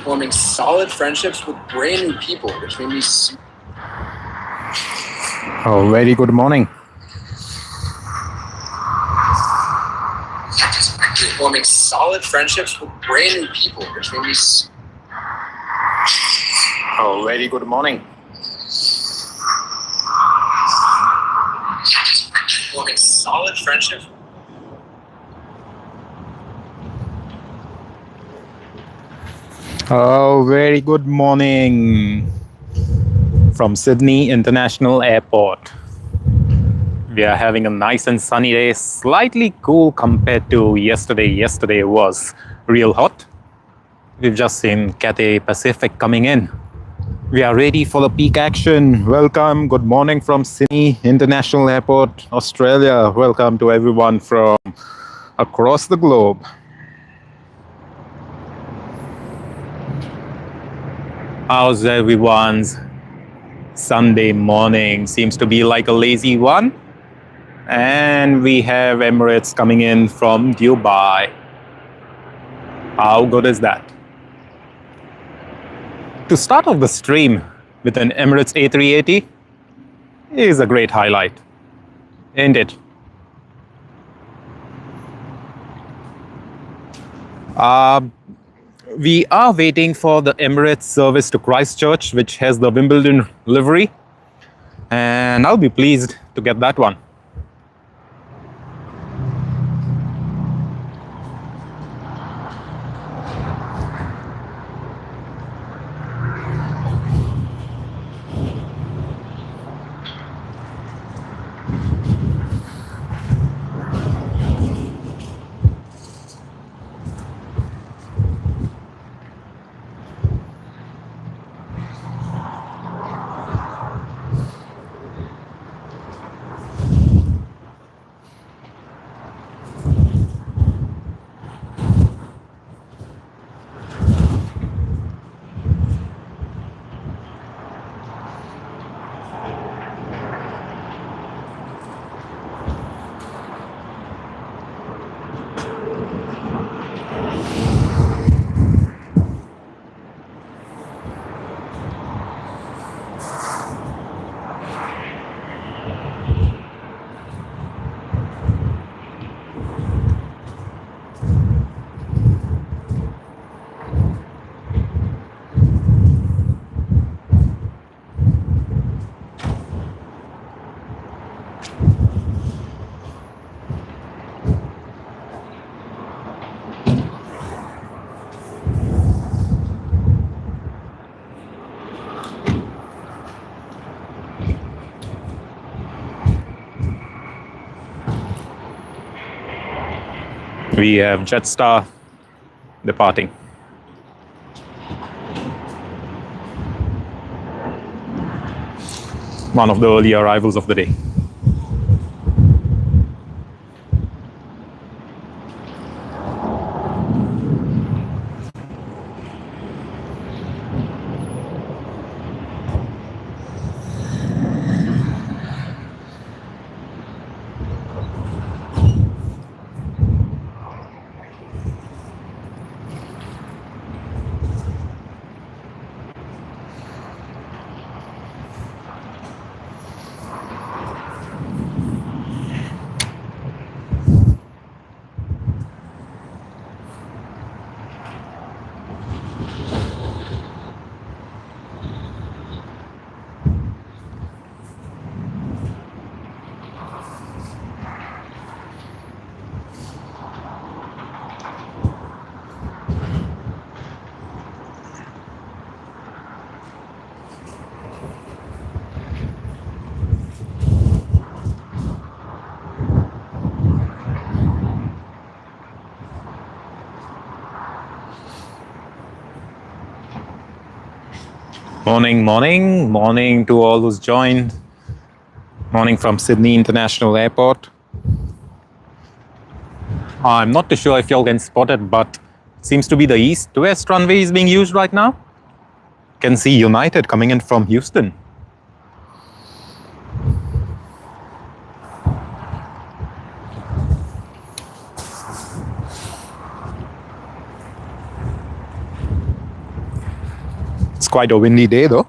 Forming solid friendships with brand new people, which made me Oh, very good morning. forming solid friendships with brand new people, which made me Oh, very good morning. forming solid friendships. Oh, very good morning from Sydney International Airport. We are having a nice and sunny day, slightly cool compared to yesterday. Yesterday was real hot. We've just seen Cathay Pacific coming in. We are ready for the peak action. Welcome. Good morning from Sydney International Airport, Australia. Welcome to everyone from across the globe. How's everyone's Sunday morning? Seems to be like a lazy one. And we have Emirates coming in from Dubai. How good is that? To start off the stream with an Emirates A380 is a great highlight, isn't it? We are waiting for the Emirates service to Christchurch, which has the Wimbledon livery, and I'll be pleased to get that one. We have Jetstar departing. One of the early arrivals of the day. Morning, morning, morning to all who's joined. Morning from Sydney International Airport. I'm not too sure if y'all can spot it, but it seems to be the east-west runway is being used right now. You can see United coming in from Houston. It's quite a windy day though.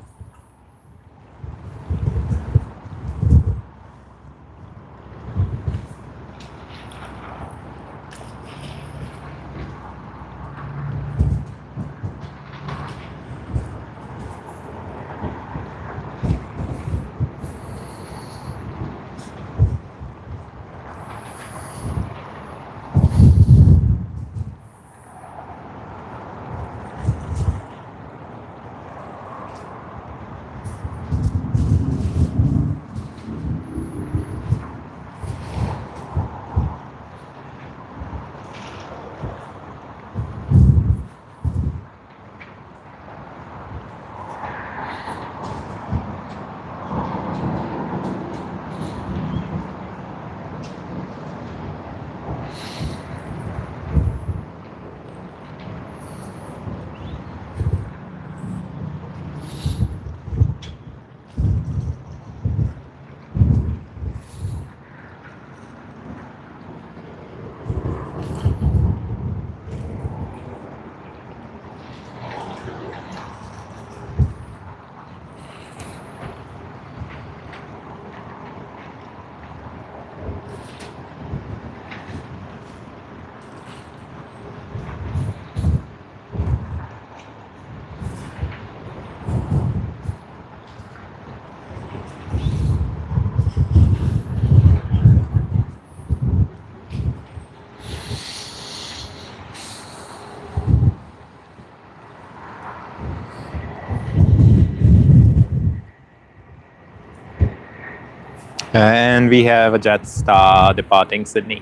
And we have a Jetstar departing Sydney.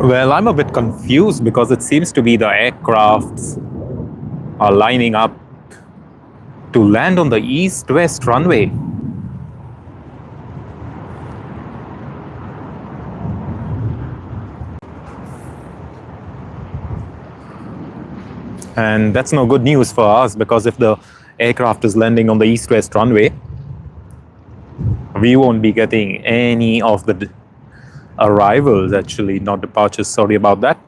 Well, I'm a bit confused because it seems to be the aircrafts are lining up to land on the east-west runway. And that's no good news for us because if the aircraft is landing on the east-west runway, we won't be getting any of the arrivals, actually, not departures, sorry about that.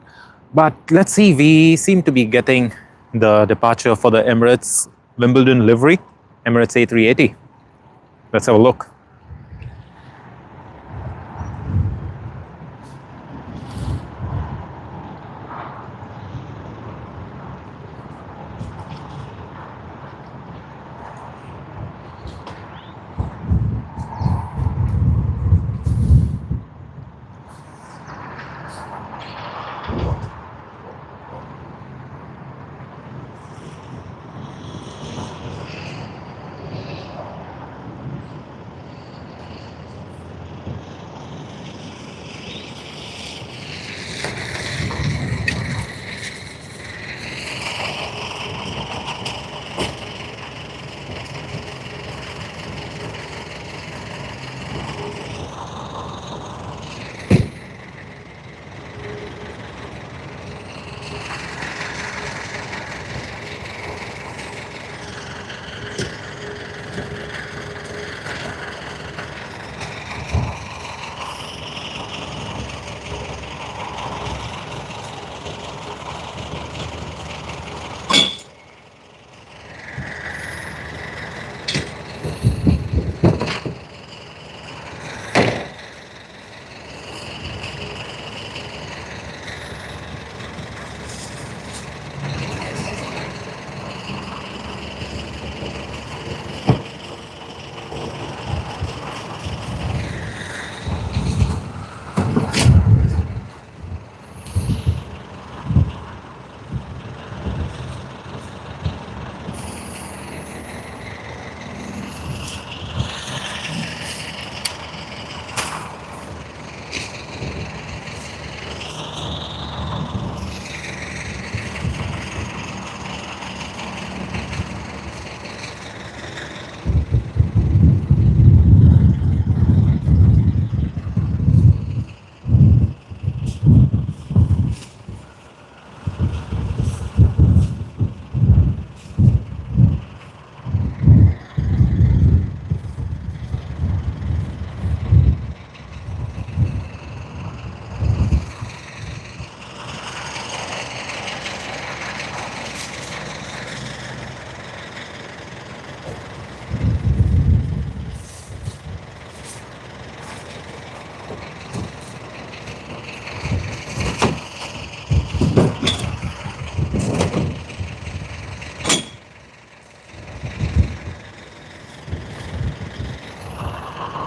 But let's see, we seem to be getting the departure for the Emirates Wimbledon livery, Emirates A380. Let's have a look.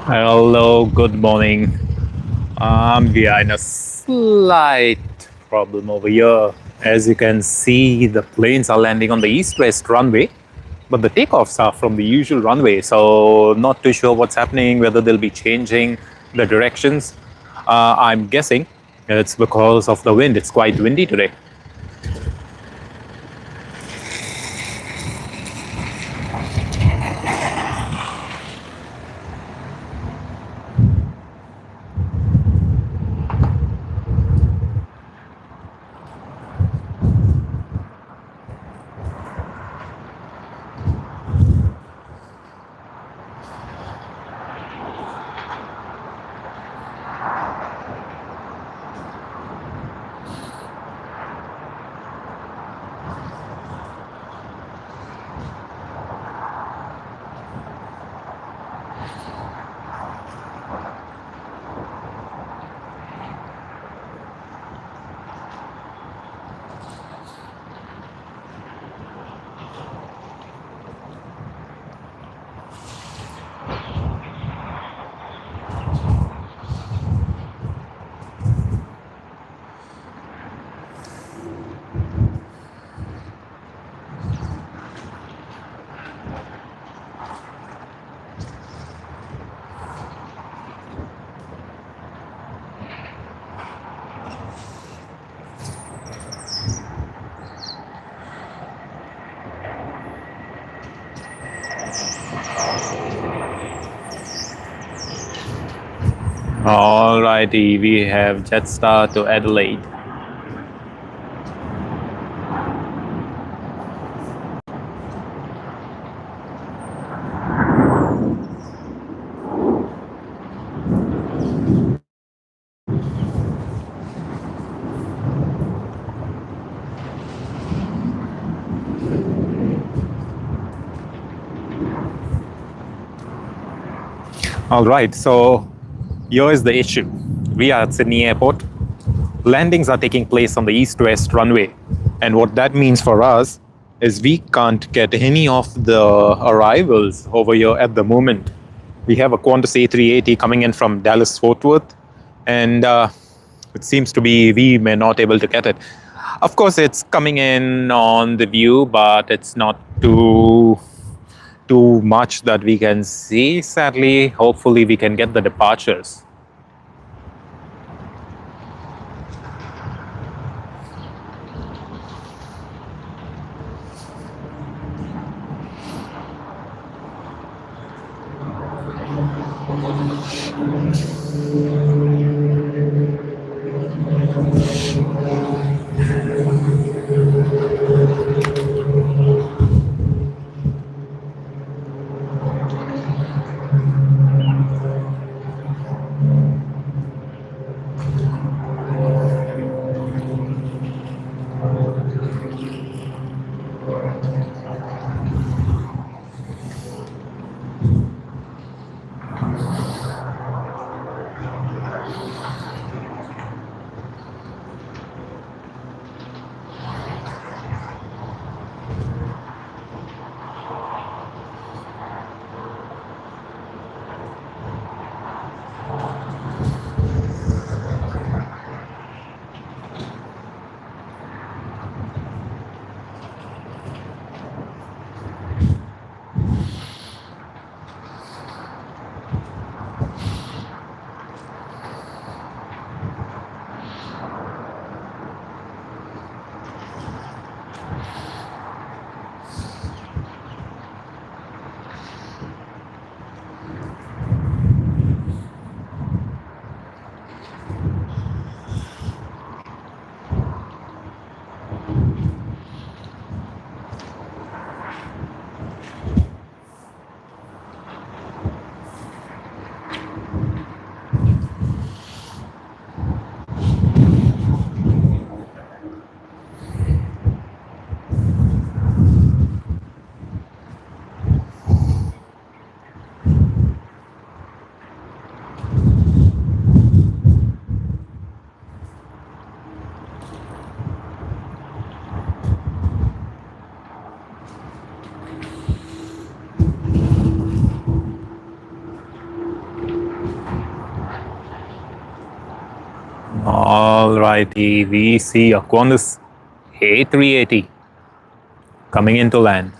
Hello, good morning. We are in a slight problem over here. As you can see, the planes are landing on the east-west runway, but the takeoffs are from the usual runway. So, not too sure what's happening, whether they'll be changing the directions. I'm guessing it's because of the wind. It's quite windy today. Alrighty, we have Jetstar to Adelaide. All right, so here is the issue. We are at Sydney Airport. Landings are taking place on the east-west runway. And what that means for us is we can't get any of the arrivals over here at the moment. We have a Qantas A380 coming in from Dallas Fort Worth, and it seems to be we may not able to get it. Of course, it's coming in on the view, but it's not too much that we can see. Sadly, hopefully we can get the departures. variety, we see a Qantas A380 coming into land.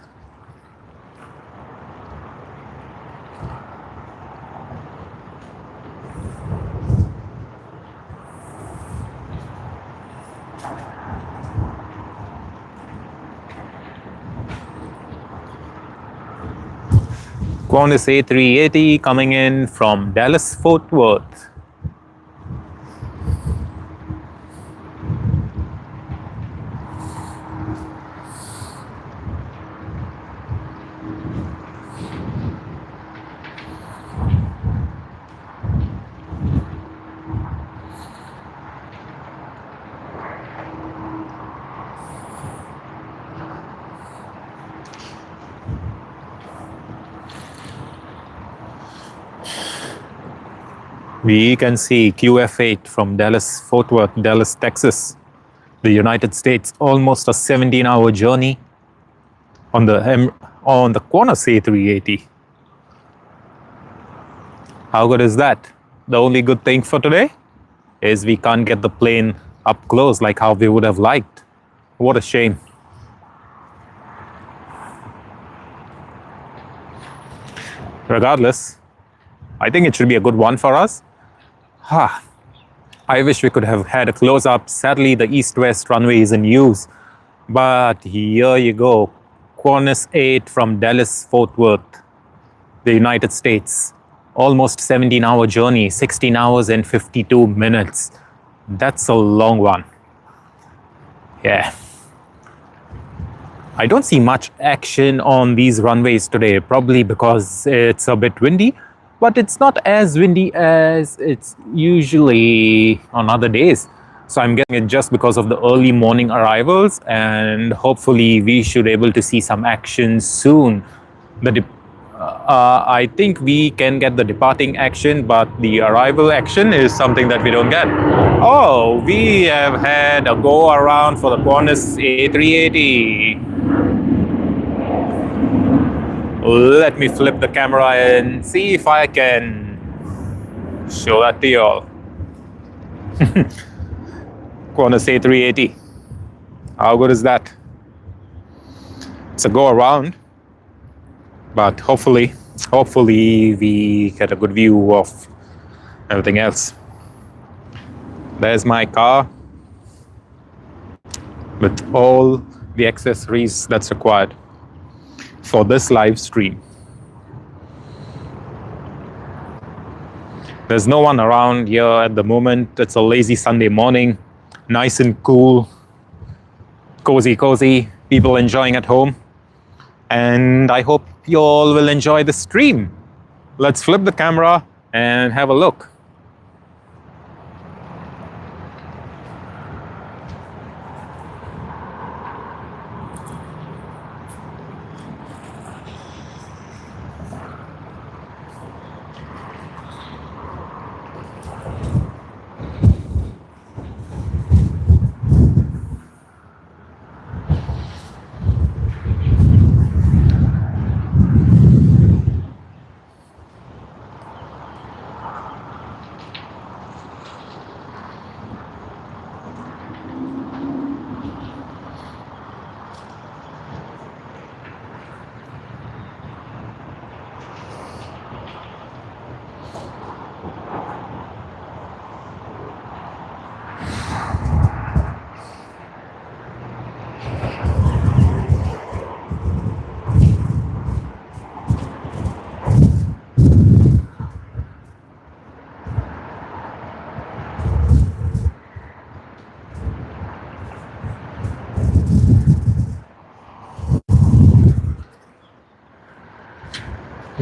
Qantas A380 coming in from Dallas Fort Worth. We can see QF8 from Dallas Fort Worth, Dallas, Texas, the United States. Almost a 17-hour journey on the Qantas A380. How good is that? The only good thing for today is we can't get the plane up close like how we would have liked. What a shame. Regardless, I think it should be a good one for us. I wish we could have had a close-up. Sadly, the east-west runway is in use. But here you go. Qantas 8 from Dallas Fort Worth, the United States. Almost 17-hour journey, 16 hours and 52 minutes. That's a long one. Yeah. I don't see much action on these runways today, probably because it's a bit windy. But it's not as windy as it's usually on other days. So I'm getting it just because of the early morning arrivals, and hopefully we should be able to see some action soon. I think we can get the departing action, but the arrival action is something that we don't get. Oh, we have had a go around for the Qantas A380. Let me flip the camera and see if I can show that to you all. Qantas A380. How good is that? It's a go around, but hopefully we get a good view of everything else. There's my car with all the accessories that's required for this live stream. There's no one around here at the moment. It's a lazy Sunday morning, nice and cool, cozy, people enjoying at home. And I hope you all will enjoy the stream. Let's flip the camera and have a look.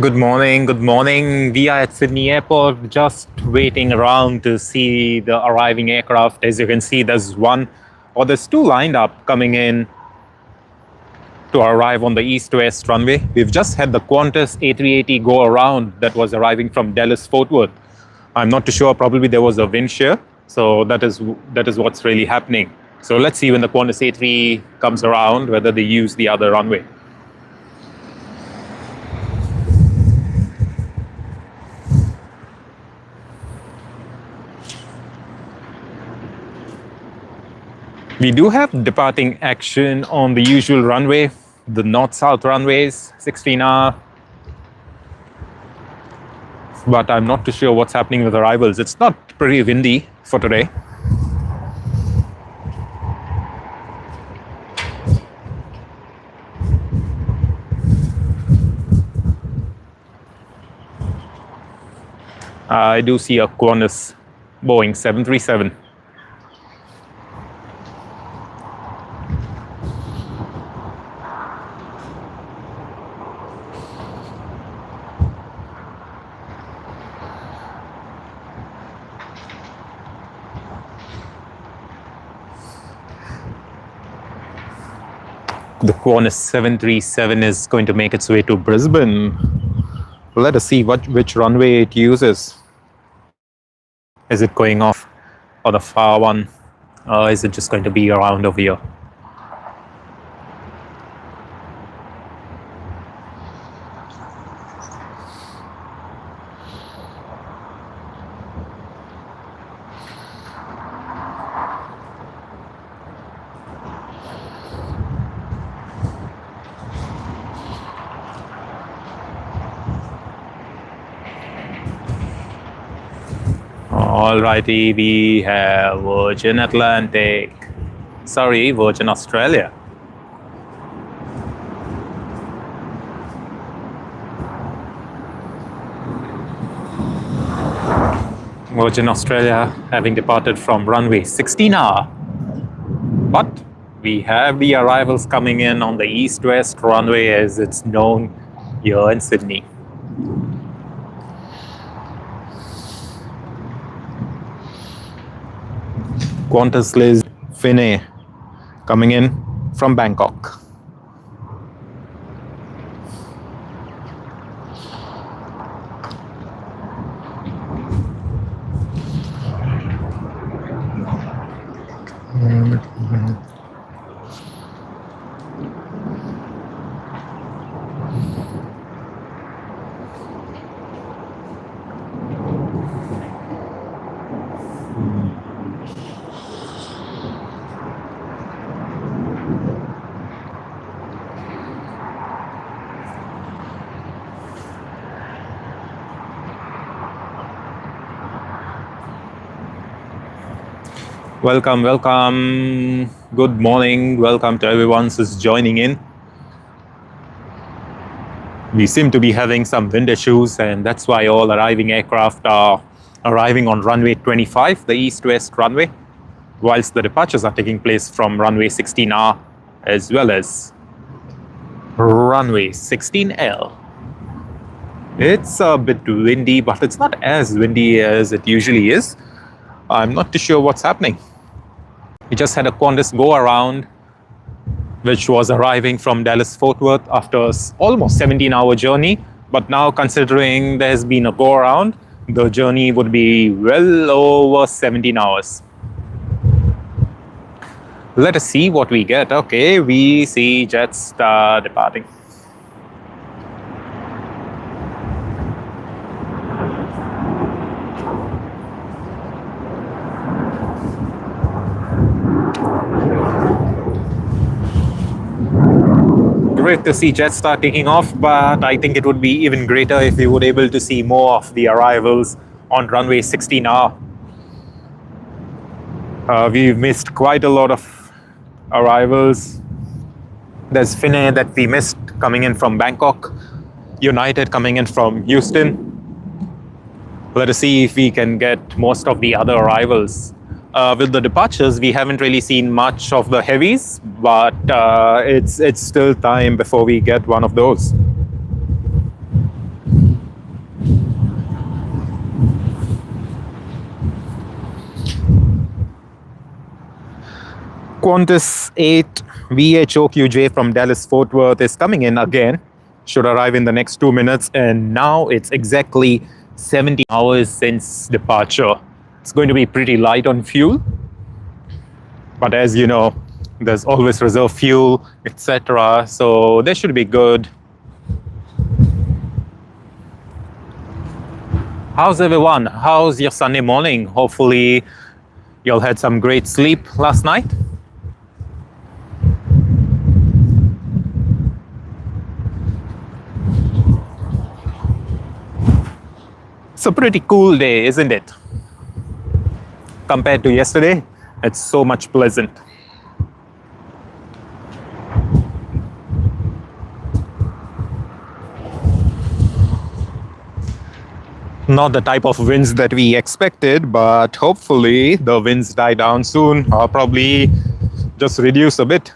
Good morning. We are at Sydney Airport, just waiting around to see the arriving aircraft. As you can see, there's two lined up coming in to arrive on the east-west runway. We've just had the Qantas A380 go around that was arriving from Dallas Fort Worth. I'm not too sure, probably there was a wind shear, so that is what's really happening. So let's see when the Qantas A3 comes around, whether they use the other runway. We do have departing action on the usual runway, the north-south runways, 16R. But I'm not too sure what's happening with arrivals. It's not pretty windy for today. I do see a Qantas Boeing 737. The Qantas 737 is going to make its way to Brisbane. Let us see which runway it uses. Is it going off or the far one? Or is it just going to be around over here? Alrighty, we have Virgin Atlantic. Sorry, Virgin Australia. Virgin Australia having departed from runway 16R. But we have the arrivals coming in on the east-west runway as it's known here in Sydney. Qantas Liz Finney coming in from Bangkok. Welcome, welcome. Good morning. Welcome to everyone who's joining in. We seem to be having some wind issues, and that's why all arriving aircraft are arriving on runway 25, the east-west runway, whilst the departures are taking place from runway 16R as well as runway 16L. It's a bit windy, but it's not as windy as it usually is. I'm not too sure what's happening. We just had a Qantas go around, which was arriving from Dallas Fort Worth after almost 17-hour journey. But now, considering there's been a go around, the journey would be well over 17 hours. Let us see what we get. Okay, we see Jetstar departing. Great to see Jetstar taking off, but I think it would be even greater if we were able to see more of the arrivals on runway 16R. We've missed quite a lot of arrivals. There's Finney that we missed coming in from Bangkok, United coming in from Houston. Let us see if we can get most of the other arrivals. With the departures, we haven't really seen much of the heavies, but it's still time before we get one of those. Qantas 8 VHOQJ from Dallas Fort Worth is coming in again. Should arrive in the next 2 minutes, and now it's exactly 70 hours since departure. It's going to be pretty light on fuel, but as you know, there's always reserve fuel, etc. So they should be good. How's everyone? How's your Sunday morning? Hopefully, you all had some great sleep last night. It's a pretty cool day, isn't it? Compared to yesterday, it's so much pleasant. Not the type of winds that we expected, but hopefully the winds die down soon, or probably just reduce a bit.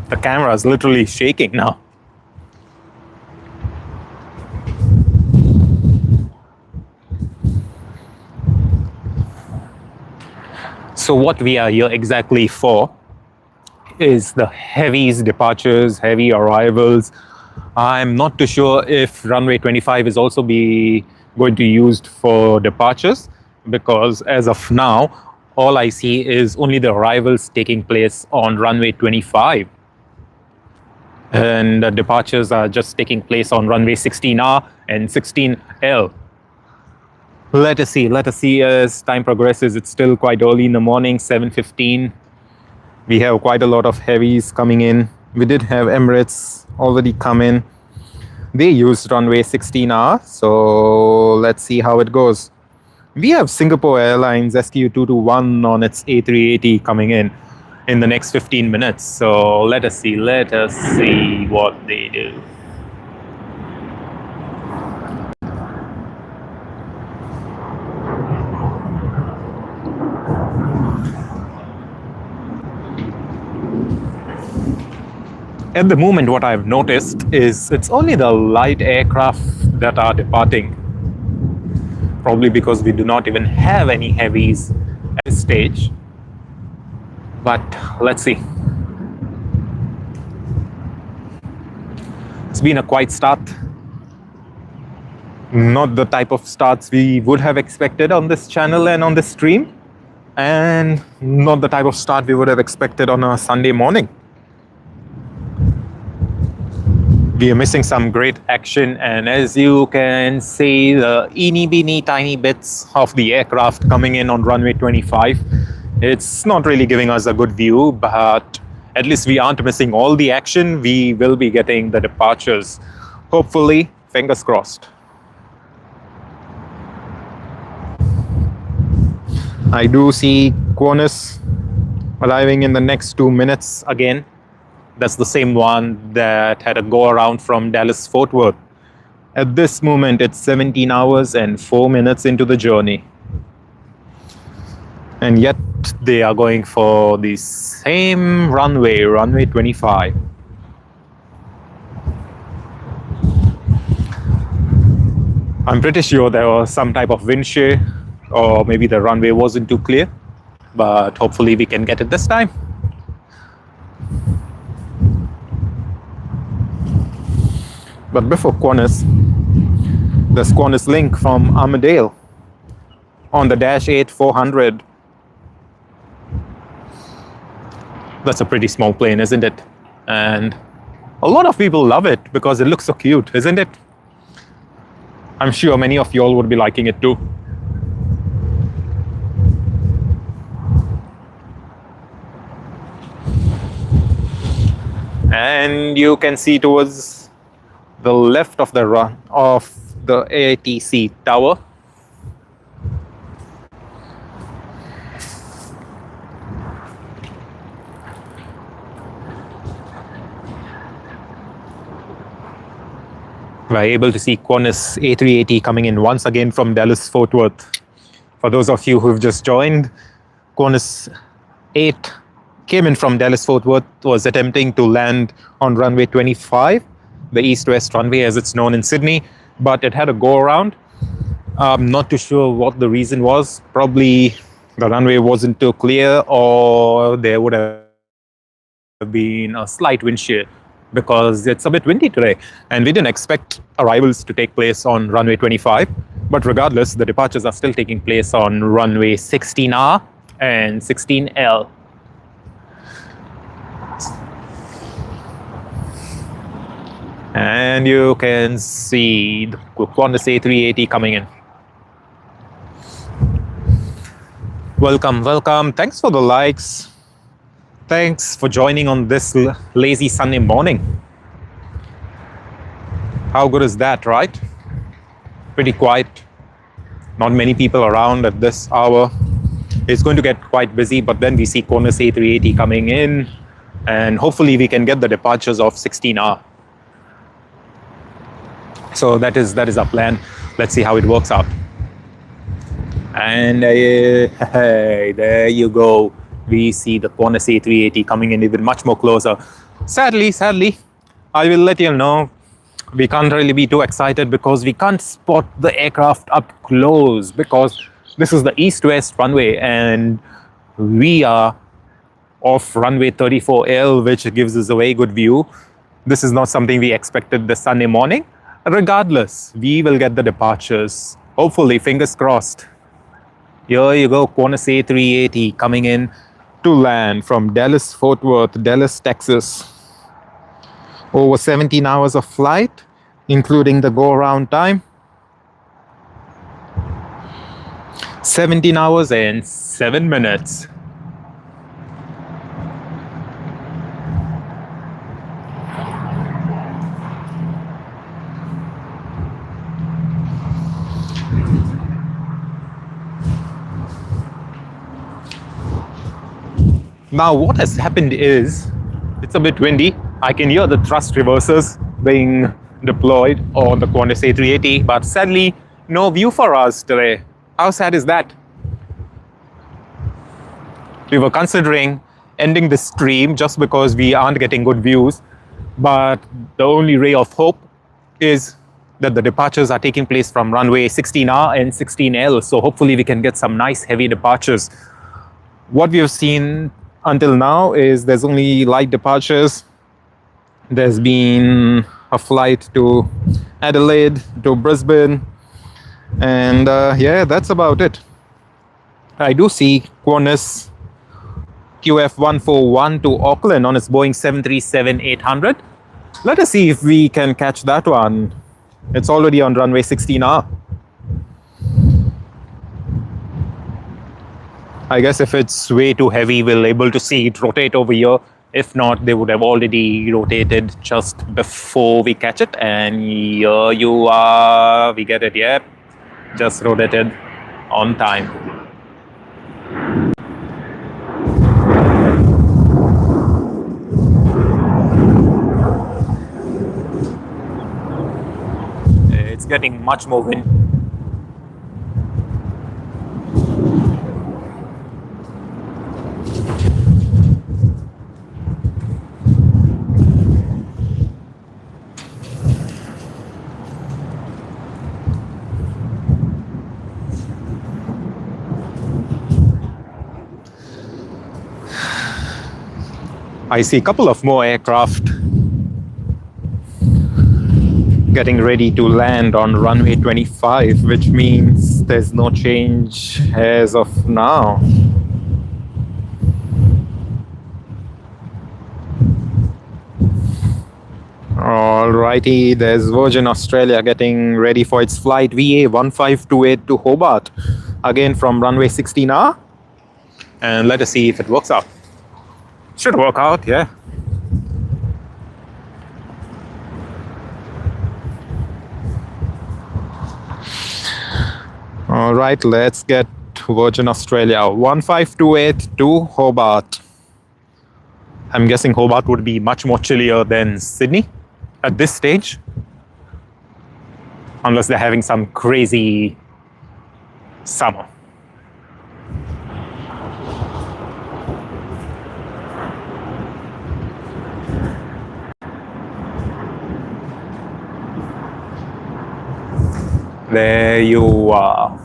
The camera is literally shaking now. So what we are here exactly for is the heavies departures, heavy arrivals. I'm not too sure if runway 25 is also going to be used for departures, because as of now, all I see is only the arrivals taking place on runway 25. And the departures are just taking place on runway 16R and 16L. Let us see as time progresses. It's still quite early in the morning, 7:15. We have quite a lot of heavies coming in. We did have Emirates already come in. They used runway 16R, so let's see how it goes. We have Singapore Airlines SQ221 on its A380 coming in the next 15 minutes. So let us see what they do. At the moment, what I've noticed is it's only the light aircraft that are departing. Probably because we do not even have any heavies at this stage. But let's see. It's been a quiet start. Not the type of starts we would have expected on this channel and on this stream. And not the type of start we would have expected on a Sunday morning. We are missing some great action, and as you can see, the eeny tiny bits of the aircraft coming in on runway 25. It's not really giving us a good view, but at least we aren't missing all the action. We will be getting the departures. Hopefully, fingers crossed. I do see Qantas arriving in the next 2 minutes again. That's the same one that had a go around from Dallas Fort Worth. At this moment, it's 17 hours and 4 minutes into the journey. And yet they are going for the same runway 25. I'm pretty sure there was some type of wind shear, or maybe the runway wasn't too clear, but hopefully we can get it this time. But before Qantas, there's Qantas Link from Armadale on the Dash 8-400. That's a pretty small plane, isn't it? And a lot of people love it because it looks so cute, isn't it? I'm sure many of you all would be liking it too. And you can see towards the left of the ATC tower, we're able to see Qantas A380 coming in once again from Dallas Fort Worth. For those of you who've just joined, Qantas 8 came in from Dallas Fort Worth, was attempting to land on runway 25, the east-west runway as it's known in Sydney, but it had a go-around. I'm not too sure what the reason was. Probably the runway wasn't too clear, or there would have been a slight wind shear because it's a bit windy today, and we didn't expect arrivals to take place on runway 25. But regardless, the departures are still taking place on runway 16R and 16L. And you can see the Qantas A380 coming in. Welcome. Thanks for the likes. Thanks for joining on this lazy Sunday morning. How good is that, right? pretty quiet. Not many people around at this hour. It's going to get quite busy, but then we see Qantas A380 coming in, and hopefully we can get the departures of 16R. So that is our plan. Let's see how it works out. And hey, there you go. We see the Qantas A380 coming in even much more closer. Sadly, I will let you know, we can't really be too excited because we can't spot the aircraft up close, because this is the east-west runway and we are off runway 34L, which gives us a very good view. This is not something we expected this Sunday morning. Regardless, we will get the departures. Hopefully, fingers crossed. Here you go, Qantas A380 coming in to land from Dallas-Fort Worth, Dallas, Texas. Over 17 hours of flight, including the go-around time. 17 hours and 7 minutes. Now what has happened is, it's a bit windy. I can hear the thrust reversers being deployed on the Qantas A380, but sadly, no view for us today. How sad is that? We were considering ending the stream just because we aren't getting good views, but the only ray of hope is that the departures are taking place from runway 16R and 16L, so hopefully we can get some nice heavy departures. What we have seen until now is there's only light departures. There's been a flight to Adelaide, to Brisbane, and yeah, that's about it. I do see Qantas QF141 to Auckland on its Boeing 737-800. Let us see if we can catch that one. It's already on runway 16R. I guess if it's way too heavy, we'll able to see it rotate over here. If not, they would have already rotated just before we catch it. And here you are. We get it, yep. Just rotated on time. It's getting much more wind. I see a couple of more aircraft getting ready to land on runway 25, which means there's no change as of now. Alrighty, there's Virgin Australia getting ready for its flight VA1528 to Hobart, again from runway 16R. And let us see if it works out. Should work out, yeah. All right, let's get Virgin Australia 1528 to Hobart. I'm guessing Hobart would be much more chillier than Sydney at this stage, unless they're having some crazy summer. There you are,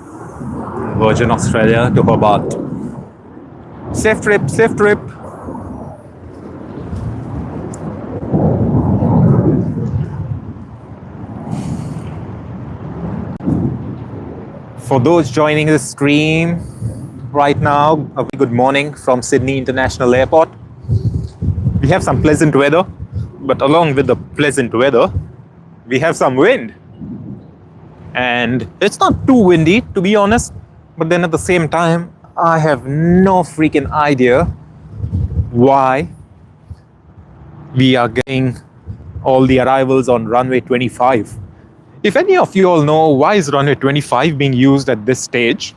Virgin Australia to Hobart. Safe trip, safe trip. For those joining the stream right now, a very good morning from Sydney International Airport. We have some pleasant weather, but along with the pleasant weather, we have some wind. And it's not too windy, to be honest, but then at the same time, I have no freaking idea why we are getting all the arrivals on runway 25. If any of you all know why is runway 25 being used at this stage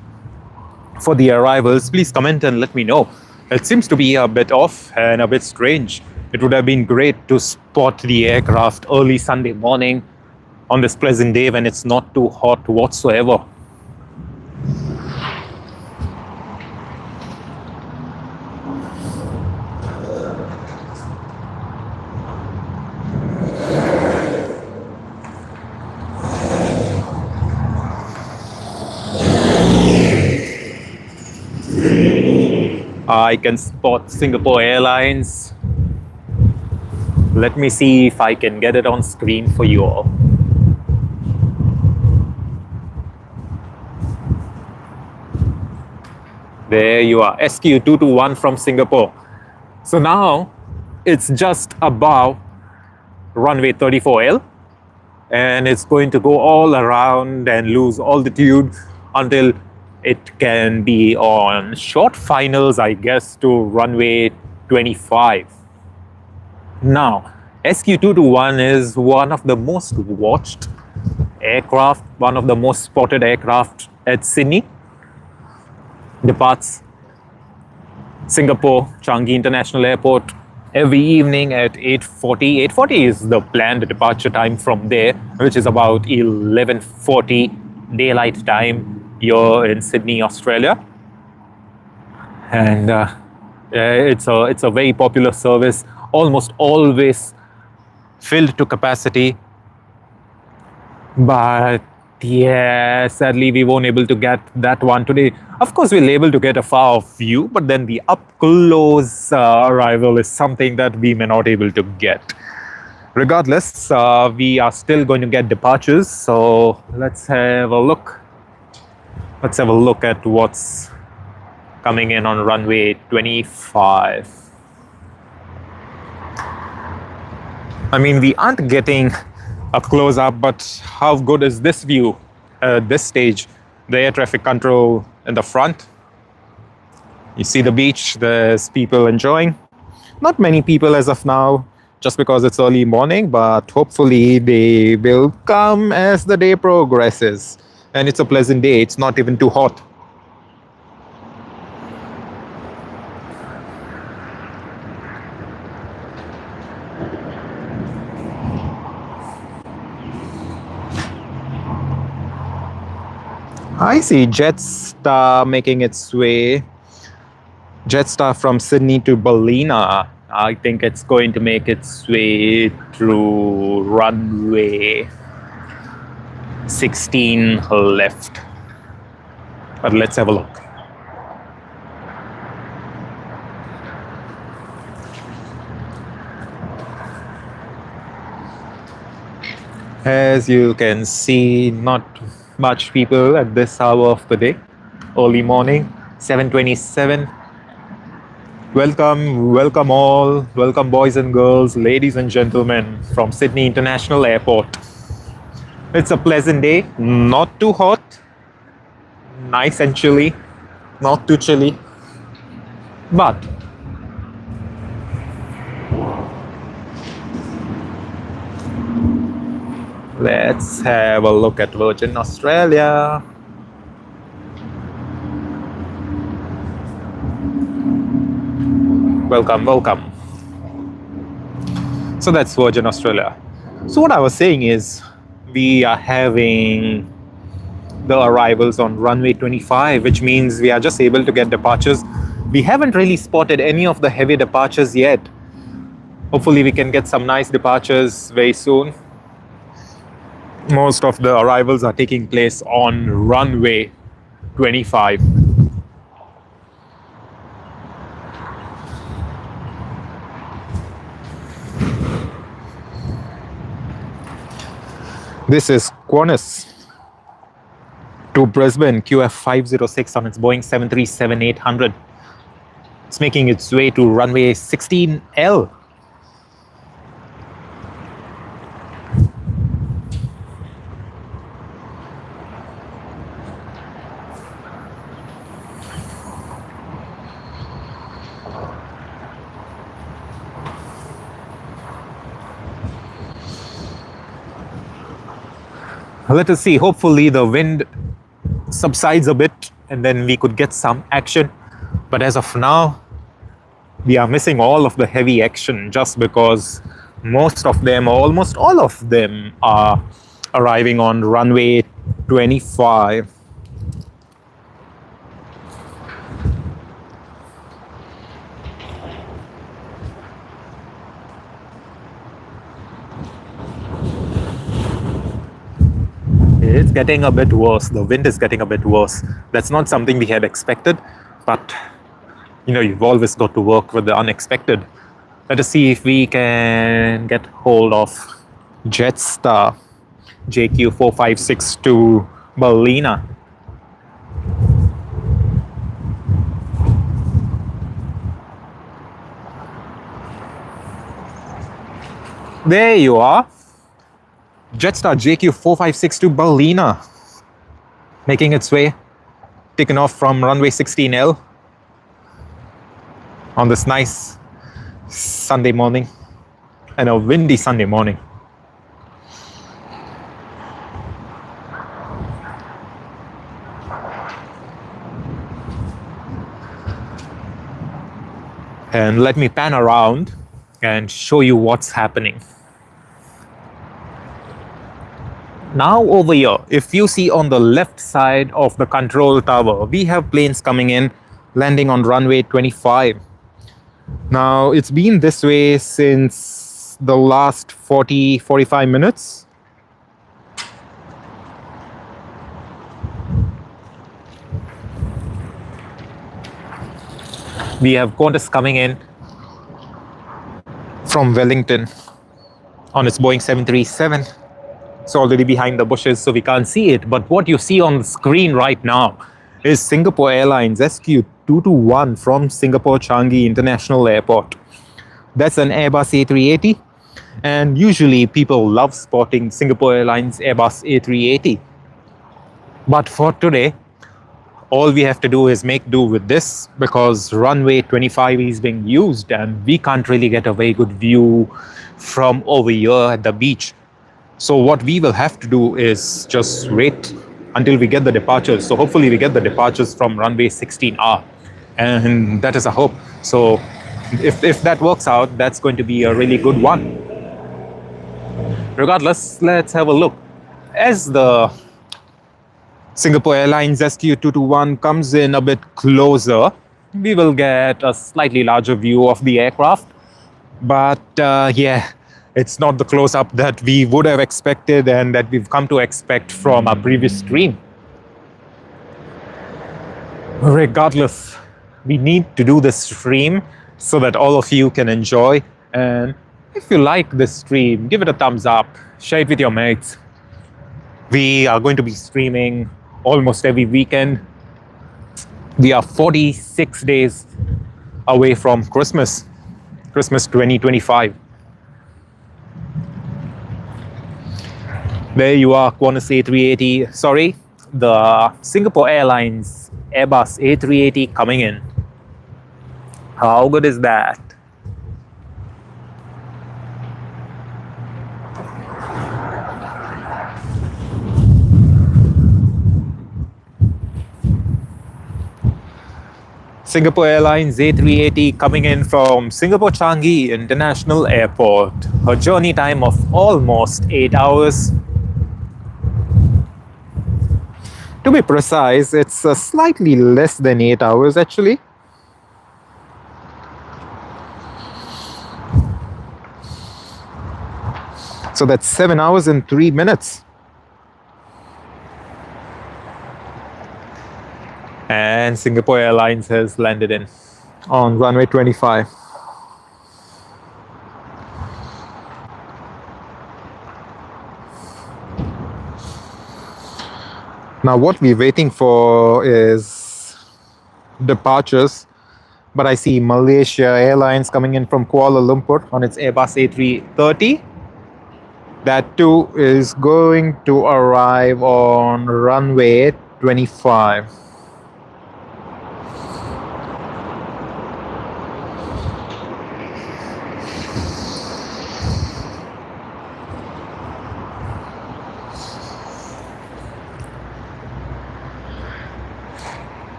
for the arrivals, please comment and let me know. It seems to be a bit off and a bit strange. It would have been great to spot the aircraft early Sunday morning on this pleasant day when it's not too hot whatsoever. I can spot Singapore Airlines. Let me see if I can get it on screen for you all. There you are, SQ221 from Singapore. So now it's just above runway 34L, and it's going to go all around and lose altitude until it can be on short finals, I guess, to runway 25. Now, SQ221 is one of the most watched aircraft, one of the most spotted aircraft at Sydney. Departs Singapore Changi International Airport every evening at 8:40. 8:40 is the planned departure time from there, which is about 11:40 daylight time here in Sydney, Australia. And it's a very popular service, almost always filled to capacity. But yeah, sadly we weren't able to get that one today. Of course, we're able to get a far view, but then the up-close arrival is something that we may not able to get. Regardless, we are still going to get departures, so let's have a look. Let's have a look at what's coming in on runway 25. I mean, we aren't getting a close-up, but how good is this view at this stage? The air traffic control in the front. You see the beach, there's people enjoying. Not many people as of now, just because it's early morning, but hopefully they will come as the day progresses. And it's a pleasant day, it's not even too hot. I see Jetstar making its way. Jetstar from Sydney to Ballina. I think it's going to make its way through runway 16 left. But let's have a look. As you can see, not much people at this hour of the day. Early morning, 7:27. Welcome all. Welcome boys and girls, ladies and gentlemen from Sydney International Airport. It's a pleasant day, not too hot, nice and chilly, not too chilly, but let's have a look at Virgin Australia. Welcome. So that's Virgin Australia. So what I was saying is, we are having the arrivals on runway 25, which means we are just able to get departures. We haven't really spotted any of the heavy departures yet. Hopefully we can get some nice departures very soon. Most of the arrivals are taking place on runway 25. This is Qantas to Brisbane, QF506 on its Boeing 737-800. It's making its way to runway 16L. Let us see. Hopefully, the wind subsides a bit and then we could get some action. But as of now, we are missing all of the heavy action just because most of them, or almost all of them, are arriving on runway 25. It's getting a bit worse. The wind is getting a bit worse. That's not something we had expected, but you've always got to work with the unexpected. Let us see if we can get hold of Jetstar JQ4562 Berliner. There you are. Jetstar JQ4562 Berliner making its way, taken off from runway 16L on this nice Sunday morning and a windy Sunday morning. And let me pan around and show you what's happening. Now over here, if you see on the left side of the control tower, we have planes coming in, landing on runway 25. Now, it's been this way since the last 40-45 minutes. We have Qantas coming in from Wellington on its Boeing 737. It's already behind the bushes, so we can't see it. But what you see on the screen right now is Singapore Airlines SQ221 from Singapore Changi International Airport. That's an Airbus A380. And usually people love spotting Singapore Airlines Airbus A380. But for today, all we have to do is make do with this because runway 25 is being used and we can't really get a very good view from over here at the beach. So what we will have to do is just wait until we get the departures. So hopefully we get the departures from runway 16R. And that is a hope. So if that works out, that's going to be a really good one. Regardless, let's have a look. As the Singapore Airlines SQ221 comes in a bit closer, we will get a slightly larger view of the aircraft. But yeah, it's not the close-up that we would have expected and that we've come to expect from our previous stream. Regardless, we need to do this stream so that all of you can enjoy. And if you like this stream, give it a thumbs up, share it with your mates. We are going to be streaming almost every weekend. We are 46 days away from Christmas 2025. There you are, Qantas A380, sorry, the Singapore Airlines Airbus A380 coming in. How good is that? Singapore Airlines A380 coming in from Singapore Changi International Airport. A journey time of almost 8 hours. To be precise, it's slightly less than 8 hours actually. So that's 7 hours and 3 minutes. And Singapore Airlines has landed in on runway 25. Now what we're waiting for is departures, but I see Malaysia Airlines coming in from Kuala Lumpur on its Airbus A330. That too is going to arrive on runway 25.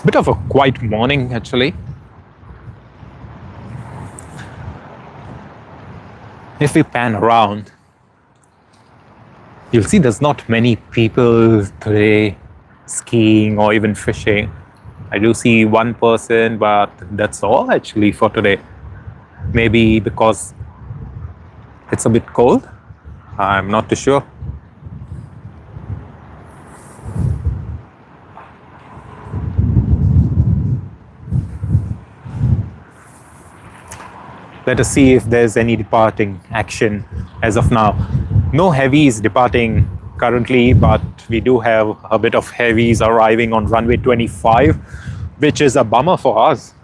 Bit of a quiet morning, actually. If we pan around, you'll see there's not many people today skiing or even fishing. I do see one person, but that's all actually for today. Maybe because it's a bit cold. I'm not too sure. Let us see if there's any departing action as of now. No heavies departing currently, but we do have a bit of heavies arriving on runway 25, which is a bummer for us.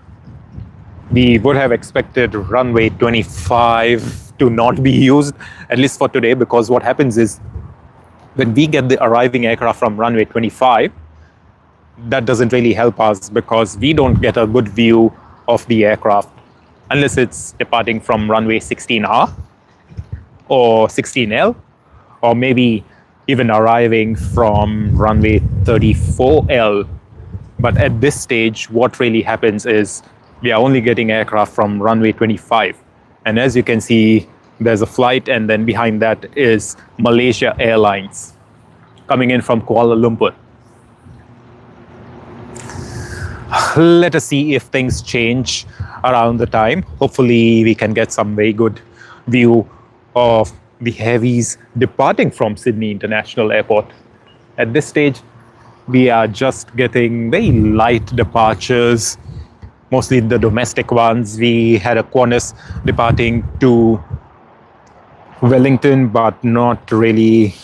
We would have expected runway 25 to not be used, at least for today, because what happens is when we get the arriving aircraft from runway 25, that doesn't really help us because we don't get a good view of the aircraft unless it's departing from runway 16R or 16L, or maybe even arriving from runway 34L. But at this stage, what really happens is we are only getting aircraft from runway 25. And as you can see, there's a flight, and then behind that is Malaysia Airlines coming in from Kuala Lumpur. Let us see if things change around the time. Hopefully we can get some very good view of the heavies departing from Sydney International Airport. At this stage, we are just getting very light departures, mostly the domestic ones. We had a Qantas departing to Wellington, but not really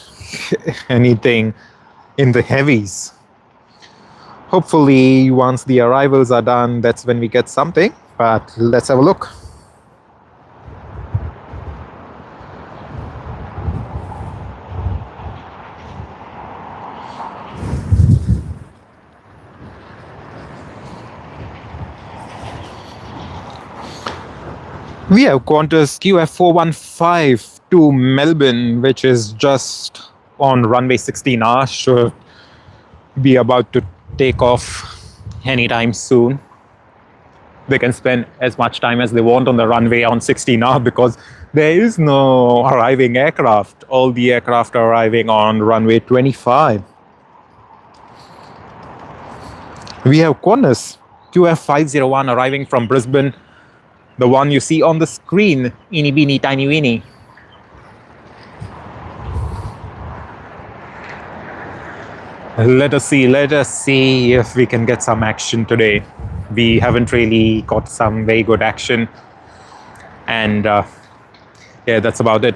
anything in the heavies. Hopefully, once the arrivals are done, that's when we get something. But let's have a look. We have Qantas QF415 to Melbourne, which is just on runway 16R. Should be about to take off anytime soon. They can spend as much time as they want on the runway on 16R because there is no arriving aircraft. All the aircraft are arriving on runway 25. We have Qantas QF501 arriving from Brisbane. The one you see on the screen, eeny beeny tiny weeny. Let us see if we can get some action today. We haven't really got some very good action, and yeah, that's about it.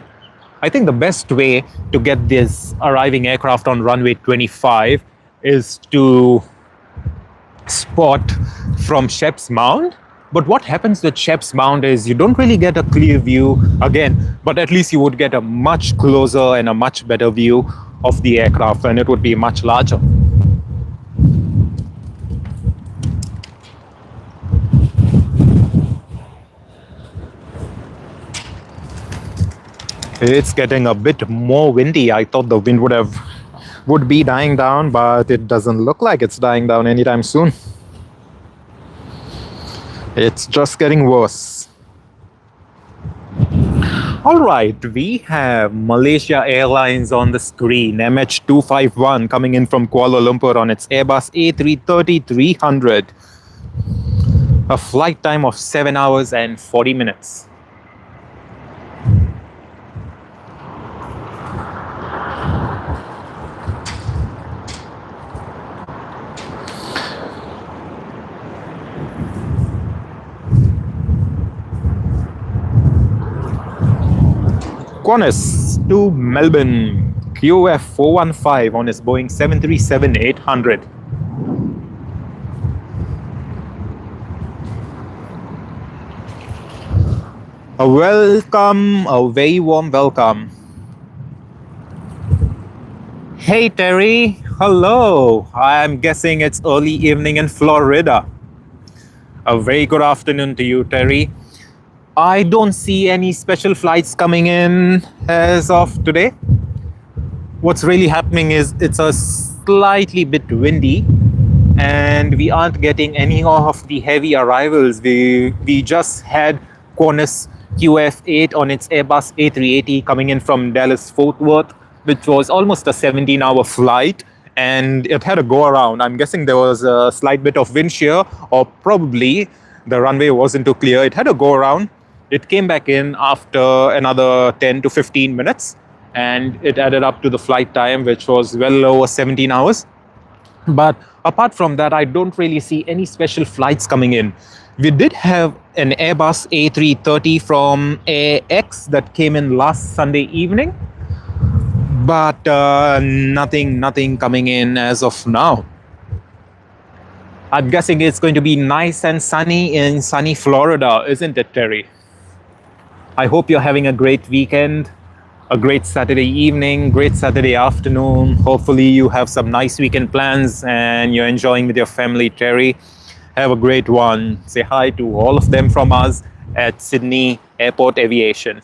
I think the best way to get this arriving aircraft on runway 25 is to spot from Shep's Mound. But what happens with Shep's Mound is you don't really get a clear view again, but at least you would get a much closer and a much better view of the aircraft, and it would be much larger. It's getting a bit more windy. I thought the wind would be dying down, but it doesn't look like it's dying down anytime soon. It's just getting worse. All right, we have Malaysia Airlines on the screen. MH251 coming in from Kuala Lumpur on its Airbus A330-300. A flight time of 7 hours and 40 minutes. Qantas to Melbourne, QF415 on its Boeing 737-800. A welcome, a very warm welcome. Hey Terry, hello. I'm guessing it's early evening in Florida. A very good afternoon to you, Terry. I don't see any special flights coming in as of today. What's really happening is it's a slightly bit windy, and we aren't getting any of the heavy arrivals. We just had Qantas QF8 on its Airbus A380 coming in from Dallas Fort Worth, which was almost a 17-hour flight, and it had a go around. I'm guessing there was a slight bit of wind shear, or probably the runway wasn't too clear. It had a go around. It came back in after another 10 to 15 minutes, and it added up to the flight time, which was well over 17 hours. But apart from that, I don't really see any special flights coming in. We did have an Airbus A330 from AX that came in last Sunday evening, but nothing coming in as of now. I'm guessing it's going to be nice and sunny in sunny Florida, isn't it, Terry? I hope you're having a great weekend, a great Saturday evening, great Saturday afternoon. Hopefully you have some nice weekend plans and you're enjoying with your family, Terry. Have a great one. Say hi to all of them from us at Sydney Airport Aviation.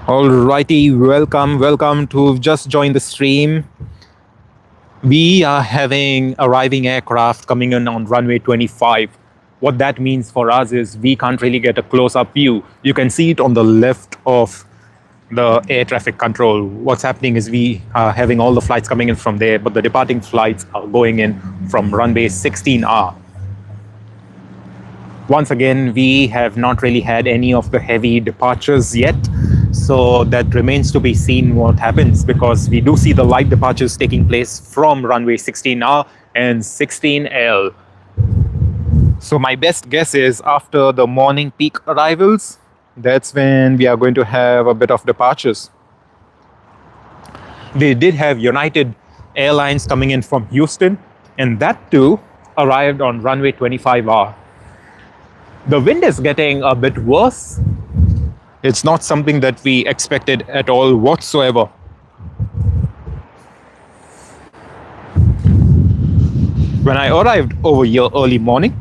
Alrighty, welcome to just join the stream. We are having arriving aircraft coming in on runway 25. What that means for us is we can't really get a close-up view. You can see it on the left of the air traffic control. What's happening is we are having all the flights coming in from there, but the departing flights are going in from runway 16R. Once again, we have not really had any of the heavy departures yet, so that remains to be seen what happens, because we do see the light departures taking place from runway 16R and 16L. So my best guess is after the morning peak arrivals, that's when we are going to have a bit of departures. They did have United Airlines coming in from Houston, and that too arrived on runway 25R. The wind is getting a bit worse. It's not something that we expected at all whatsoever. When I arrived over here early morning,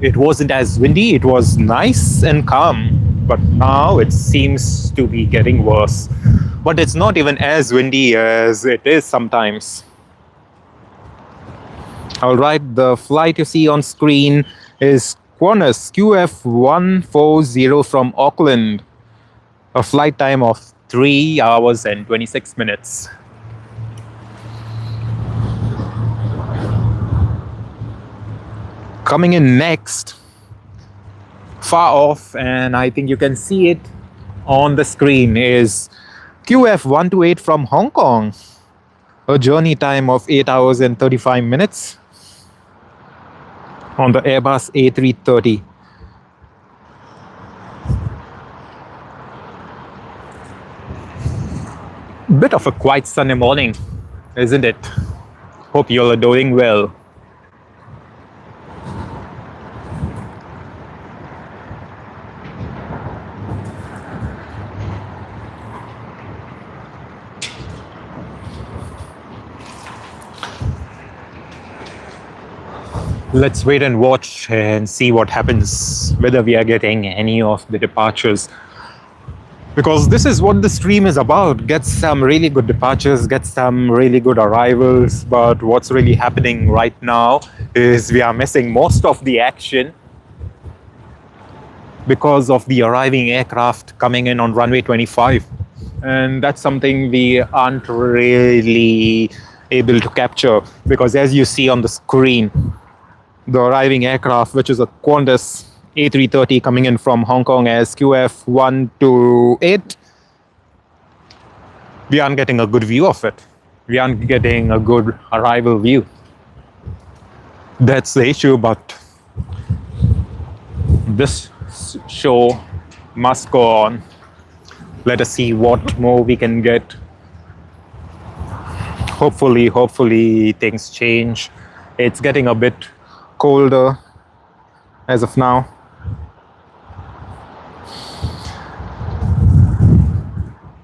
it wasn't as windy, it was nice and calm. But now it seems to be getting worse. But it's not even as windy as it is sometimes. Alright, the flight you see on screen is Qantas QF140 from Auckland. A flight time of 3 hours and 26 minutes. Coming in next, far off, and I think you can see it on the screen, is QF128 from Hong Kong. A journey time of 8 hours and 35 minutes on the Airbus A330. Bit of a quiet Sunday morning, isn't it? Hope you all are doing well. Let's wait and watch and see what happens, whether we are getting any of the departures. Because this is what the stream is about. Get some really good departures, get some really good arrivals. But what's really happening right now is we are missing most of the action because of the arriving aircraft coming in on runway 25. And that's something we aren't really able to capture, because as you see on the screen, the arriving aircraft, which is a Qantas A330 coming in from Hong Kong as QF128, we aren't getting a good view of it. We aren't getting a good arrival view. That's the issue, but this show must go on. Let us see what more we can get. Hopefully things change. It's getting a bit colder as of now.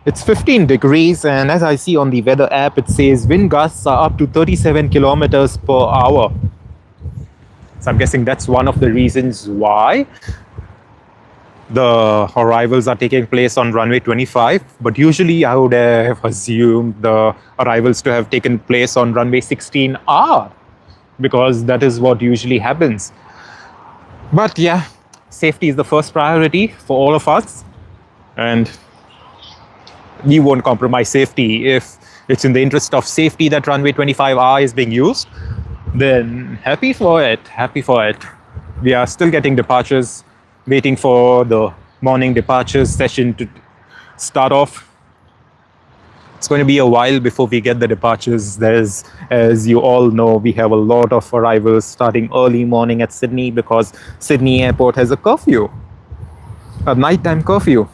It's 15 degrees, and as I see on the weather app, it says wind gusts are up to 37 kilometers per hour. So I'm guessing that's one of the reasons why the arrivals are taking place on runway 25, but usually I would have assumed the arrivals to have taken place on runway 16R, because that is what usually happens. But yeah, safety is the first priority for all of us, and we won't compromise safety. If it's in the interest of safety that runway 25R is being used, then happy for it. We are still getting departures, waiting for the morning departures session to start off. It's going to be a while before we get the departures. As you all know, we have a lot of arrivals starting early morning at Sydney because Sydney Airport has a curfew, a nighttime curfew.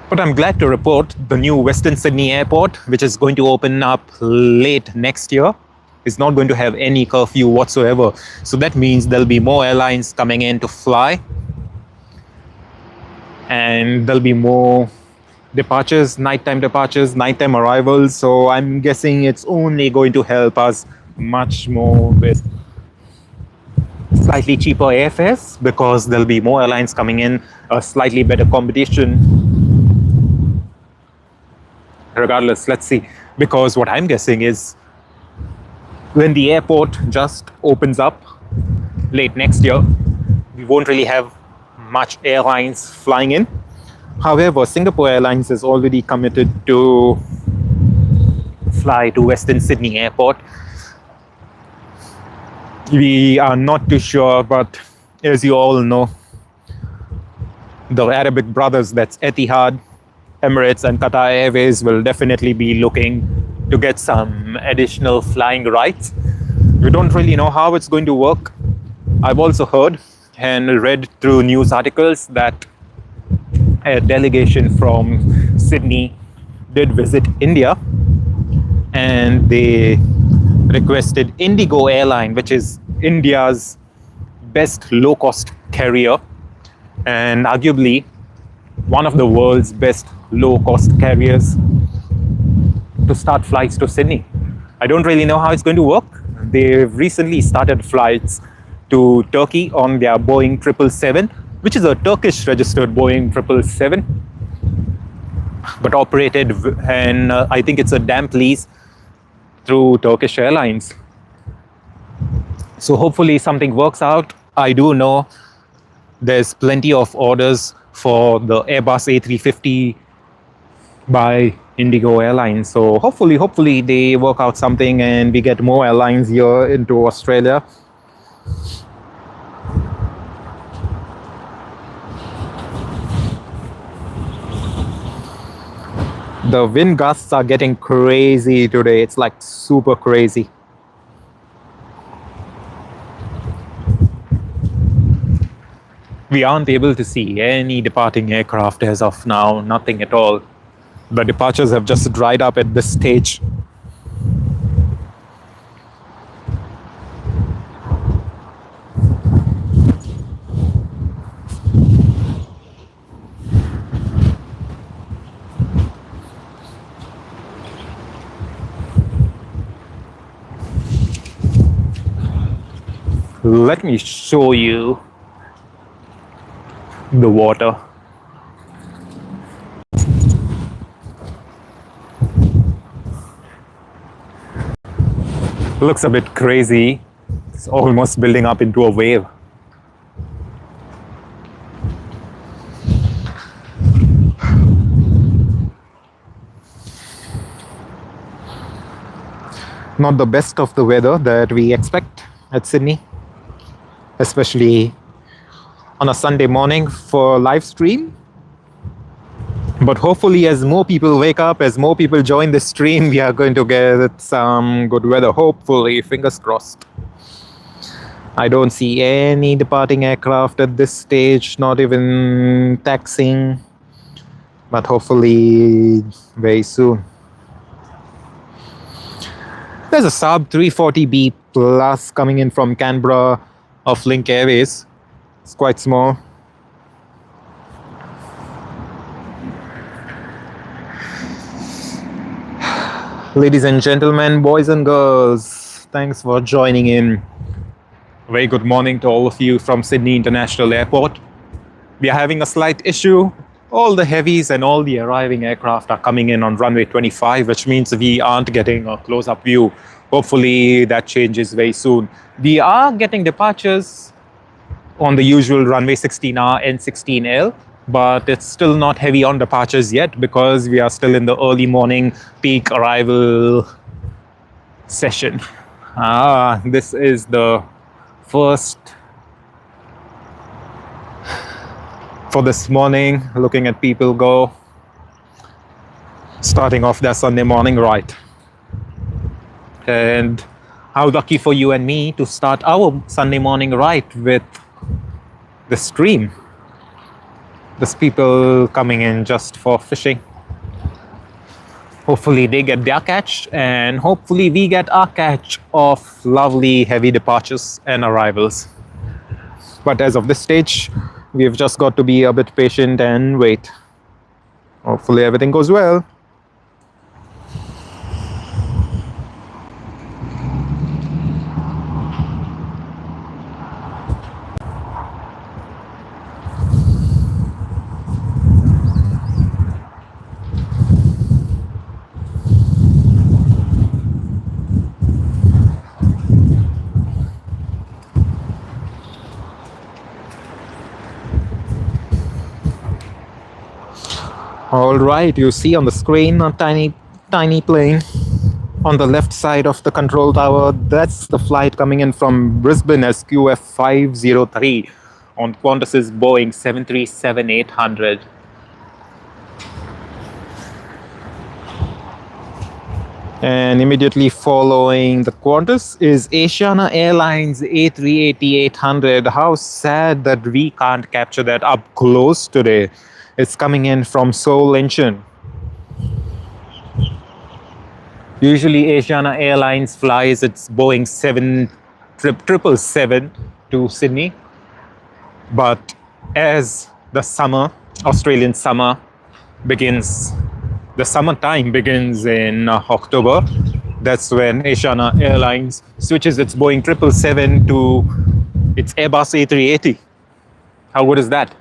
But I'm glad to report the new Western Sydney Airport, which is going to open up late next year, is not going to have any curfew whatsoever. So that means there'll be more airlines coming in to fly, and there'll be more departures, nighttime arrivals. So I'm guessing it's only going to help us much more with slightly cheaper airfares, because there'll be more airlines coming in, a slightly better competition. Regardless, let's see, because what I'm guessing is when the airport just opens up late next year, we won't really have much airlines flying in. However, Singapore Airlines has already committed to fly to Western Sydney Airport. We are not too sure, but as you all know, the Arabic brothers, that's Etihad, Emirates and Qatar Airways, will definitely be looking to get some additional flying rights. We don't really know how it's going to work. I've also heard and read through news articles that a delegation from Sydney did visit India, and they requested Indigo Airline, which is India's best low-cost carrier and arguably one of the world's best low-cost carriers, to start flights to Sydney. I don't really know how it's going to work. They've recently started flights to Turkey on their Boeing 777, which is a Turkish-registered Boeing 777, but operated, and I think it's a damp lease through Turkish Airlines. So hopefully something works out. I do know there's plenty of orders for the Airbus A350 by Indigo Airlines. So hopefully they work out something and we get more airlines here into Australia. The wind gusts are getting crazy today. It's like super crazy. We aren't able to see any departing aircraft as of now, nothing at all. The departures have just dried up at this stage. Let me show you the water. Looks a bit crazy. It's almost building up into a wave. Not the best of the weather that we expect at Sydney, especially on a Sunday morning for live stream. But hopefully, as more people wake up, as more people join the stream, we are going to get some good weather. Hopefully, fingers crossed. I don't see any departing aircraft at this stage, not even taxiing, but hopefully very soon. There's a Saab 340B Plus coming in from Canberra of Link Airways. It's quite small. Ladies and gentlemen, boys and girls, thanks for joining in. Very good morning to all of you from Sydney International Airport. We are having a slight issue. All the heavies and all the arriving aircraft are coming in on runway 25, which means we aren't getting a close-up view. Hopefully that changes very soon. We are getting departures on the usual runway 16R and 16L, but it's still not heavy on departures yet because we are still in the early morning peak arrival session. This is the first for this morning, looking at people go, starting off their Sunday morning right. And how lucky for you and me to start our Sunday morning right with the stream. There's people coming in just for fishing. Hopefully they get their catch, and hopefully we get our catch of lovely heavy departures and arrivals. But as of this stage, we've just got to be a bit patient and wait. Hopefully everything goes well. All right, you see on the screen a tiny plane on the left side of the control tower. That's the flight coming in from Brisbane as QF503 on Qantas's Boeing 737-800. And immediately following the Qantas is Asiana Airlines A380-800. How sad that we can't capture that up close today. It's coming in from Seoul Incheon. Usually Asiana Airlines flies its Boeing 777 to Sydney. But as the summer, Australian summer begins, the summertime begins in October. That's when Asiana Airlines switches its Boeing 777 to its Airbus A380. How good is that?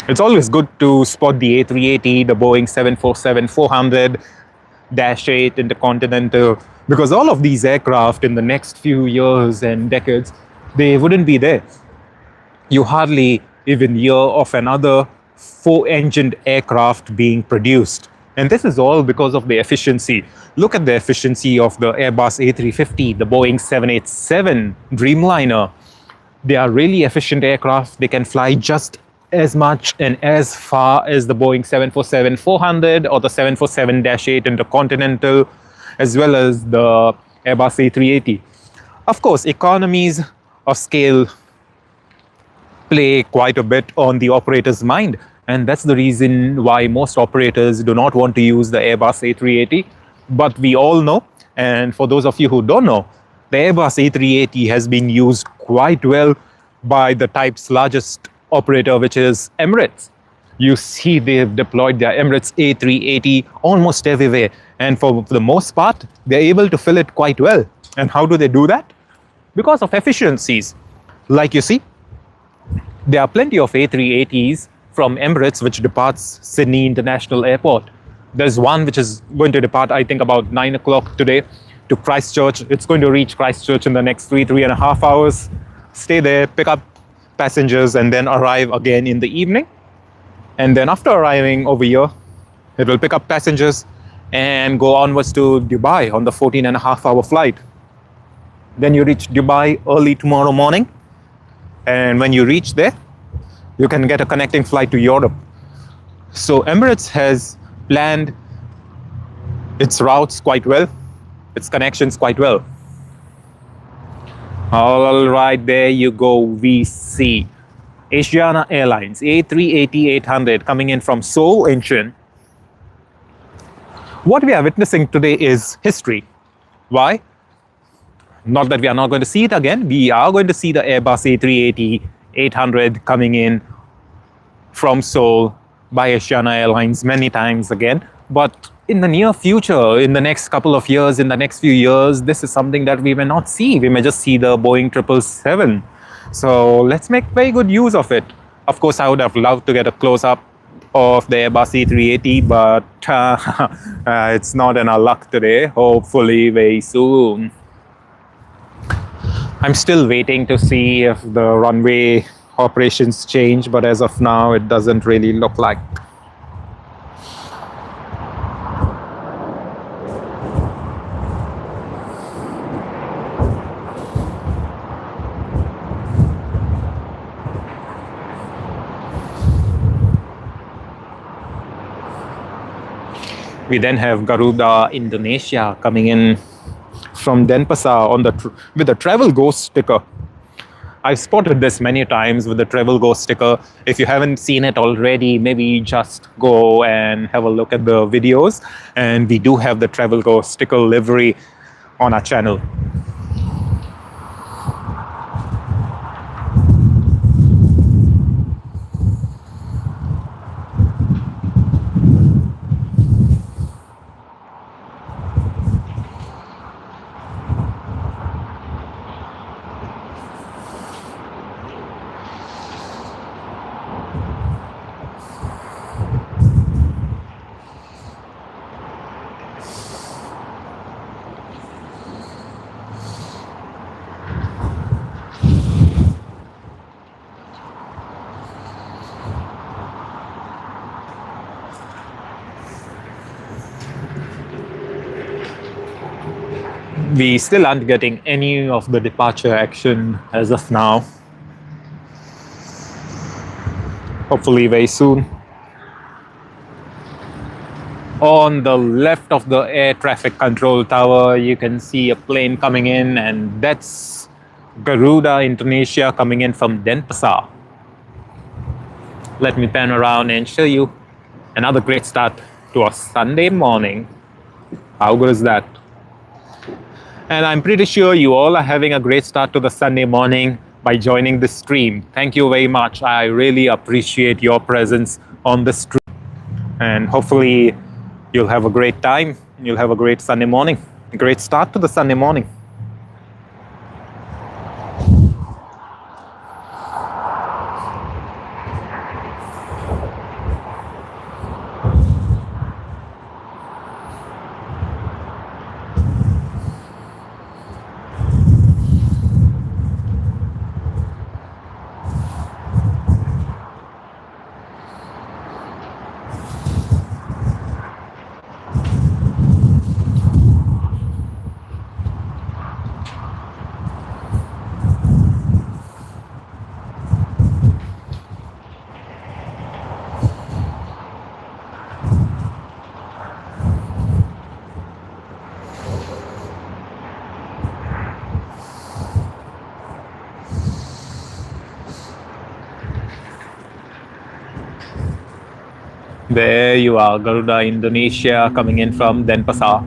It's always good to spot the A380, the Boeing 747-400-8 Intercontinental, because all of these aircraft in the next few years and decades, they wouldn't be there. You hardly even hear of another four-engined aircraft being produced. And this is all because of the efficiency. Look at the efficiency of the Airbus A350, the Boeing 787 Dreamliner. They are really efficient aircraft. They can fly just as much and as far as the Boeing 747-400 or the 747-8 Intercontinental, as well as the Airbus A380. Of course, economies of scale play quite a bit on the operator's mind, and that's the reason why most operators do not want to use the Airbus A380. But we all know, and for those of you who don't know, the Airbus A380 has been used quite well by the type's largest operator, which is Emirates. You see they've deployed their Emirates A380 almost everywhere, and for the most part they're able to fill it quite well. And how do they do that? Because of efficiencies. Like you see, there are plenty of A380s from Emirates which departs Sydney International Airport. There's one which is going to depart, I think, about 9 o'clock today to Christchurch. It's going to reach Christchurch in the next 3.5 hours. Stay there, pick up passengers, and then arrive again in the evening. And then after arriving over here, it will pick up passengers and go onwards to Dubai on the 14.5-hour flight. Then you reach Dubai early tomorrow morning, and when you reach there, you can get a connecting flight to Europe. So Emirates has planned its routes quite well, its connections quite well. All right, there you go. We see Asiana Airlines A380-800 coming in from Seoul Incheon. What we are witnessing today is history. Why? Not that we are not going to see it again. We are going to see the Airbus A380-800 coming in from Seoul by Asiana Airlines many times again. But in the near future, in the next couple of years, in the next few years, this is something that we may not see. We may just see the Boeing 777. So let's make very good use of it. Of course, I would have loved to get a close-up of the Airbus A380, but it's not in our luck today. Hopefully very soon. I'm still waiting to see if the runway operations change, but as of now, it doesn't really look like. We then have Garuda Indonesia coming in from Denpasar on with the travel ghost sticker. I've spotted this many times with the travel ghost sticker. If you haven't seen it already, maybe just go and have a look at the videos. And we do have the travel ghost sticker livery on our channel. We still aren't getting any of the departure action as of now. Hopefully very soon. On the left of the air traffic control tower, you can see a plane coming in, and that's Garuda Indonesia coming in from Denpasar. Let me pan around and show you another great start to a Sunday morning. How good is that? And I'm pretty sure you all are having a great start to the Sunday morning by joining this stream. Thank you very much. I really appreciate your presence on the stream. And hopefully you'll have a great time. You'll have a great Sunday morning. A great start to the Sunday morning. There you are, Garuda Indonesia coming in from Denpasar.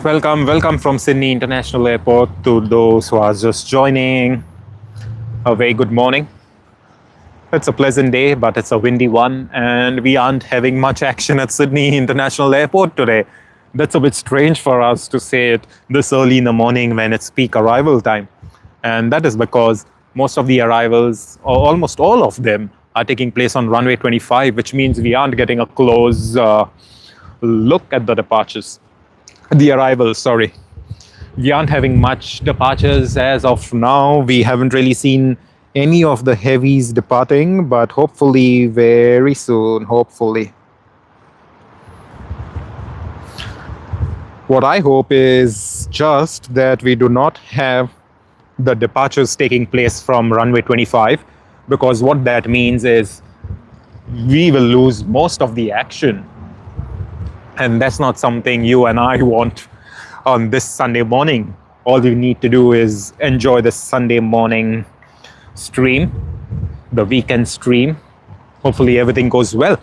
Welcome from Sydney International Airport to those who are just joining. A very good morning. It's a pleasant day, but it's a windy one, and we aren't having much action at Sydney International Airport today. That's a bit strange for us to say it this early in the morning when it's peak arrival time. And that is because most of the arrivals, or almost all of them, are taking place on runway 25, which means we aren't getting a close look at the departures. The arrivals, sorry. We aren't having much departures as of now. We haven't really seen any of the heavies departing, but hopefully very soon, hopefully. What I hope is just that we do not have the departures taking place from runway 25, because what that means is we will lose most of the action. And that's not something you and I want on this Sunday morning. All we need to do is enjoy the Sunday morning stream, the weekend stream. Hopefully everything goes well.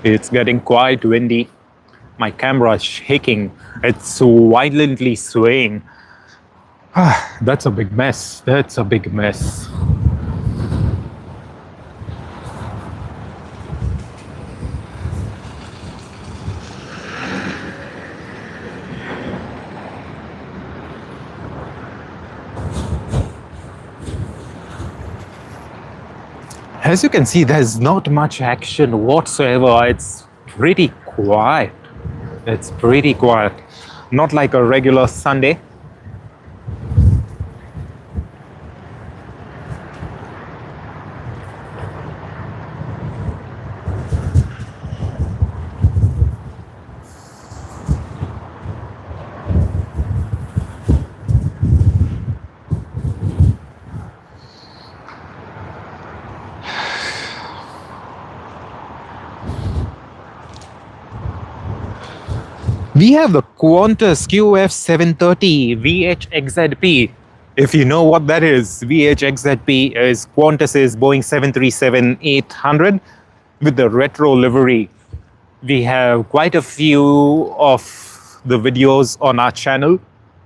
It's getting quite windy. My camera is shaking. It's violently swaying. That's a big mess. That's a big mess. As you can see, there's not much action whatsoever. It's pretty quiet. It's pretty quiet. Not like a regular Sunday. We have the Qantas QF730 VHXZP. If you know what that is, VHXZP is Qantas's Boeing 737-800 with the retro livery. We have quite a few of the videos on our channel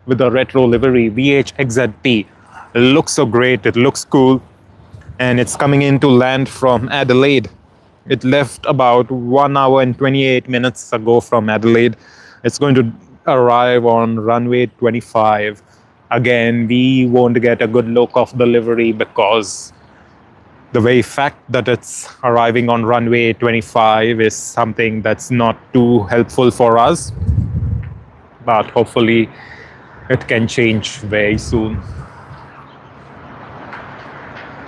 with the retro livery VHXZP. It looks so great, it looks cool, and it's coming in to land from Adelaide. It left about 1 hour and 28 minutes ago from Adelaide. It's going to arrive on runway 25. Again, we won't get a good look of the livery because the very fact that it's arriving on runway 25 is something that's not too helpful for us. But hopefully it can change very soon.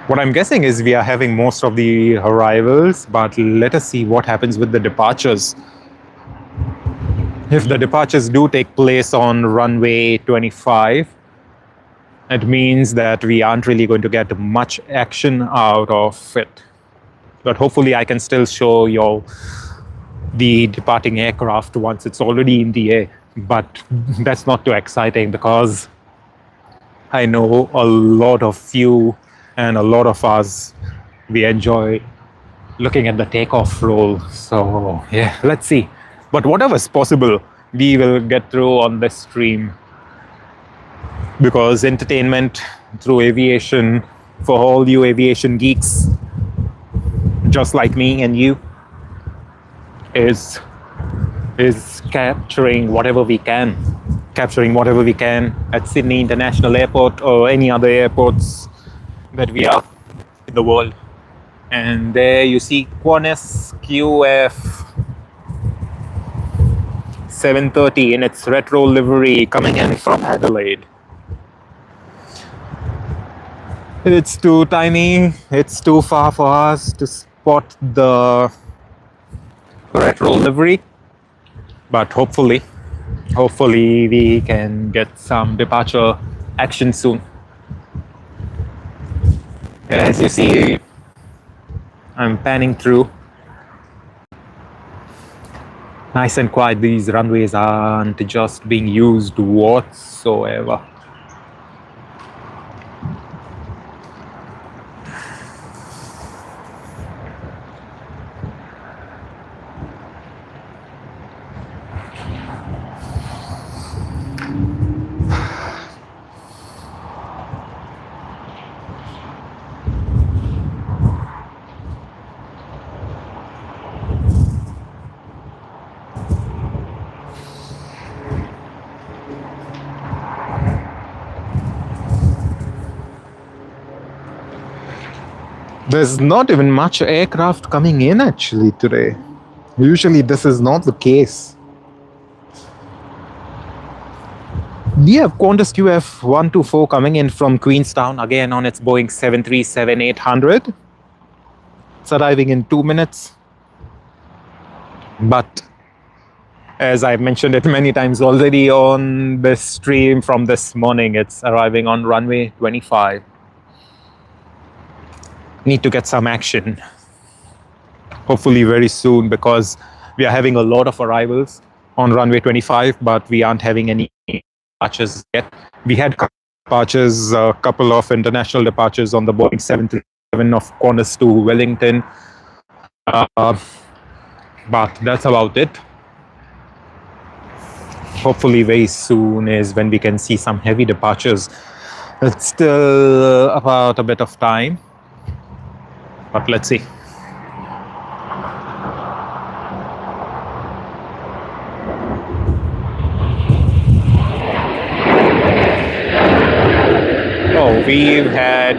What I'm guessing is we are having most of the arrivals, but let us see what happens with the departures. If the departures do take place on runway 25, it means that we aren't really going to get much action out of it. But hopefully I can still show you the departing aircraft once it's already in the air. But that's not too exciting because I know a lot of you and a lot of us, we enjoy looking at the takeoff roll. So yeah, let's see. But whatever's possible, we will get through on this stream, because entertainment through aviation, for all you aviation geeks just like me and you, is capturing whatever we can at Sydney International Airport or any other airports that we are in the world. And there you see Qantas QF730 in its retro livery coming in from Adelaide. It's too tiny, it's too far for us to spot the retro livery, but hopefully we can get some departure action soon. As you see, I'm panning through. Nice and quiet. These runways aren't just being used whatsoever. There's not even much aircraft coming in actually today. Usually this is not the case. We have Qantas QF124 coming in from Queenstown again on its Boeing 737-800. It's arriving in 2 minutes. But as I've mentioned it many times already on this stream from this morning, it's arriving on runway 25. Need to get some action. Hopefully very soon, because we are having a lot of arrivals on runway 25, but we aren't having any departures yet. We had departures, a couple of international departures on the Boeing 737 of Qantas to Wellington. But that's about it. Hopefully very soon is when we can see some heavy departures. It's still about a bit of time, but let's see. Oh, we've had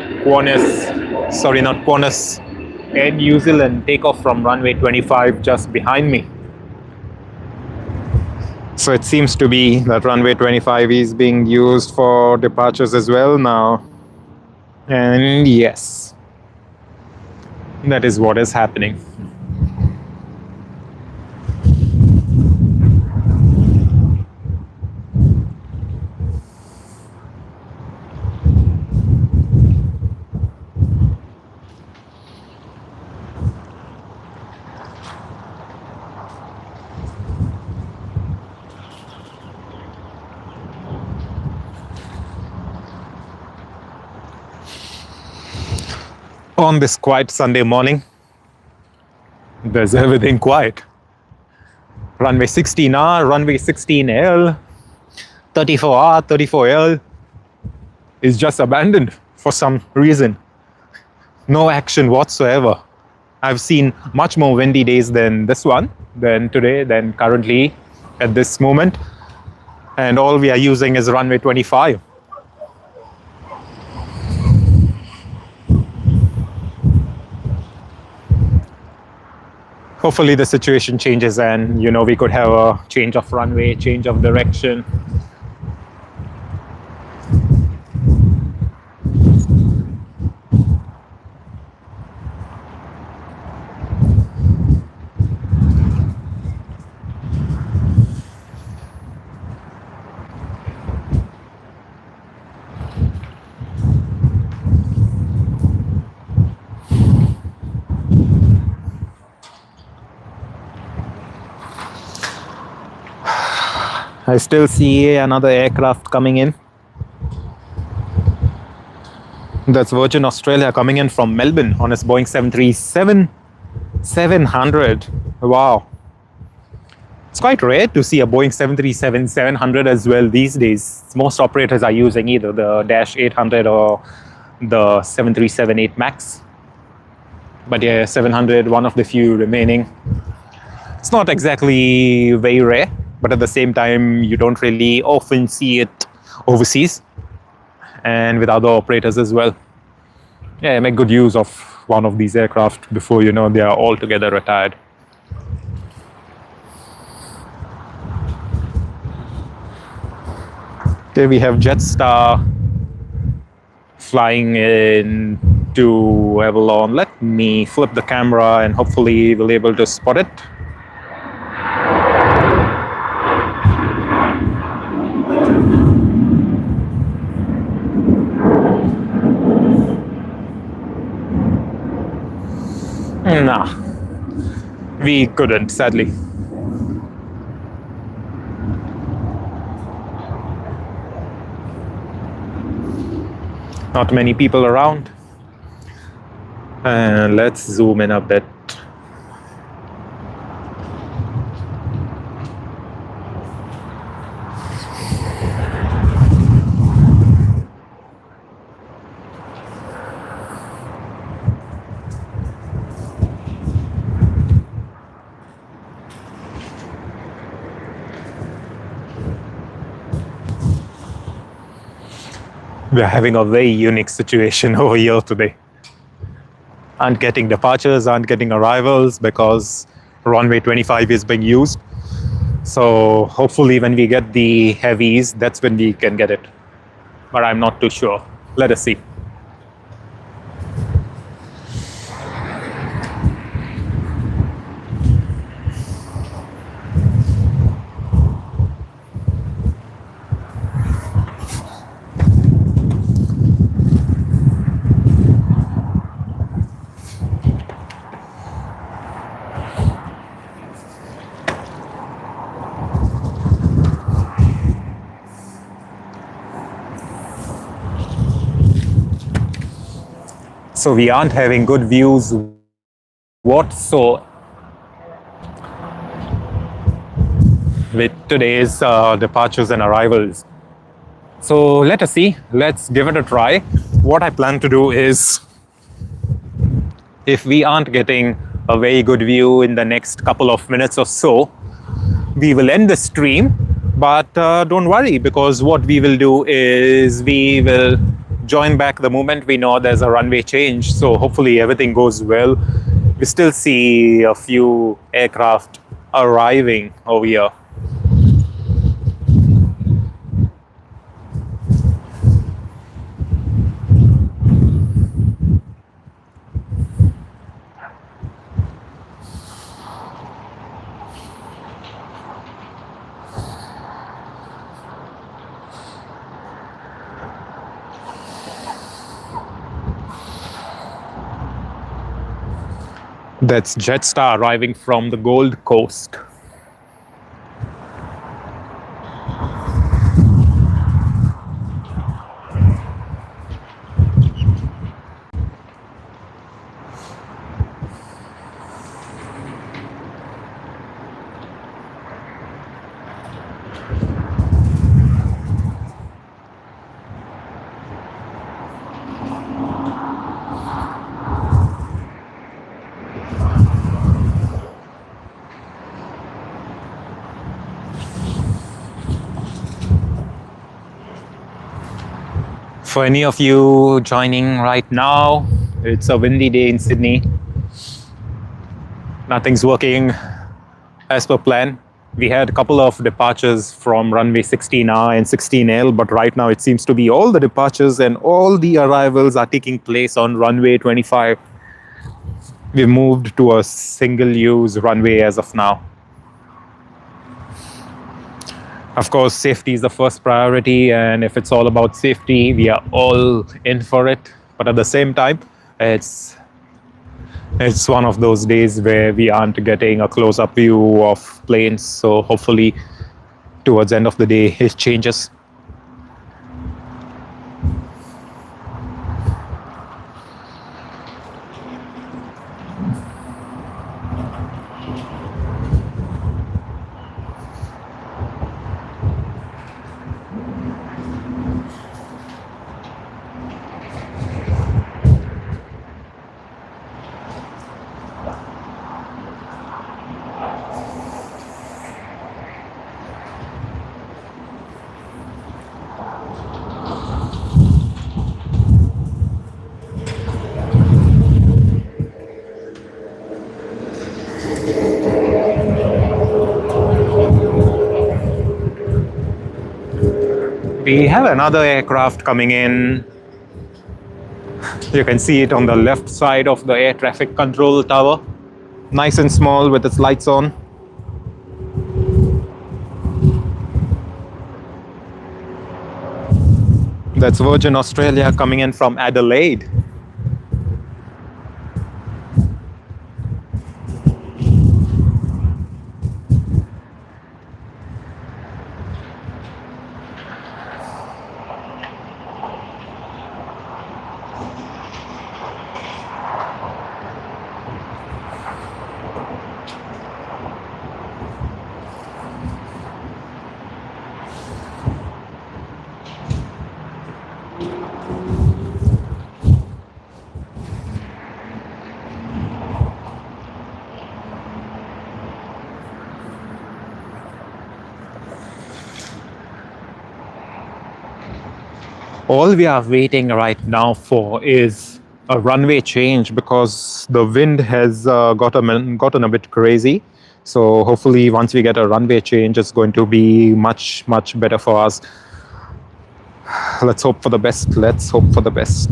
Air New Zealand take off from runway 25 just behind me. So it seems to be that runway 25 is being used for departures as well now. And yes, that is what is happening. On this quiet Sunday morning, there's everything quiet. Runway 16R, runway 16L, 34R, 34L is just abandoned for some reason. No action whatsoever. I've seen much more windy days than this one, than today, than currently at this moment. And all we are using is runway 25. Hopefully the situation changes and, we could have a change of runway, change of direction. I still see another aircraft coming in. That's Virgin Australia coming in from Melbourne on its Boeing 737-700. Wow. It's quite rare to see a Boeing 737-700 as well these days. Most operators are using either the Dash 800 or the 737-8 MAX. But yeah, 700, one of the few remaining. It's not exactly very rare, but at the same time, you don't really often see it overseas and with other operators as well. Yeah, make good use of one of these aircraft before, they are altogether retired. Here we have Jetstar flying in to Havilland. Let me flip the camera and hopefully we'll be able to spot it. Nah, we couldn't, sadly. Not many people around. And let's zoom in a bit. We are having a very unique situation over here today. aren't getting departures, aren't getting arrivals because runway 25 is being used. So hopefully when we get the heavies, that's when we can get it. But I'm not too sure. Let us see. So we aren't having good views whatsoever with today's departures and arrivals. So let us see. Let's give it a try. What I plan to do is, if we aren't getting a very good view in the next couple of minutes or so, we will end the stream. But don't worry, because what we will do is we will join back the moment we know there's a runway change. So hopefully everything goes well. We still see a few aircraft arriving over here. That's Jetstar arriving from the Gold Coast. For any of you joining right now, it's a windy day in Sydney. Nothing's working as per plan. We had a couple of departures from runway 16R and 16L, but right now it seems to be all the departures and all the arrivals are taking place on runway 25. We've moved to a single-use runway as of now. Of course, safety is the first priority, and if it's all about safety, we are all in for it. But at the same time, it's one of those days where we aren't getting a close-up view of planes. So hopefully, towards the end of the day, it changes. We have another aircraft coming in. You can see it on the left side of the air traffic control tower. Nice and small with its lights on. That's Virgin Australia coming in from Adelaide. All we are waiting right now for is a runway change because the wind has gotten a bit crazy. So hopefully once we get a runway change, it's going to be much better for us. Let's hope for the best. Let's hope for the best.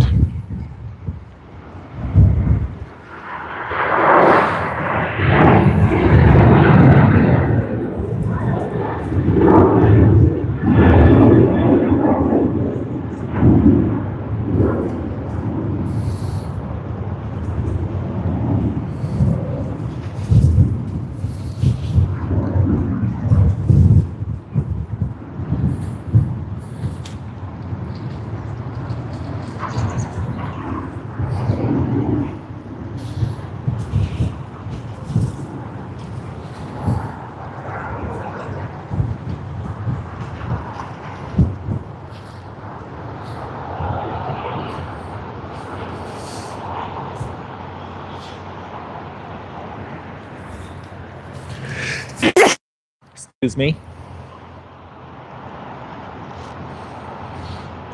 Excuse me.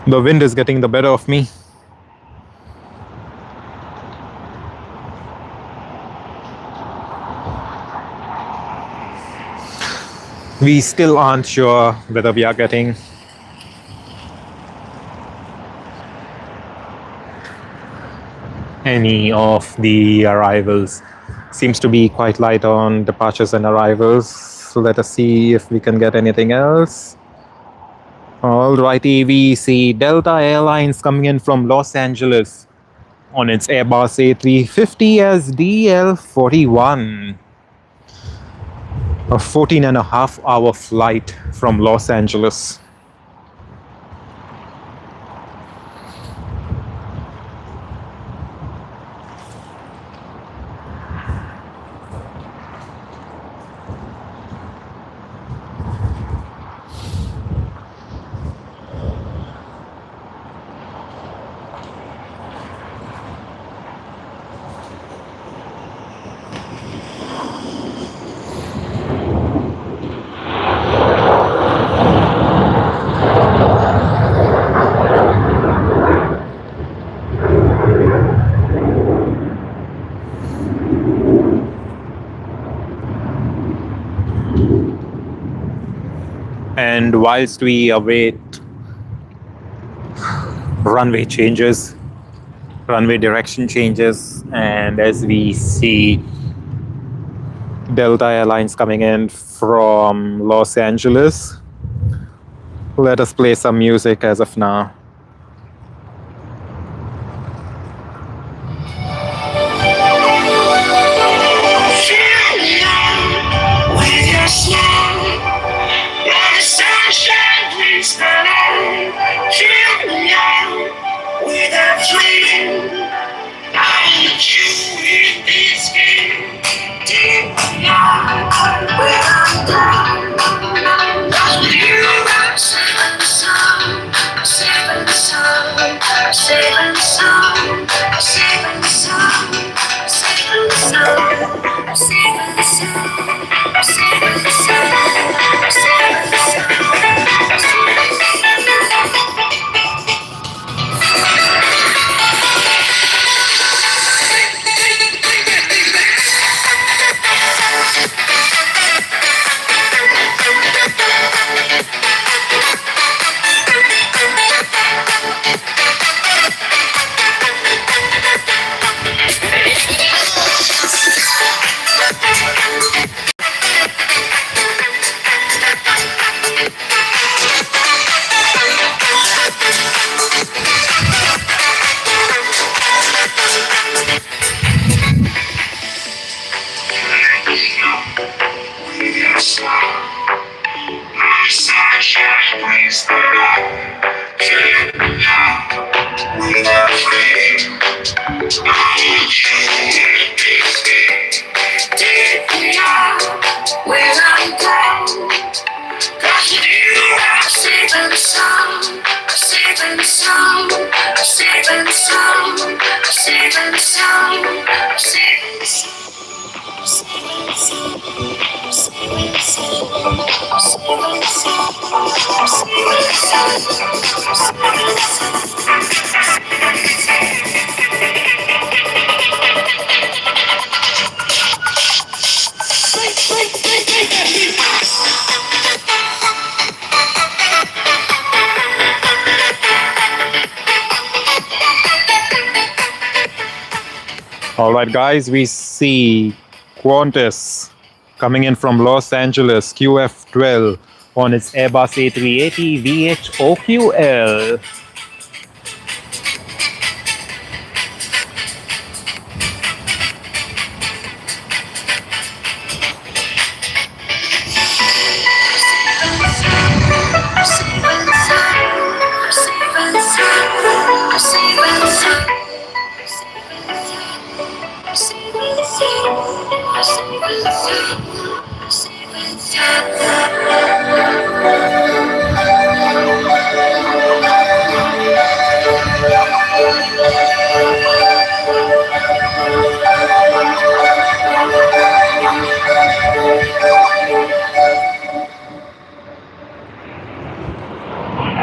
The wind is getting the better of me. We still aren't sure whether we are getting any of the arrivals. Seems to be quite light on departures and arrivals. So let us see if we can get anything else. Alrighty, we see Delta Airlines coming in from Los Angeles on its Airbus A350 as DL41. A 14.5-hour flight from Los Angeles. And whilst we await runway changes, runway direction changes, and as we see Delta Airlines coming in from Los Angeles, let us play some music as of now. All right, guys, we see Qantas coming in from Los Angeles, QF12 on its Airbus A380 VHOQL.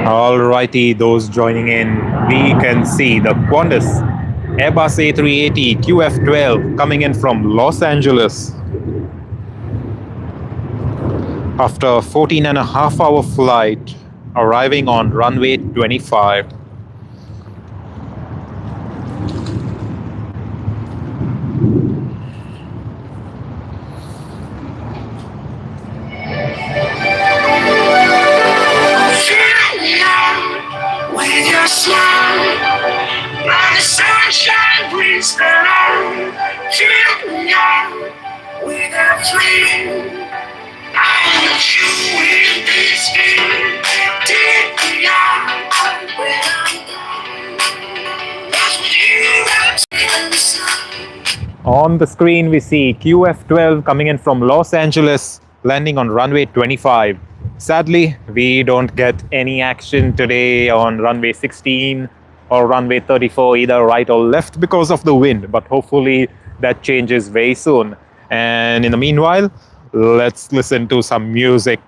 Alrighty, those joining in, we can see the Qantas Airbus A380 QF12 coming in from Los Angeles. After a 14.5-hour flight, arriving on runway 25. On the screen, we see QF12 coming in from Los Angeles, landing on runway 25. Sadly, we don't get any action today on runway 16 or runway 34, either right or left, because of the wind. But hopefully that changes very soon. And in the meanwhile, let's listen to some music.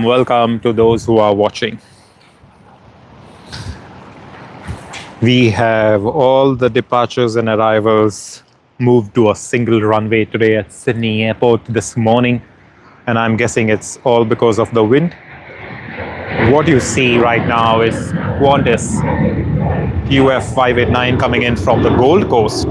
Welcome to those who are watching. We have all the departures and arrivals moved to a single runway today at Sydney Airport this morning, and I'm guessing it's all because of the wind. What you see right now is Qantas QF589 coming in from the Gold Coast.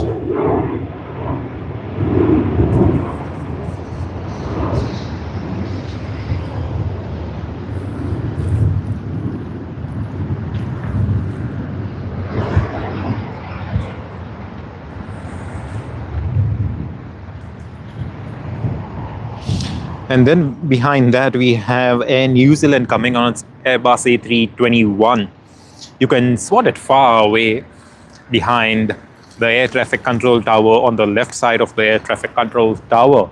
And then behind that, we have Air New Zealand coming on its Airbus A321. You can spot it far away behind the air traffic control tower on the left side of the air traffic control tower.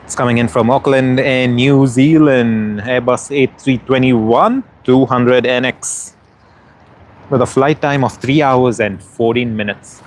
It's coming in from Auckland and New Zealand, Airbus A321-200 NX with a flight time of 3 hours and 14 minutes.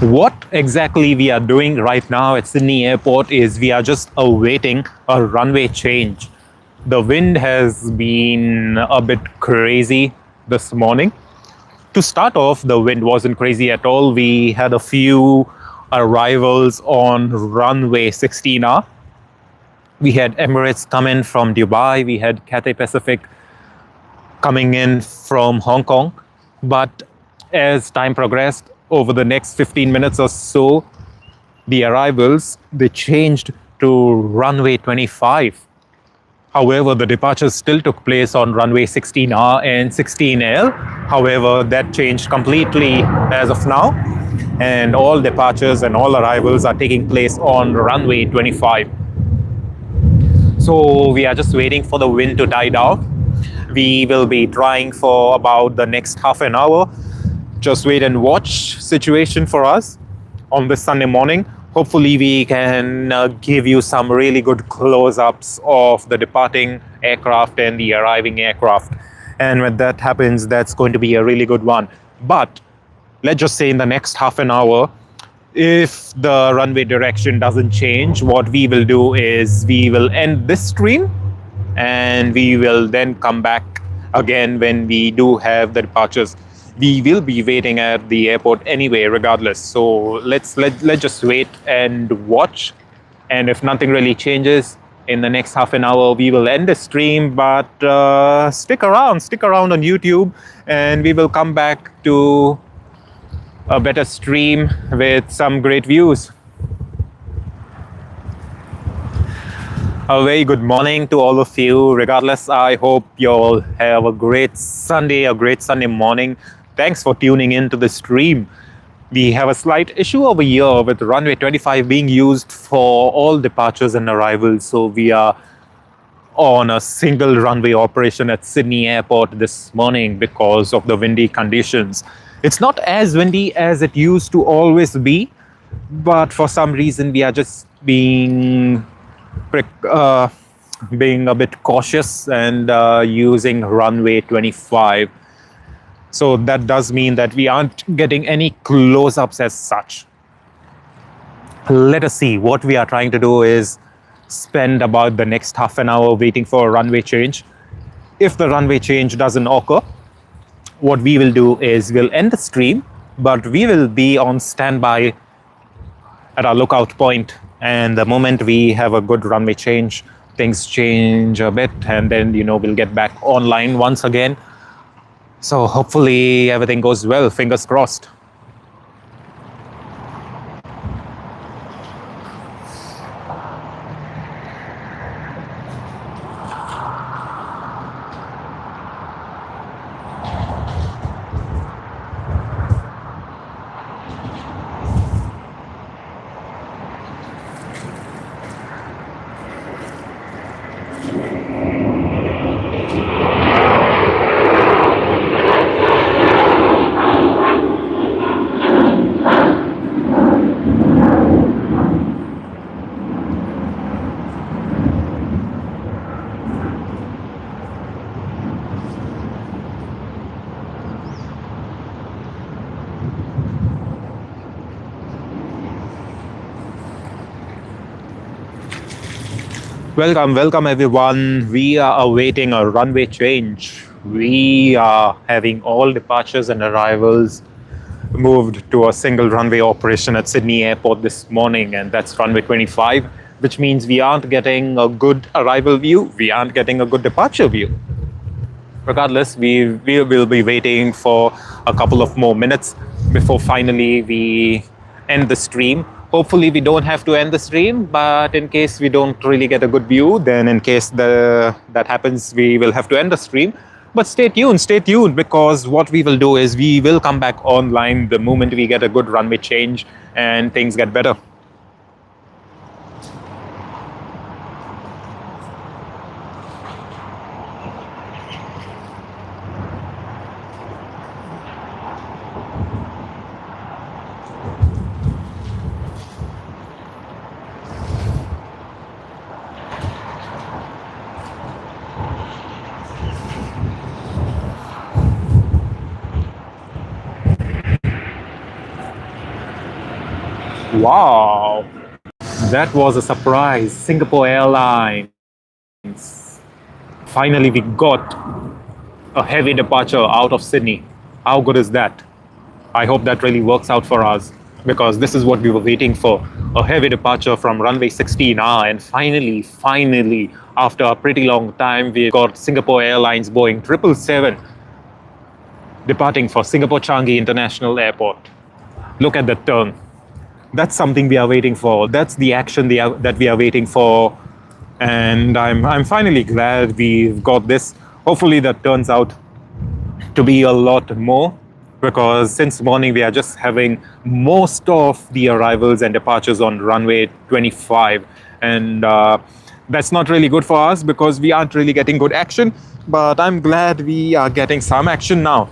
What exactly we are doing right now at Sydney Airport is we are just awaiting a runway change. The wind has been a bit crazy this morning. To start off, the wind wasn't crazy at all. We had a few arrivals on runway 16R. We had Emirates come in from Dubai. We had Cathay Pacific coming in from Hong Kong. But as time progressed, over the next 15 minutes or so, the arrivals, they changed to runway 25. However, the departures still took place on runway 16R and 16L. However, that changed completely as of now. And all departures and all arrivals are taking place on runway 25. So we are just waiting for the wind to die down. We will be trying for about the next half an hour. Just wait and watch situation for us on this Sunday morning. Hopefully we can give you some really good close-ups of the departing aircraft and the arriving aircraft. And when that happens, that's going to be a really good one. But let's just say in the next half an hour, if the runway direction doesn't change, what we will do is we will end this stream and we will then come back again when we do have the departures. We will be waiting at the airport anyway, regardless. So let's just wait and watch. And if nothing really changes in the next half an hour, we will end the stream. But stick around on YouTube, and we will come back to a better stream with some great views. A very good morning to all of you. Regardless, I hope you all have a great Sunday morning. Thanks for tuning in to the stream. We have a slight issue over here with runway 25 being used for all departures and arrivals. So we are on a single runway operation at Sydney Airport this morning because of the windy conditions. It's not as windy as it used to always be, but for some reason we are just being a bit cautious and using runway 25. So that does mean that we aren't getting any close-ups as such. Let us see. What we are trying to do is spend about the next half an hour waiting for a runway change. If the runway change doesn't occur, what we will do is we'll end the stream, but we will be on standby at our lookout point. And the moment we have a good runway change, things change a bit, and then, we'll get back online once again. So hopefully everything goes well, fingers crossed. Welcome everyone. We are awaiting a runway change. We are having all departures and arrivals moved to a single runway operation at Sydney Airport this morning, and that's runway 25, which means we aren't getting a good arrival view. We aren't getting a good departure view. Regardless, we will be waiting for a couple of more minutes before finally we end the stream. Hopefully we don't have to end the stream, but in case we don't really get a good view, then in case that happens, we will have to end the stream. But stay tuned, because what we will do is we will come back online the moment we get a good runway change and things get better. Wow, that was a surprise. Singapore Airlines. Finally, we got a heavy departure out of Sydney. How good is that? I hope that really works out for us, because this is what we were waiting for. A heavy departure from runway 16R, and finally, after a pretty long time, we got Singapore Airlines Boeing 777 departing for Singapore Changi International Airport. Look at the turn. That's something we are waiting for. That's the action that we are waiting for. And I'm finally glad we've got this. Hopefully that turns out to be a lot more, because since morning we are just having most of the arrivals and departures on runway 25. And that's not really good for us, because we aren't really getting good action. But I'm glad we are getting some action now.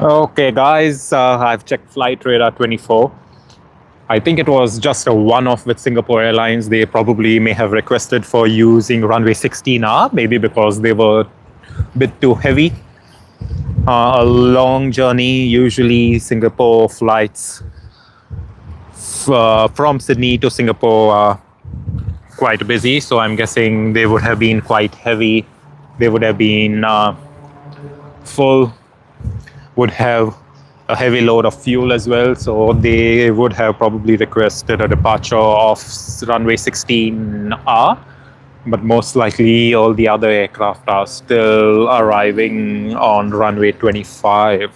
Okay, guys, I've checked flight radar 24. I think it was just a one-off with Singapore Airlines. They probably may have requested for using runway 16R, maybe because they were a bit too heavy. A long journey, usually Singapore flights from Sydney to Singapore are quite busy, so I'm guessing they would have been quite heavy. They would have been full, would have a heavy load of fuel as well, so they would have probably requested a departure of runway 16R, but most likely all the other aircraft are still arriving on runway 25.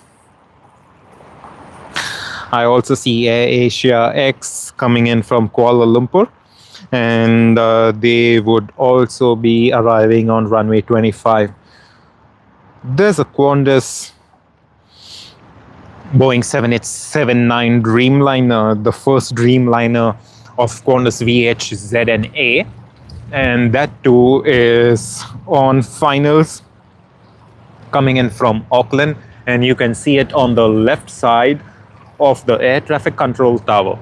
I also see Air Asia X coming in from Kuala Lumpur, and they would also be arriving on runway 25. There's a Qantas Boeing 787-9 Dreamliner, the first Dreamliner of Qantas VHZNA, and that too is on finals, coming in from Auckland. and you can see it on the left side of the air traffic control tower.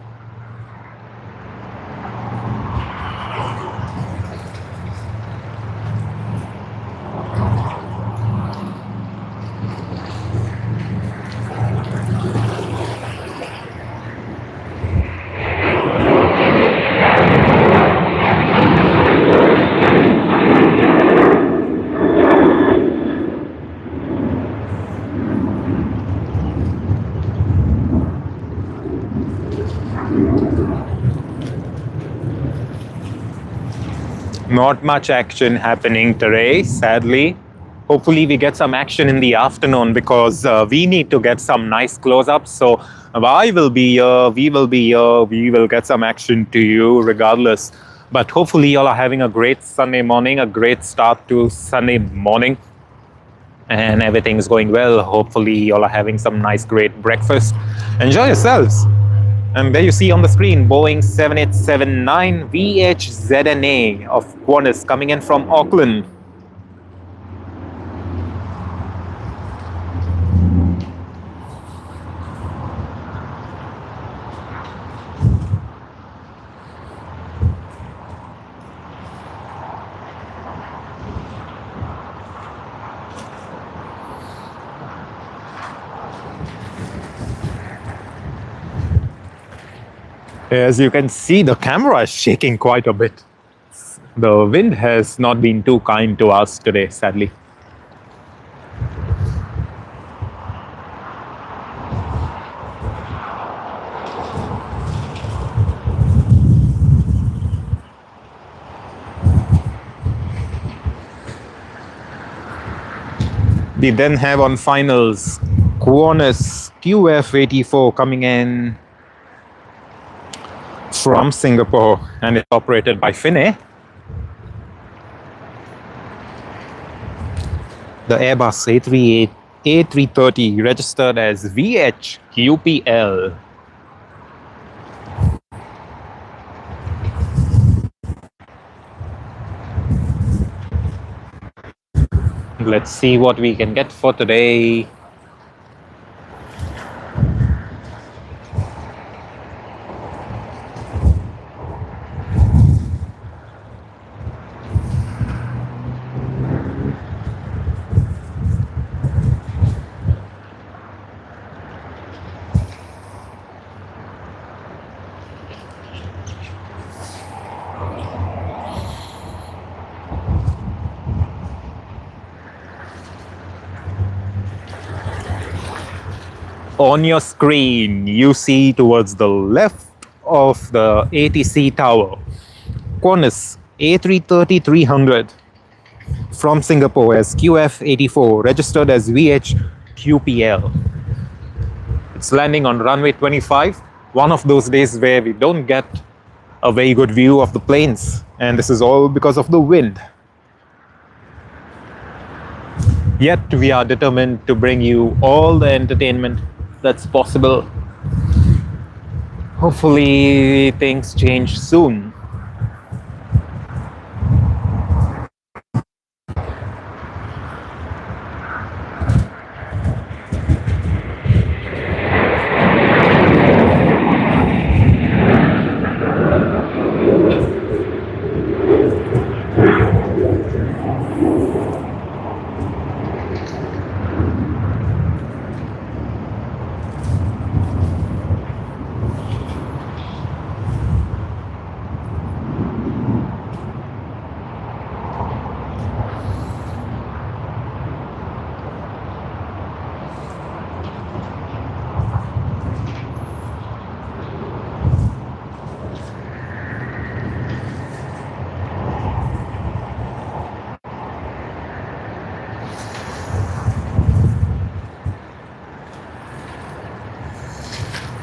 Not much action happening today, sadly. Hopefully we get some action in the afternoon because we need to get some nice close-ups. So I will be here, we will be here, we will get some action to you regardless. But hopefully y'all are having a great Sunday morning, a great start to Sunday morning. And everything's going well. Hopefully y'all are having some nice, great breakfast. Enjoy yourselves. And there you see on the screen, Boeing 7879 VHZNA of Qantas coming in from Auckland. As you can see, the camera is shaking quite a bit. The wind has not been too kind to us today, sadly. We then have on finals Qantas QF84 coming in from Singapore, and it's operated by Finnair. The Airbus A330 registered as VHQPL. Let's see what we can get for today. On your screen, you see towards the left of the ATC tower, Qantas A330-300 from Singapore as QF84, registered as VHQPL. It's landing on runway 25, one of those days where we don't get a very good view of the planes, and this is all because of the wind. Yet we are determined to bring you all the entertainment that's possible. Hopefully things change soon.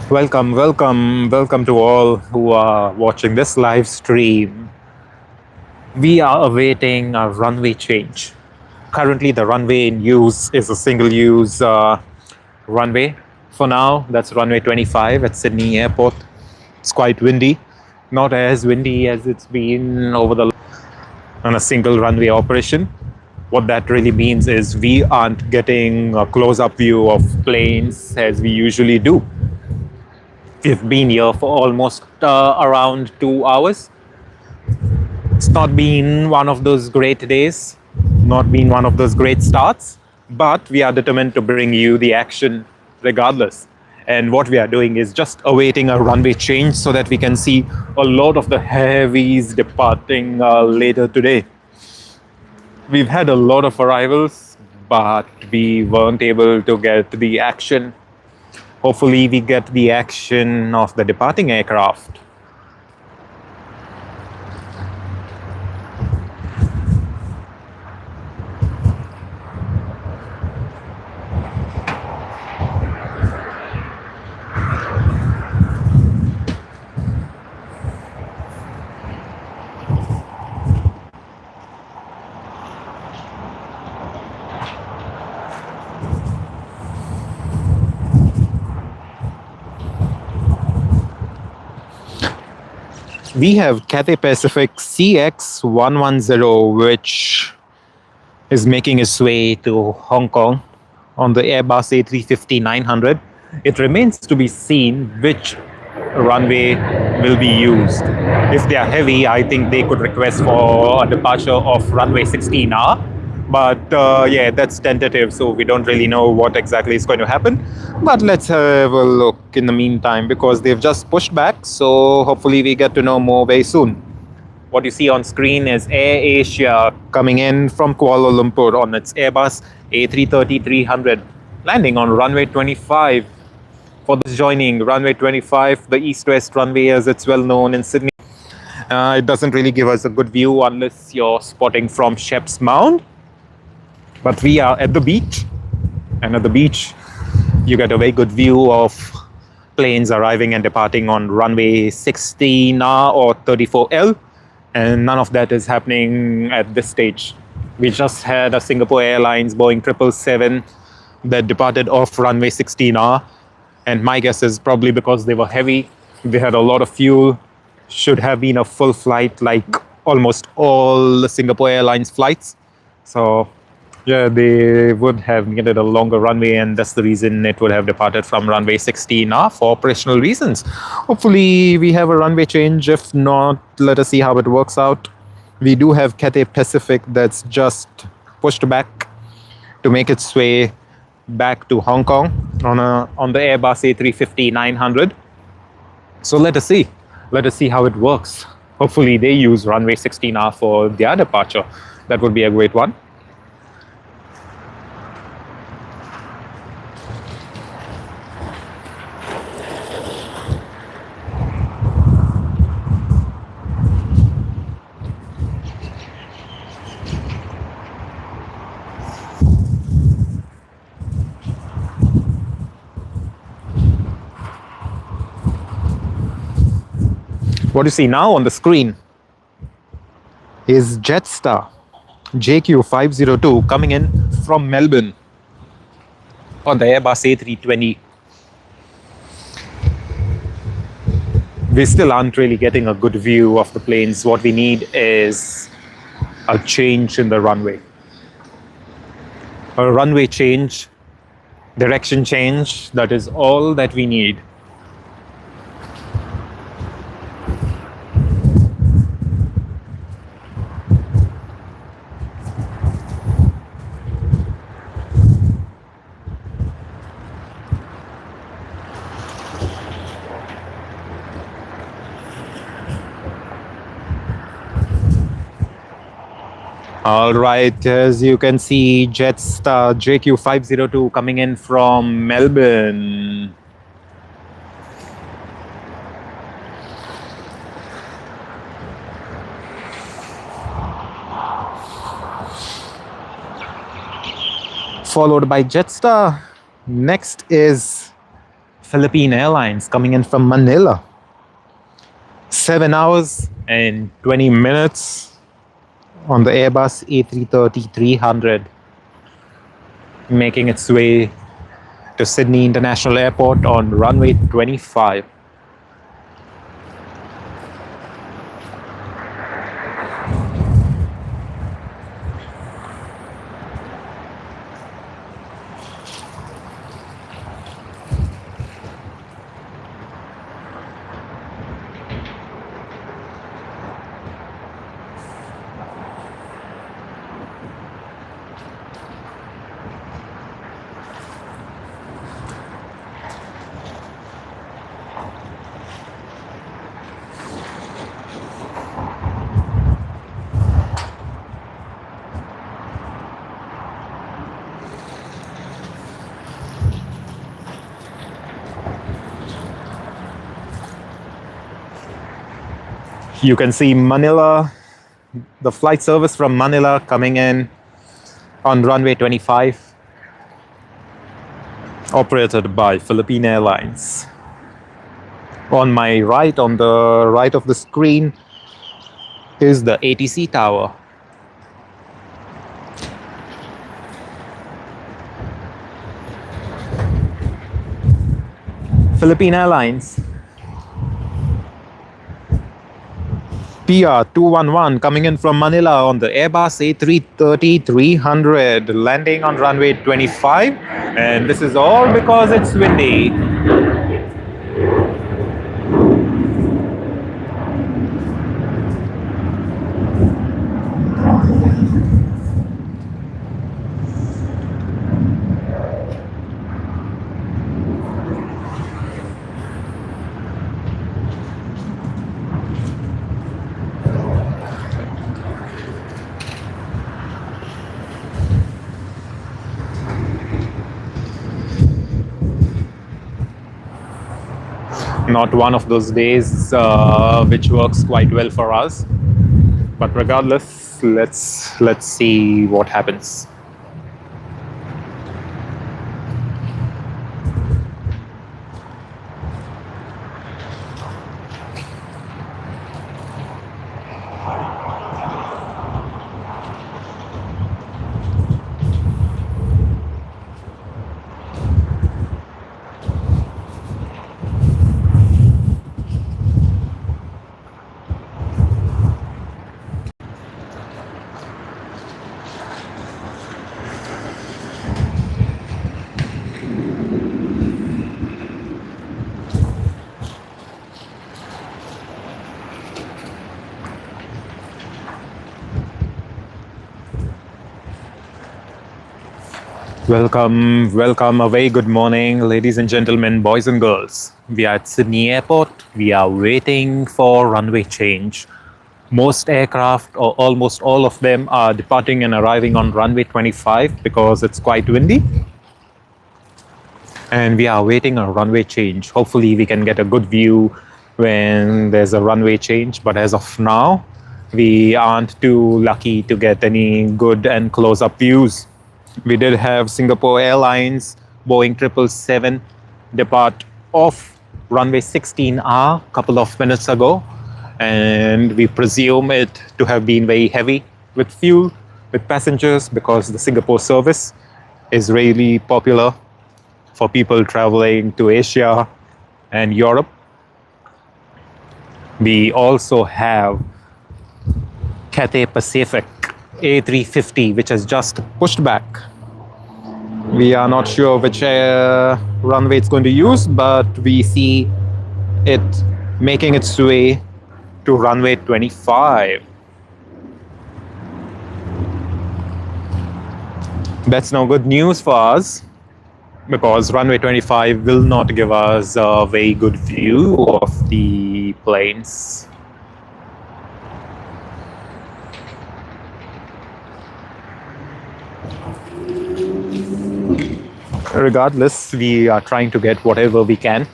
Welcome to all who are watching this live stream. We are awaiting a runway change. Currently the runway in use is a single-use runway. For now, that's runway 25 at Sydney Airport. It's quite windy, not as windy as it's been over the on a single runway operation. What that really means is we aren't getting a close-up view of planes as we usually do. We've been here for almost around 2 hours. It's not been one of those great days, not been one of those great starts, but we are determined to bring you the action regardless. And what we are doing is just awaiting a runway change so that we can see a lot of the heavies departing later today. We've had a lot of arrivals, but we weren't able to get the action. Hopefully, we get the action of the departing aircraft. We have Cathay Pacific CX110, which is making its way to Hong Kong on the Airbus A350-900. It remains to be seen which runway will be used. If they are heavy, I think they could request for a departure of runway 16R. But yeah, that's tentative, so we don't really know what exactly is going to happen. But let's have a look in the meantime, because they've just pushed back, so hopefully we get to know more very soon. What you see on screen is Air Asia coming in from Kuala Lumpur on its Airbus A330-300, landing on runway 25. For this joining, runway 25, the east-west runway as it's well known in Sydney. It doesn't really give us a good view unless you're spotting from Shep's Mound. But we are at the beach, and at the beach, you get a very good view of planes arriving and departing on runway 16R or 34L, and none of that is happening at this stage. We just had a Singapore Airlines Boeing 777 that departed off runway 16R, and my guess is probably because they were heavy, they had a lot of fuel, should have been a full flight like almost all the Singapore Airlines flights. So yeah, they would have needed a longer runway, and that's the reason it would have departed from runway 16R for operational reasons. Hopefully, we have a runway change. If not, let us see how it works out. We do have Cathay Pacific that's just pushed back to make its way back to Hong Kong on the Airbus A350-900. So let us see. Let us see how it works. Hopefully, they use runway 16R for their departure. That would be a great one. What you see now on the screen is Jetstar JQ502 coming in from Melbourne on the Airbus A320. We still aren't really getting a good view of the planes. What we need is a change in the runway. A runway change, direction change, that is all that we need. All right, as you can see, Jetstar JQ502 coming in from Melbourne. Followed by Jetstar. Next is Philippine Airlines coming in from Manila. 7 hours and 20 minutes. On the Airbus A330-300, making its way to Sydney International Airport on runway 25. You can see Manila, the flight service from Manila coming in on runway 25, operated by Philippine Airlines. On my right, on the right of the screen, is the ATC tower. Philippine Airlines PR211 coming in from Manila on the Airbus A330-300, landing on runway 25, and this is all because it's windy. Not one of those days which works quite well for us, but regardless, let's see what happens. Welcome, a very good morning, ladies and gentlemen, boys and girls. We are at Sydney Airport. We are waiting for runway change. Most aircraft, or almost all of them, are departing and arriving on runway 25 because it's quite windy. And we are waiting a runway change. Hopefully we can get a good view when there's a runway change, but as of now, we aren't too lucky to get any good and close-up views. We did have Singapore Airlines Boeing 777 depart off runway 16R a couple of minutes ago, and we presume it to have been very heavy with fuel, with passengers, because the Singapore service is really popular for people traveling to Asia and Europe. We also have Cathay Pacific A350, which has just pushed back. We are not sure which runway it's going to use, but we see it making its way to runway 25. That's no good news for us, because runway 25 will not give us a very good view of the planes. Regardless, we are trying to get whatever we can.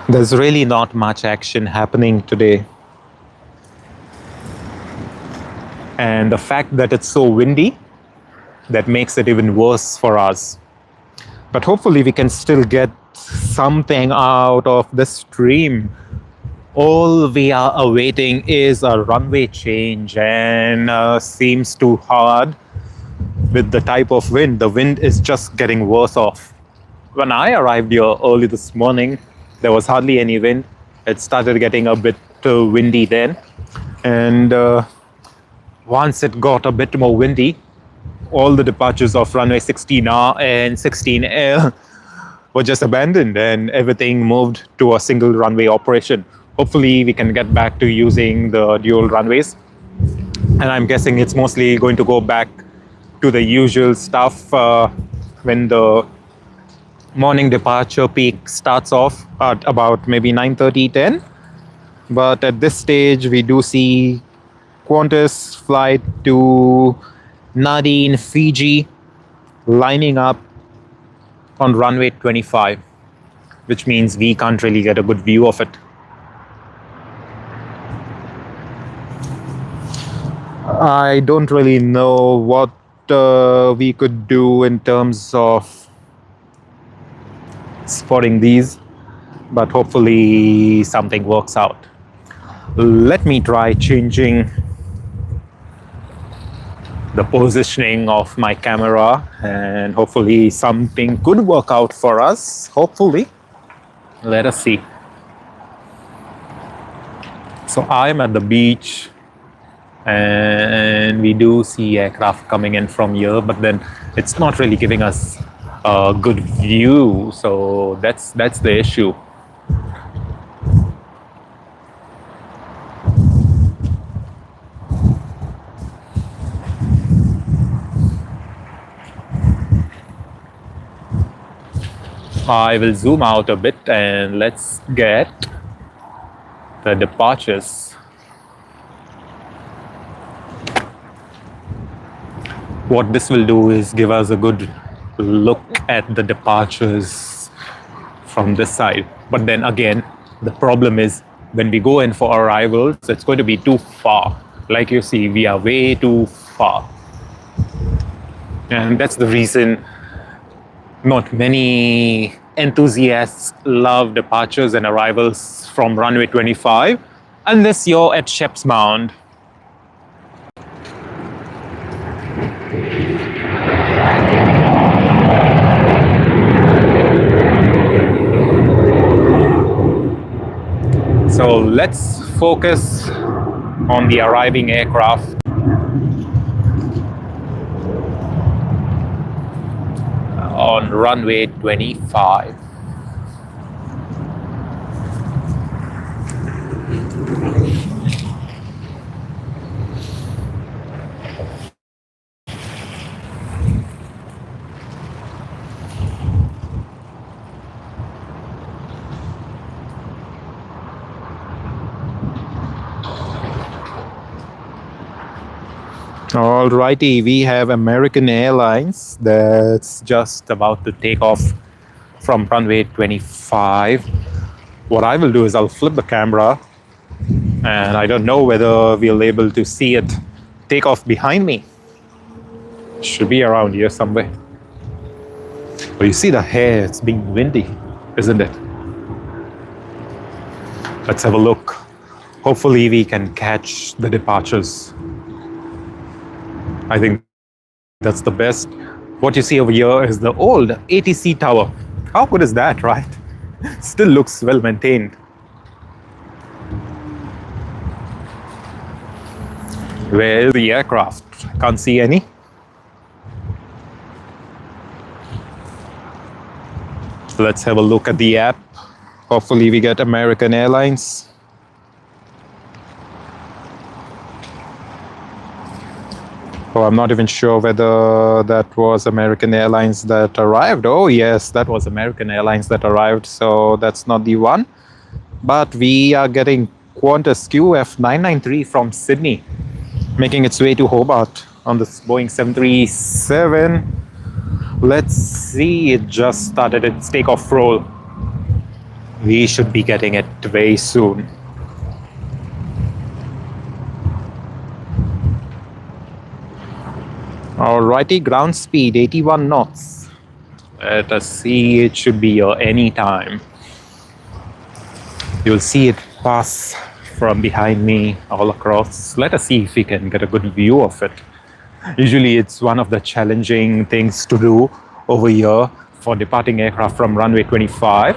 There's really not much action happening today. And the fact that it's so windy, that makes it even worse for us. But hopefully we can still get something out of this stream. All we are awaiting is a runway change, and seems too hard with the type of wind. The wind is just getting worse off. When I arrived here early this morning, there was hardly any wind. It started getting a bit windy then, and once it got a bit more windy, all the departures of runway 16R and 16L were just abandoned, and everything moved to a single runway operation. Hopefully we can get back to using the dual runways, and I'm guessing it's mostly going to go back to the usual stuff when the morning departure peak starts off at about maybe 9:30, 10. But at this stage, we do see Qantas flight to Nadine, Fiji, lining up on runway 25, which means we can't really get a good view of it. I don't really know what we could do in terms of spotting these, but hopefully something works out. Let me try changing the positioning of my camera, and hopefully something could work out for us. Hopefully. Let us see. So I'm at the beach, and we do see aircraft coming in from here, but then it's not really giving us a good view. So that's the issue. I will zoom out a bit and let's get the departures. What this will do is give us a good look at the departures from this side. But then again, the problem is when we go in for arrivals, it's going to be too far. Like you see, we are way too far. And that's the reason not many enthusiasts love departures and arrivals from runway 25 unless you're at Shep's Mound. So let's focus on the arriving aircraft. On runway 25. Alrighty, we have American Airlines that's just about to take off from runway 25. What I will do is I'll flip the camera, and I don't know whether we'll be able to see it take off behind me. Should be around here somewhere. Well, you see the hair, it's being windy, isn't it? Let's have a look. Hopefully we can catch the departures. I think that's the best. What you see over here is the old ATC tower. How good is that, right? Still looks well maintained. Where is the aircraft? Can't see any. Let's have a look at the app. Hopefully we get American Airlines. Oh, I'm not even sure whether that was American Airlines that arrived. Oh, yes, that was American Airlines that arrived. So that's not the one. But we are getting Qantas QF993 from Sydney, making its way to Hobart on this Boeing 737. Let's see, it just started its takeoff roll. We should be getting it very soon. Alrighty, ground speed 81 knots. Let us see, it should be here any time. You'll see it pass from behind me all across. Let us see if we can get a good view of it. Usually it's one of the challenging things to do over here for departing aircraft from runway 25.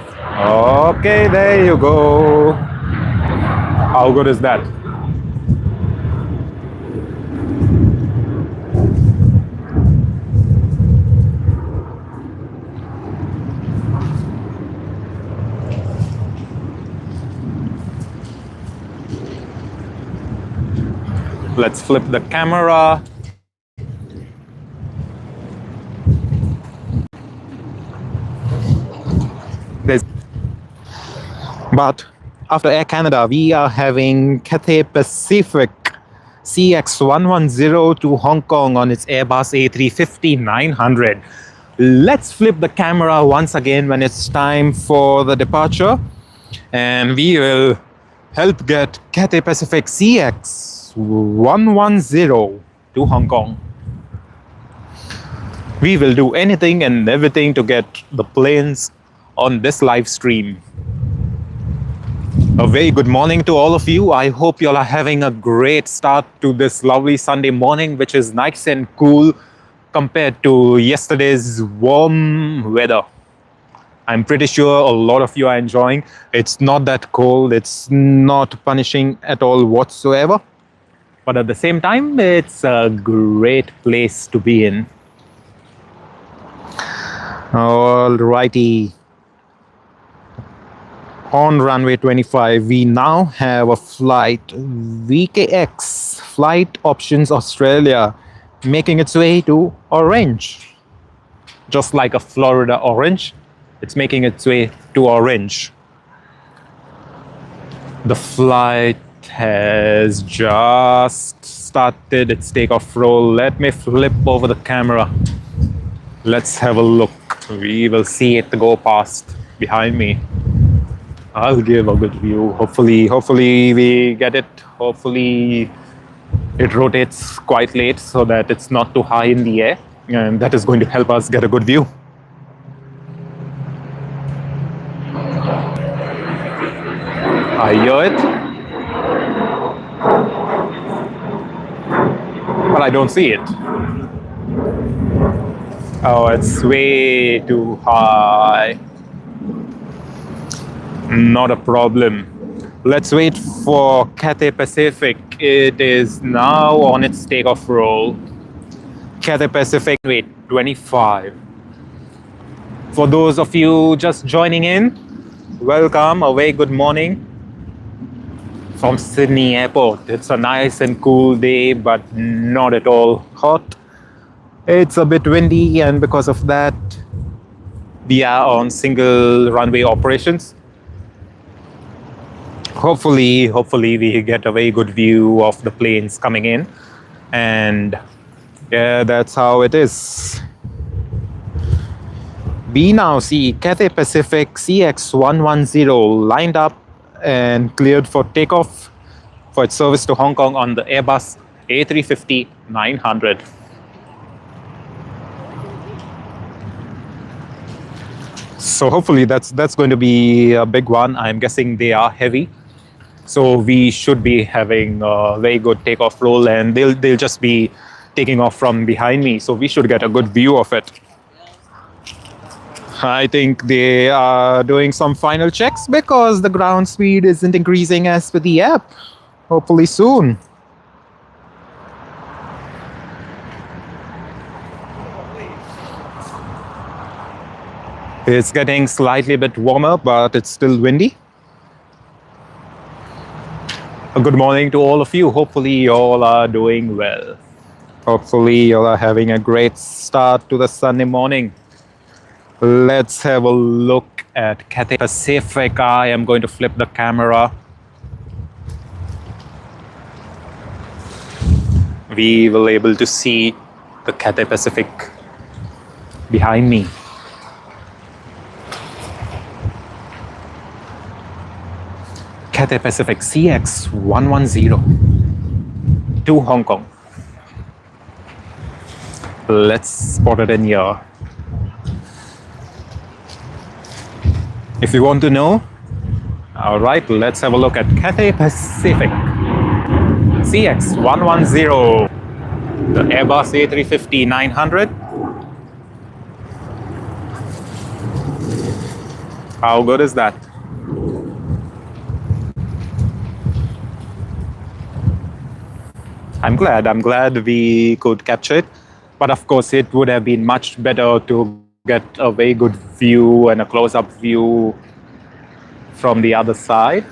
Okay, there you go. How good is that? Let's flip the camera. But after Air Canada, we are having Cathay Pacific CX110 to Hong Kong on its Airbus A350-900. Let's flip the camera once again when it's time for the departure, and we will help get Cathay Pacific CX110 to Hong Kong. We will do anything and everything to get the planes on this live stream. A very good morning to all of you. I hope you all are having a great start to this lovely Sunday morning, which is nice and cool compared to yesterday's warm weather. I'm pretty sure a lot of you are enjoying. It's not that cold. It's not punishing at all whatsoever. But at the same time, it's a great place to be in. Alrighty. On runway 25, we now have a flight VKX, Flight Options Australia, making its way to Orange. Just like a Florida orange, it's making its way to Orange. The flight has just started its takeoff roll. Let me flip over the camera. Let's have a look. We will see it go past behind me. I'll give a good view. Hopefully we get it. Hopefully it rotates quite late so that it's not too high in the air, and that is going to help us get a good view. I hear it, but I don't see it. Oh, it's way too high. Not a problem. Let's wait for Cathay Pacific. It is now on its takeoff roll. Cathay Pacific, wait, 25. For those of you just joining in, welcome, a very good morning from Sydney Airport. It's a nice and cool day, but not at all hot. It's a bit windy, and because of that, we are on single runway operations. Hopefully we get a very good view of the planes coming in, and yeah, that's how it is. We now see Cathay Pacific CX110 lined up and cleared for takeoff for its service to Hong Kong on the Airbus A350-900. So hopefully that's going to be a big one. I'm guessing they are heavy, so we should be having a very good takeoff roll, and they'll just be taking off from behind me, so we should get a good view of it. I think they are doing some final checks because the ground speed isn't increasing as per the app. Hopefully soon. It's getting slightly bit warmer, but it's still windy. A good morning to all of you. Hopefully you all are doing well. Hopefully you all are having a great start to the Sunday morning. Let's have a look at Cathay Pacific. I am going to flip the camera. We will be able to see the Cathay Pacific behind me. Cathay Pacific CX110 to Hong Kong. Let's spot it in here. If you want to know, all right, let's have a look at Cathay Pacific CX110, the Airbus A350-900. How good is that? I'm glad we could capture it, but of course it would have been much better to get a very good view and a close-up view from the other side.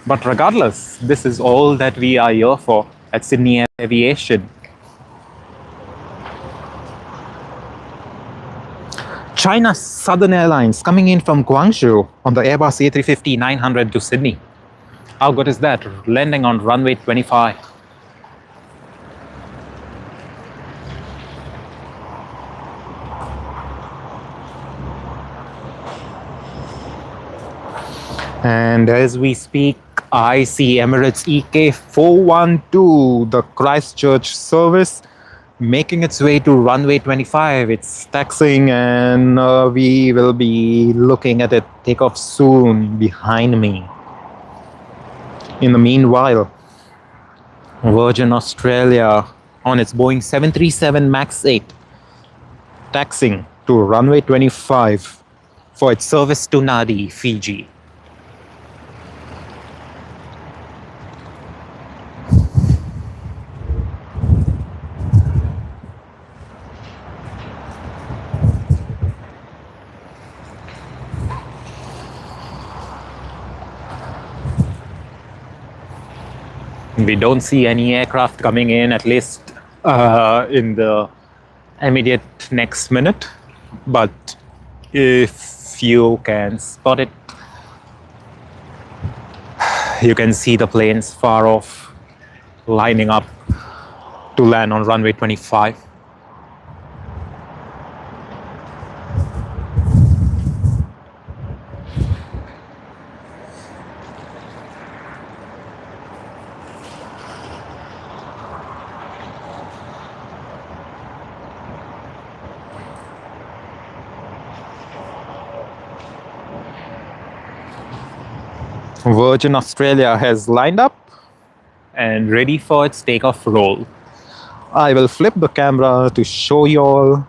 But regardless, this is all that we are here for at Sydney Aviation. China Southern Airlines coming in from Guangzhou on the Airbus A350-900 to Sydney. How good is that? Landing on runway 25. And as we speak, I see Emirates EK412, the Christchurch service, making its way to runway 25. It's taxiing, and we will be looking at it take off soon behind me. In the meanwhile, Virgin Australia on its Boeing 737 MAX 8 taxiing to runway 25 for its service to Nadi, Fiji. We don't see any aircraft coming in, at least in the immediate next minute. But if you can spot it, you can see the planes far off lining up to land on runway 25. Virgin Australia has lined up and ready for its takeoff roll. I will flip the camera to show you all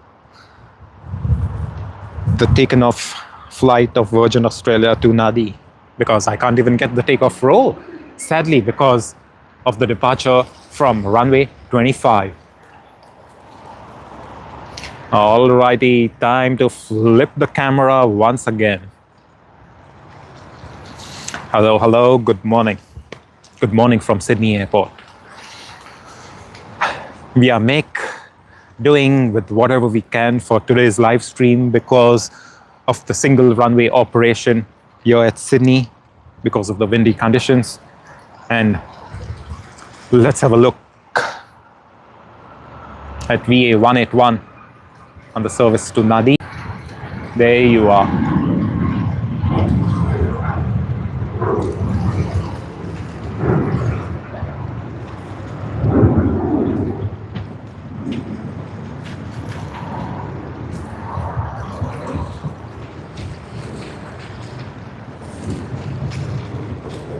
the taken off flight of Virgin Australia to Nadi, because I can't even get the takeoff roll, sadly, because of the departure from runway 25. Alrighty, time to flip the camera once again. Hello, hello, good morning. Good morning from Sydney Airport. We are doing with whatever we can for today's live stream because of the single runway operation here at Sydney, because of the windy conditions. And let's have a look at VA181 on the service to Nadi. There you are.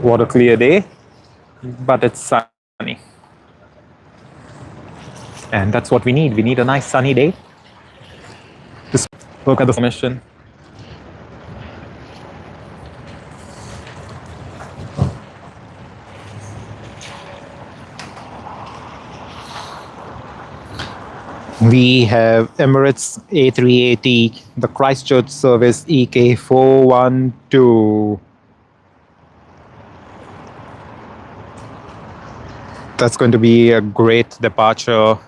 What a clear day, but it's sunny. And that's what we need. We need a nice sunny day. Just look at the formation. We have Emirates A380, the Christchurch service EK412. That's going to be a great departure.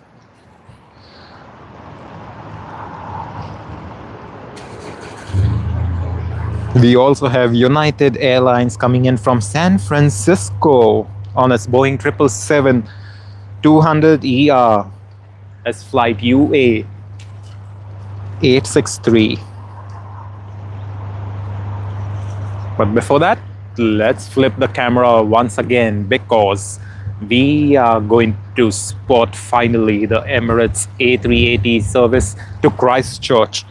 We also have United Airlines coming in from San Francisco on its Boeing 777-200ER as flight UA 863. But before that, let's flip the camera once again, because we are going to spot finally the Emirates A380 service to Christchurch,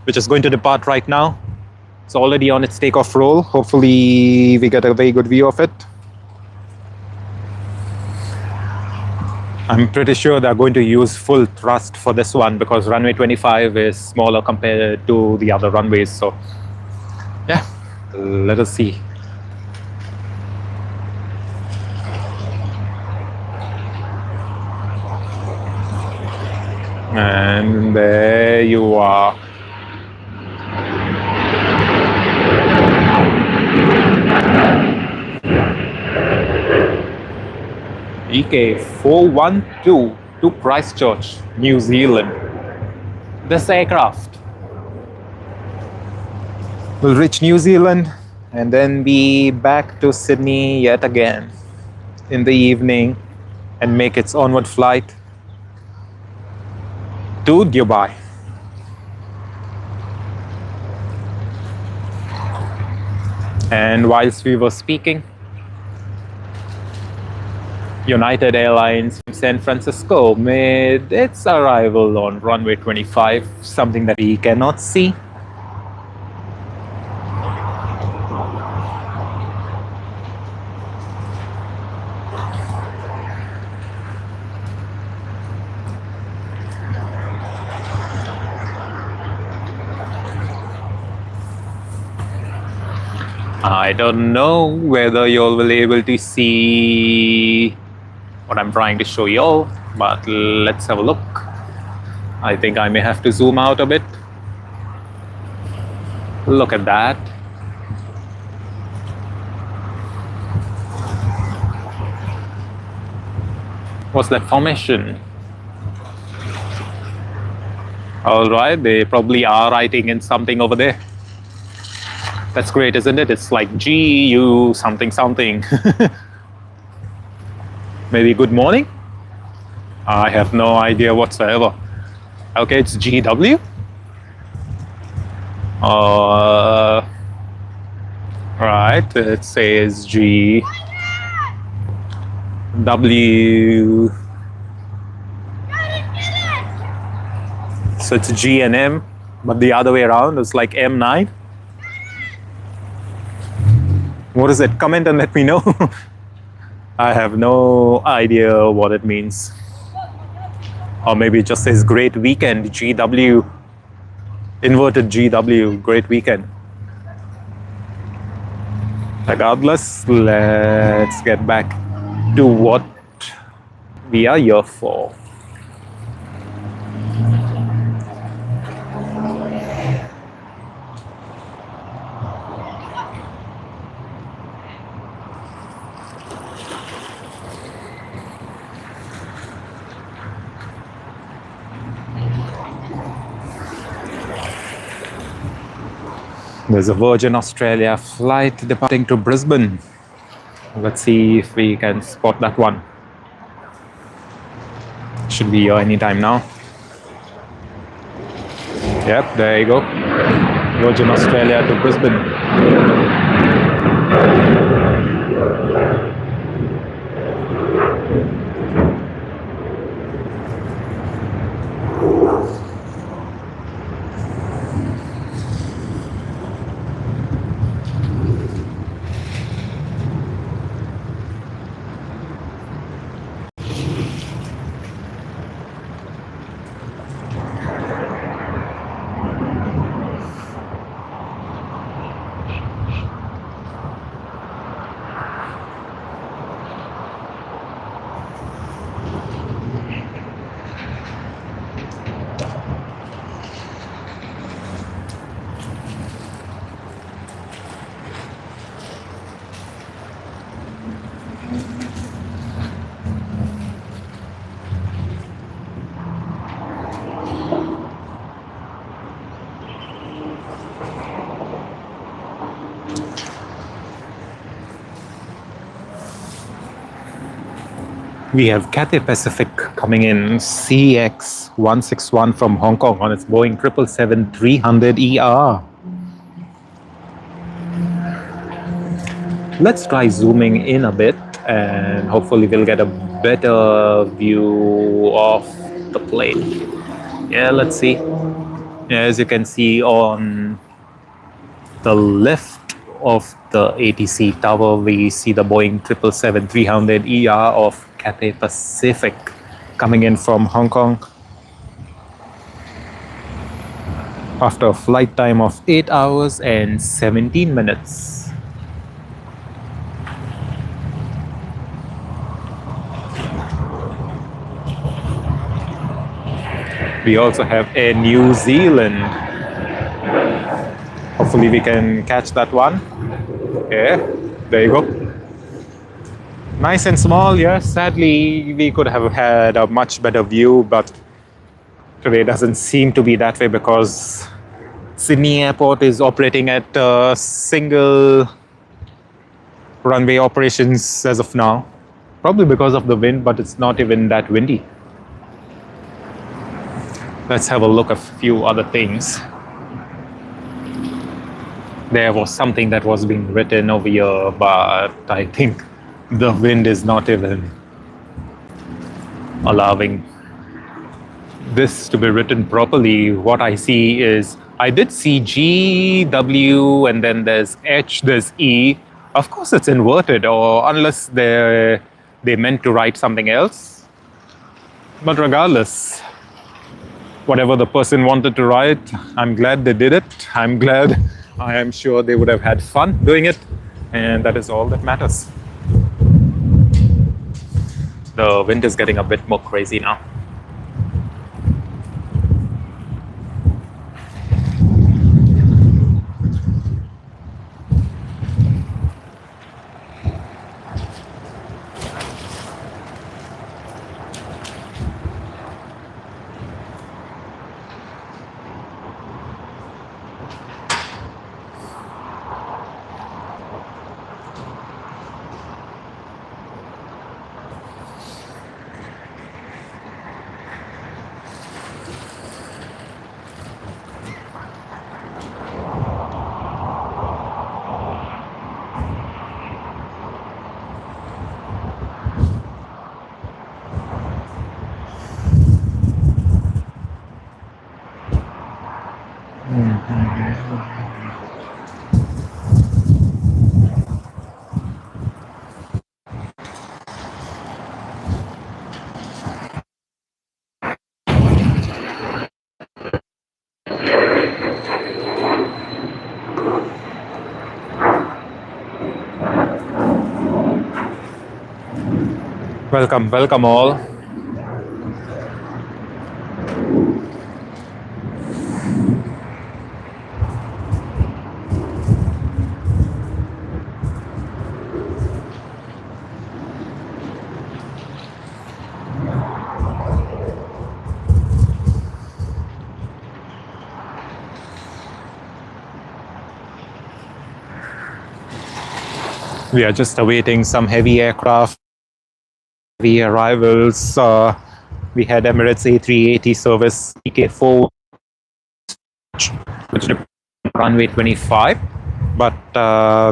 which is going to depart right now. It's already on its takeoff roll. Hopefully we get a very good view of it. I'm pretty sure they're going to use full thrust for this one because runway 25 is smaller compared to the other runways. So yeah, let us see. And there you are. EK412 to Christchurch, New Zealand. This aircraft will reach New Zealand and then be back to Sydney yet again in the evening and make its onward flight to Dubai. And whilst we were speaking, United Airlines from San Francisco made its arrival on runway 25, something that we cannot see. I don't know whether you all will be able to see what I'm trying to show you all, but let's have a look. I think I may have to zoom out a bit. Look at that. What's that formation? All right, they probably are writing in something over there. That's great, isn't it? It's like GU something something. Maybe good morning? I have no idea whatsoever. Okay, it's GW. Right, it says GW. So it's G and M, but the other way around, it's like M9. What is it? Comment and let me know. I have no idea what it means. Or maybe it just says great weekend, GW. Inverted GW, great weekend. Regardless, let's get back to what we are here for. There's a Virgin Australia flight departing to Brisbane. Let's see if we can spot that one. Should be here anytime now. Yep, there you go. Virgin Australia to Brisbane. We have Cathay Pacific coming in, CX161 from Hong Kong on its Boeing 777-300ER. Let's try zooming in a bit and hopefully we'll get a better view of the plane. Yeah, let's see. As you can see on the left of the ATC tower, we see the Boeing 777-300ER of Cathay Pacific coming in from Hong Kong after a flight time of 8 hours and 17 minutes. We also have Air New Zealand. Hopefully we can catch that one. Yeah, there you go. Nice and small, yeah. Sadly, we could have had a much better view, but today doesn't seem to be that way because Sydney Airport is operating at single runway operations as of now. Probably because of the wind, but it's not even that windy. Let's have a look at a few other things. there was something that was being written over here, but I think the wind is not even allowing this to be written properly. What I see is, I did see G, W, and then there's H, there's E. Of course it's inverted, or unless they meant to write something else. But regardless, whatever the person wanted to write, I'm glad they did it. I am sure they would have had fun doing it, and that is all that matters. The wind is getting a bit more crazy now. Welcome all. We are just awaiting some heavy aircraft, heavy arrivals. We had Emirates A380 service EK4, which is runway 25, but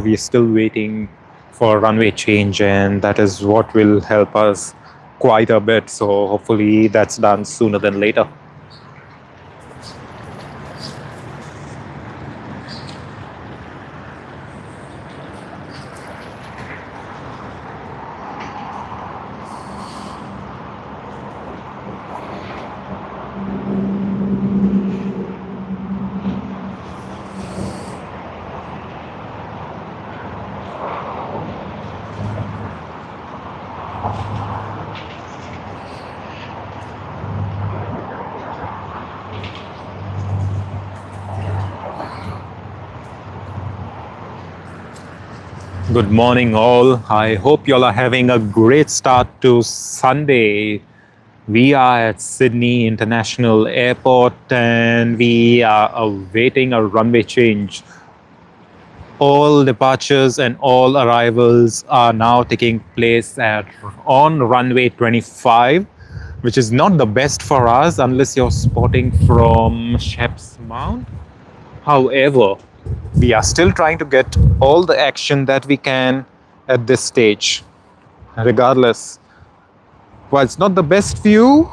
we are still waiting for runway change, and that is what will help us quite a bit. So hopefully that's done sooner than later. Good morning all. I hope you all are having a great start to Sunday. We are at Sydney International Airport and we are awaiting a runway change. All departures and all arrivals are now taking place on runway 25, which is not the best for us unless you're spotting from Shep's Mound. However, we are still trying to get all the action that we can at this stage. Regardless, while it's not the best view,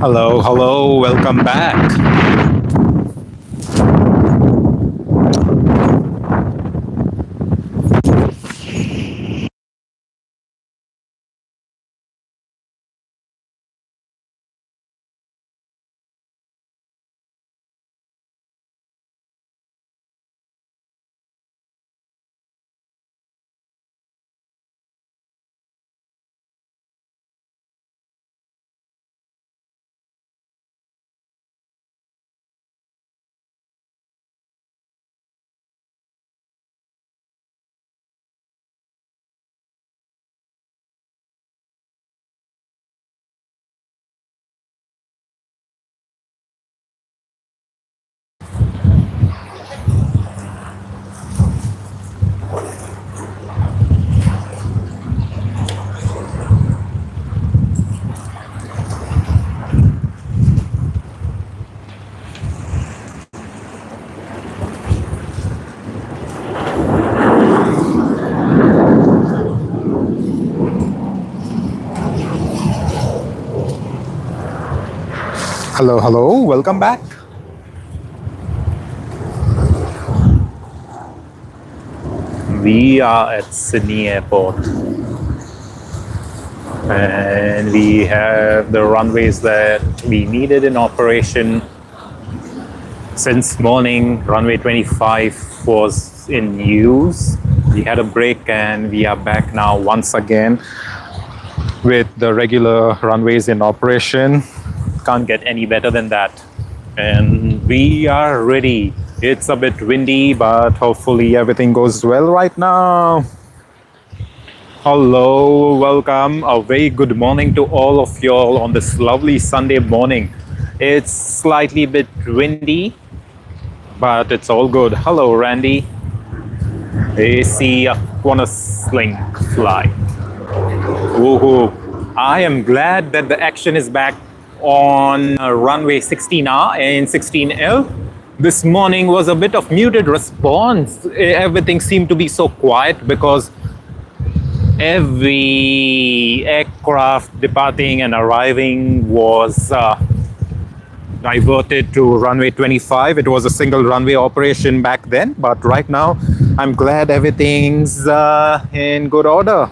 Hello, hello, welcome back. Hello, hello, welcome back. We are at Sydney Airport and we have the runways that we needed in operation since morning. Runway 25 was in use. We had a break and we are back now once again with the regular runways in operation. Can't get any better than that. And we are ready. It's a bit windy, but hopefully everything goes well right now. Hello, welcome. A very good morning to all of y'all on this lovely Sunday morning. It's slightly bit windy, but it's all good. Hello, Randy. AC wanna slink fly. Woohoo. I am glad that the action is back on runway 16R and 16L. This morning was a bit of muted response. Everything seemed to be so quiet because every aircraft departing and arriving was diverted to runway 25. It was a single runway operation back then, but right now I'm glad everything's in good order.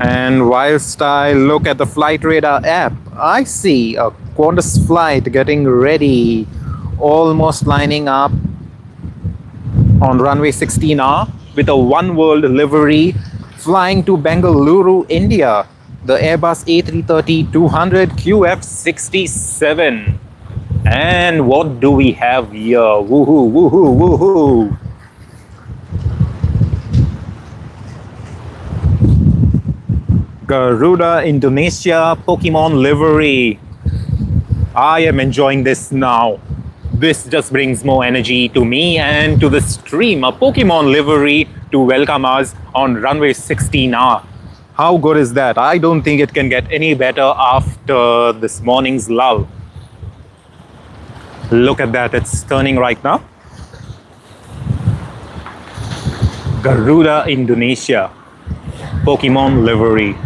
And whilst I look at the flight radar app, I see a Qantas flight getting ready, almost lining up on runway 16R with a One World livery, flying to Bengaluru, India. The Airbus A330-200 QF67. And what do we have here? Woohoo, woohoo, woohoo. Garuda Indonesia Pokemon livery. I am enjoying this now. This just brings more energy to me and to the stream. A Pokemon livery to welcome us on runway 16R. How good is that? I don't think it can get any better after this morning's lull. Look at that, it's turning right now. Garuda Indonesia Pokemon livery.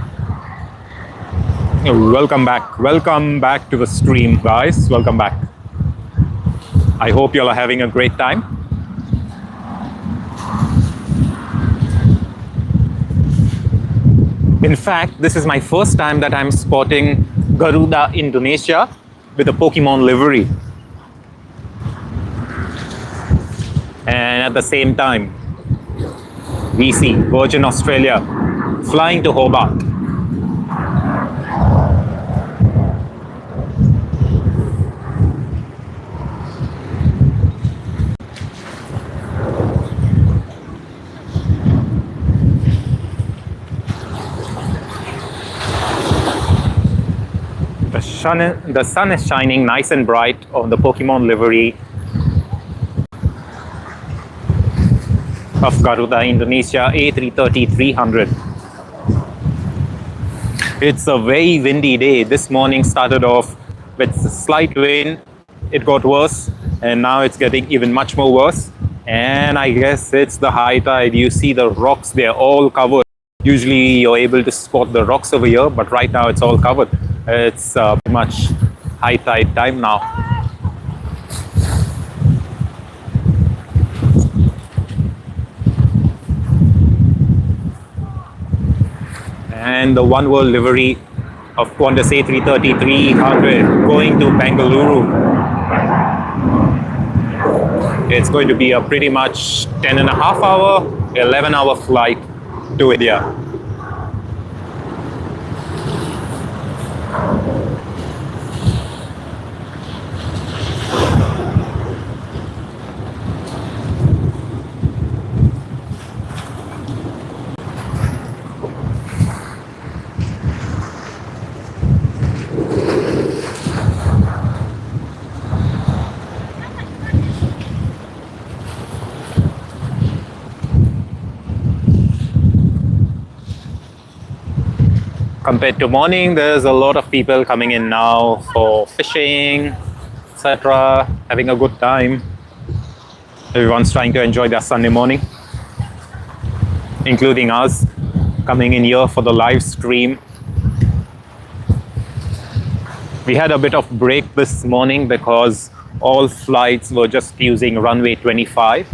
Welcome back to the stream, guys. Welcome back. I hope you all are having a great time. In fact, this is my first time that I'm spotting Garuda Indonesia with a Pokemon livery. And at the same time, we see Virgin Australia flying to Hobart. The sun is shining nice and bright on the Pokemon livery of Garuda Indonesia A330-300. It's a very windy day. This morning started off with a slight wind. It got worse and now it's getting even much more worse. And I guess it's the high tide. You see the rocks, they're all covered. Usually you're able to spot the rocks over here, but right now it's all covered. It's pretty much high tide time now. And the One World livery of Qantas A330-300 going to Bengaluru. It's going to be a pretty much 10.5-hour, 11-hour flight to India. Compared to morning, there's a lot of people coming in now for fishing, etc., having a good time. Everyone's trying to enjoy their Sunday morning, including us coming in here for the live stream. We had a bit of break this morning because all flights were just using runway 25,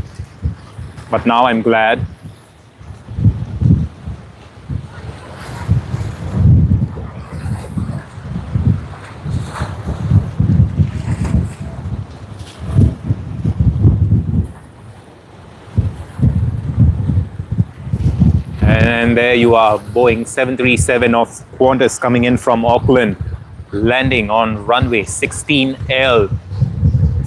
but now I'm glad. And there you are, Boeing 737 of Qantas coming in from Auckland, landing on runway 16L.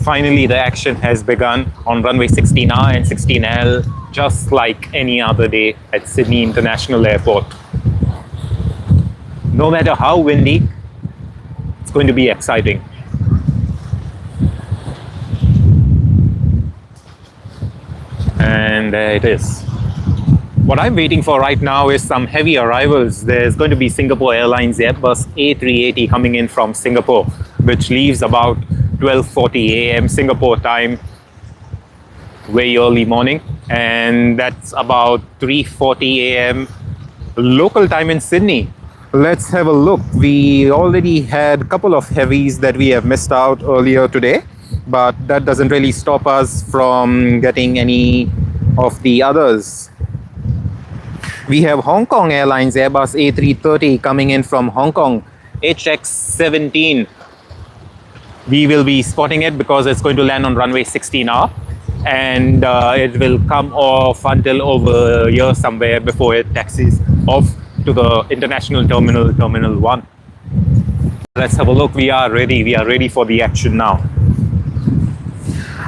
Finally, the action has begun on runway 16R and 16L, just like any other day at Sydney International Airport. No matter how windy, it's going to be exciting. And there it is. What I'm waiting for right now is some heavy arrivals. There's going to be Singapore Airlines Airbus A380 coming in from Singapore, which leaves about 12:40 a.m. Singapore time, very early morning, and that's about 3:40 a.m. local time in Sydney. Let's have a look. We already had a couple of heavies that we have missed out earlier today, but that doesn't really stop us from getting any of the others. We have Hong Kong Airlines Airbus A330 coming in from Hong Kong, HX17. We will be spotting it because it's going to land on runway 16R, and it will come off until over here somewhere before it taxis off to the international terminal, Terminal 1. Let's have a look. We are ready for the action now.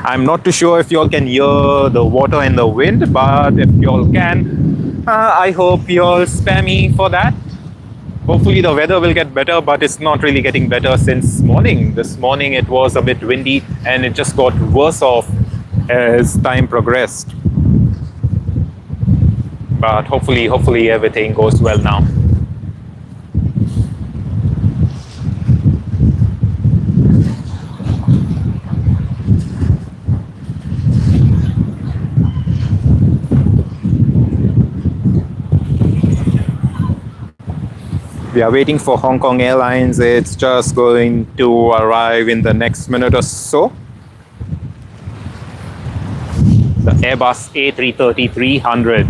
I'm not too sure if y'all can hear the water and the wind, but if y'all can, I hope y'all spare me for that. Hopefully the weather will get better, but it's not really getting better since morning. This morning it was a bit windy and it just got worse off as time progressed. But hopefully everything goes well now. We are waiting for Hong Kong Airlines. It's just going to arrive in the next minute or so. The Airbus A330-300.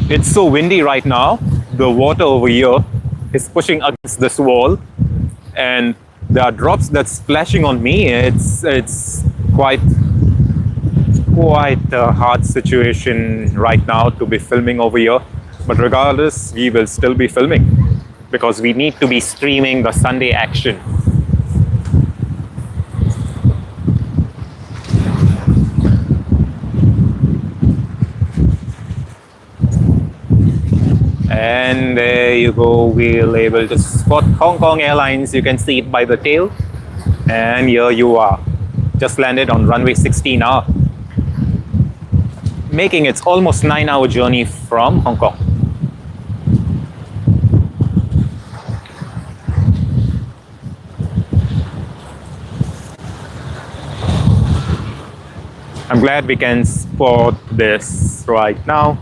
It's so windy right now. The water over here is pushing against this wall, and there are drops that's splashing on me. It's quite a hard situation right now to be filming over here. But regardless, we will still be filming because we need to be streaming the Sunday action. And there you go, we're able to spot Hong Kong Airlines. You can see it by the tail. And here you are, just landed on runway 16R, making its almost 9-hour journey from Hong Kong. I'm glad we can spot this right now.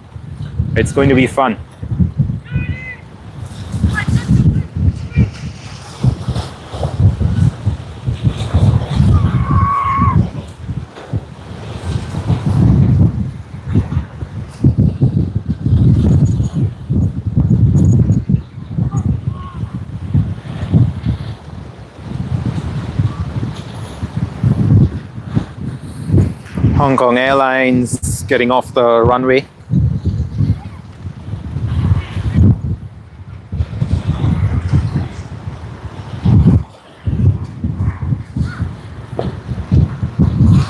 It's going to be fun. Hong Kong Airlines getting off the runway.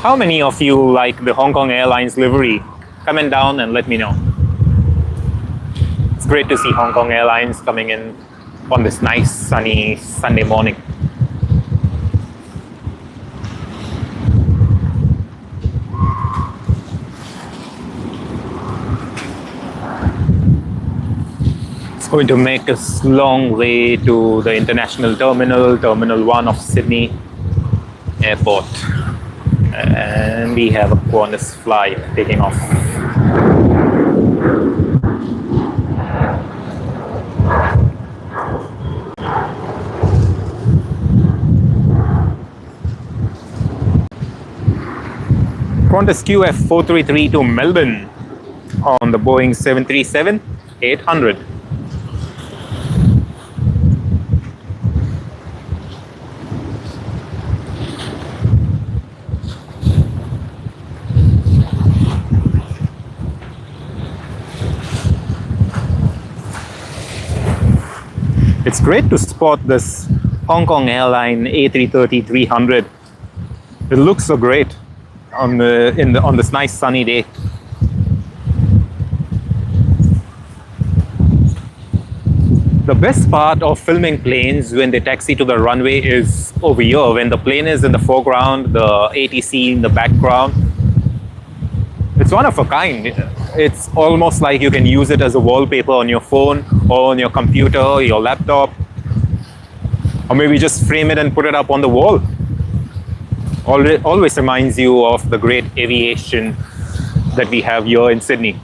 How many of you like the Hong Kong Airlines livery? Comment down and let me know. It's great to see Hong Kong Airlines coming in on this nice sunny Sunday morning. It's going to make us long way to the international terminal, Terminal 1 of Sydney Airport. And we have a Qantas flight taking off. Qantas QF433 to Melbourne on the Boeing 737-800. It's great to spot this Hong Kong airline A330-300. It looks so great on this nice sunny day. The best part of filming planes when they taxi to the runway is over here, when the plane is in the foreground, the ATC in the background. It's one of a kind. It's almost like you can use it as a wallpaper on your phone or on your computer, your laptop, or maybe just frame it and put it up on the wall. Always reminds you of the great aviation that we have here in Sydney.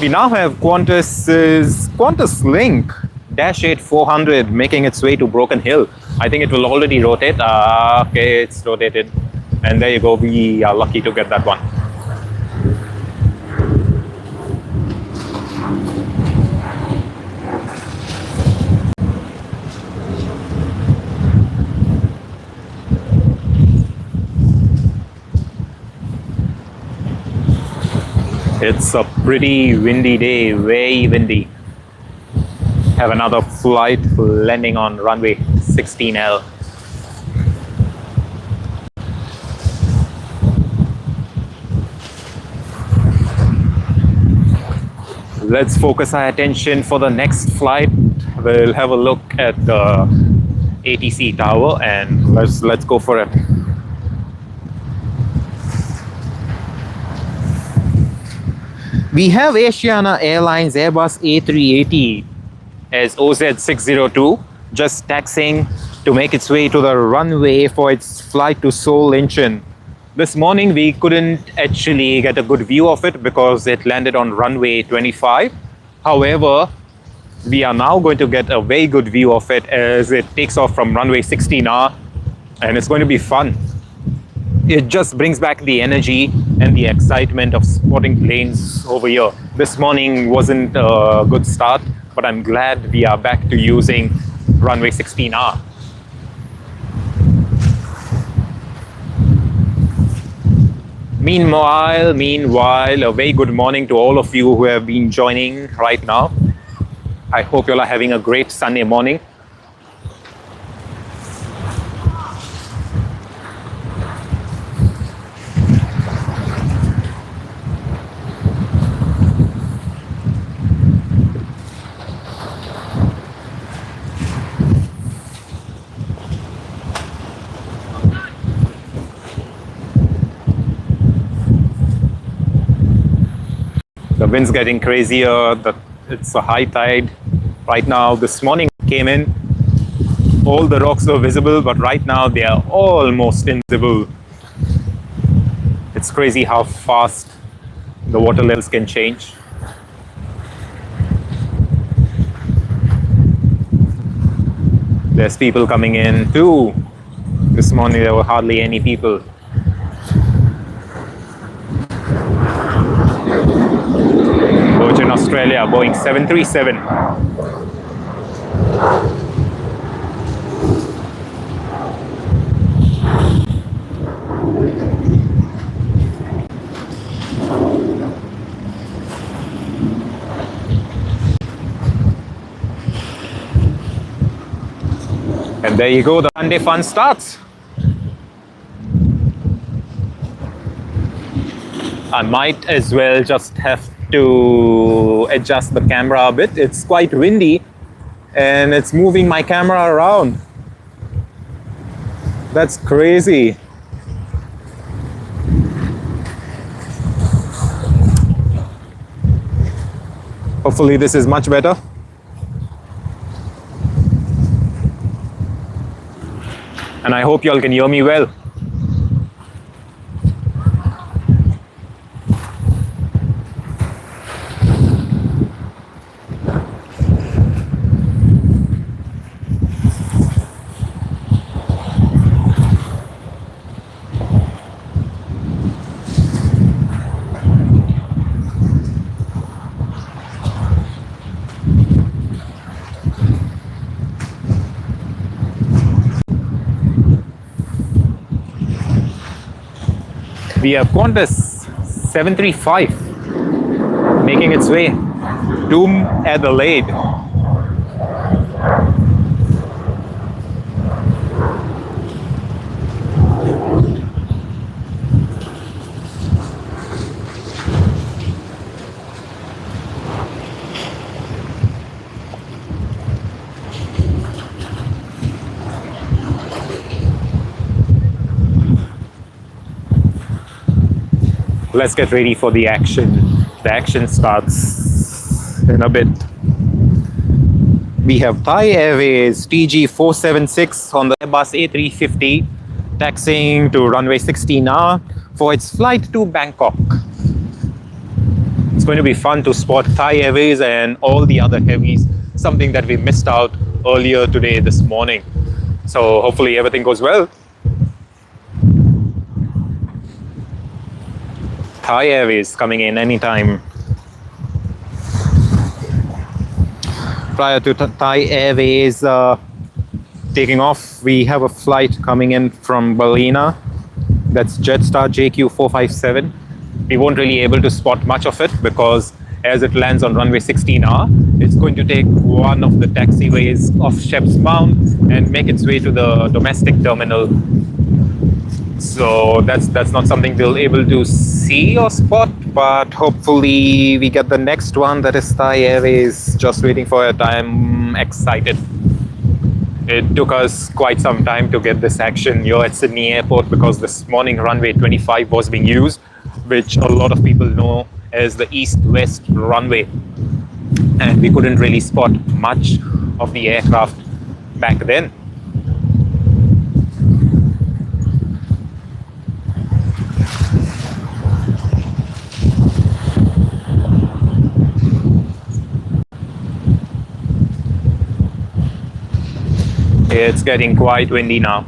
We now have Qantas Link -8 400 making its way to Broken Hill. I think it will already rotate. Okay, it's rotated. And there you go. We are lucky to get that one. It's a pretty windy day, very windy. Have another flight landing on runway 16L. Let's focus our attention for the next flight. We'll have a look at the ATC tower and let's go for it. We have Asiana Airlines Airbus A380 as OZ602 just taxiing to make its way to the runway for its flight to Seoul Incheon. This morning we couldn't actually get a good view of it because it landed on runway 25. However, we are now going to get a very good view of it as it takes off from runway 16R, and it's going to be fun. It just brings back the energy and the excitement of spotting planes over here. This morning wasn't a good start, but I'm glad we are back to using runway 16R. Meanwhile, a very good morning to all of you who have been joining right now. I hope you all are having a great Sunday morning. The wind's getting crazier. It's a high tide right now. This morning came in, all the rocks were visible, but right now they are almost invisible. It's crazy how fast the water levels can change. There's people coming in too. This morning there were hardly any people. Virgin Australia, Boeing 737. And there you go, the Sunday fun starts. I might as well just have to adjust the camera a bit. It's quite windy and it's moving my camera around. That's crazy. Hopefully this is much better. And I hope you all can hear me well. We have Qantas 735 making its way to Adelaide. Let's get ready for the action. The action starts in a bit. We have Thai Airways TG476 on the Airbus A350 taxiing to runway 16R for its flight to Bangkok. It's going to be fun to spot Thai Airways and all the other heavies, something that we missed out earlier today, this morning. So hopefully everything goes well. Thai Airways coming in anytime. Prior to Thai Airways taking off, we have a flight coming in from Ballina. That's Jetstar JQ457. We won't really able to spot much of it because as it lands on runway 16R, it's going to take one of the taxiways of Shep's Mound and make its way to the domestic terminal. So that's not something we'll able to see or spot, but hopefully we get the next one, that is Thai Airways. Just waiting for it. I'm excited. It took us quite some time to get this action here at Sydney Airport because this morning runway 25 was being used, which a lot of people know as the east-west runway, and we couldn't really spot much of the aircraft back then. It's getting quite windy now.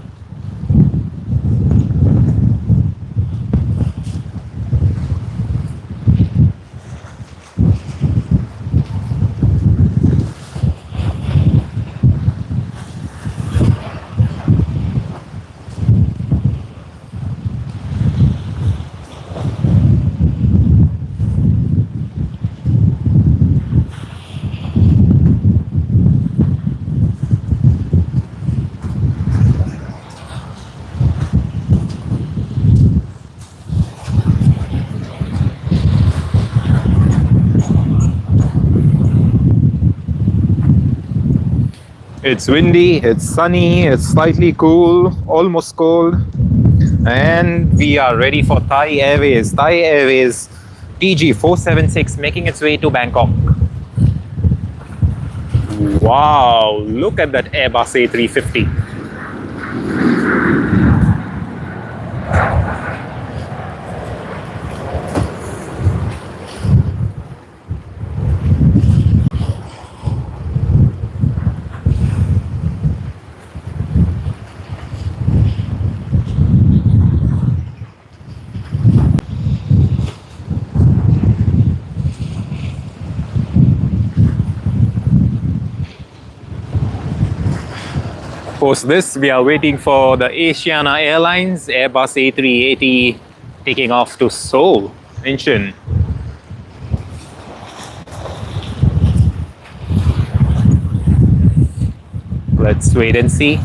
It's windy, it's sunny, it's slightly cool, almost cold, and we are ready for Thai Airways. Thai Airways TG476 making its way to Bangkok. Wow, look at that Airbus A350. Post this, we are waiting for the Asiana Airlines Airbus A380 taking off to Seoul, Incheon. Let's wait and see.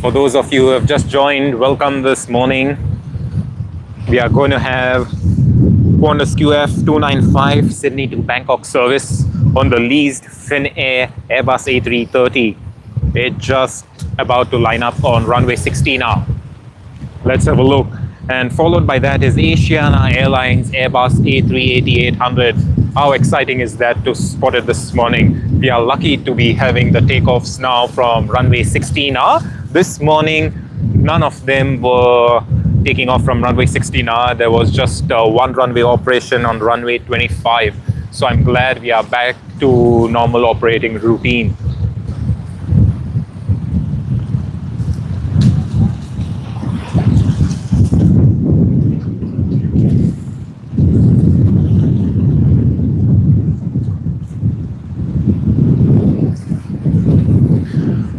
For those of you who have just joined, welcome this morning. We are going to have Qantas QF295 Sydney to Bangkok service on the leased Finnair Airbus A330. It's just about to line up on runway 16R. Let's have a look. And followed by that is Asiana Airlines Airbus A380-800. How exciting is that to spot it this morning? We are lucky to be having the takeoffs now from runway 16R. This morning, none of them were taking off from runway 16R. There was just one runway operation on runway 25. So I'm glad we are back to normal operating routine.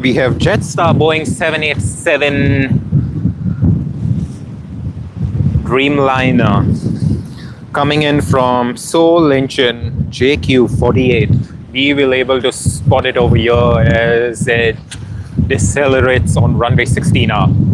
We have Jetstar Boeing 787 Dreamliner coming in from Seoul, Incheon, JQ48. We will able to spot it over here as it decelerates on runway 16R.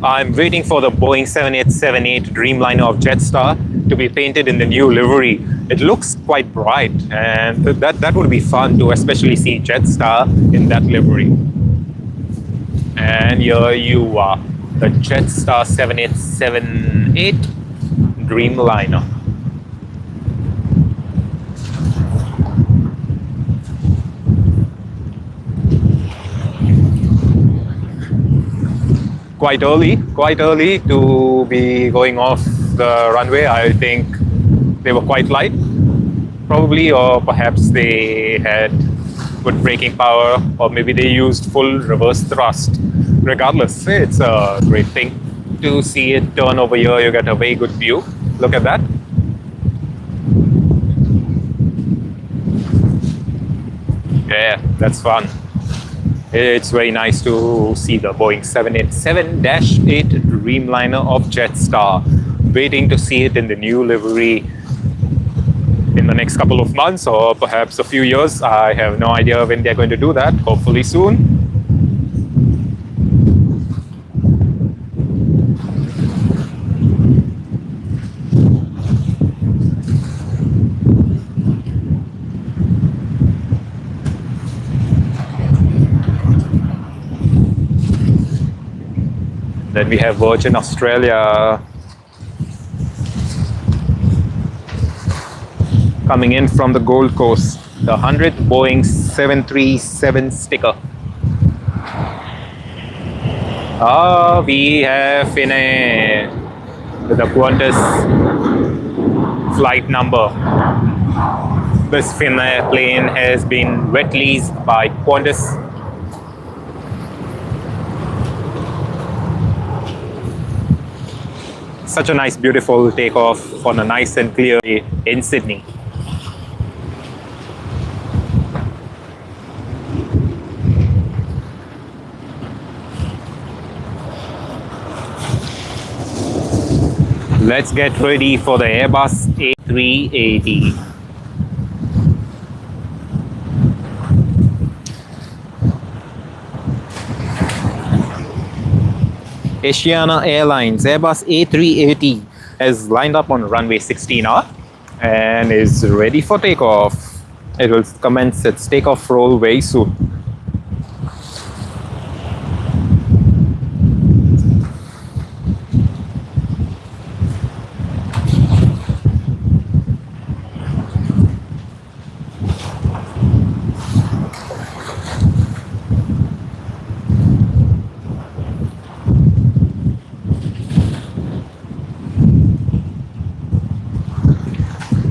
I'm waiting for the Boeing 7878 Dreamliner of Jetstar to be painted in the new livery. It looks quite bright, and that would be fun to especially see Jetstar in that livery. And here you are, the Jetstar 7878 Dreamliner. Quite early to be going off the runway. I think they were quite light, probably, or perhaps they had good braking power, or maybe they used full reverse thrust. Regardless, it's a great thing to see it turn over here. You get a very good view. Look at that. Yeah, that's fun. It's very nice to see the Boeing 787-8 Dreamliner of Jetstar. Waiting to see it in the new livery in the next couple of months, or perhaps a few years. I have no idea when they're going to do that. Hopefully soon. Then we have Virgin Australia coming in from the Gold Coast, the 100th Boeing 737 sticker. We have Finnair with the Qantas flight number. This Finnair plane has been wet leased by Qantas. Such a nice, beautiful takeoff on a nice and clear day in Sydney. Let's get ready for the Airbus A380. Asiana Airlines Airbus A380 has lined up on runway 16R and is ready for takeoff. It will commence its takeoff roll very soon.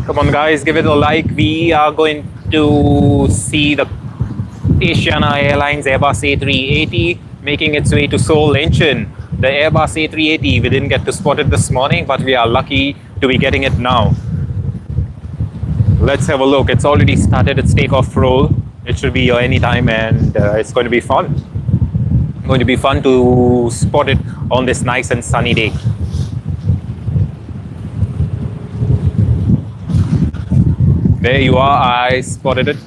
Come on guys, give it a like. We are going to see the Asiana Airlines Airbus A380 making its way to Seoul Incheon. The Airbus A380, we didn't get to spot it this morning, but we are lucky to be getting it now. Let's have a look. It's already started its takeoff roll. It should be here anytime, and it's going to be fun. Going to be fun to spot it on this nice and sunny day. There you are, I spotted it.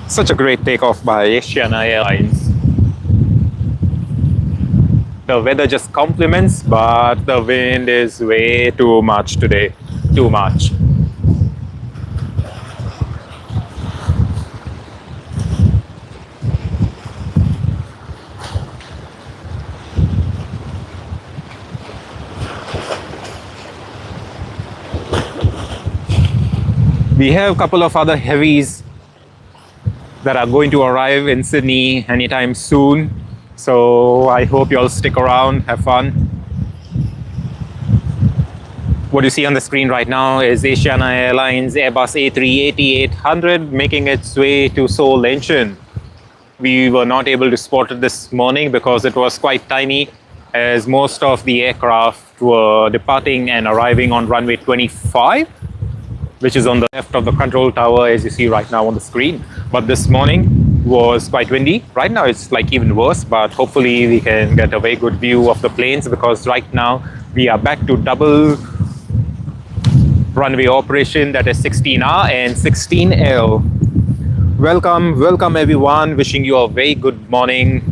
Such a great takeoff by Asiana Airlines. The weather just compliments, but the wind is way too much today. Too much. We have a couple of other heavies that are going to arrive in Sydney anytime soon. So I hope you all stick around, have fun. What you see on the screen right now is Asiana Airlines Airbus A380-800 making its way to Seoul Incheon. We were not able to spot it this morning because it was quite tiny, as most of the aircraft were departing and arriving on runway 25, which is on the left of the control tower, as you see right now on the screen. But this morning was quite windy. Right now it's like even worse, but hopefully we can get a very good view of the planes, because right now we are back to double runway operation, that is 16R and 16L. Welcome everyone, wishing you a very good morning.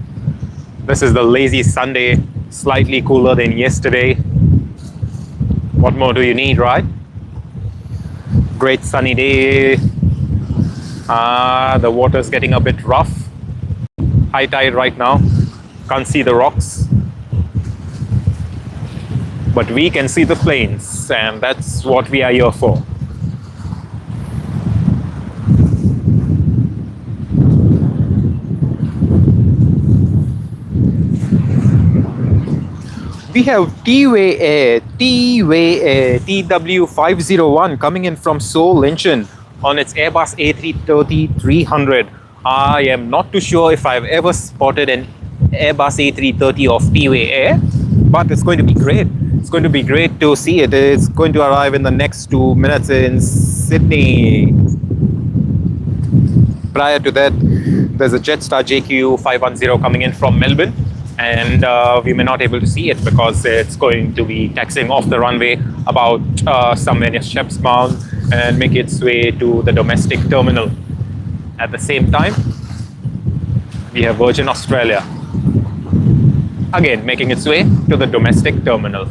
This is the lazy Sunday, slightly cooler than yesterday. What more do you need, right? Great sunny day. The water's getting a bit rough. High tide right now. Can't see the rocks. But we can see the planes, and that's what we are here for. We have T-Way Air TW501 coming in from Seoul Incheon on its Airbus A330-300. I am not too sure if I've ever spotted an Airbus A330 of T-Way Air, but it's going to be great. It's going to be great to see it. It's going to arrive in the next 2 minutes in Sydney. Prior to that, there's a Jetstar JQ510 coming in from Melbourne, and we may not be able to see it because it's going to be taxiing off the runway about somewhere near Shep's Mound and make its way to the domestic terminal. At the same time, we have Virgin Australia, again making its way to the domestic terminal.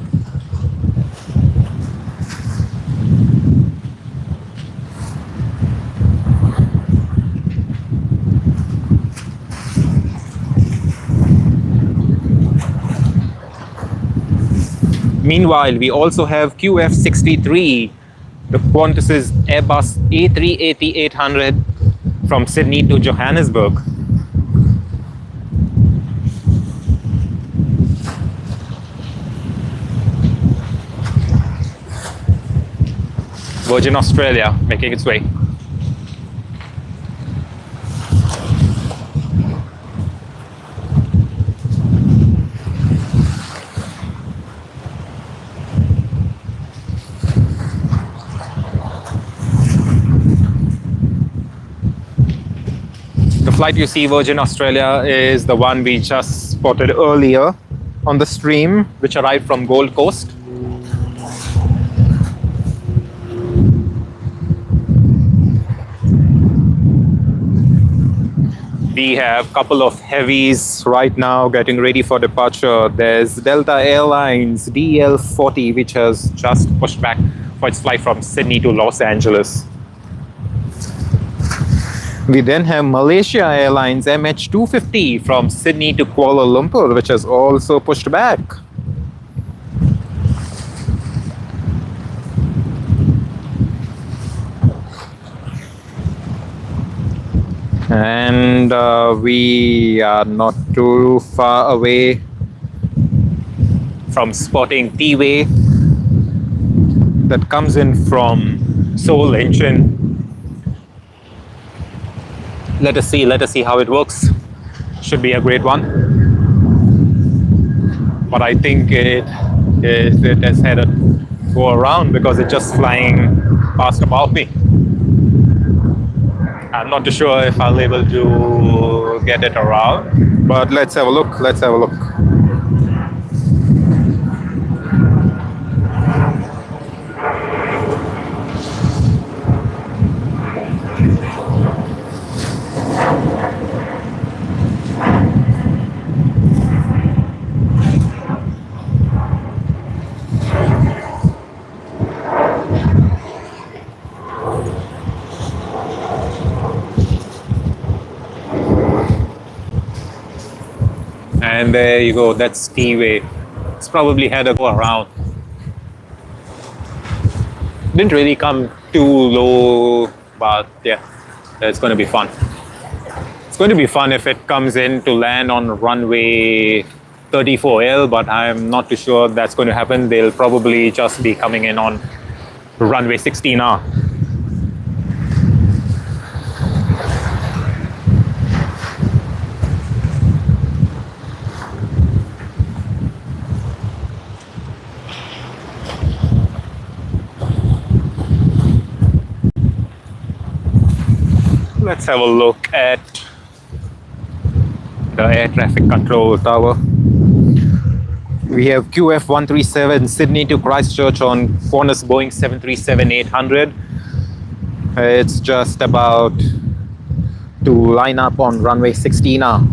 Meanwhile, we also have QF63, the Qantas's Airbus A380-800 from Sydney to Johannesburg. Virgin Australia making its way. The flight you see, Virgin Australia, is the one we just spotted earlier on the stream, which arrived from Gold Coast. We have a couple of heavies right now getting ready for departure. There's Delta Airlines DL40, which has just pushed back for its flight from Sydney to Los Angeles. We then have Malaysia Airlines MH250 from Sydney to Kuala Lumpur, which has also pushed back. And we are not too far away from spotting T-Way that comes in from Seoul Incheon. Let us see how it works. Should be a great one. But I think it has had a go around because it's just flying past above me. I'm not too sure if I'll be able to get it around, but let's have a look. And there you go, that's T-Way. It's probably had a go around. Didn't really come too low, but yeah, it's going to be fun. It's going to be fun if it comes in to land on runway 34L, but I'm not too sure that's going to happen. They'll probably just be coming in on runway 16R. Let's have a look at the air traffic control tower. We have QF137 Sydney to Christchurch on Qantas Boeing 737-800. It's just about to line up on runway 16R.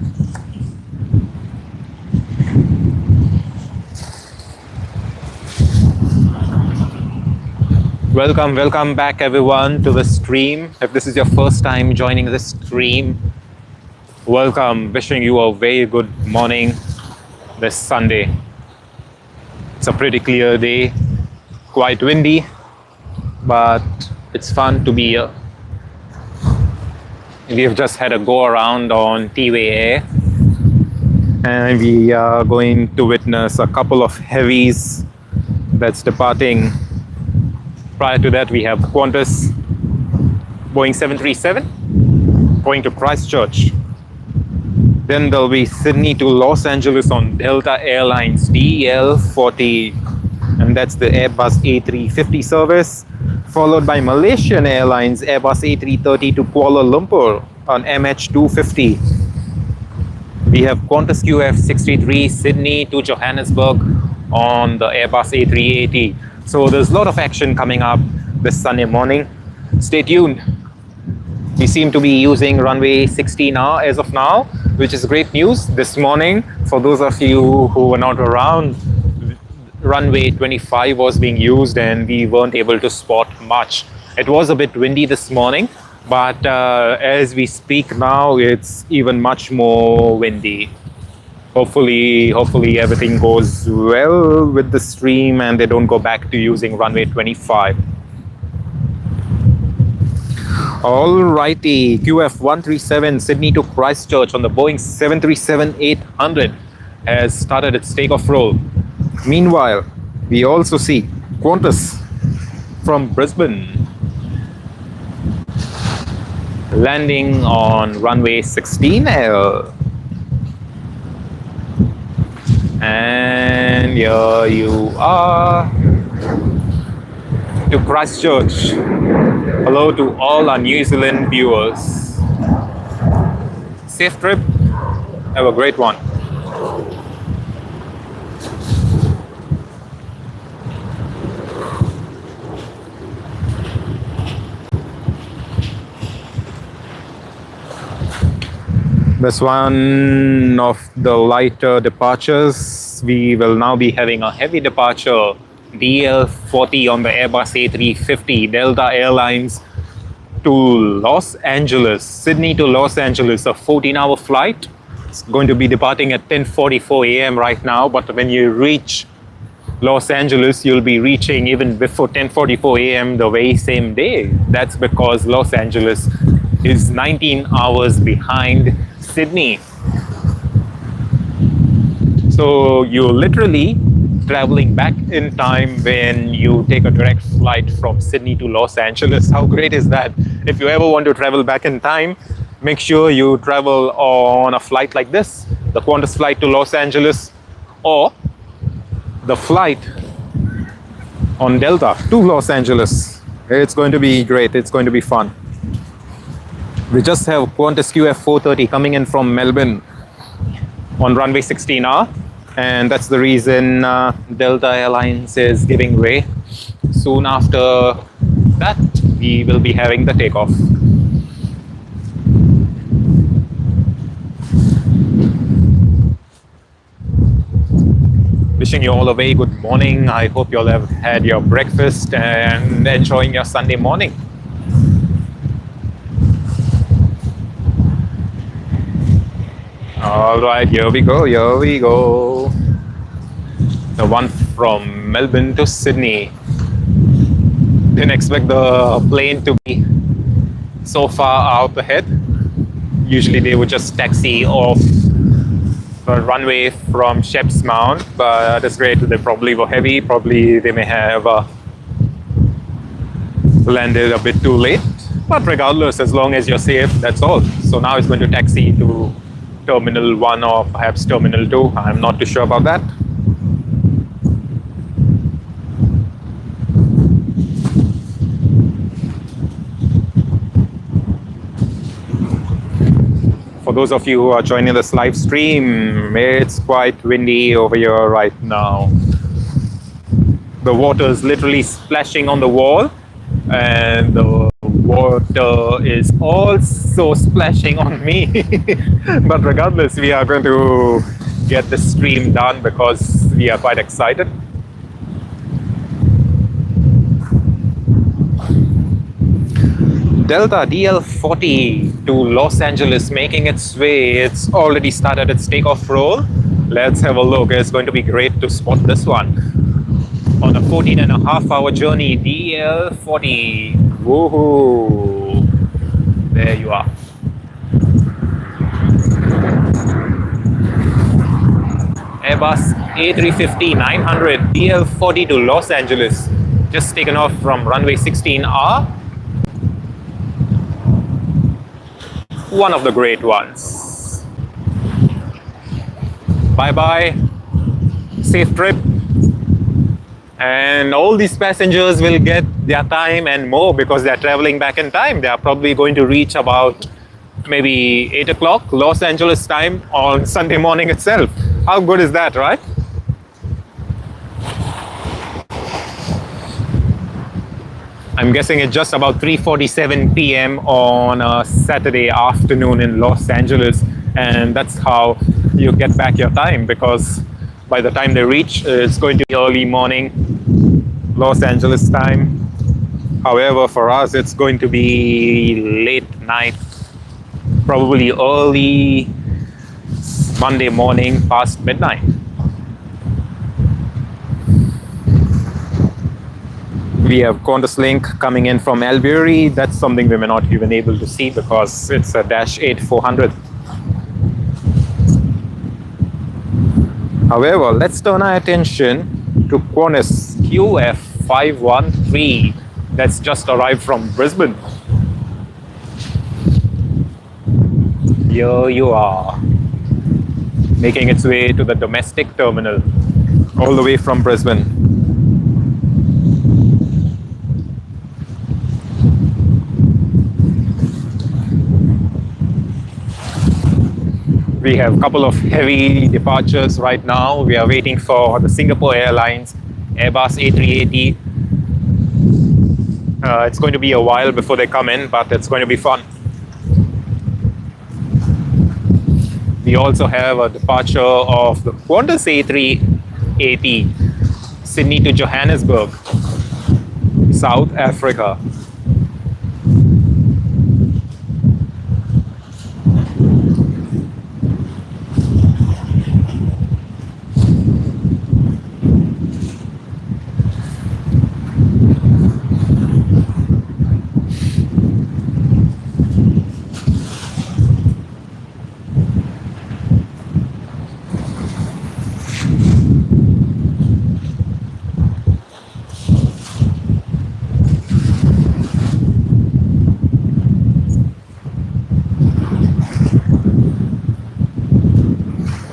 Welcome back everyone to the stream. If this is your first time joining the stream, welcome. Wishing you a very good morning this Sunday. It's a pretty clear day, quite windy, but it's fun to be here. We have just had a go around on T-Way Air, and we are going to witness a couple of heavies that's departing. Prior to that, we have Qantas Boeing 737 going to Christchurch. Then there'll be Sydney to Los Angeles on Delta Airlines DL40, and that's the Airbus A350 service, followed by Malaysian Airlines Airbus A330 to Kuala Lumpur on MH250. We have Qantas QF63 Sydney to Johannesburg on the Airbus A380. So there's a lot of action coming up this Sunday morning. Stay tuned. We seem to be using runway 16R as of now, which is great news. This morning, for those of you who were not around, runway 25 was being used and we weren't able to spot much. It was a bit windy this morning, but as we speak now, it's even much more windy. Hopefully everything goes well with the stream and they don't go back to using runway 25. Alrighty, QF 137 Sydney to Christchurch on the Boeing 737-800 has started its takeoff roll. Meanwhile, we also see Qantas from Brisbane landing on runway 16L. And here you are to Christchurch. Hello to all our New Zealand viewers. Safe trip. Have a great one. That's one of the lighter departures. We will now be having a heavy departure, DL40 on the Airbus A350 Delta Airlines to Los Angeles, Sydney to Los Angeles, a 14-hour flight. It's going to be departing at 10:44 a.m. right now, but when you reach Los Angeles, you'll be reaching even before 10:44 a.m. the very same day. That's because Los Angeles is 19 hours behind Sydney. So you're literally traveling back in time when you take a direct flight from Sydney to Los Angeles. How great is that? If you ever want to travel back in time, make sure you travel on a flight like this, the Qantas flight to Los Angeles, or the flight on Delta to Los Angeles. It's going to be great. It's going to be fun. We just have Qantas QF 430 coming in from Melbourne on runway 16R, and that's the reason Delta Airlines is giving way. Soon after that, we will be having the takeoff. Wishing you all a very good morning. I hope you all have had your breakfast and enjoying your Sunday morning. All right, here we go. The one from Melbourne to Sydney. Didn't expect the plane to be so far out ahead. Usually they would just taxi off the runway from Shep's Mound, but it's great. They probably were heavy. Probably they may have landed a bit too late. But regardless, as long as you're safe, that's all. So now it's going to taxi to Terminal 1 or perhaps Terminal 2. I'm not too sure about that. For those of you who are joining this live stream, it's quite windy over here right now. The water is literally splashing on the wall, and the water is also splashing on me. But regardless, we are going to get the stream done because we are quite excited. Delta DL40 to Los Angeles making its way. It's already started its takeoff roll. Let's have a look. It's going to be great to spot this one. On a 14.5-hour journey, DL40. Woohoo! There you are. Airbus A350-900 DL40 to Los Angeles. Just taken off from runway 16R. One of the great ones. Bye-bye. Safe trip. And all these passengers will get their time and more because they're traveling back in time. They are probably going to reach about maybe 8 o'clock Los Angeles time on Sunday morning itself. How good is that, right? I'm guessing it's just about 3:47 p.m. on a Saturday afternoon in Los Angeles, and that's how you get back your time, because by the time they reach, it's going to be early morning Los Angeles time. However, for us, it's going to be late night, probably early Monday morning past midnight. We have Qantas Link coming in from Albury. That's something we may not even able to see because it's a Dash 8-400. However, let's turn our attention to Qantas QF513 that's just arrived from Brisbane. Here you are, making its way to the domestic terminal, all the way from Brisbane. We have a couple of heavy departures right now. We are waiting for the Singapore Airlines Airbus A380. It's going to be a while before they come in, but it's going to be fun. We also have a departure of the Qantas A380, Sydney to Johannesburg, South Africa.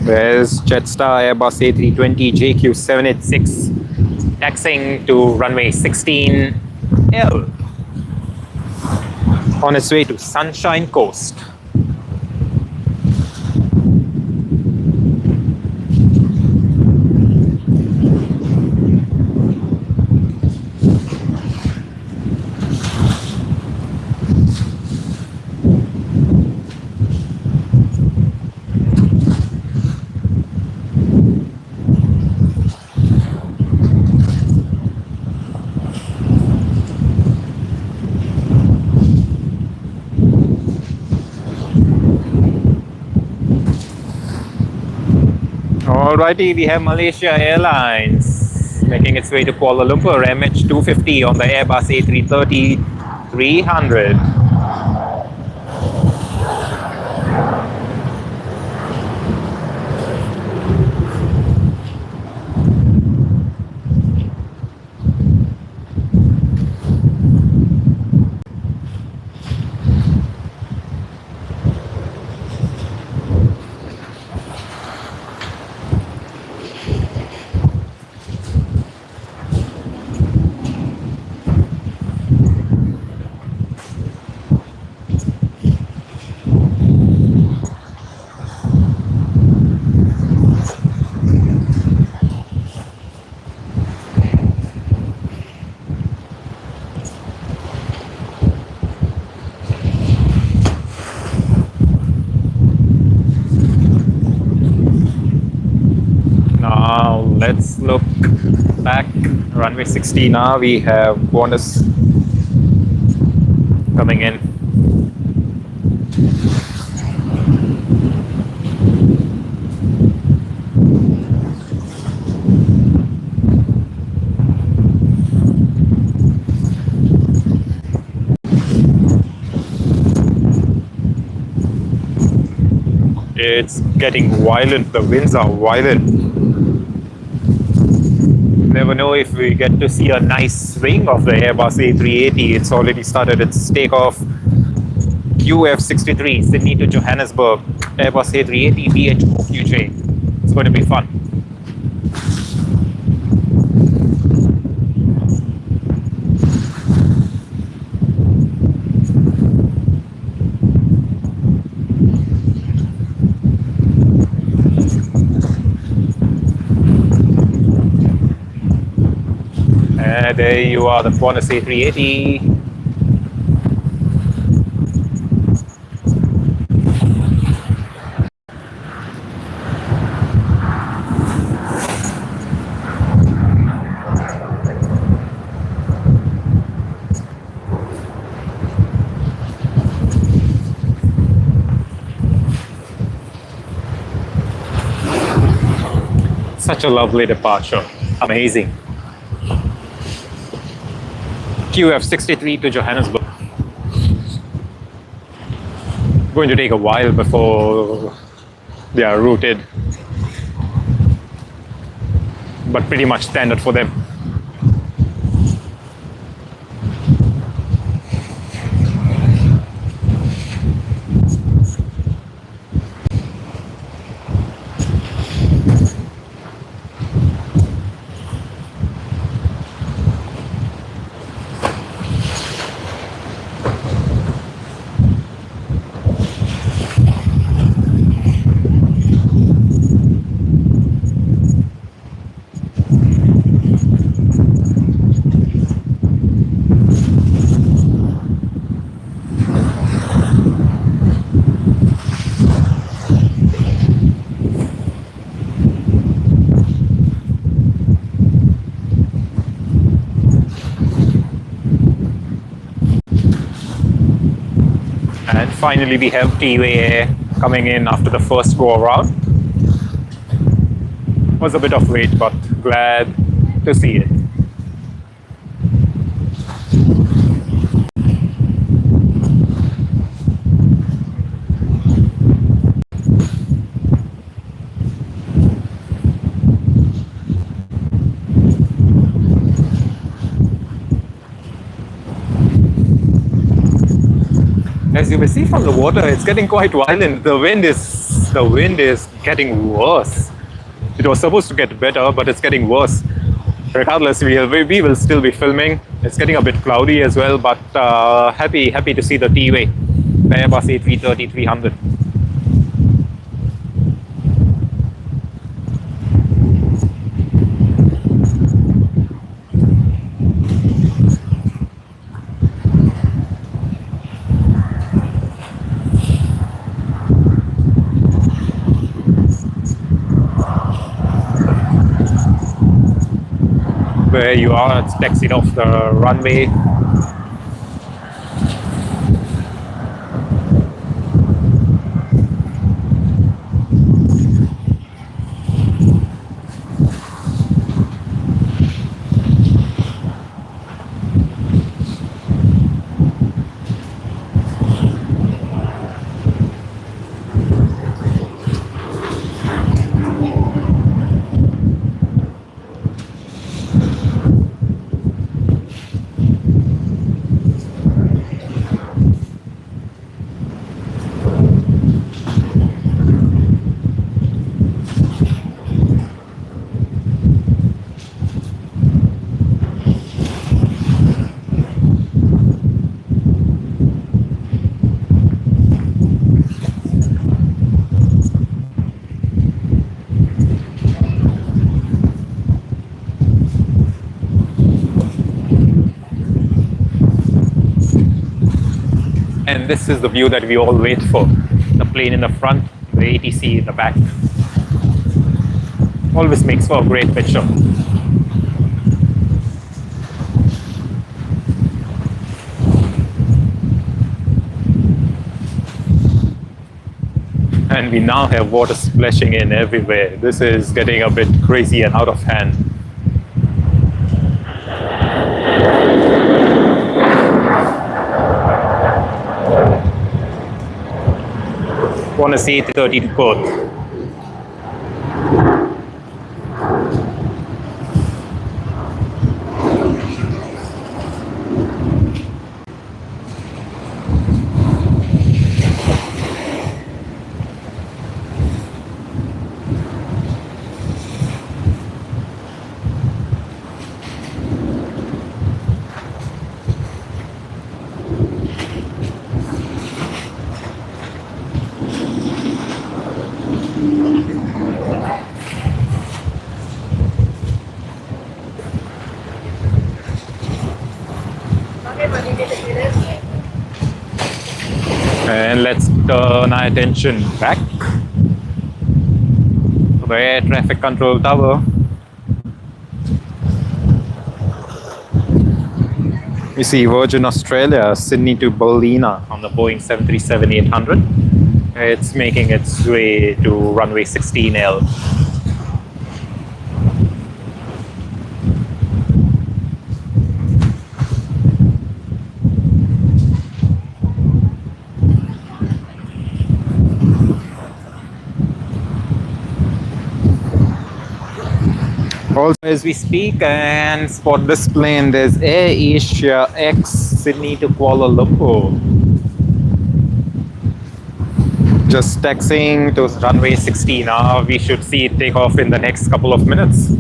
There's Jetstar Airbus A320-JQ786 taxiing to runway 16L on its way to Sunshine Coast. Alrighty, we have Malaysia Airlines making its way to Kuala Lumpur, MH250 on the Airbus A330-300. Now let's look back. Runway 60 now. We have Qantas coming in. It's getting violent. The winds are violent. Never know if we get to see a nice swing of the Airbus A380. It's already started its takeoff. QF63, Sydney to Johannesburg, Airbus A380 BH4QJ. It's going to be fun. There you are, the Qantas A380. Such a lovely departure. Amazing. QF63 to Johannesburg. Going to take a while before they are routed, but pretty much standard for them. And finally we have T-way air coming in after the first go around. Was a bit of wait, but glad to see it. As you may see from the water, it's getting quite violent. The wind is getting worse. It was supposed to get better, but it's getting worse. Regardless, we will still be filming. It's getting a bit cloudy as well, but happy to see the T-way, the Airbus A330-300. Where you are, it's taxied off the runway. And this is the view that we all wait for. The plane in the front, the ATC in the back. Always makes for a great picture. And we now have water splashing in everywhere. This is getting a bit crazy and out of hand. Want to see A330 to Perth. And let's turn our attention back to the air traffic control tower. We see Virgin Australia, Sydney to Ballina on the Boeing 737-800. It's making its way to runway 16L. Also, as we speak and spot this plane, there's Air Asia X Sydney to Kuala Lumpur. Just taxiing to runway 16 now. We should see it take off in the next couple of minutes.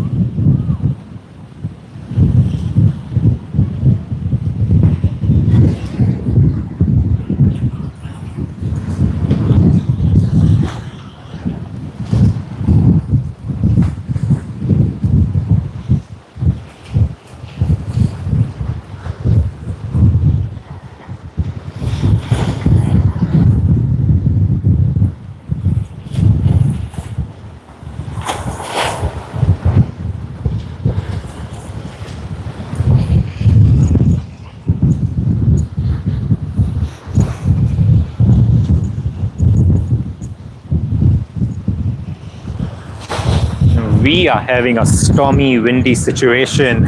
We are having a stormy, windy situation.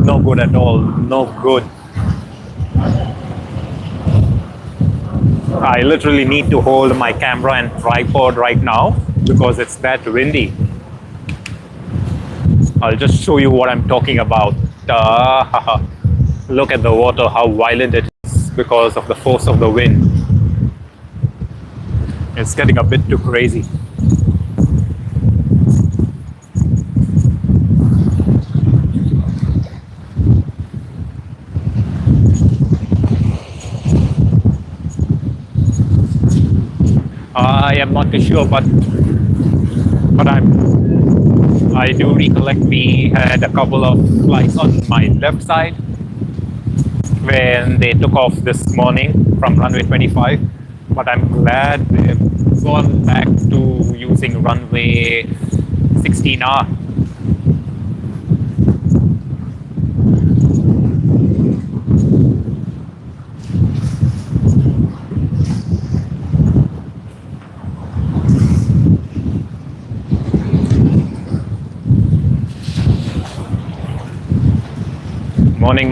No good at all. No good. I literally need to hold my camera and tripod right now because it's that windy. I'll just show you what I'm talking about. Look at the water, how violent it is because of the force of the wind. It's getting a bit too crazy. I am not too sure, but I do recollect we had a couple of flights on my left side when they took off this morning from runway 25. But I'm glad they've gone back to using runway 16R.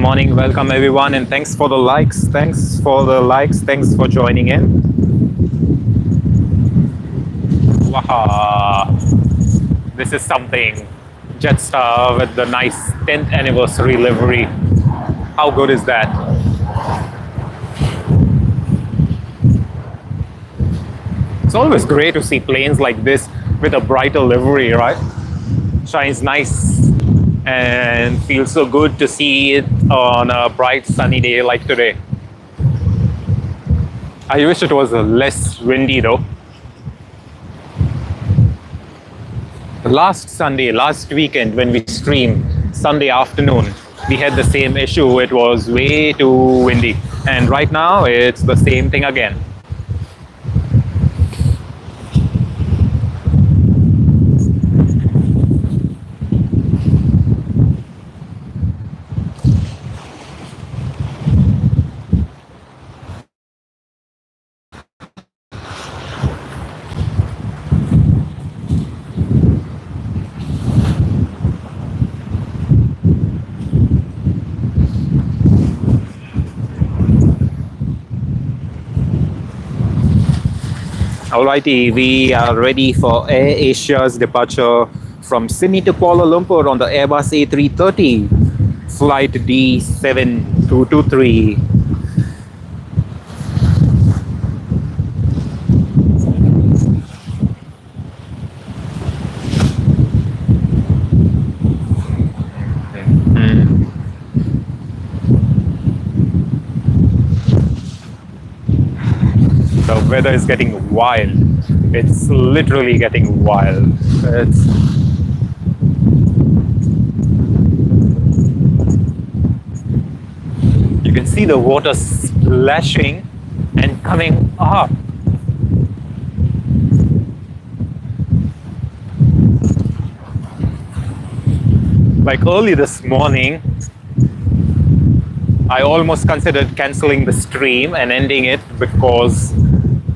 Morning, welcome everyone, and thanks for the likes, thanks for joining in. Wow, this is something. Jetstar with the nice 10th anniversary livery. How good is that? It's always great to see planes like this with a brighter livery, right? Shines nice. And feels so good to see it on a bright sunny day like today. I wish it was less windy though. Last weekend when we streamed, Sunday afternoon, we had the same issue. It was way too windy. And right now it's the same thing again. Alrighty, we are ready for Air Asia's departure from Sydney to Kuala Lumpur on the Airbus A330 flight D7223. The weather is getting wild. It's literally getting wild. You can see the water splashing and coming up. Like early this morning, I almost considered cancelling the stream and ending it because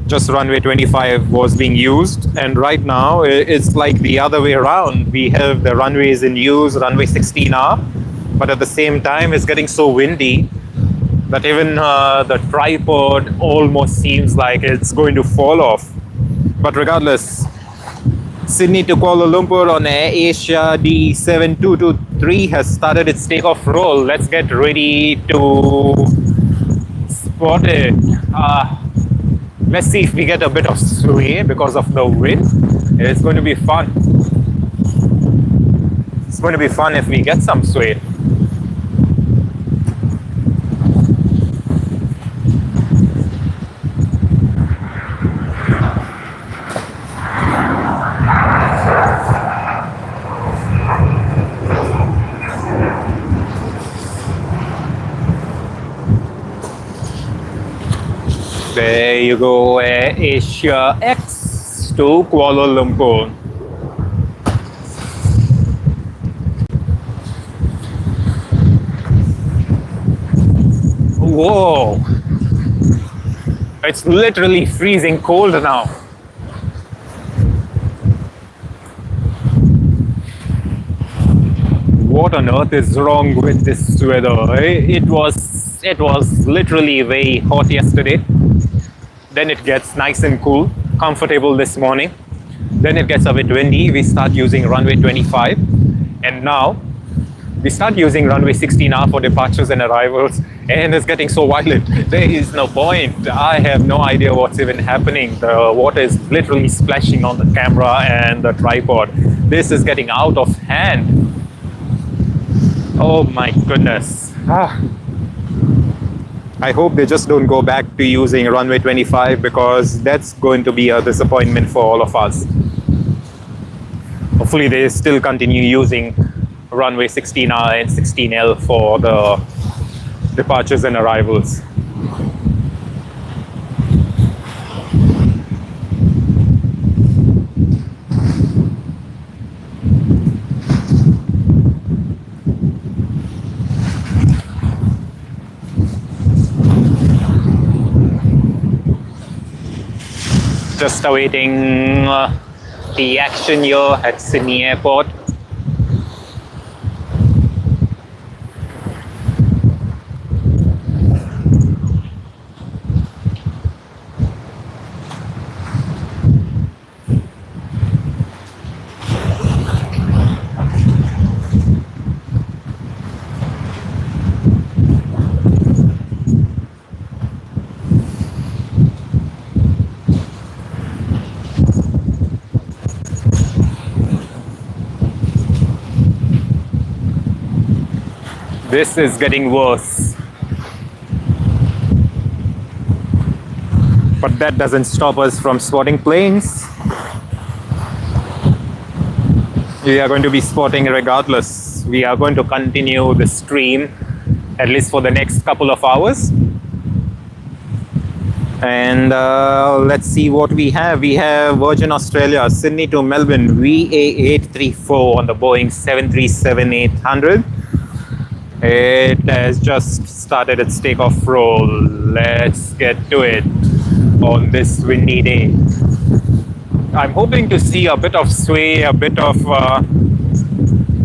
just runway 25 was being used, and right now it's like the other way around. We have the runways in use, runway 16R, but at the same time it's getting so windy that even the tripod almost seems like it's going to fall off. But regardless, Sydney to Kuala Lumpur on Air Asia D7223 has started its takeoff roll. Let's get ready to spot it. Let's see if we get a bit of sway because of the wind. It's going to be fun. It's going to be fun if we get some sway. There you go, Air Asia X to Kuala Lumpur. Whoa! It's literally freezing cold now. What on earth is wrong with this weather? It was literally very hot yesterday. Then it gets nice and cool, comfortable this morning. Then it gets a bit windy. We start using runway 25. And now we start using runway 16R for departures and arrivals. And it's getting so violent. There is no point. I have no idea what's even happening. The water is literally splashing on the camera and the tripod. This is getting out of hand. Oh my goodness. I hope they just don't go back to using runway 25 because that's going to be a disappointment for all of us. Hopefully they still continue using runway 16R and 16L for the departures and arrivals. Just awaiting the action here at Sydney Airport. This is getting worse. But that doesn't stop us from spotting planes. We are going to be spotting regardless. We are going to continue the stream at least for the next couple of hours. And let's see what we have. We have Virgin Australia, Sydney to Melbourne, VA834 on the Boeing 737-800. It has just started its takeoff roll. Let's get to it on this windy day. I'm hoping to see a bit of sway, a bit of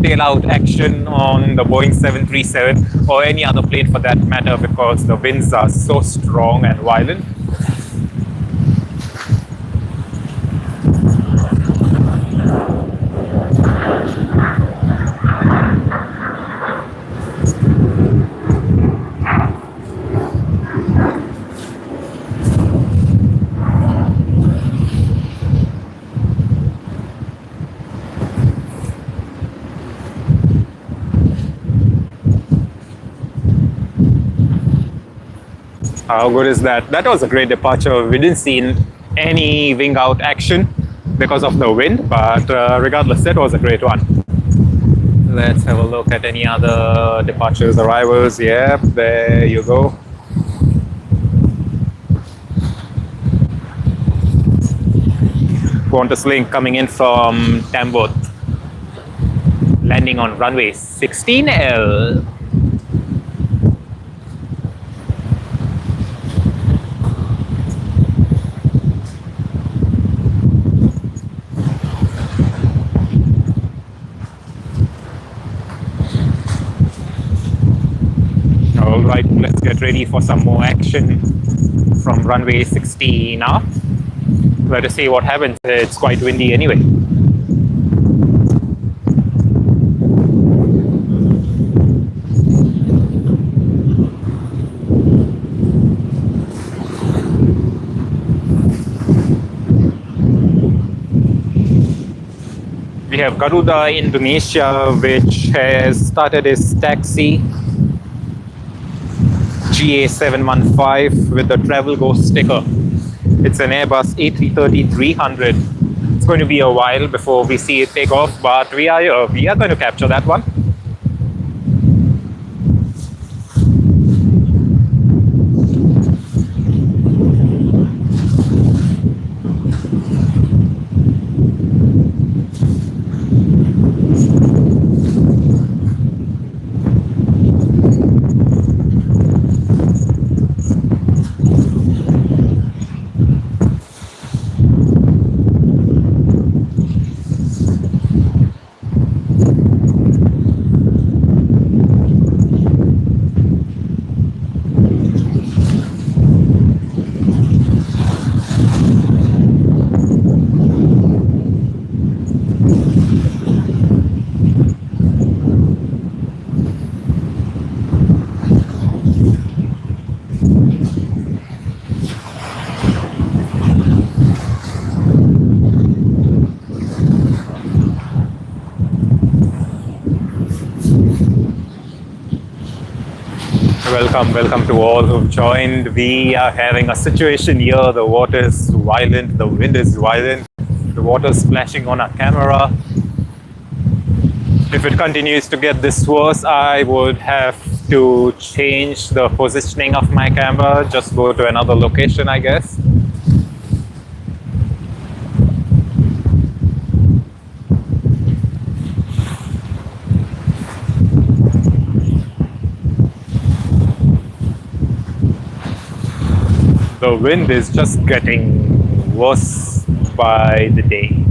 tail out action on the Boeing 737 or any other plane for that matter, because the winds are so strong and violent. How good is that? That was a great departure. We didn't see any wing out action because of the wind, but regardless, that was a great one. Let's have a look at any other departures, arrivals. Yep, there you go. Qantas Link coming in from Tamworth, landing on runway 16L. Alright, let's get ready for some more action from runway 16R. Let us see what happens. It's quite windy anyway. We have Garuda Indonesia, which has started its taxi GA715 with the Travel Go sticker. It's an Airbus A330-300. It's going to be a while before we see it take off, but we are going to capture that one. Welcome to all who've joined. We are having a situation here. The water is violent, the wind is violent, the water is splashing on our camera. If it continues to get this worse, I would have to change the positioning of my camera, just go to another location, I guess. The wind is just getting worse by the day.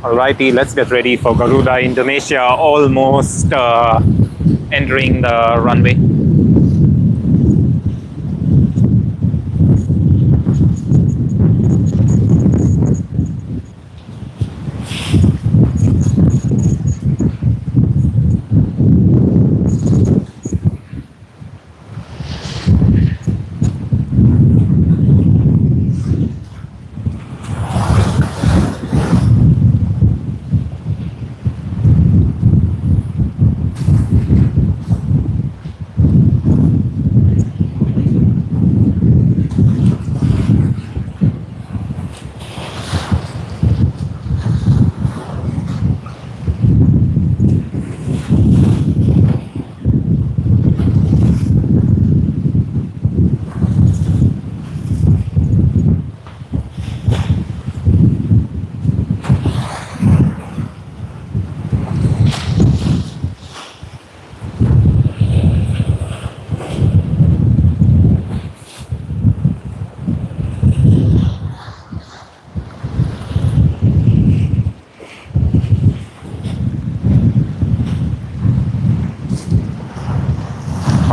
Alrighty, let's get ready for Garuda Indonesia, almost entering the runway.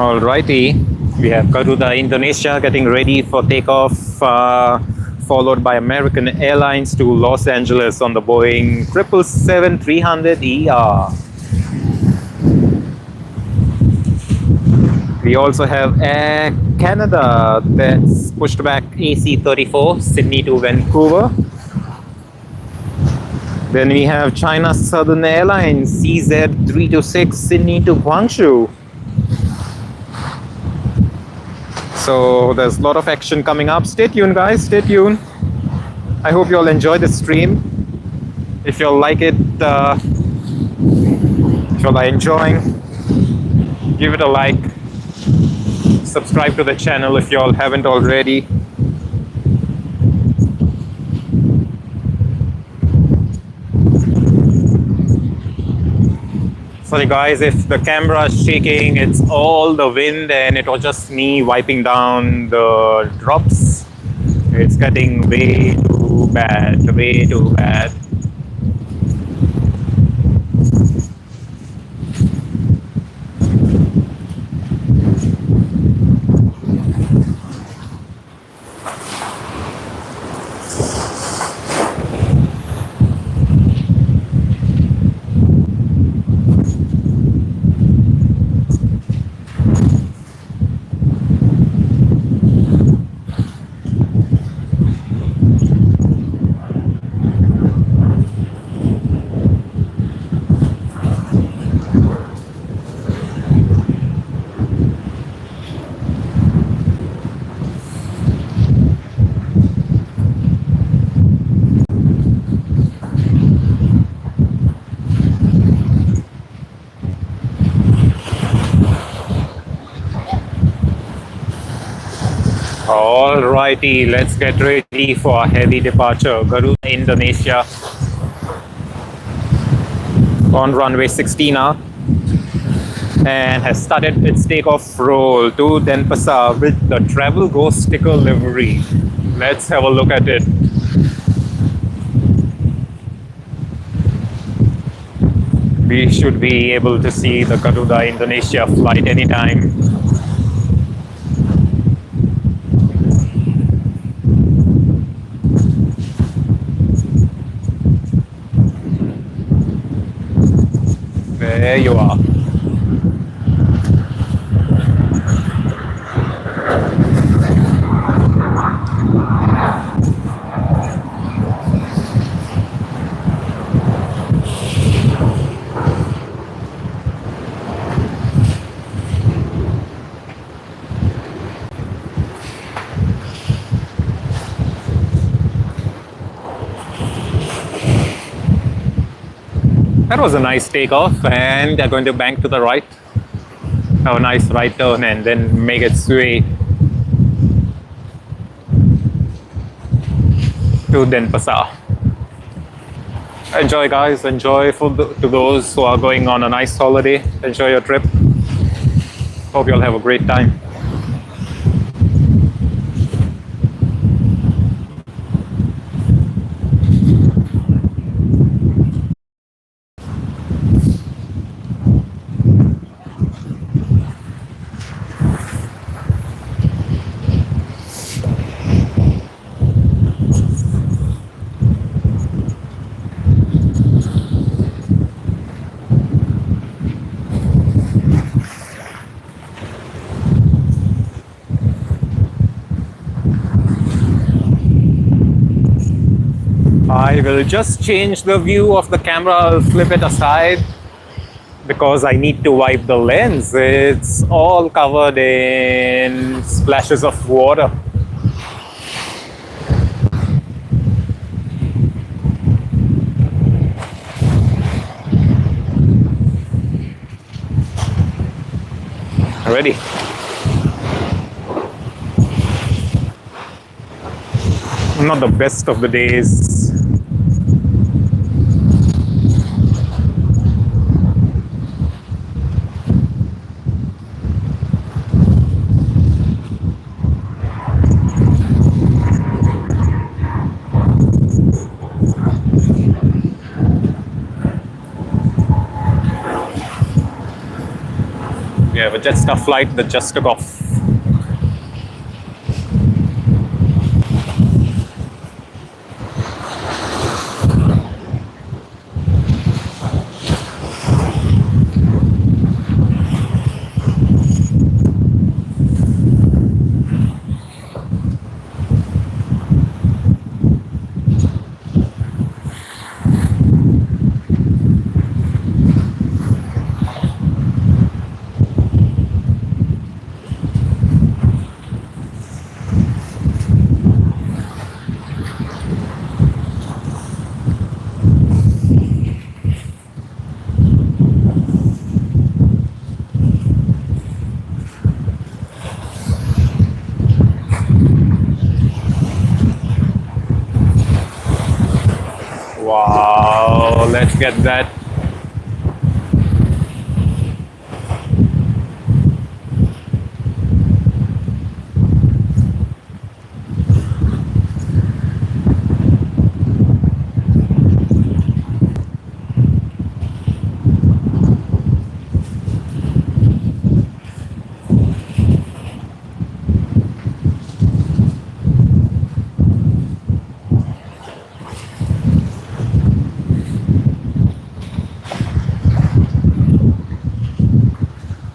Alrighty, we have Garuda Indonesia getting ready for takeoff, followed by American Airlines to Los Angeles on the Boeing 777-300ER. We also have Air Canada that's pushed back AC-34 Sydney to Vancouver. Then we have China Southern Airlines CZ326 Sydney to Guangzhou. So there's a lot of action coming up. Stay tuned, guys. Stay tuned. I hope you all enjoy the stream. If you all like it, if you all are enjoying, give it a like. Subscribe to the channel if you all haven't already. Sorry guys, if the camera is shaking, it's all the wind and it was just me wiping down the drops. It's getting way too bad, way too bad. Alrighty, let's get ready for a heavy departure. Garuda, Indonesia, on runway 16 now, and has started its takeoff roll to Denpasar with the Travel Go sticker livery. Let's have a look at it. We should be able to see the Garuda Indonesia flight anytime. There you are. That was a nice takeoff, and they're going to bank to the right. Have a nice right turn and then make its way to Denpasar. Enjoy, guys. Enjoy to those who are going on a nice holiday. Enjoy your trip. Hope you'll have a great time. I will just change the view of the camera. I'll flip it aside because I need to wipe the lens. It's all covered in splashes of water. Ready? Not the best of the days. We have a Jetstar flight that just took off. Wow, let's get that.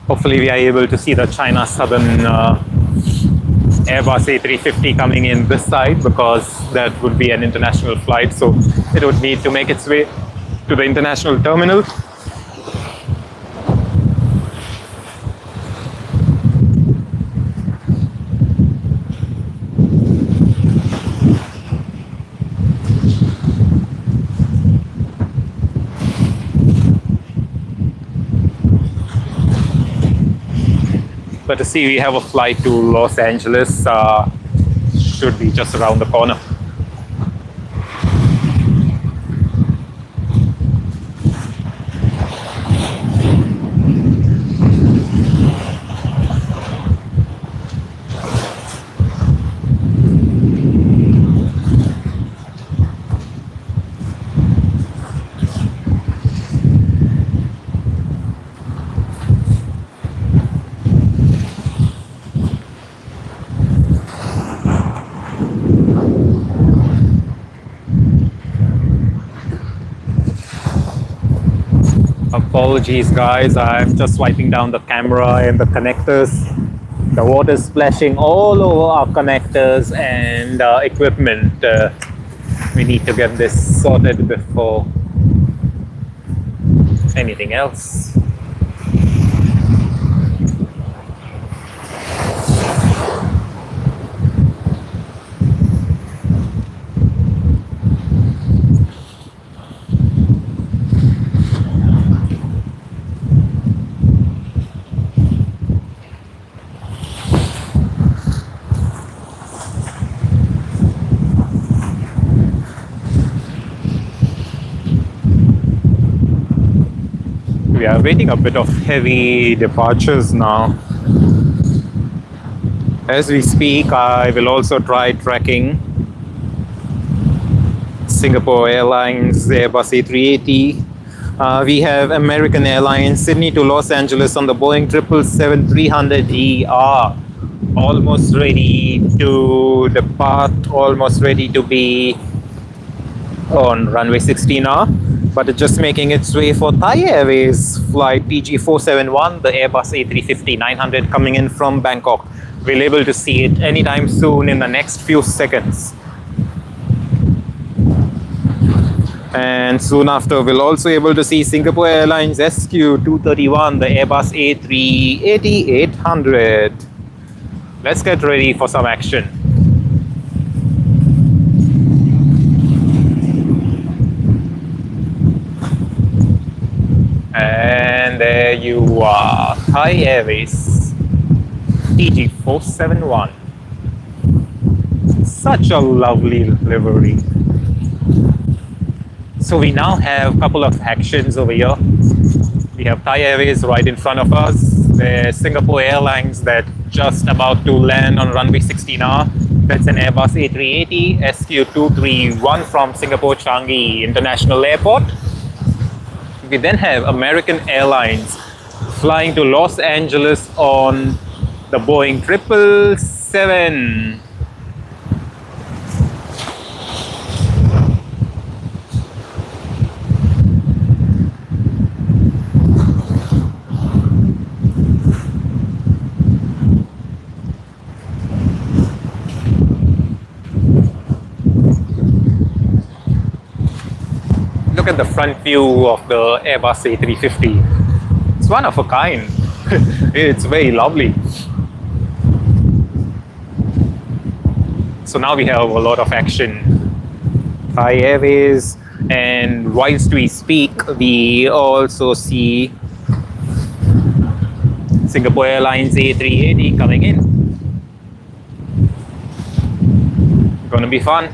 Hopefully we are able to see the China Southern Airbus A350 coming in this side, because that would be an international flight, so it would need to make its way to the international terminal. But to see, we have a flight to Los Angeles should be just around the corner. Apologies guys, I'm just wiping down the camera and the connectors. The water is splashing all over our connectors and equipment. We need to get this sorted before anything else. We are waiting a bit of heavy departures now. As we speak, I will also try tracking Singapore Airlines Airbus A380. We have American Airlines Sydney to Los Angeles on the Boeing 777-300ER. Almost ready to depart, almost ready to be on runway 16R. But it's just making its way for Thai Airways flight PG471, the Airbus A350-900 coming in from Bangkok. We'll be able to see it anytime soon in the next few seconds. And soon after, we'll also be able to see Singapore Airlines SQ231, the Airbus A380-800. Let's get ready for some action. And there you are, Thai Airways PG471. Such a lovely livery. So we now have a couple of actions over here. We have Thai Airways right in front of us. There's Singapore Airlines that's just about to land on runway 16R. That's an Airbus A380 SQ231 from Singapore Changi International Airport. We then have American Airlines flying to Los Angeles on the Boeing 777. Look at the front view of the Airbus A350. It's one of a kind. It's very lovely. So now we have a lot of action. Thai Airways, and whilst we speak, we also see Singapore Airlines A380 coming in. Gonna be fun.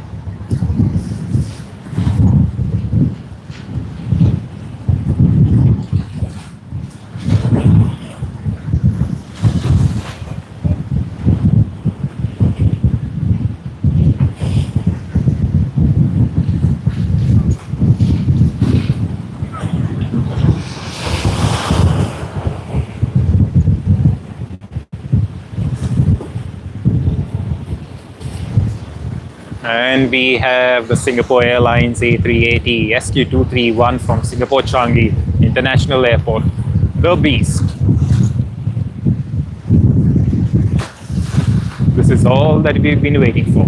And we have the Singapore Airlines A380 SQ231 from Singapore Changi International Airport, the beast. This is all that we've been waiting for.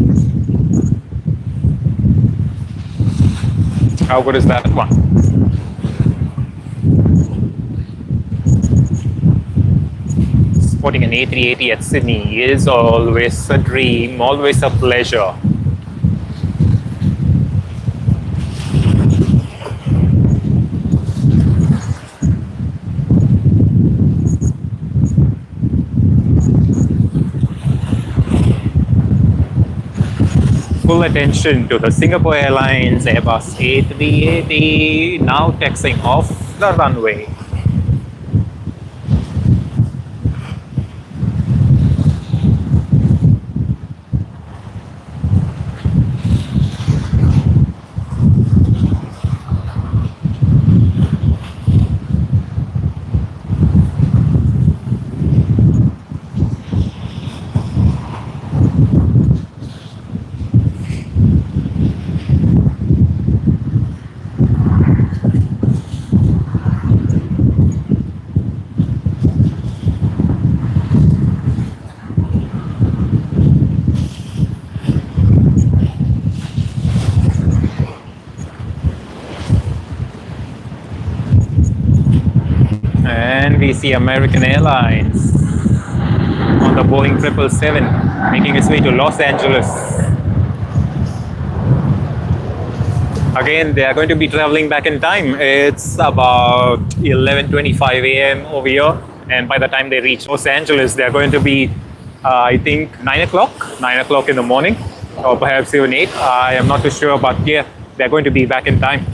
How good is that one? Sporting an A380 at Sydney is always a dream, always a pleasure. full attention to the Singapore Airlines Airbus A380 now taxiing off the runway. And we see American Airlines on the Boeing 777 making its way to Los Angeles. Again, they are going to be traveling back in time. It's about 11:25 a.m. over here, and by the time they reach Los Angeles, they're going to be, I think, 9 o'clock in the morning, or perhaps even 8. I am not too sure, but yeah, they're going to be back in time.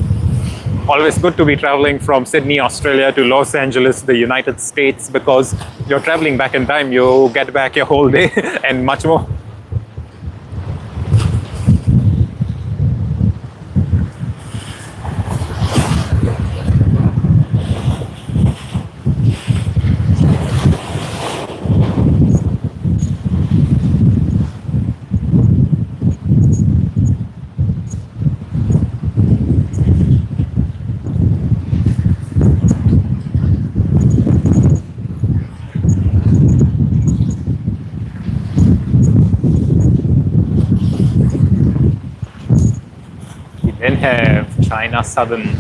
Always good to be traveling from Sydney, Australia to Los Angeles, the United States, because you're traveling back in time. You get back your whole day and much more. Then have China Southern.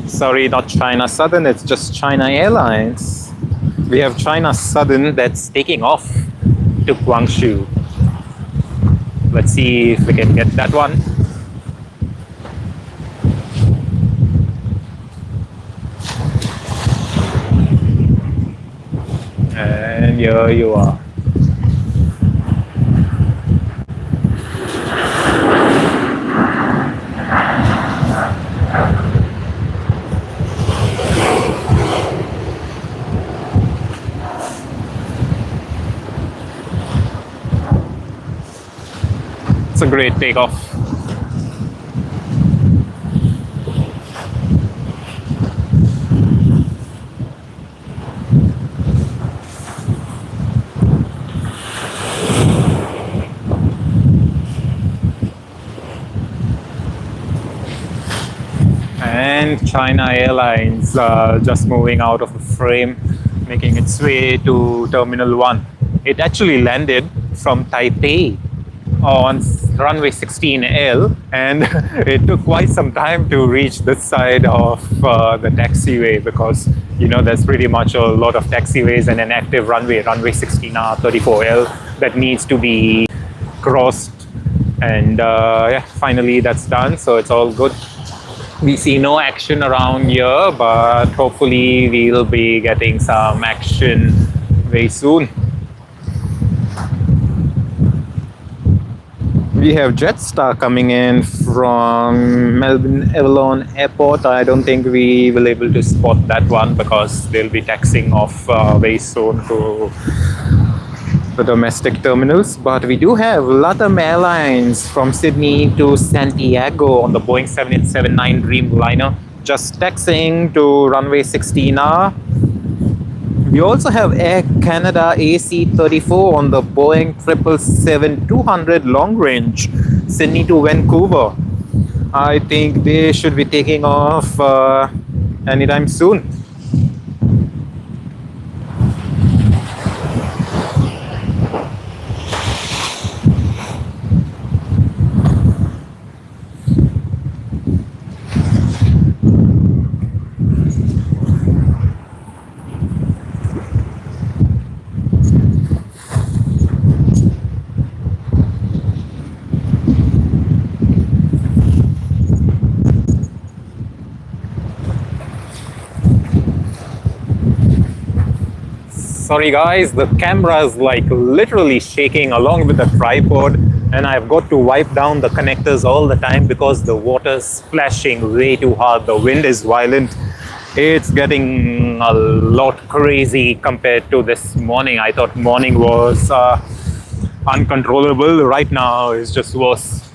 Sorry, not China Southern, it's just China Airlines. We have China Southern that's taking off to Guangzhou. Let's see if we can get that one. And here you are. It's a great takeoff. And China Airlines just moving out of the frame, making its way to Terminal 1. It actually landed from Taipei on runway 16L, and it took quite some time to reach this side of the taxiway, because you know there's pretty much a lot of taxiways and an active runway 16R 34L that needs to be crossed, and yeah, finally that's done, so it's all good. We see no action around here, but hopefully we'll be getting some action very soon. We have Jetstar coming in from Melbourne Avalon Airport. I don't think we will be able to spot that one because they'll be taxiing off very soon to the domestic terminals. But we do have LATAM Airlines from Sydney to Santiago on the Boeing 787-9 Dreamliner, just taxiing to runway 16R. We also have Air Canada AC-34 on the Boeing 777-200 long range, Sydney to Vancouver. I think they should be taking off anytime soon. Sorry guys, the camera is like literally shaking along with the tripod, and I've got to wipe down the connectors all the time because the water's splashing way too hard. The wind is violent. It's getting a lot crazy compared to this morning. I thought morning was uncontrollable. Right now it's just worse.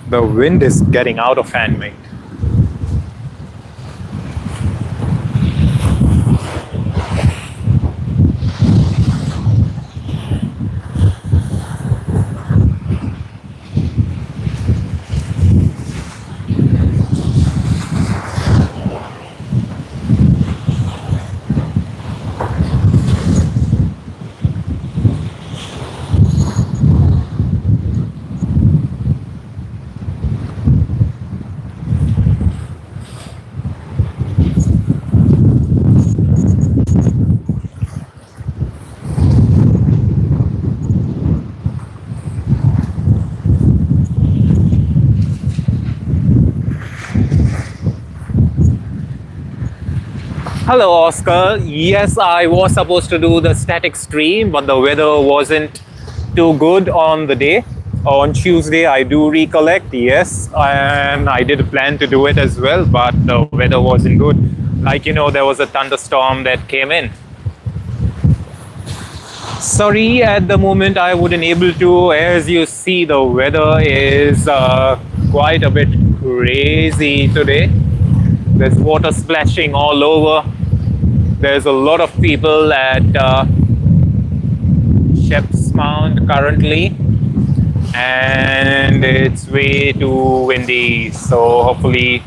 The wind is getting out of hand, mate. Hello, Oscar. Yes, I was supposed to do the static stream, but the weather wasn't too good on the day. On Tuesday, I do recollect, yes, and I did plan to do it as well, but the weather wasn't good. Like, there was a thunderstorm that came in. Sorry, at the moment I wouldn't able to. As you see, the weather is quite a bit crazy today. There's water splashing all over. There's a lot of people at Shep's Mound currently, and it's way too windy. So hopefully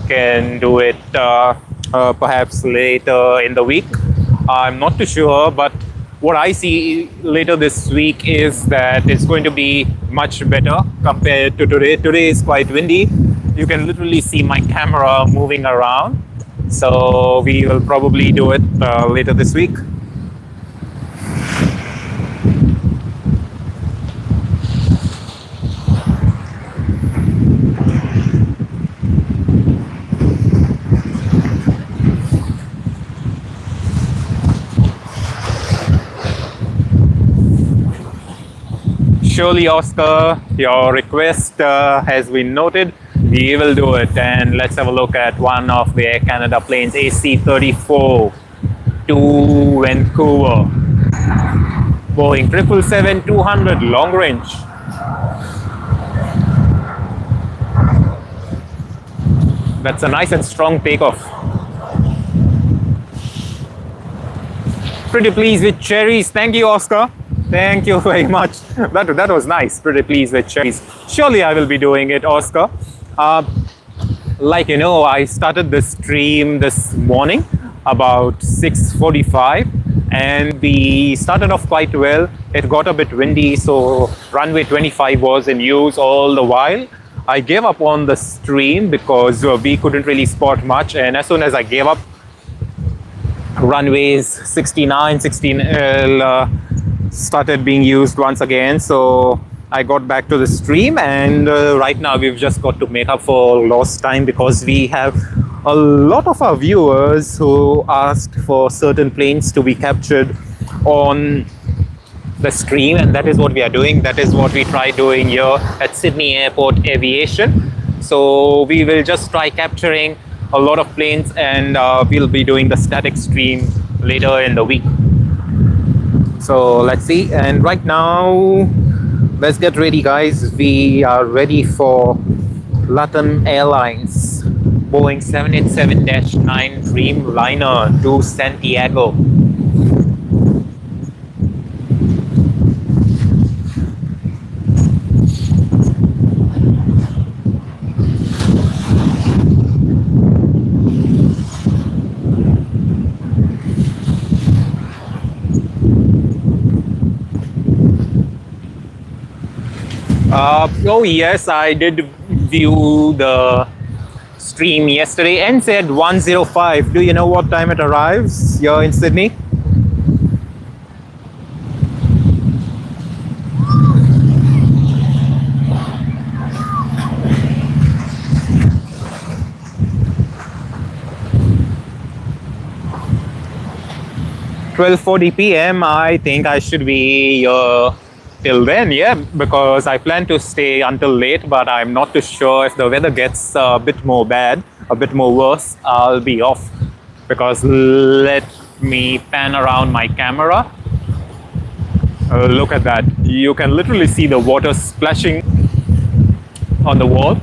can do it perhaps later in the week. I'm not too sure, but what I see later this week is that it's going to be much better compared to today. Today is quite windy. You can literally see my camera moving around. So we will probably do it later this week. Surely, Oscar, your request has been noted. We will do it, and let's have a look at one of the Air Canada planes, A330 to Vancouver. Boeing 777-200 long range. That's a nice and strong takeoff. Pretty pleased with cherries. Thank you, Oscar. Thank you very much. That was nice. Pretty pleased with cherries. Surely I will be doing it, Oscar. Like I started the stream this morning about 6:45, and we started off quite well. It got a bit windy, so runway 25 was in use all the while. I gave up on the stream because we couldn't really spot much, and as soon as I gave up, runways 69, 16L started being used once again. So I got back to the stream, and right now we've just got to make up for lost time because we have a lot of our viewers who asked for certain planes to be captured on the stream, and that is what we are doing. That is what we try doing here at Sydney Airport Aviation. So we will just try capturing a lot of planes, and we'll be doing the static stream later in the week. So let's see. And right now, let's get ready, guys. We are ready for Latam Airlines Boeing 787-9 Dreamliner to Santiago. Oh yes, I did view the stream yesterday ends at 1:05. Do you know what time it arrives here in Sydney? "12:40 p.m. I think I should be till then, yeah, because I plan to stay until late, but I'm not too sure if the weather gets a bit more bad, a bit more worse, I'll be off. Because let me pan around my camera. Look at that. You can literally see the water splashing on the wall.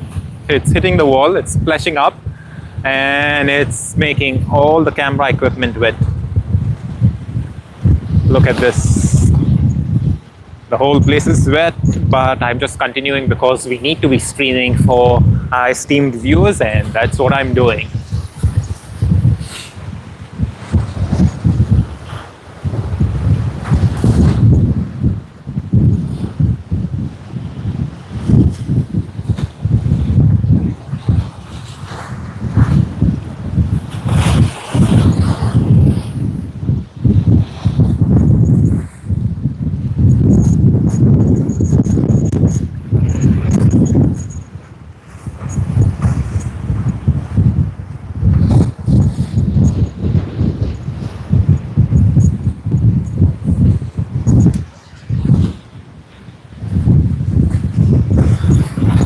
It's hitting the wall, it's splashing up, and it's making all the camera equipment wet. Look at this. The whole place is wet, but I'm just continuing because we need to be streaming for our esteemed viewers, and that's what I'm doing.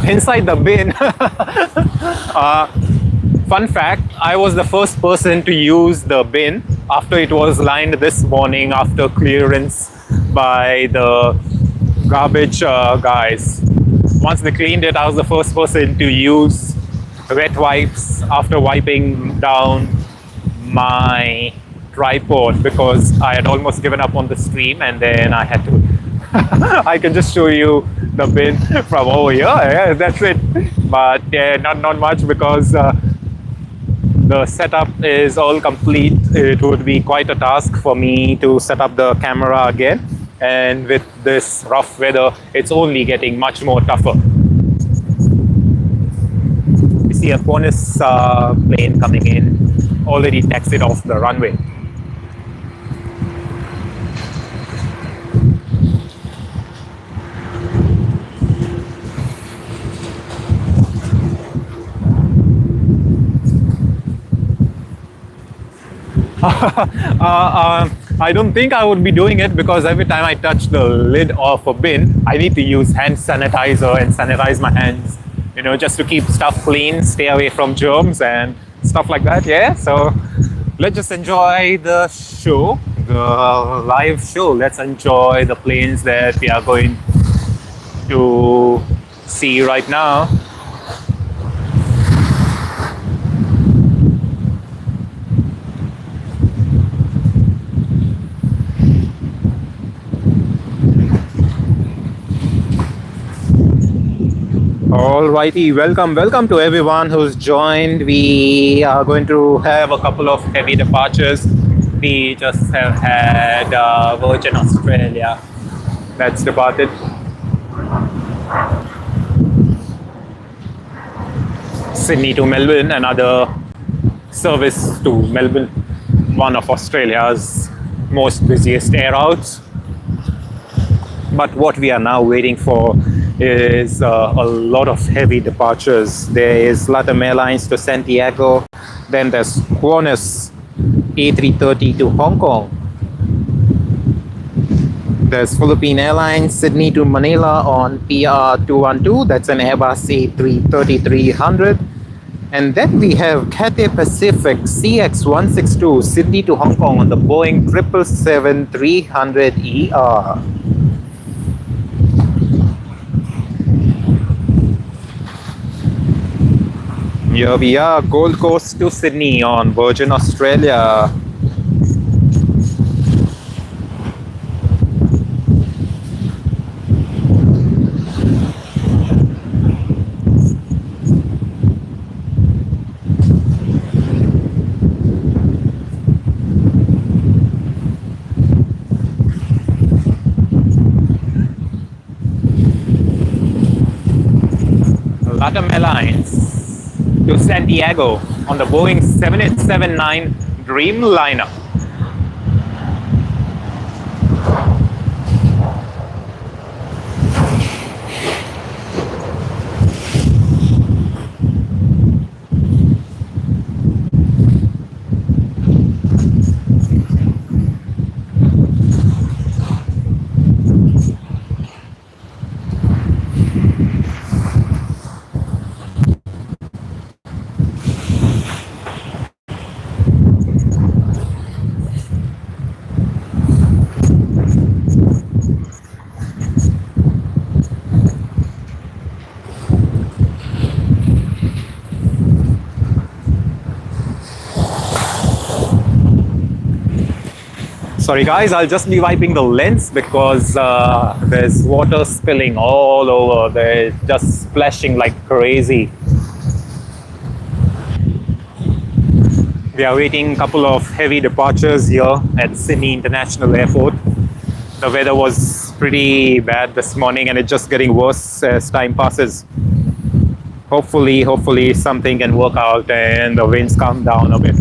Inside the bin, fun fact, I was the first person to use the bin after it was lined this morning after clearance by the garbage guys. Once they cleaned it, I was the first person to use wet wipes after wiping down my tripod because I had almost given up on the stream, and then I had to I can just show you the bin from over here. Yeah, that's it. But yeah, not much because the setup is all complete. It would be quite a task for me to set up the camera again. And with this rough weather, it's only getting much more tougher. You see a Qantas plane coming in, already taxied off the runway. I don't think I would be doing it because every time I touch the lid of a bin, I need to use hand sanitizer and sanitize my hands, you know, just to keep stuff clean, stay away from germs and stuff like that. Yeah, so let's just enjoy the show, the live show. Let's enjoy the planes that we are going to see right now. Alrighty, welcome to everyone who's joined. We are going to have a couple of heavy departures. We just have had Virgin Australia that's departed. Sydney to Melbourne, another service to Melbourne, one of Australia's most busiest air routes. But what we are now waiting for is a lot of heavy departures. There is LATAM Airlines to Santiago, then there's Qantas A330 to Hong Kong. There's Philippine Airlines Sydney to Manila on PR212, that's an Airbus A330-300. And then we have Cathay Pacific CX162 Sydney to Hong Kong on the Boeing 777-300ER. Here we are, Gold Coast to Sydney on Virgin Australia. LATAM Airlines to Santiago on the Boeing 787-9 Dreamliner. Sorry guys, I'll just be wiping the lens because there's water spilling all over. They're just splashing like crazy. We are waiting a couple of heavy departures here at Sydney International Airport. The weather was pretty bad this morning and it's just getting worse as time passes. Hopefully something can work out and the winds calm down a bit.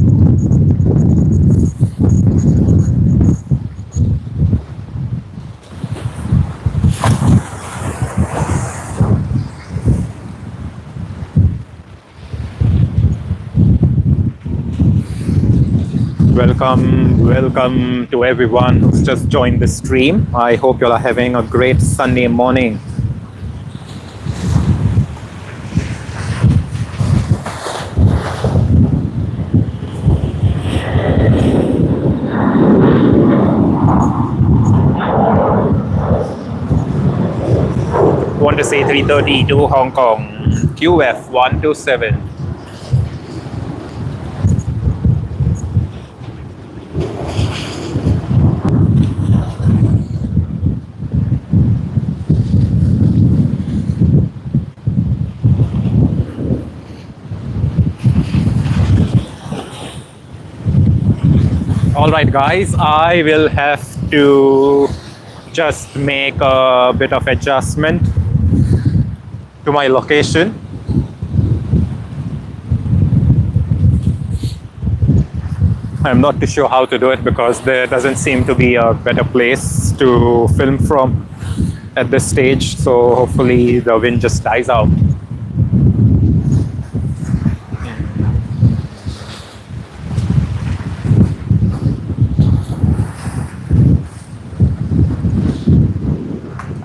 Welcome to everyone who's just joined the stream. I hope you all are having a great Sunday morning. Airbus A330 to Hong Kong, QF 127. Alright guys, I will have to just make a bit of adjustment to my location. I'm not too sure how to do it because there doesn't seem to be a better place to film from at this stage, so hopefully the wind just dies out.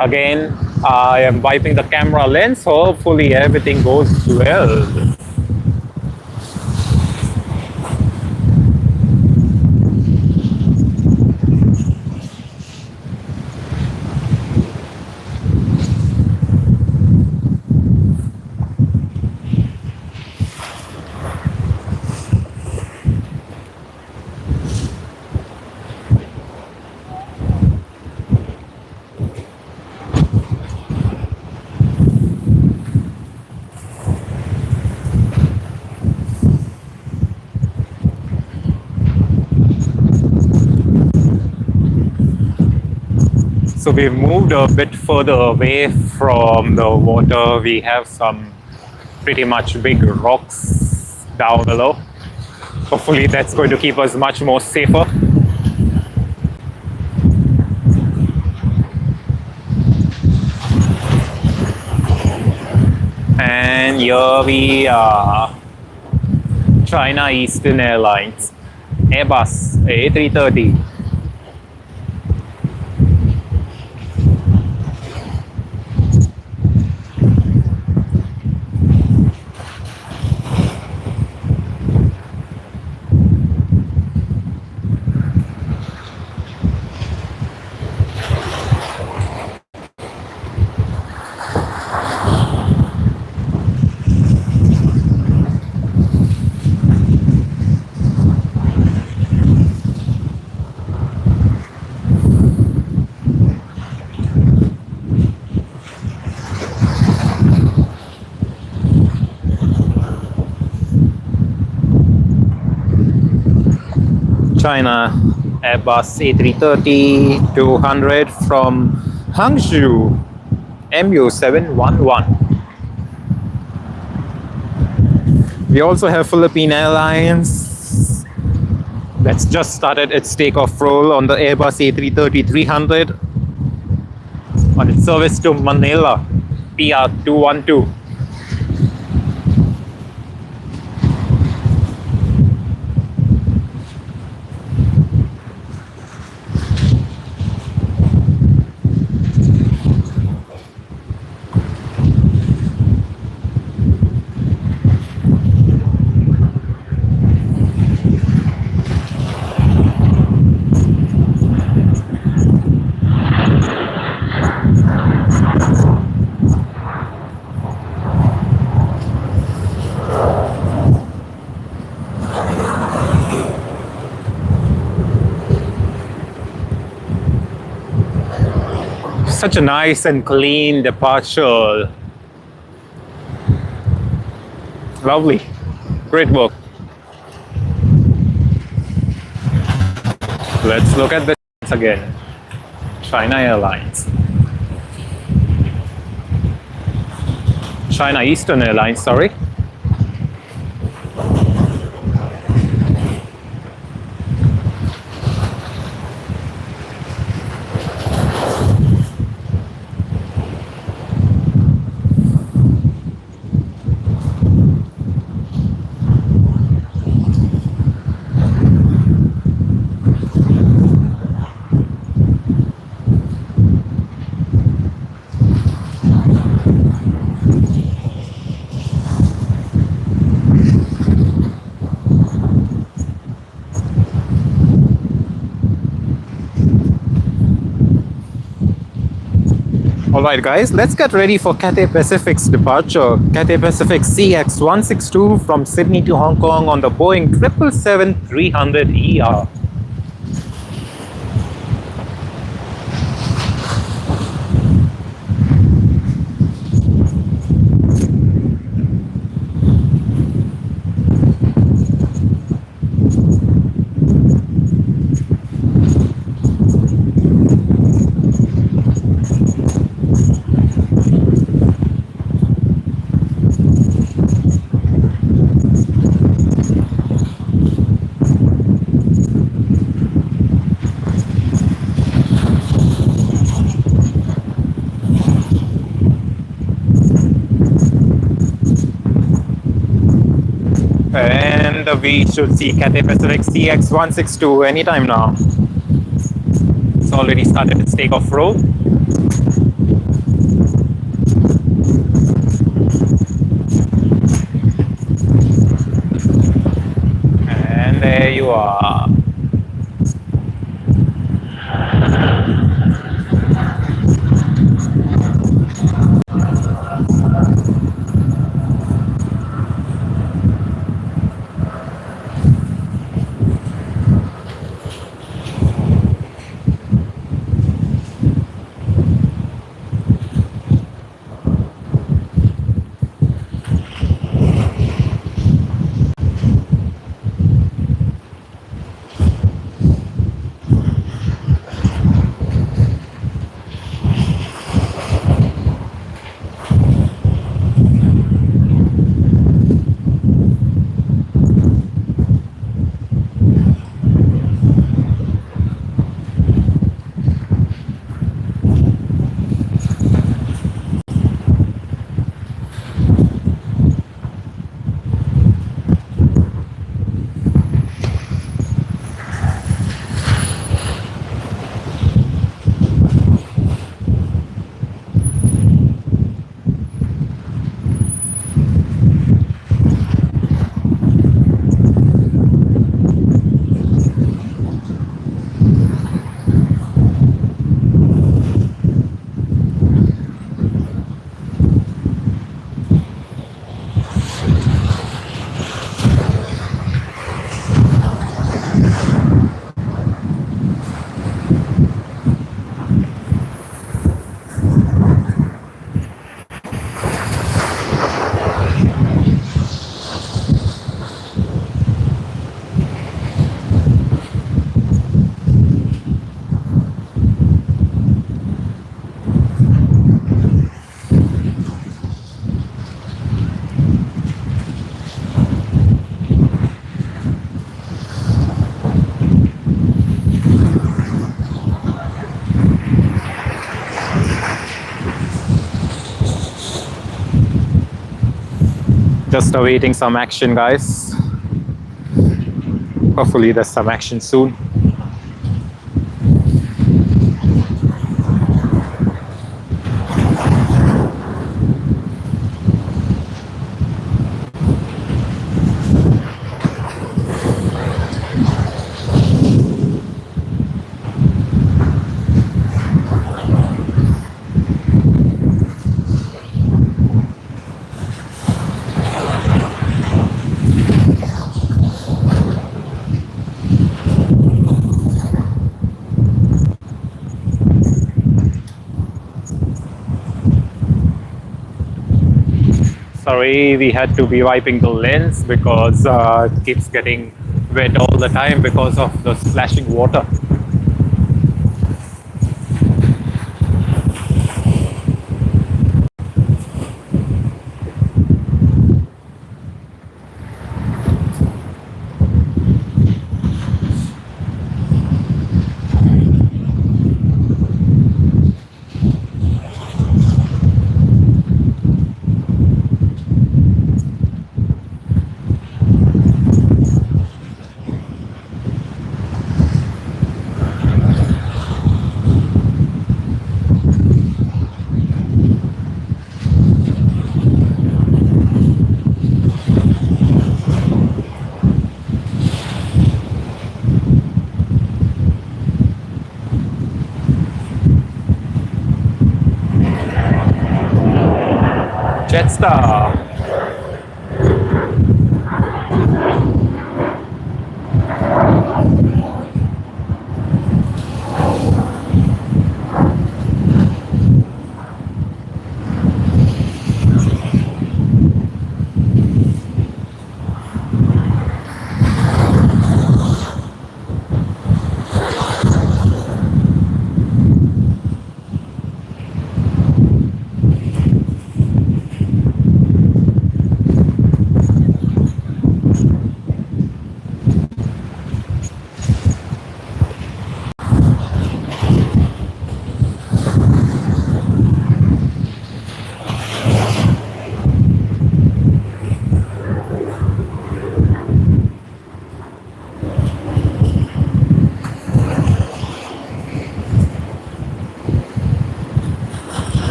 Again, I am wiping the camera lens, hopefully everything goes well. So we've moved a bit further away from the water. We have some pretty much big rocks down below. Hopefully that's going to keep us much more safer. And here we are, China Eastern Airlines, Airbus A330. China Airbus A330-200 from Hangzhou, MU711. We also have Philippine Airlines that's just started its takeoff roll on the Airbus A330-300 on its service to Manila, PR212. Such a nice and clean departure. Lovely. Great work. Let's look at this again. China Airlines. China Eastern Airlines, sorry. Alright guys, let's get ready for Cathay Pacific's departure. Cathay Pacific CX-162 from Sydney to Hong Kong on the Boeing 777-300ER. And we should see Cathay Pacific CX-162 anytime now. It's already started its takeoff roll. And there you are. Just awaiting some action, guys. Hopefully there's some action soon. Sorry, we had to be wiping the lens because it keeps getting wet all the time because of the splashing water. Jetstar.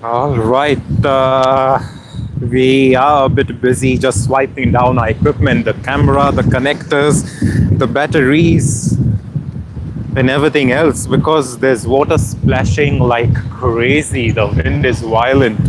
All right, we are a bit busy just swiping down our equipment, the camera, the connectors, the batteries, and everything else because there's water splashing like crazy. The wind is violent.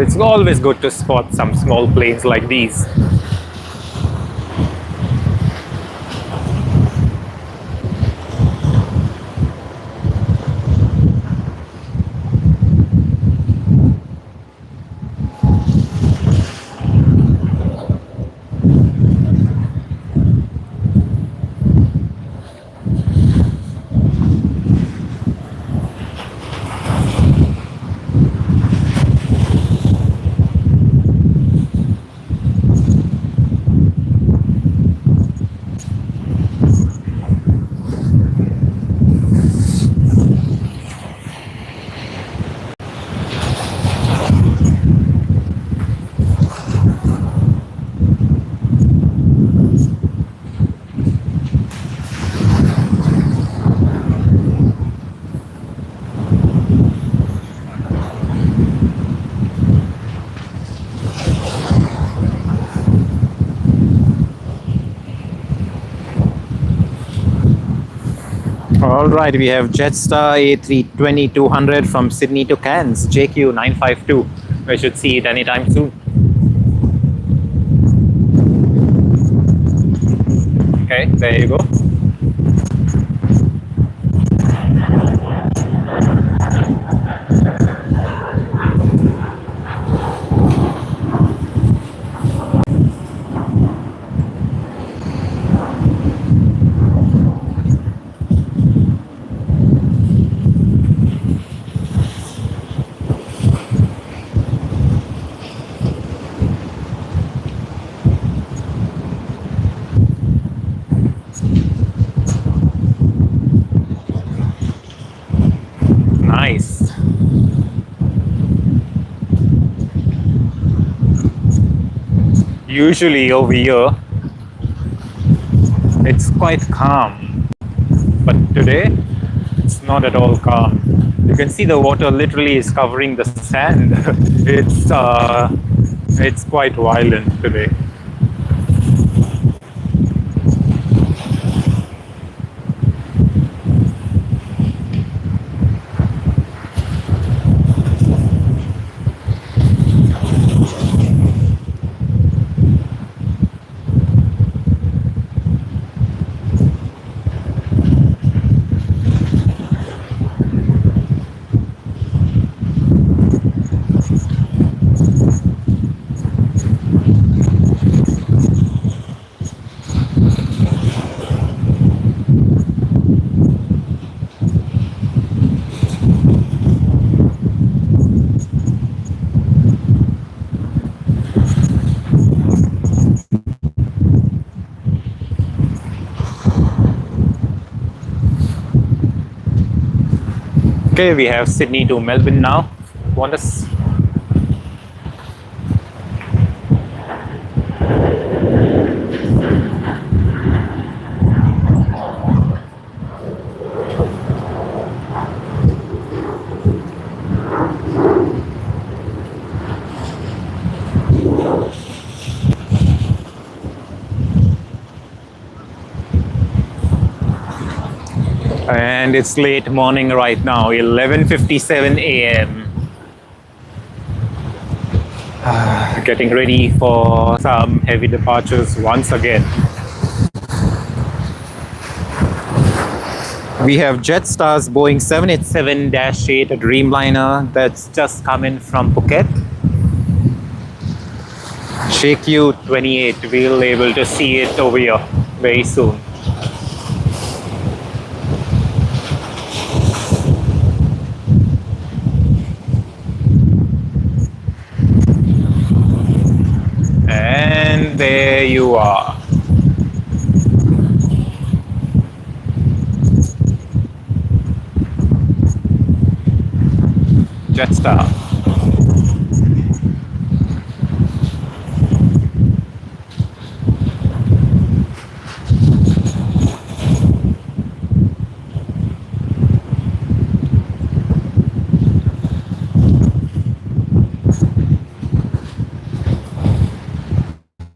It's always good to spot some small planes like these. All right, we have Jetstar A320-200 from Sydney to Cairns, JQ952. We should see it anytime soon. Okay, there you go. Nice. Usually over here, it's quite calm, but today it's not at all calm. You can see the water literally is covering the sand. It's quite violent today. Okay, we have Sydney to Melbourne now. Qantas. And it's late morning right now, 11:57 a.m. Getting ready for some heavy departures once again. We have Jetstar's Boeing 787-8, a Dreamliner that's just come in from Phuket. JQ28, we'll be able to see it over here very soon. And there you are. Jetstar.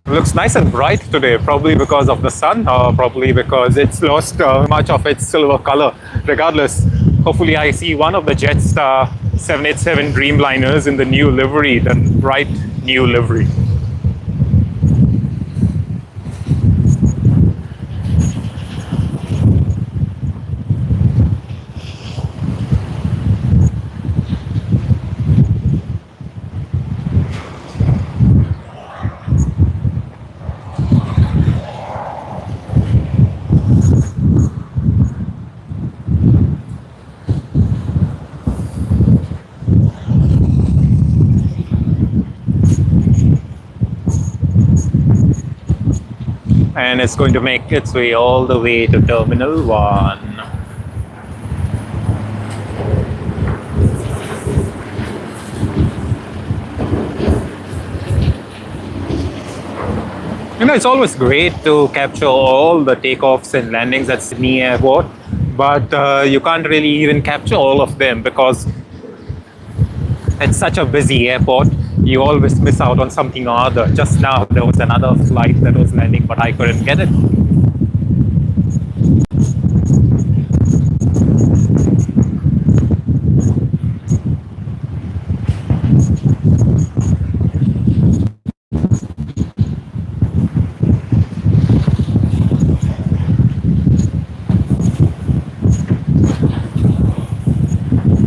Looks nice and bright today, probably because of the sun, or probably because it's lost much of its silver color. Regardless, hopefully I see one of the Jetstar 787 Dreamliners in the new livery, the bright new livery. And it's going to make its way all the way to Terminal 1. You know, it's always great to capture all the takeoffs and landings at Sydney Airport, but you can't really even capture all of them because it's such a busy airport. You always miss out on something or other. Just now there was another flight that was landing, but I couldn't get it.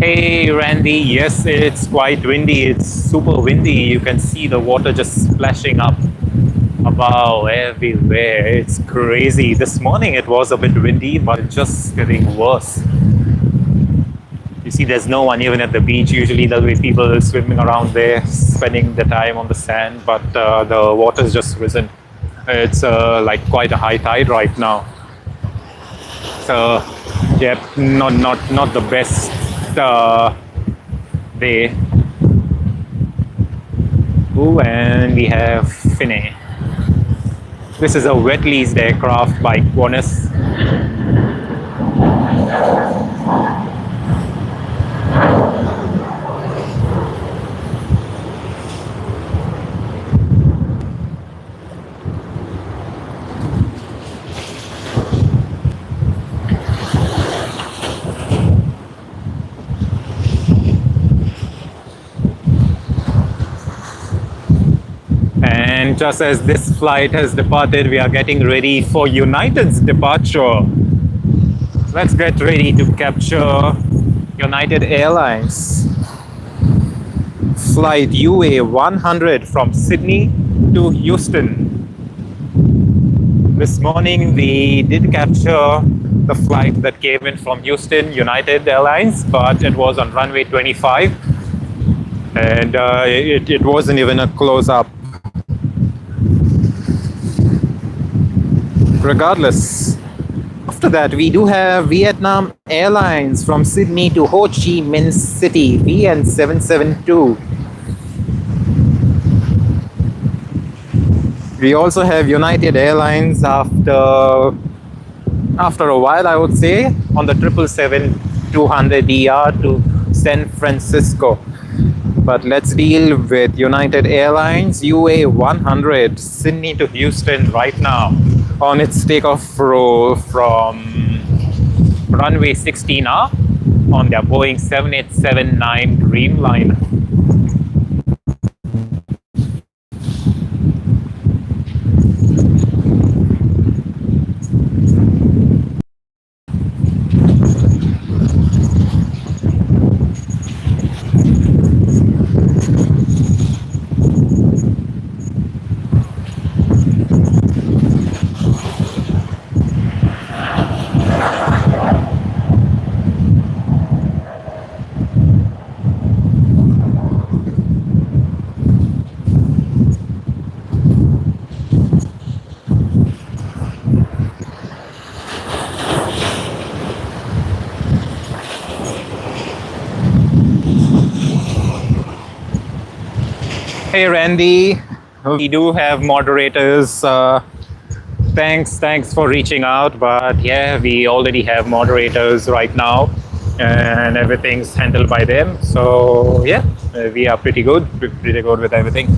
Hey Randy, yes, it's quite windy. It's super windy. You can see the water just splashing up above everywhere. It's crazy. This morning it was a bit windy, but it's just getting worse. You see, there's no one even at the beach. Usually there'll be people swimming around there, spending the time on the sand, but the water's just risen. It's like quite a high tide right now. So, yeah, not the best day. Ooh, and we have Finney. This is a wet leased aircraft by Qantas. And just as this flight has departed, we are getting ready for United's departure. Let's get ready to capture United Airlines flight UA 100 from Sydney to Houston. This morning we did capture the flight that came in from Houston, United Airlines, but it was on runway 25, and it wasn't even a close-up. Regardless, after that we do have Vietnam Airlines from Sydney to Ho Chi Minh City, VN 772. We also have United Airlines after a while, I would say, on the 777-200ER to San Francisco. But let's deal with United Airlines UA 100 Sydney to Houston right now on its takeoff roll from runway 16R on their Boeing 787-9 Dreamliner. Hey Randy, we do have moderators. Thanks for reaching out, but yeah, we already have moderators right now, and everything's handled by them. So yeah, we are pretty good with everything.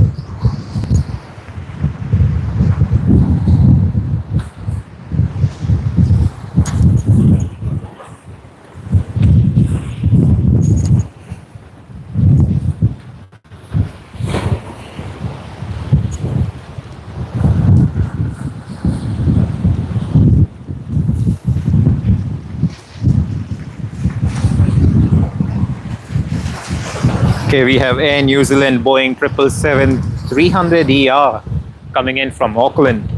Okay, we have Air New Zealand Boeing 777-300ER coming in from Auckland.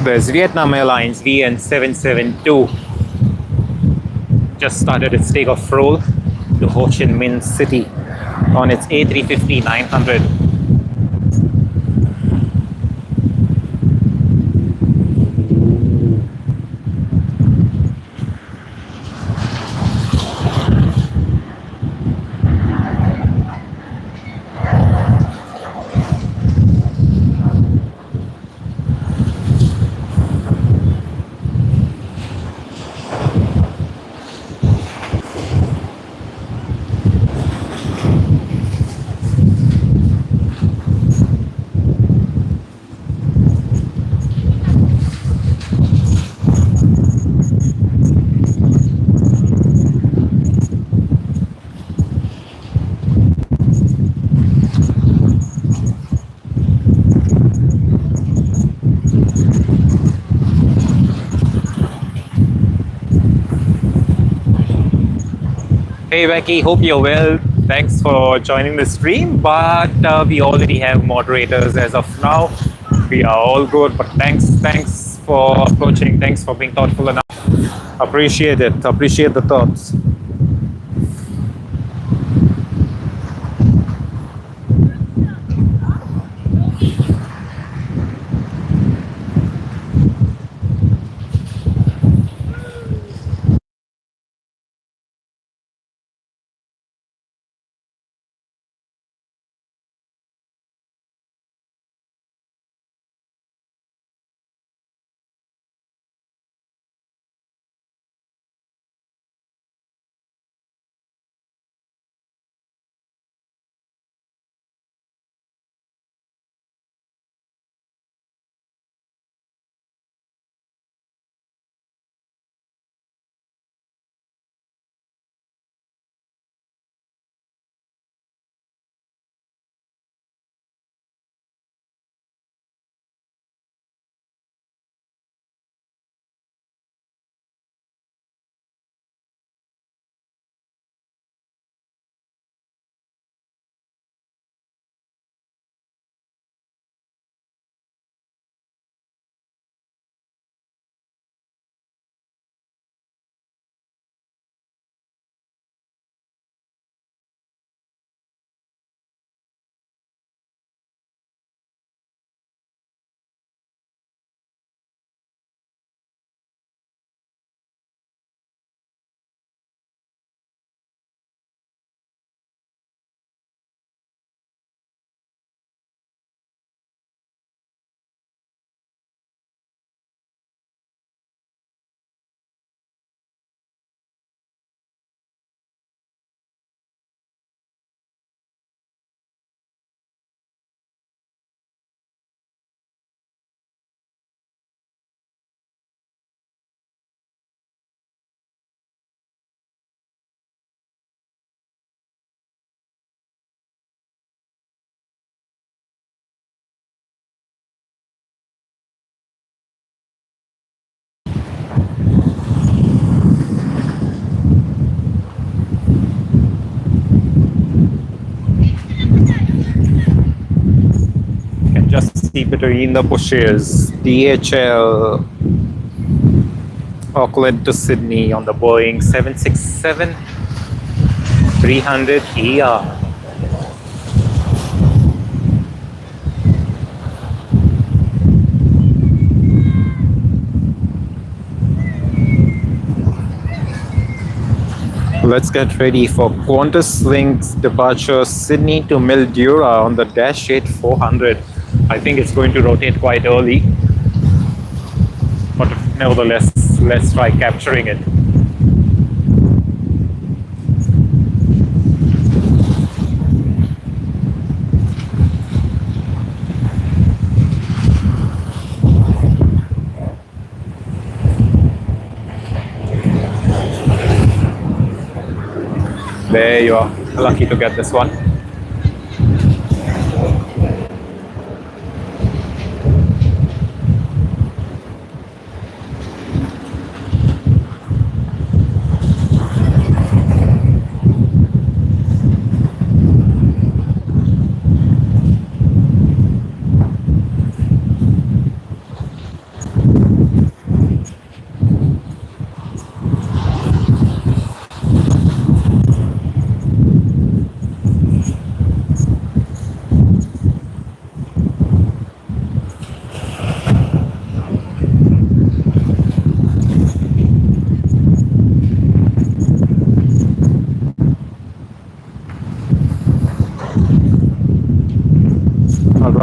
There's Vietnam Airlines VN772. Just started its takeoff roll to Ho Chi Minh City on its A350-900. Hey Becky, hope you're well. Thanks for joining the stream, but we already have moderators as of now. We are all good, but thanks for approaching. Thanks for being thoughtful enough. Appreciate it. Appreciate the thoughts. Can just see between the bushes. DHL Auckland to Sydney on the Boeing 767-300ER. Let's get ready for Qantas Link's departure Sydney to Mildura on the Dash 8-400. I think it's going to rotate quite early, but nevertheless, let's try capturing it. There you are, lucky to get this one.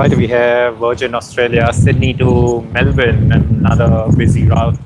right, we have Virgin Australia, Sydney to Melbourne, another busy route.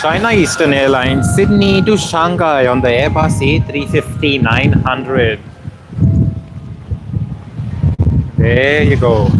China Eastern Airlines, Sydney to Shanghai on the Airbus A350-900. There you go.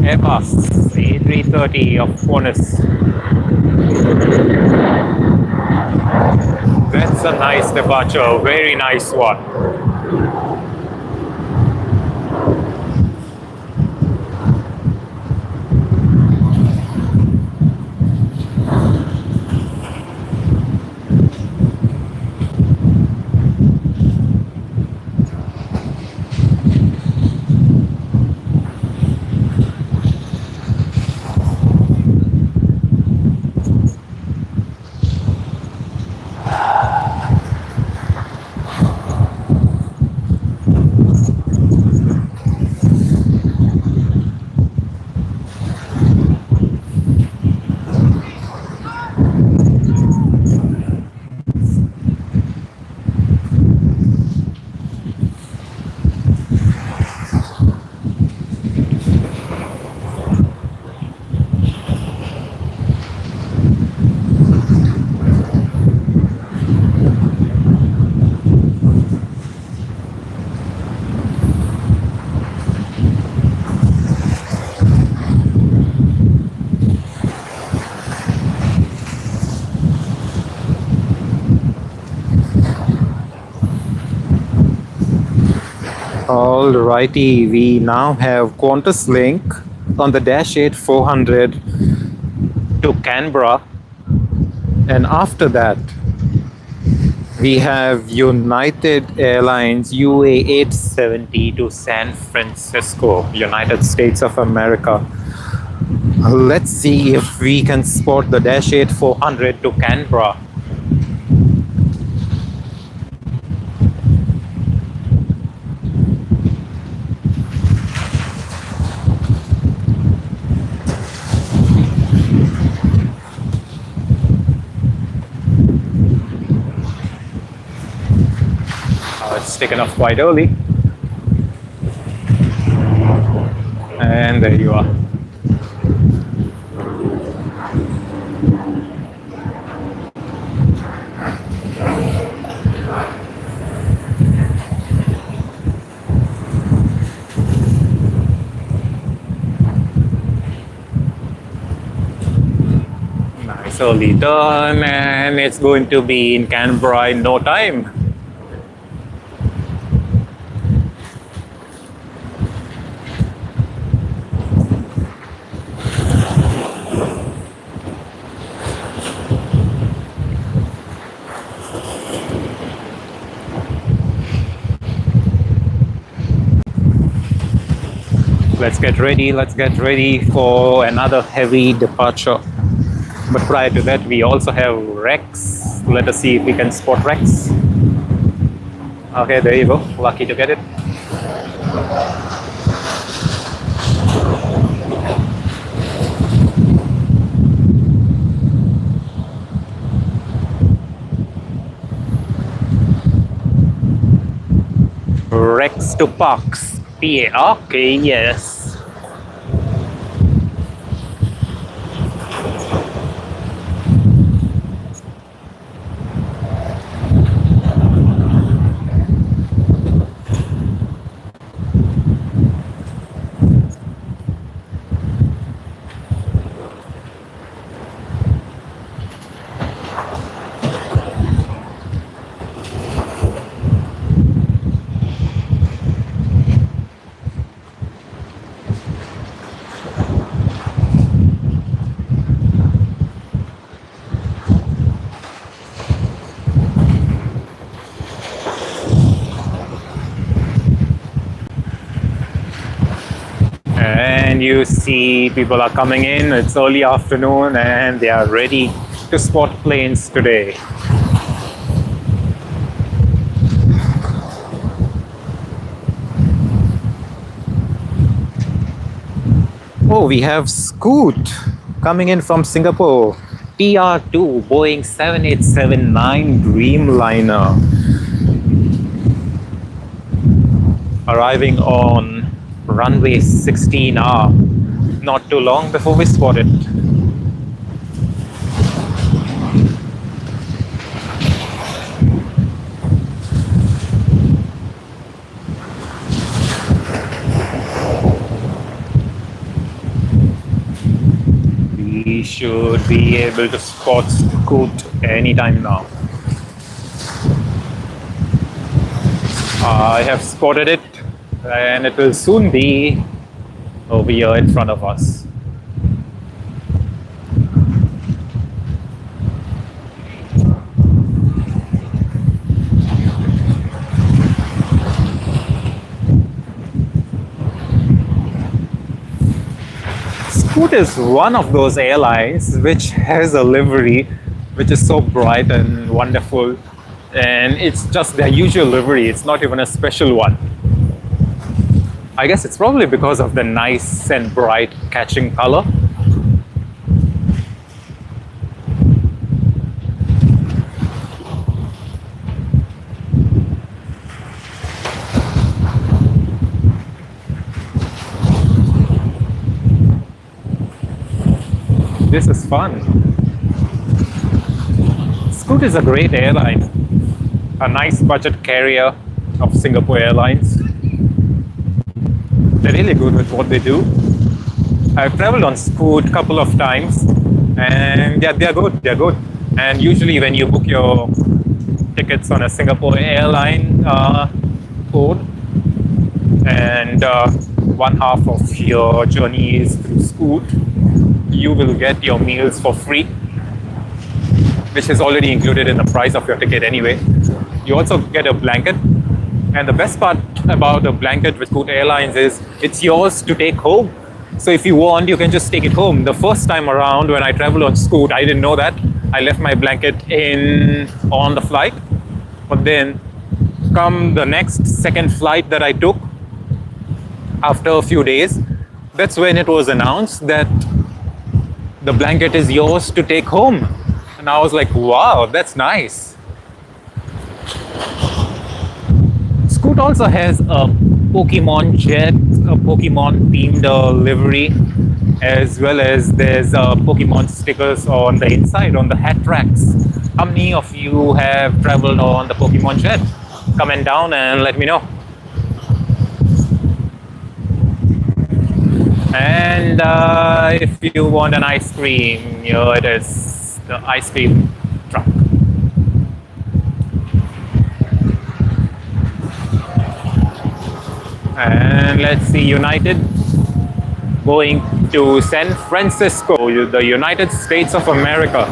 Airbus A330 of Bonus. That's a nice departure, very nice one. Alrighty, we now have Qantas Link on the Dash 8-400 to Canberra, and after that we have United Airlines UA870 to San Francisco, United States of America. Let's see if we can spot the Dash 8-400 to Canberra. It's taken off quite early. And there you are. Nice early turn, and it's going to be in Canberra in no time. Let's get ready for another heavy departure. But prior to that, we also have Rex. Let us see if we can spot Rex. Okay, there you go. Lucky to get it. Rex to Parks. PA. Okay, yes. And you see people are coming in. It's early afternoon and they are ready to spot planes today. Oh, we have Scoot coming in from Singapore. TR2 Boeing 787-9 Dreamliner. Arriving on runway 16R, not too long before we spot it. We should be able to spot Scoot anytime now. I have spotted it, and it will soon be over here in front of us. Scoot is one of those airlines which has a livery which is so bright and wonderful, and it's just their usual livery. It's not even a special one. I guess it's probably because of the nice and bright catching color. This is fun. Scoot is a great airline, a nice budget carrier of Singapore Airlines. They're really good with what they do. I've traveled on Scoot a couple of times, and yeah, they're good. And usually when you book your tickets on a Singapore airline code, and one half of your journey is through Scoot. You will get your meals for free, which is already included in the price of your ticket anyway. You also get a blanket, and the best part about a blanket with Scoot Airlines is it's yours to take home. So if you want, you can just take it home. The first time around when I traveled on Scoot, I didn't know that. I left my blanket on the flight, but then come the next second flight that I took after a few days, that's when it was announced that the blanket is yours to take home. And I was like, wow, that's nice. Scoot also has a Pokemon jet, a Pokemon themed livery, as well as there's Pokemon stickers on the inside, on the hat racks. How many of you have traveled on the Pokemon jet? Comment down and let me know. And if you want an ice cream, here it is, the ice cream truck. And let's see, United going to San Francisco, the United States of America.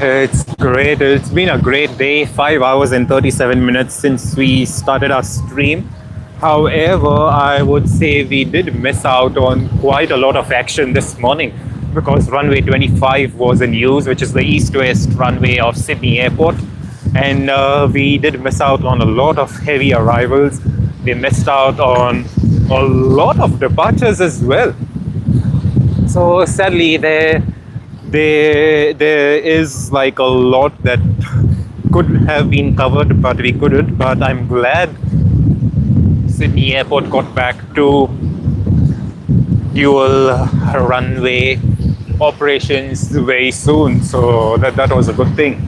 It's great. It's been a great day. 5 hours and 37 minutes since we started our stream. However, I would say we did miss out on quite a lot of action this morning because runway 25 was in use, which is the east-west runway of Sydney Airport. And we did miss out on a lot of heavy arrivals. We missed out on a lot of departures as well. So sadly, there is like a lot that could have been covered, but we couldn't. But I'm glad Sydney Airport got back to dual runway operations very soon, so that was a good thing.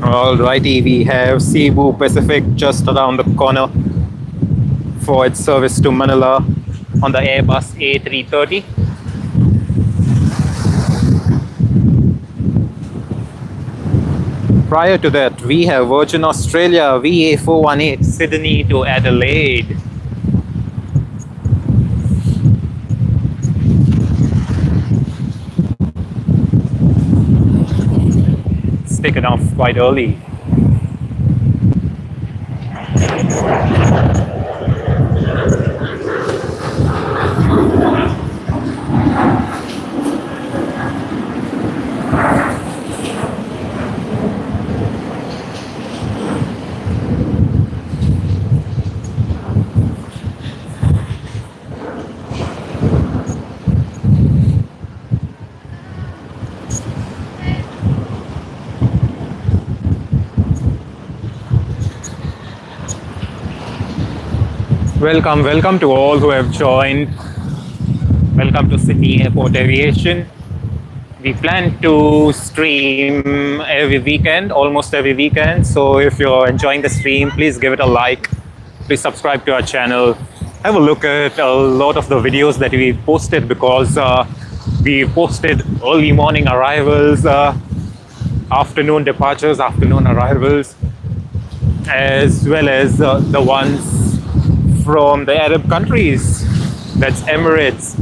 Alrighty, we have Cebu Pacific just around the corner for its service to Manila on the Airbus A330. Prior to that, we have Virgin Australia VA418 Sydney to Adelaide. It's taken off quite early. Welcome to all who have joined. Welcome to Sydney Airport Aviation. We plan to stream every weekend, almost every weekend. So if you're enjoying the stream, please give it a like. Please subscribe to our channel. Have a look at a lot of the videos that we posted because we posted early morning arrivals, afternoon departures, afternoon arrivals, as well as the ones from the Arab countries. That's Emirates,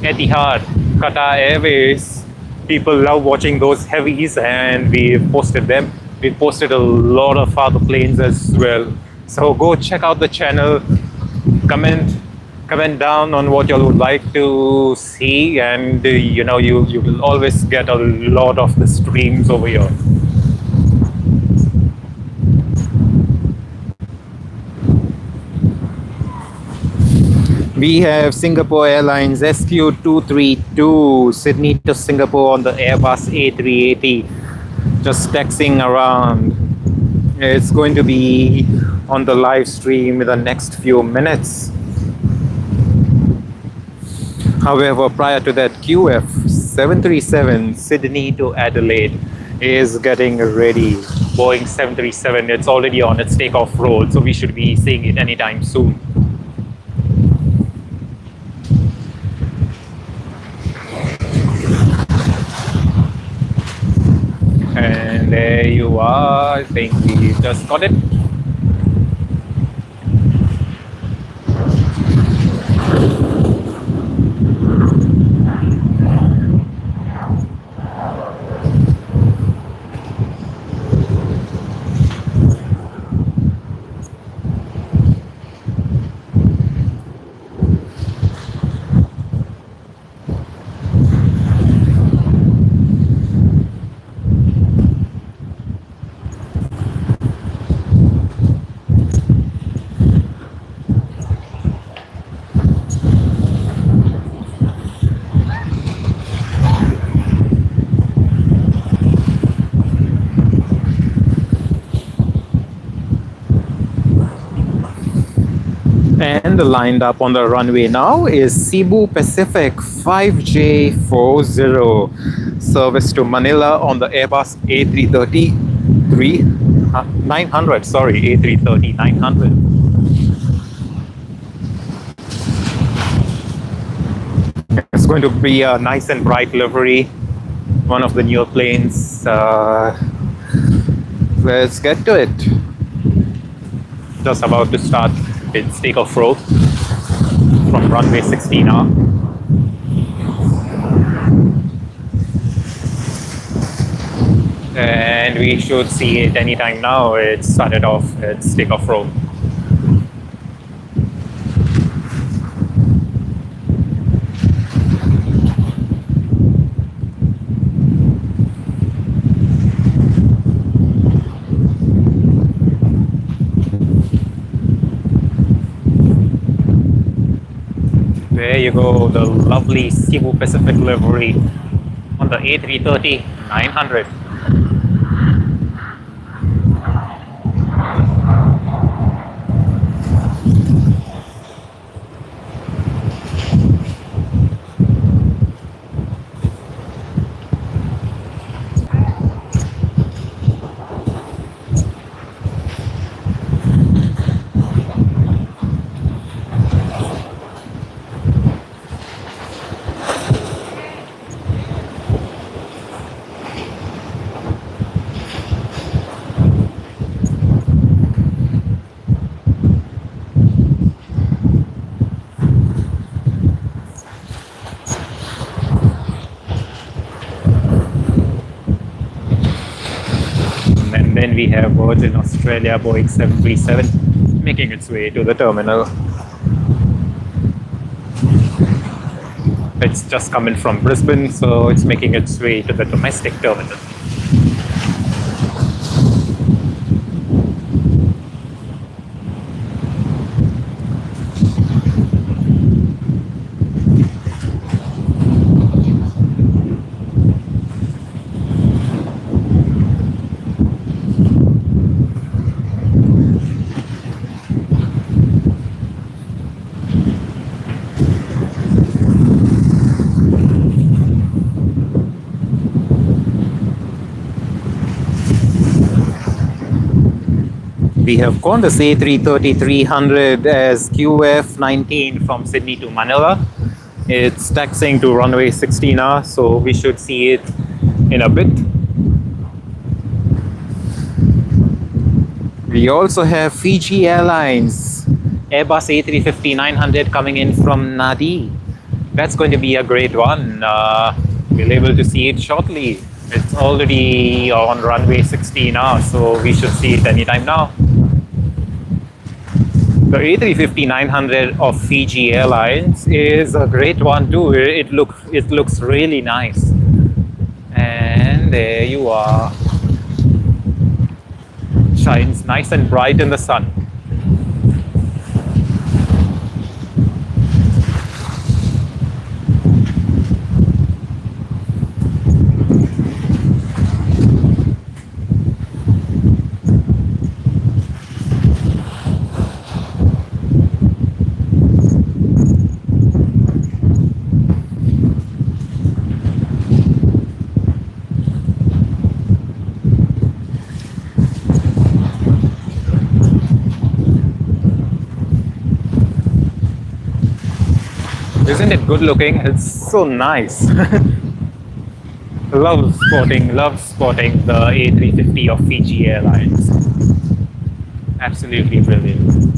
Etihad, Qatar Airways. People love watching those heavies and we posted them. We posted a lot of other planes as well. So go check out the channel, comment down on what you would like to see, and you will always get a lot of the streams over here. We have Singapore Airlines SQ232 Sydney to Singapore on the Airbus A380, just taxiing around. It's going to be on the live stream in the next few minutes. However, prior to that, QF 737 Sydney to Adelaide is getting ready. Boeing 737, it's already on its takeoff roll, so we should be seeing it anytime soon. And there you are. I think we just got it. And lined up on the runway now is Cebu Pacific 5J40, service to Manila on the Airbus A330-900. Sorry, A330-900. It's going to be a nice and bright livery, one of the newer planes. Let's get to it. Just about to start its takeoff roll from runway 16R. And we should see it anytime now. It started off its takeoff roll. There you go, the lovely Cebu Pacific livery on the A330-900. And then we have Virgin Australia Boeing 737 making its way to the terminal. It's just coming from Brisbane, so it's making its way to the domestic terminal. We have Qantas A330-300 as QF19 from Sydney to Manila. It's taxiing to runway 16R, so we should see it in a bit. We also have Fiji Airlines Airbus A350-900 coming in from Nadi. That's going to be a great one. We'll be able to see it shortly. It's already on runway 16R, so we should see it anytime now. The A350-900 of Fiji Airlines is a great one too. It looks really nice. And there you are. Shines nice and bright in the sun. Isn't it good looking? It's so nice. Love spotting the A350 of Fiji Airlines. Absolutely brilliant.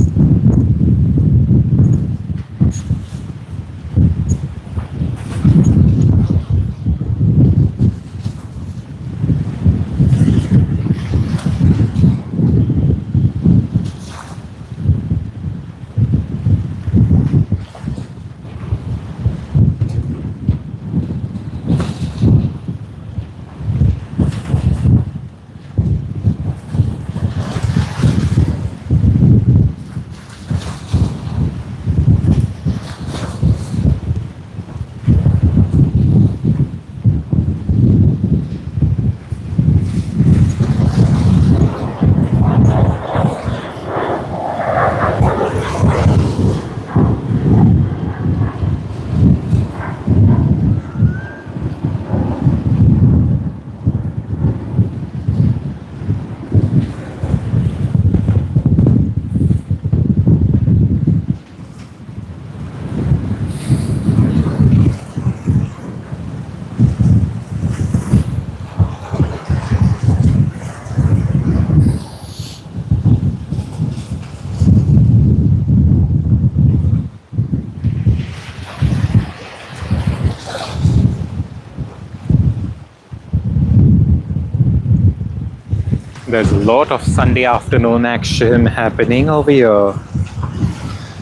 There's a lot of Sunday afternoon action happening over here.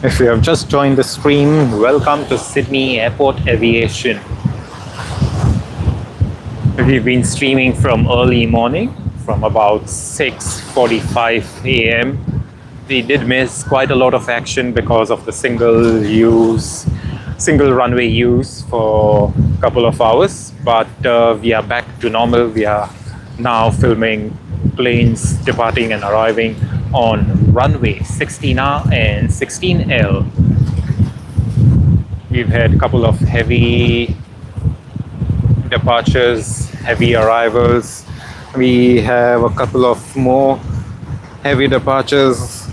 If you have just joined the stream, welcome to Sydney Airport Aviation. We've been streaming from early morning, from about 6:45 a.m. We did miss quite a lot of action because of the single runway use for a couple of hours, but we are back to normal. We are now filming planes departing and arriving on runway 16R and 16L. We've had a couple of heavy departures, heavy arrivals. We have a couple of more heavy departures,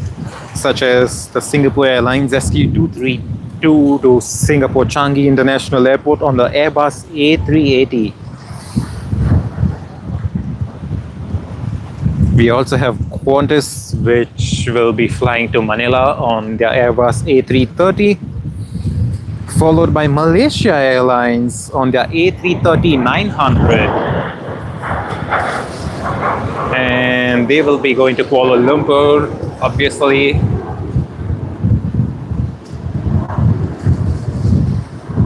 such as the Singapore Airlines SQ232 to Singapore Changi International Airport on the Airbus A380. We also have Qantas, which will be flying to Manila on their Airbus A330, followed by Malaysia Airlines on their A330-900. And they will be going to Kuala Lumpur, obviously.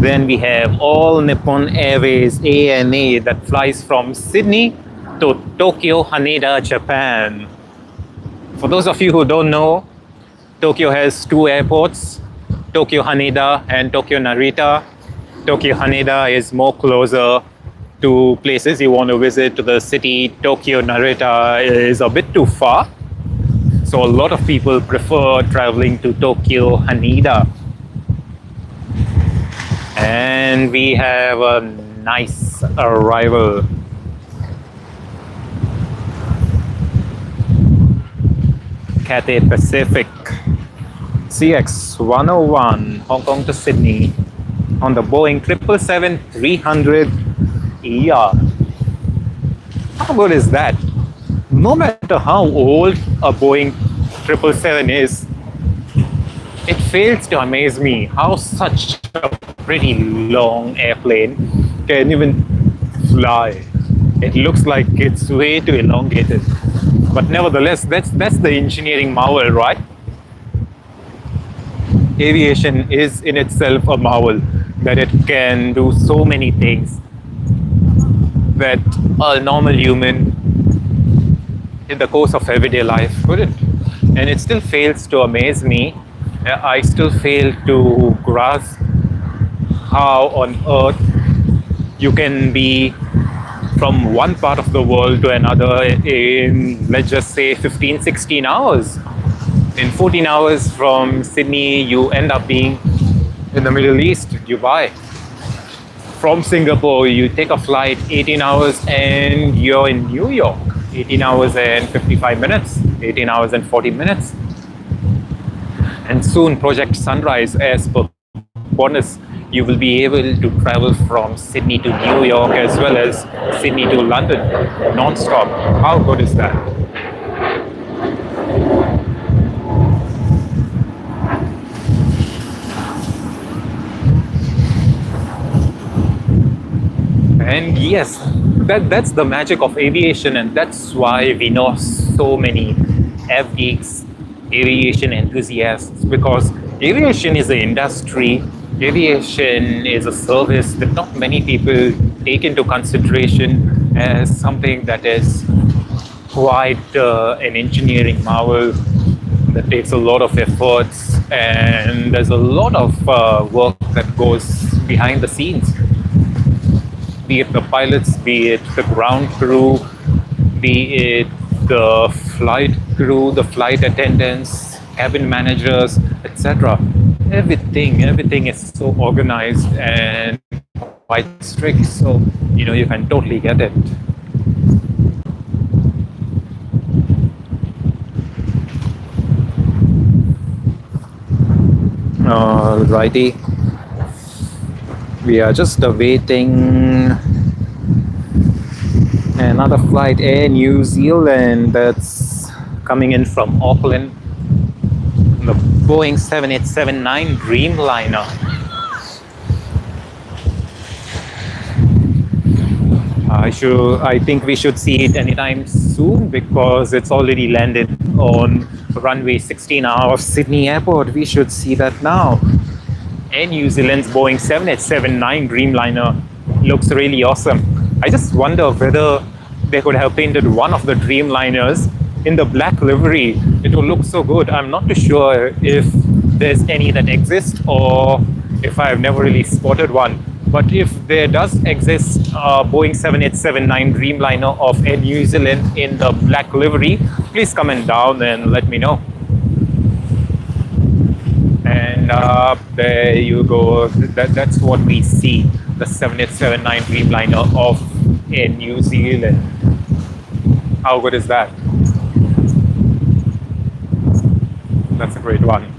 Then we have All Nippon Airways ANA that flies from Sydney to Tokyo Haneda, Japan. For those of you who don't know, Tokyo has two airports, Tokyo Haneda and Tokyo Narita. Tokyo Haneda is more closer to places you want to visit to the city. Tokyo Narita is a bit too far, so a lot of people prefer traveling to Tokyo Haneda. And we have a nice arrival. Cathay Pacific CX-101 Hong Kong to Sydney on the Boeing 777-300 ER. How good is that? No matter how old a Boeing 777 is, it fails to amaze me how such a pretty long airplane can even fly. It looks like it's way too elongated. But nevertheless, that's the engineering marvel, right? Aviation is in itself a marvel, that it can do so many things that a normal human in the course of everyday life couldn't. And it still fails to amaze me. I still fail to grasp how on earth you can be from one part of the world to another in, let's just say, 15-16 hours. In 14 hours from Sydney, you end up being in the Middle East, Dubai. From Singapore, you take a flight 18 hours and you're in New York. 18 hours and 55 minutes, 18 hours and 40 minutes. And soon Project Sunrise, as per Qantas, you will be able to travel from Sydney to New York as well as Sydney to London non-stop. How good is that? And yes, that's the magic of aviation, and that's why we know so many FDs, aviation enthusiasts, because aviation is an industry, aviation is a service that not many people take into consideration as something that is quite an engineering marvel that takes a lot of efforts, and there's a lot of work that goes behind the scenes, be it the pilots, be it the ground crew, be it the flight crew, the flight attendants, cabin managers, etc. Everything is so organized and quite strict, so you can totally get it. Alrighty, we are just awaiting another flight, Air New Zealand, that's coming in from Auckland, the Boeing 787-9 Dreamliner. I think we should see it anytime soon because it's already landed on runway 16 of Sydney Airport. We should see that now. And New Zealand's Boeing 787-9 Dreamliner looks really awesome. I just wonder whether they could have painted one of the Dreamliners in the black livery. It will look so good. I'm not too sure if there's any that exist or if I've never really spotted one. But if there does exist a Boeing 787-9 Dreamliner of Air New Zealand in the black livery, please comment down and let me know. And there you go. That's what we see. The 787-9 Dreamliner of Air New Zealand. How good is that? That's a great one.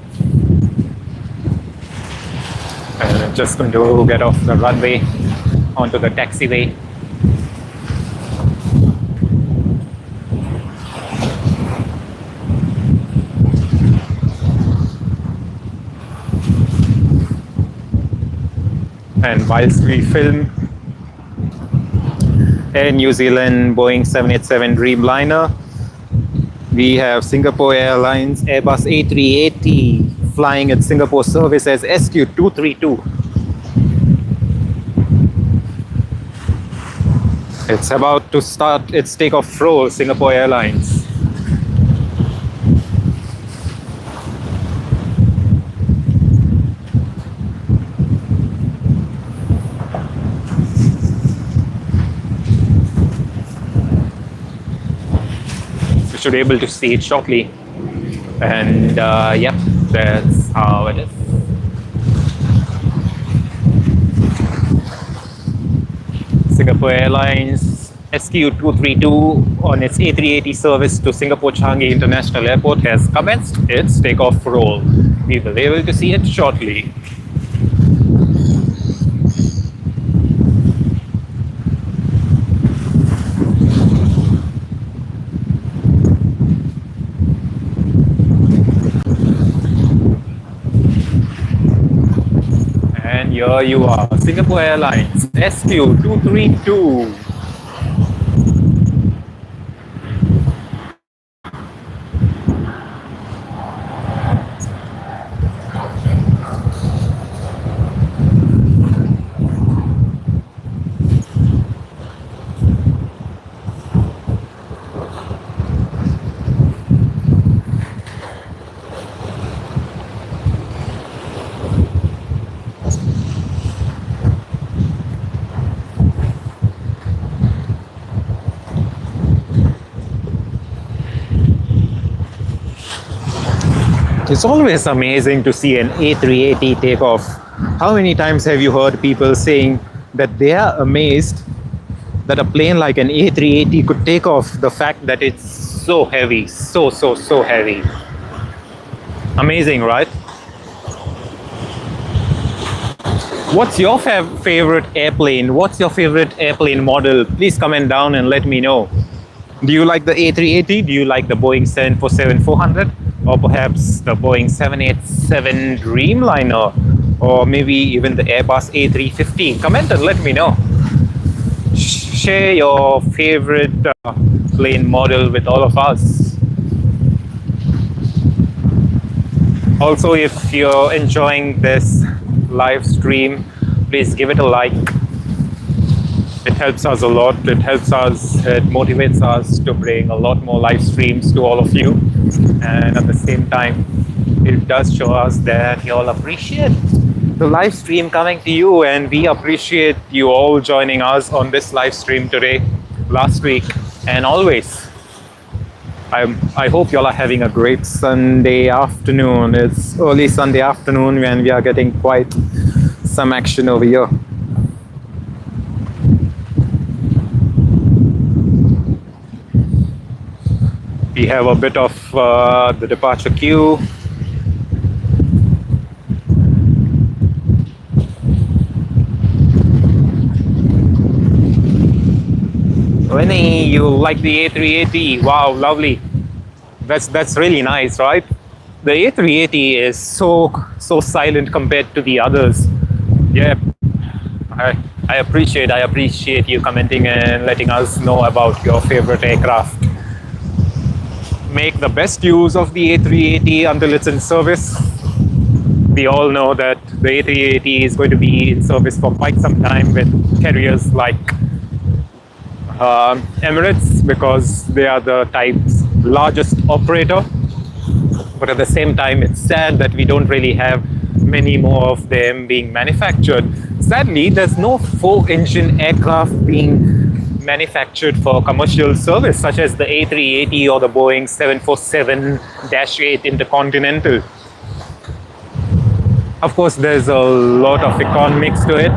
And I'm just going to get off the runway onto the taxiway. And whilst we film Air New Zealand Boeing 787 Dreamliner, we have Singapore Airlines Airbus A380 flying at Singapore service as SQ232. It's about to start its takeoff roll, Singapore Airlines. We should be able to see it shortly. And yep, that's how it is. Singapore Airlines SQ232 on its A380 service to Singapore Changi International Airport has commenced its takeoff roll. We will be able to see it shortly. And here you are, Singapore Airlines SQ232. It's always amazing to see an A380 take off. How many times have you heard people saying that they are amazed that a plane like an A380 could take off, the fact that it's so heavy, so heavy. Amazing, right? What's your favorite airplane? What's your favorite airplane model? Please comment down and let me know. Do you like the A380? Do you like the Boeing 747-400? Or perhaps the Boeing 787 Dreamliner? Or maybe even the Airbus A350? Comment and let me know. Share your favorite plane model with all of us. Also, if you're enjoying this live stream, please give it a like. It helps us a lot. It helps us, it motivates us to bring a lot more live streams to all of you. And at the same time, it does show us that you all appreciate the live stream coming to you, and we appreciate you all joining us on this live stream today, last week, and always. I hope you all are having a great Sunday afternoon. It's early Sunday afternoon when we are getting quite some action over here. We have a bit of the departure queue. Winnie, you like the A380? Wow, lovely. That's really nice, right? The A380 is so silent compared to the others. Yeah, I appreciate you commenting and letting us know about your favorite aircraft. Make the best use of the A380 until it's in service. We all know that the A380 is going to be in service for quite some time with carriers like Emirates, because they are the type's largest operator. But at the same time, it's sad that we don't really have many more of them being manufactured. Sadly, there's no 4-engine aircraft being manufactured for commercial service, such as the A380 or the Boeing 747-800 Intercontinental. Of course, there's a lot of economics to it,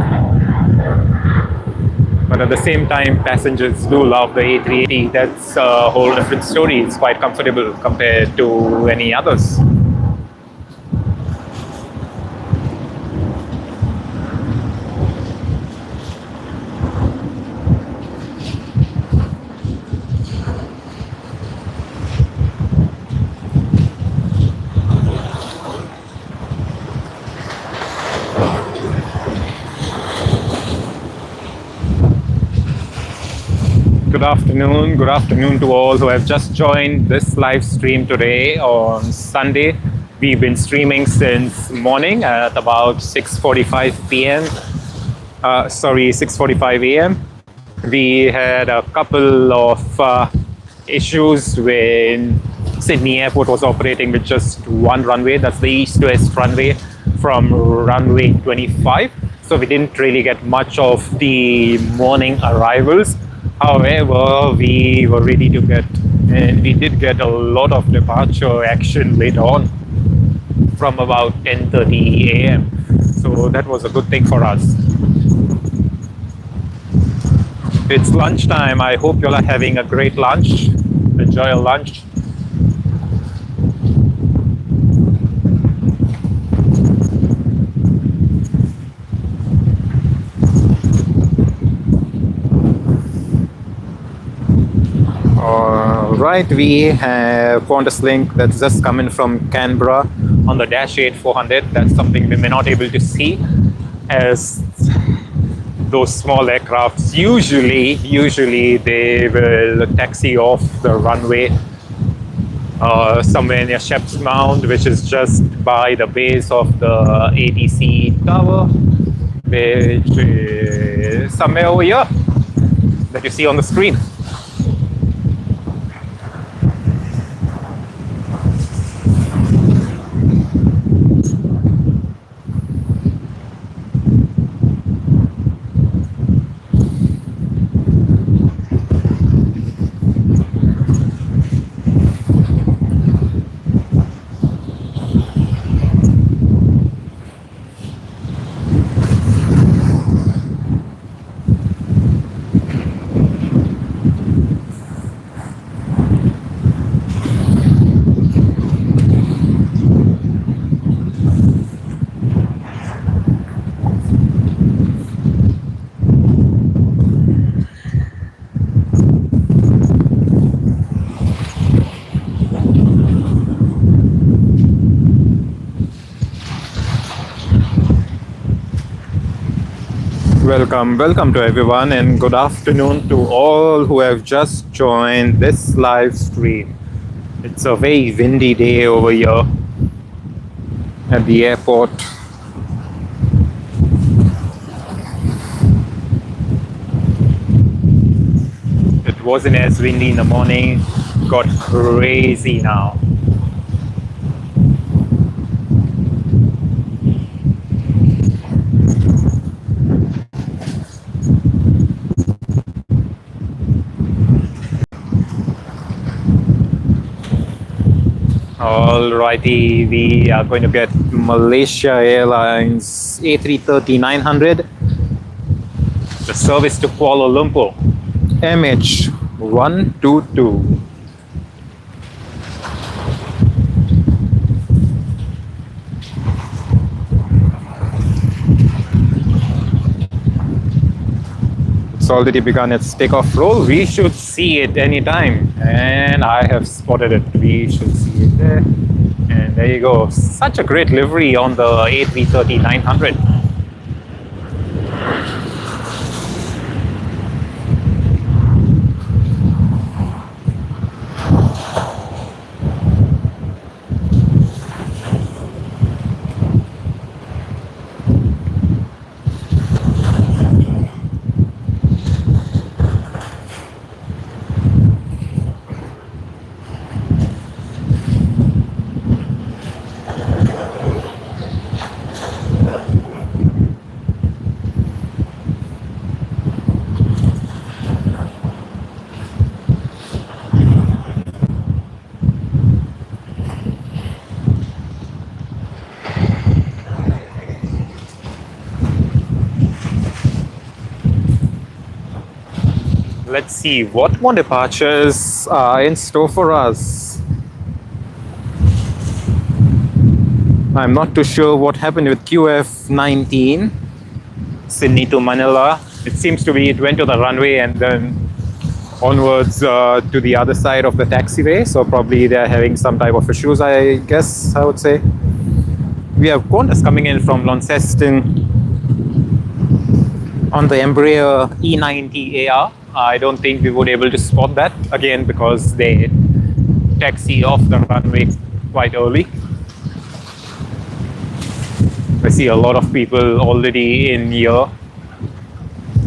but at the same time, passengers do love the A380. That's a whole different story. It's quite comfortable compared to any others. Good afternoon to all who have just joined this live stream today on Sunday. We've been streaming since morning at about 6:45 p.m. 6:45 a.m. We had a couple of issues when Sydney Airport was operating with just one runway. That's the east-west runway from runway 25. So we didn't really get much of the morning arrivals. However, we were ready to get, and we did get a lot of departure action later on from about 10:30 a.m. So that was a good thing for us. It's lunchtime. I hope you all are having a great lunch. Enjoy your lunch. Right, we have Qantas link that's just coming from Canberra on the Dash 8-400. That's something we may not able to see, as those small aircrafts usually they will taxi off the runway somewhere near Shep's Mound, which is just by the base of the ATC tower, which is somewhere over here that you see on the screen. Welcome to everyone, and good afternoon to all who have just joined this live stream. It's a very windy day over here at the airport. It wasn't as windy in the morning, got crazy now. Alrighty, we are going to get Malaysia Airlines A330-900, the service to Kuala Lumpur, MH122. It's already begun its takeoff roll. We should see it anytime, and I have spotted it. We should see it there, and there you go. Such a great livery on the A330-900. Let's see what more departures are in store for us. I'm not too sure what happened with QF19, Sydney to Manila. It seems to be it went to the runway and then onwards to the other side of the taxiway. So probably they're having some type of issues, I guess, I would say. We have Qantas coming in from Launceston on the Embraer E90AR. I don't think we would be able to spot that again because they taxi off the runway quite early. I see a lot of people already in here,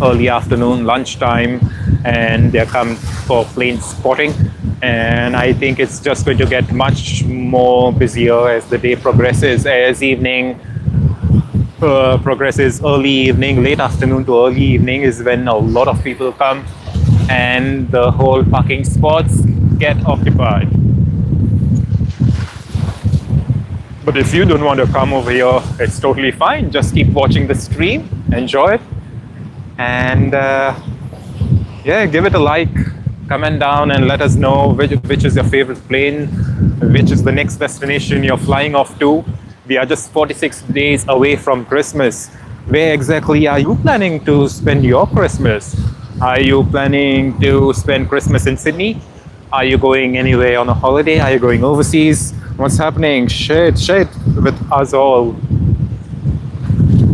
early afternoon, lunchtime, and they're come for plane spotting. And I think it's just going to get much more busier as the day progresses, as evening progresses. Early evening, late afternoon to early evening is when a lot of people come and the whole parking spots get occupied. But if you don't want to come over here, it's totally fine. Just keep watching the stream, enjoy it, and yeah, give it a like, comment down and let us know which is your favorite plane, which is the next destination you're flying off to. We are just 46 days away from Christmas. Where exactly are you planning to spend your Christmas? Are you planning to spend Christmas in Sydney? Are you going anywhere on a holiday? Are you going overseas? What's happening? Share it with us all.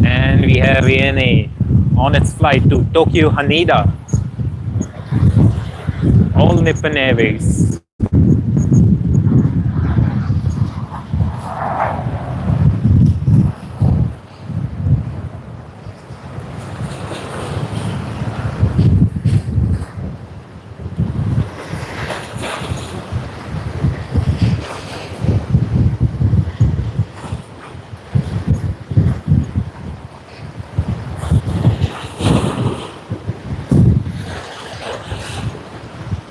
And we have ANA on its flight to Tokyo Haneda, All Nippon Airways.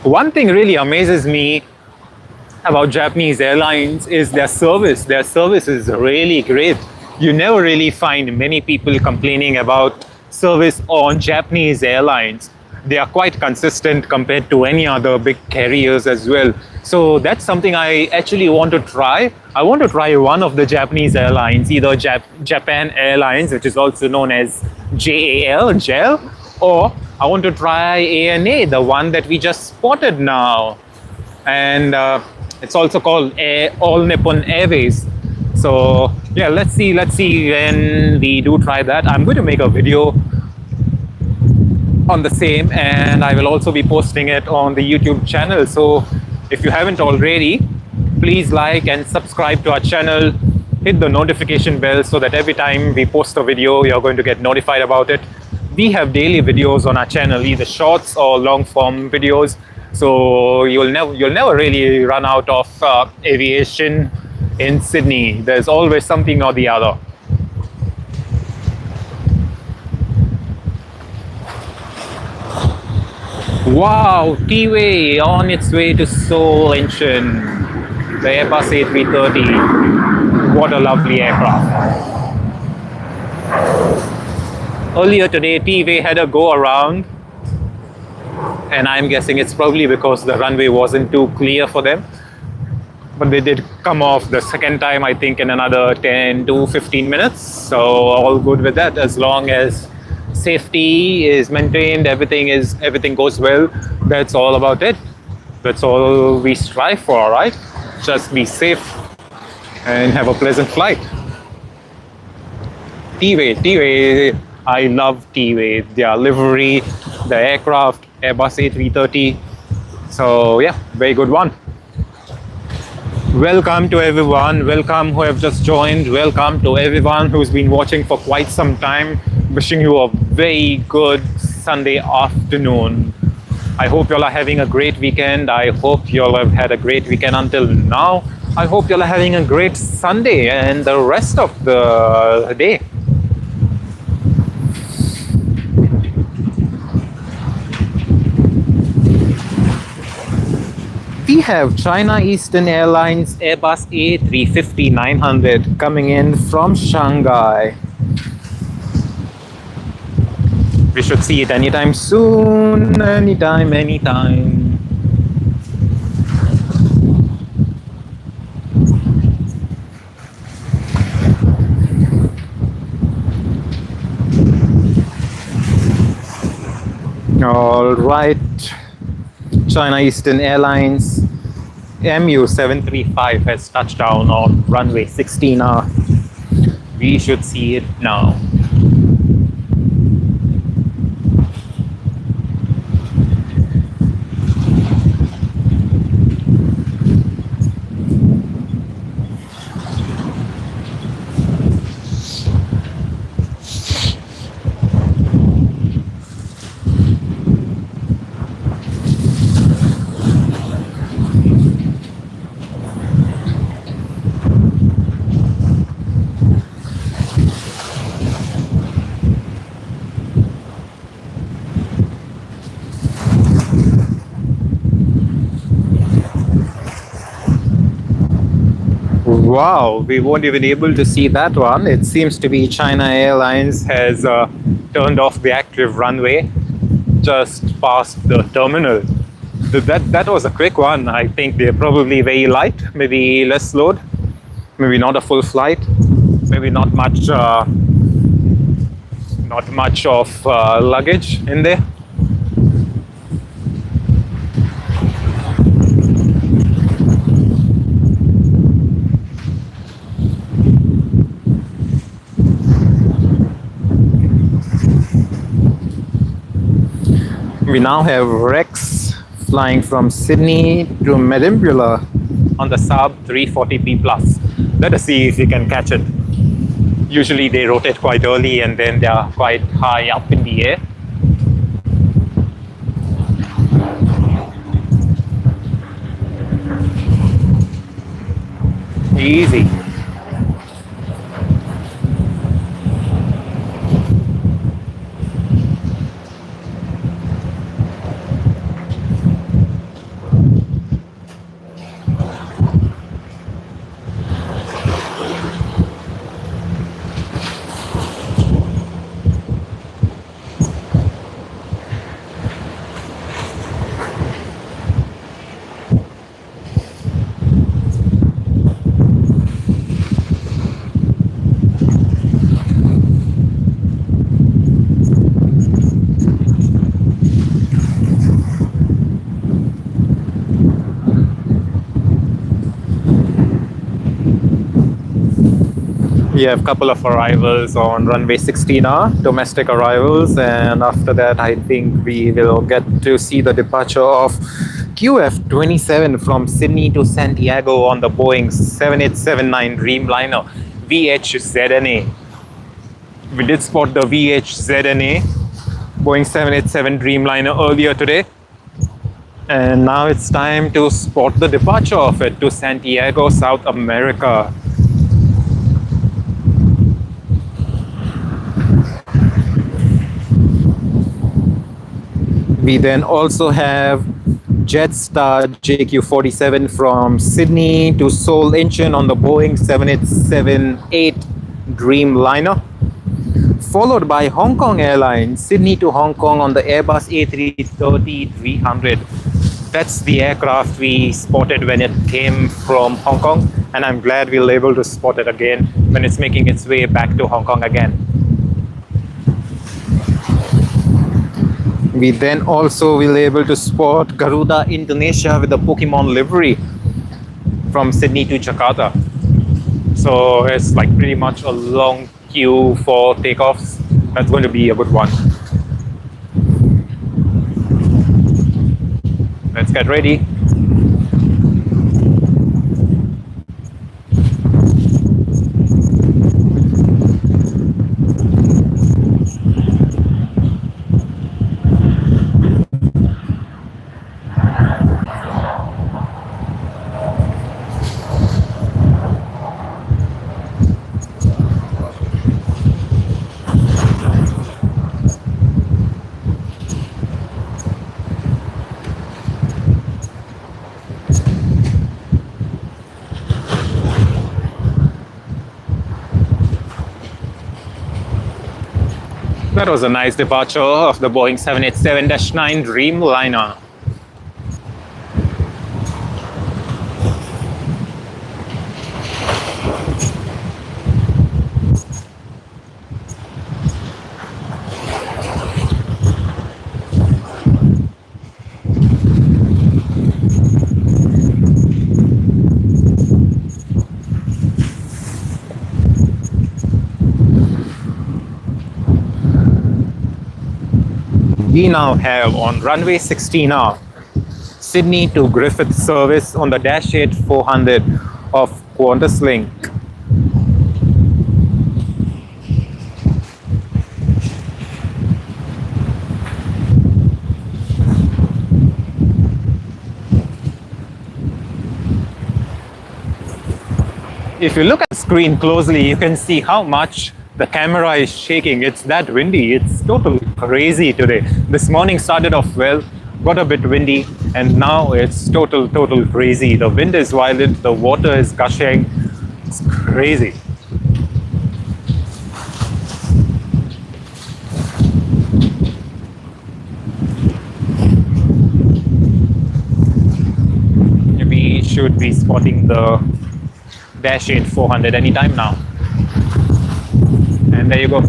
One thing really amazes me about Japanese airlines is their service. Their service is really great. You never really find many people complaining about service on Japanese airlines. They are quite consistent compared to any other big carriers as well. So that's something I actually want to try. I want to try one of the Japanese airlines, either Japan Airlines, which is also known as JAL, or I want to try ANA, the one that we just spotted now. And it's also called All Nippon Airways. So yeah, let's see when we do try that. I'm going to make a video on the same, and I will also be posting it on the YouTube channel. So if you haven't already, please like and subscribe to our channel, hit the notification bell so that every time we post a video, you're going to get notified about it. We have daily videos on our channel, either shorts or long form videos. So you'll never really run out of aviation in Sydney. There's always something or the other. Wow, T-Way on its way to Seoul Incheon. The Airbus A330. What a lovely aircraft. Earlier today, T-Way had a go around, and I'm guessing it's probably because the runway wasn't too clear for them. But they did come off the second time, I think, in another 10 to 15 minutes. So all good with that, as long as safety is maintained, everything goes well. That's all about it. That's all we strive for, right? Just be safe and have a pleasant flight. T-Way, I love T-Way. Their livery, the aircraft, Airbus A330. So yeah, very good one. Welcome to everyone. Welcome who have just joined. Welcome to everyone who's been watching for quite some time. Wishing you a very good Sunday afternoon. I hope you all are having a great weekend. I hope you all have had a great weekend until now. I hope you all are having a great Sunday and the rest of the day. We have China Eastern Airlines Airbus A350-900 coming in from Shanghai. We should see it anytime soon, anytime. All right. China Eastern Airlines MU735 has touched down on runway 16R. We should see it now. Wow, we weren't even able to see that one. It seems to be China Airlines has turned off the active runway just past the terminal. That was a quick one. I think they're probably very light, maybe less load, maybe not a full flight, maybe not much of luggage in there. We now have Rex flying from Sydney to Merimbula on the Saab 340p Plus. Let us see if we can catch it. Usually they rotate quite early and then they are quite high up in the air. Easy. We have a couple of arrivals on runway 16R, domestic arrivals, and after that I think we will get to see the departure of QF27 from Sydney to Santiago on the Boeing 7879 Dreamliner VHZNA. We did spot the VHZNA Boeing 787 Dreamliner earlier today, and now it's time to spot the departure of it to Santiago, South America. We then also have Jetstar JQ47 from Sydney to Seoul Incheon on the Boeing 787-8 Dreamliner, followed by Hong Kong Airlines, Sydney to Hong Kong on the Airbus A330-300. That's the aircraft we spotted when it came from Hong Kong, and I'm glad we were able to spot it again when it's making its way back to Hong Kong again. We then also will able to spot Garuda Indonesia with the Pokemon livery from Sydney to Jakarta. So it's like pretty much a long queue for takeoffs. That's going to be a good one. Let's get ready. That was a nice departure of the Boeing 787-9 Dreamliner. We now have on runway 16R, Sydney to Griffith service on the Dash 8 400 of QantasLink. If you look at the screen closely, you can see how much the camera is shaking. It's that windy. It's totally crazy today. This morning started off well, got a bit windy, and now it's total crazy. The wind is violent, the water is gushing. It's crazy. We should be spotting the Dash 8 400 anytime now. And there you go.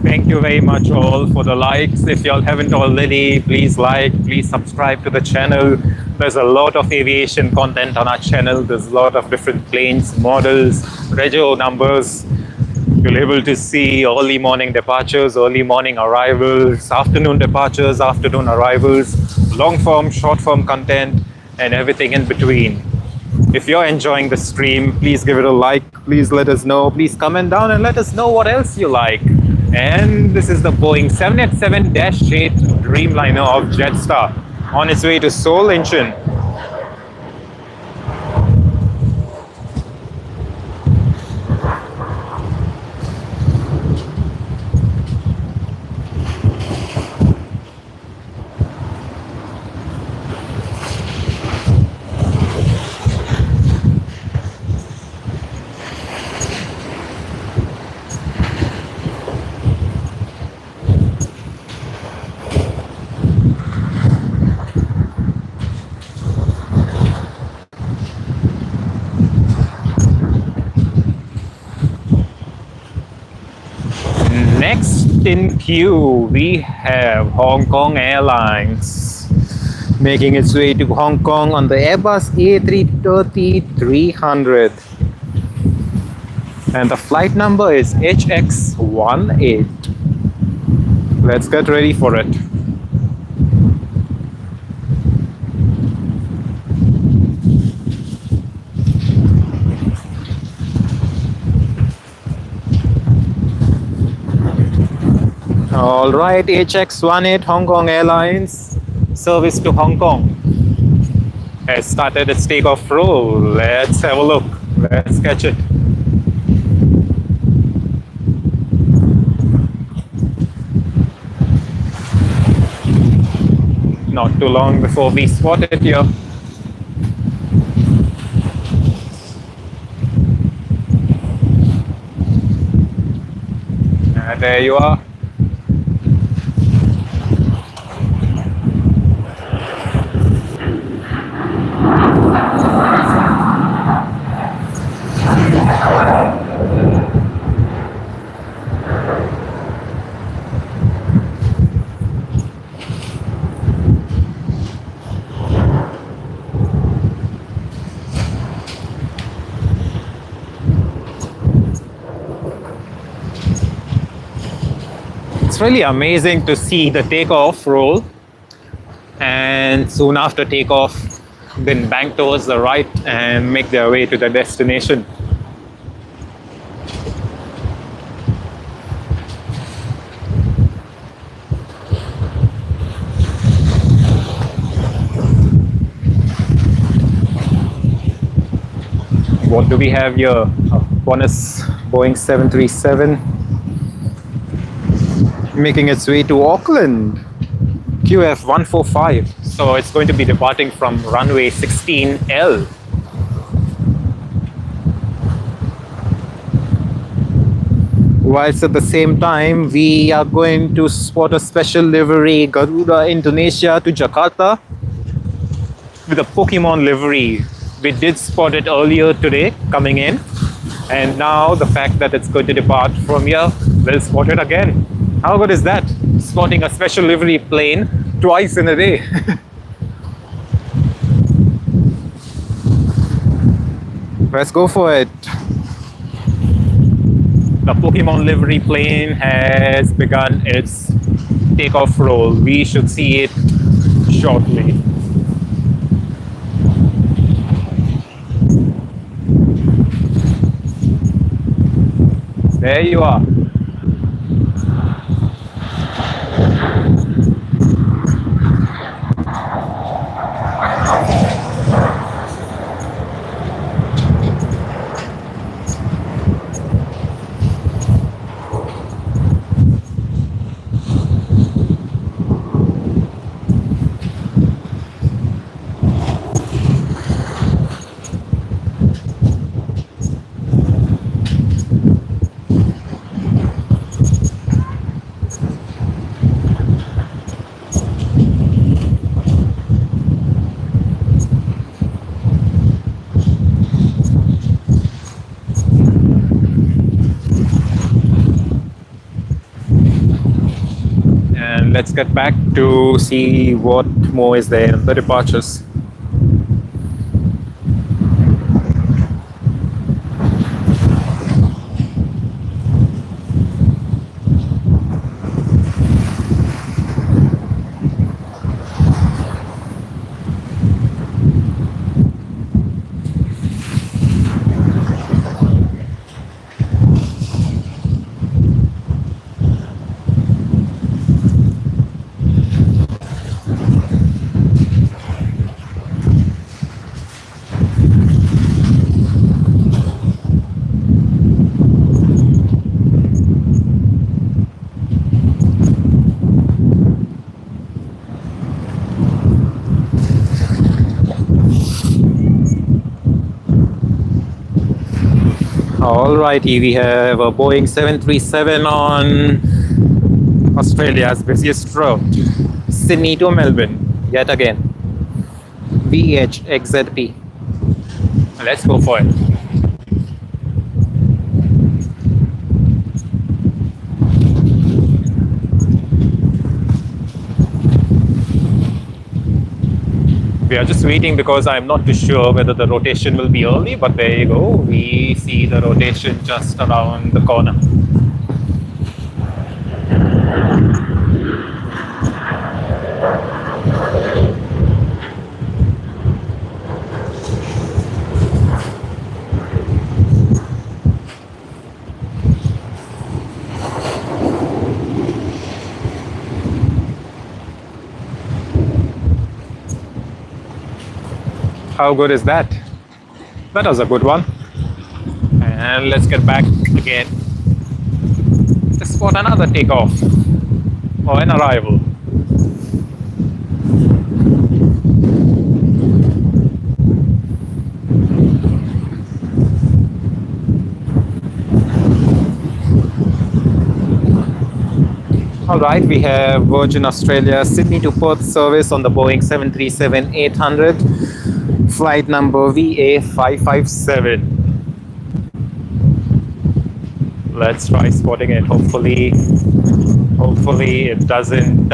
Thank you very much all for the likes. If y'all haven't already, please like, please subscribe to the channel. There's a lot of aviation content on our channel. There's a lot of different planes, models, rego numbers. You'll able to see early morning departures, early morning arrivals, afternoon departures, afternoon arrivals, long form, short form content, and everything in between. If you're enjoying the stream, please give it a like. Please let us know. Please comment down and let us know what else you like. And this is the Boeing 787-8 Dreamliner of Jetstar on its way to Seoul Incheon. Next in queue, we have Hong Kong Airlines making its way to Hong Kong on the Airbus A330-300. And the flight number is HX18. Let's get ready for it. All right, HX18 Hong Kong Airlines service to Hong Kong has started its takeoff roll. Let's have a look. Let's catch it. Not too long before we spot it here. And there you are. It's really amazing to see the takeoff roll, and soon after takeoff then bank towards the right and make their way to the destination. What do we have here? One is Boeing 737 making its way to Auckland, QF145. So it's going to be departing from runway 16L. Whilst at the same time, we are going to spot a special livery Garuda Indonesia to Jakarta with a Pokemon livery. We did spot it earlier today coming in, and now the fact that it's going to depart from here, we'll spot it again. How good is that? Spotting a special livery plane twice in a day. Let's go for it. The Pokemon livery plane has begun its takeoff roll. We should see it shortly. There you are. Let's get back to see what more is there in the departures. Alrighty, we have a Boeing 737 on Australia's busiest route, Sydney to Melbourne, yet again, VHXZP. Let's go for it. We are just waiting because I'm not too sure whether the rotation will be early, but there you go. We see the rotation just around the corner. How good is that? That was a good one. And let's get back again. Let's spot another takeoff or an arrival. All right, we have Virgin Australia Sydney to Perth service on the Boeing 737-800, flight number VA557. Let's try spotting it. Hopefully it doesn't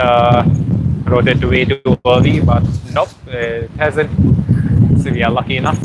rotate way too early, but nope, it hasn't. So we are lucky enough.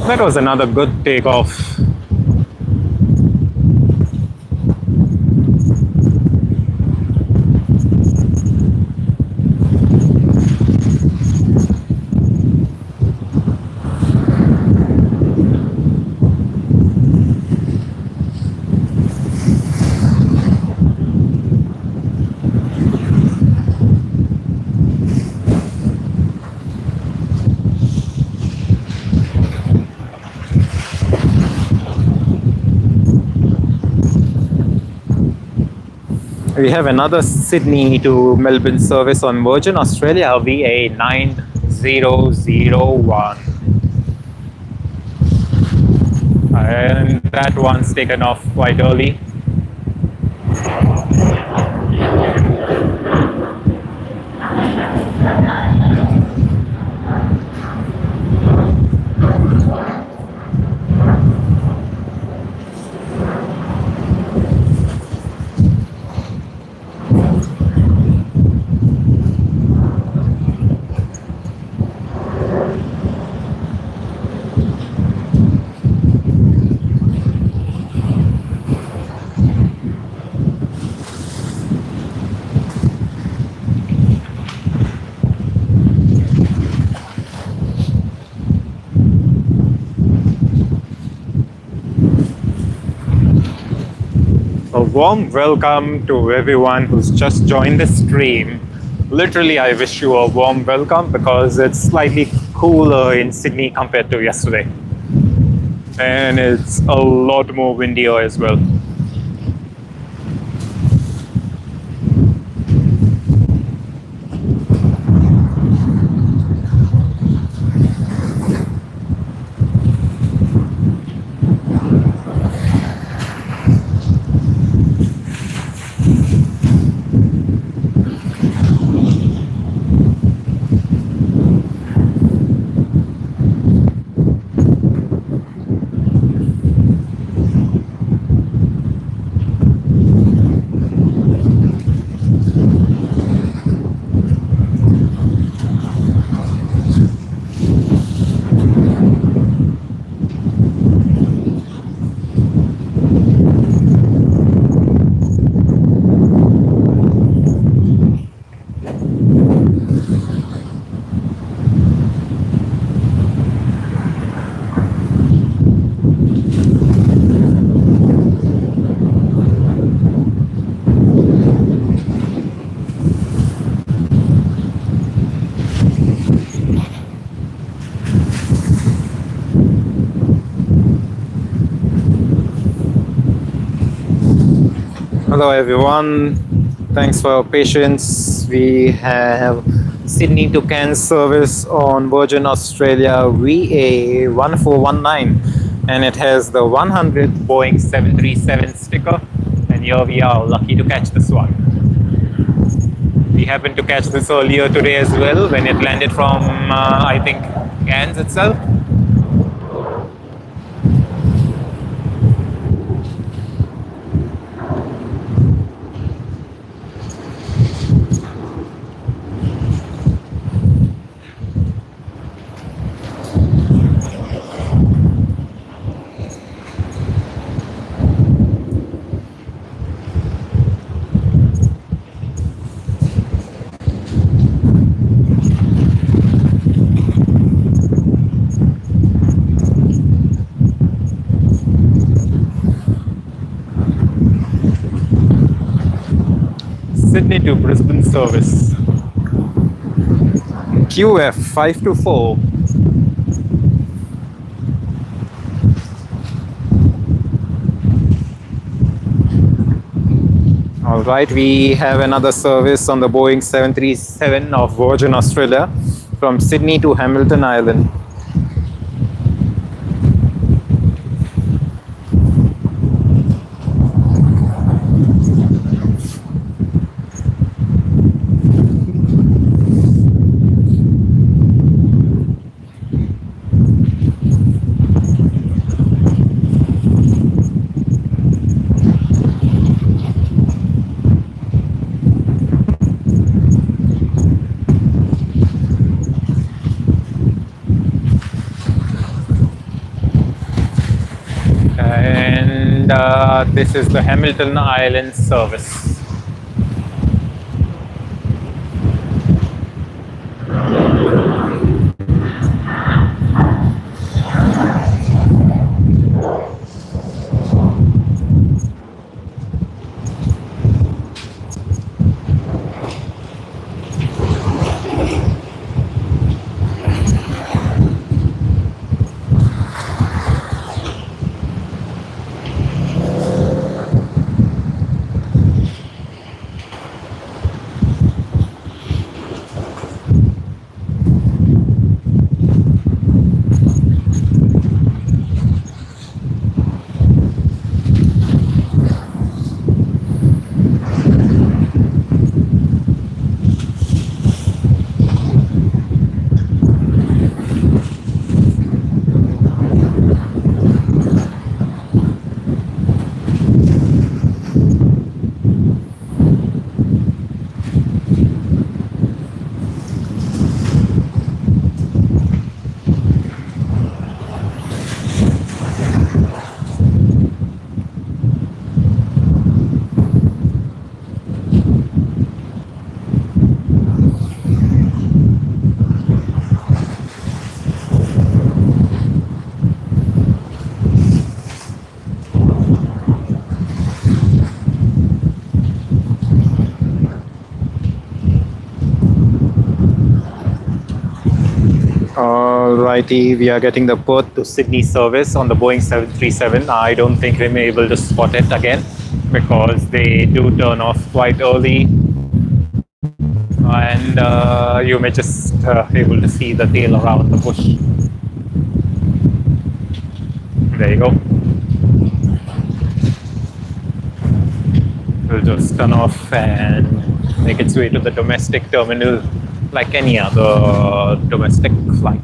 That was another good takeoff. We have another Sydney to Melbourne service on Virgin Australia VA9001. And that one's taken off quite early. A warm welcome to everyone who's just joined the stream. Literally, I wish you a warm welcome because it's slightly cooler in Sydney compared to yesterday. And it's a lot more windier as well. Hello everyone, Thanks for your patience. We have Sydney to Cairns service on Virgin Australia VA1419, and it has the 100 Boeing 737 sticker. And here we are, lucky to catch this one. We happened to catch this earlier today as well when it landed from, I think, Cairns itself. Sydney to Brisbane service. QF 524. All right, we have another service on the Boeing 737 of Virgin Australia from Sydney to Hamilton Island. And this is the Hamilton Island service. Alrighty, we are getting the Perth to Sydney service on the Boeing 737. I don't think we may be able to spot it again because they do turn off quite early, and you may just able to see the tail around the bush. There you go. Will just turn off and make its way to the domestic terminal like any other domestic flight.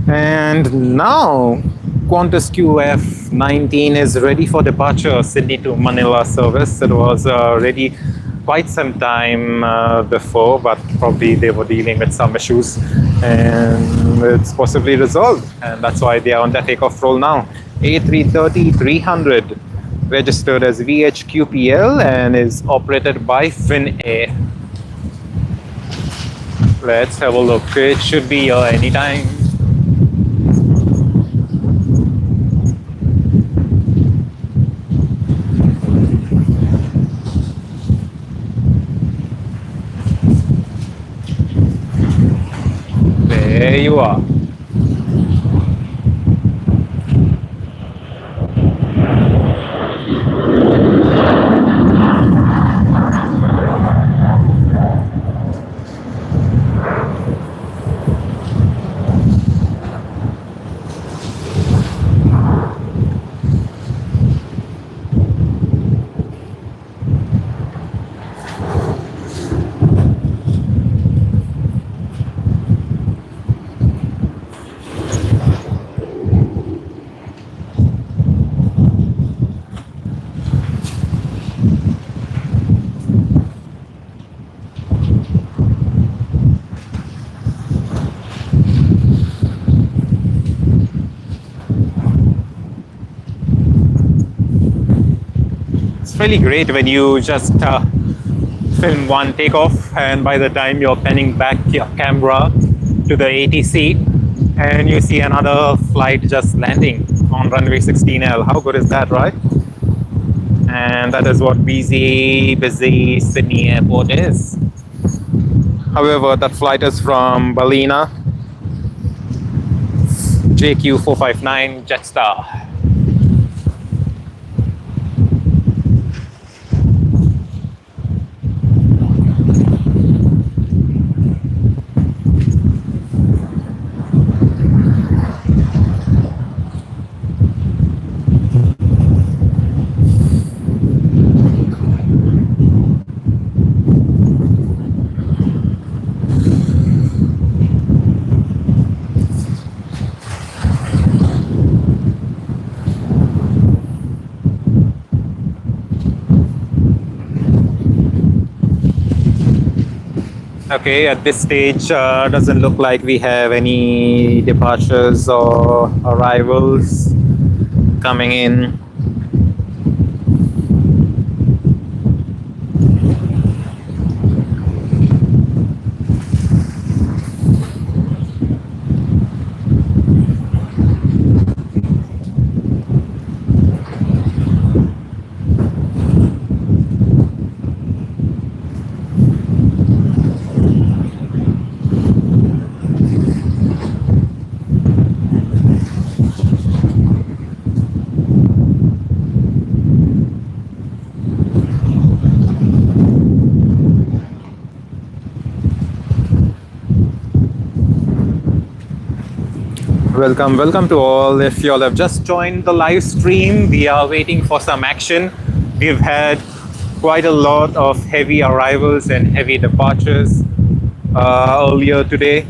And now Qantas QF19 is ready for departure, Sydney to Manila service. It was ready quite some time before, but probably they were dealing with some issues and it's possibly resolved, and that's why they are on the takeoff roll now. A330-300, registered as VHQPL and is operated by Finnair. Let's have a look. It should be here anytime. There you are. really great when you just film one takeoff, and by the time you're panning back your camera to the ATC, and you see another flight just landing on runway 16L. How good is that, right? And that is what busy Sydney Airport is. However, that flight is from Ballina, JQ459 Jetstar. Okay, at this stage, doesn't look like we have any departures or arrivals coming in. Welcome to all. If you all have just joined the live stream, we are waiting for some action. We've had quite a lot of heavy arrivals and heavy departures earlier today,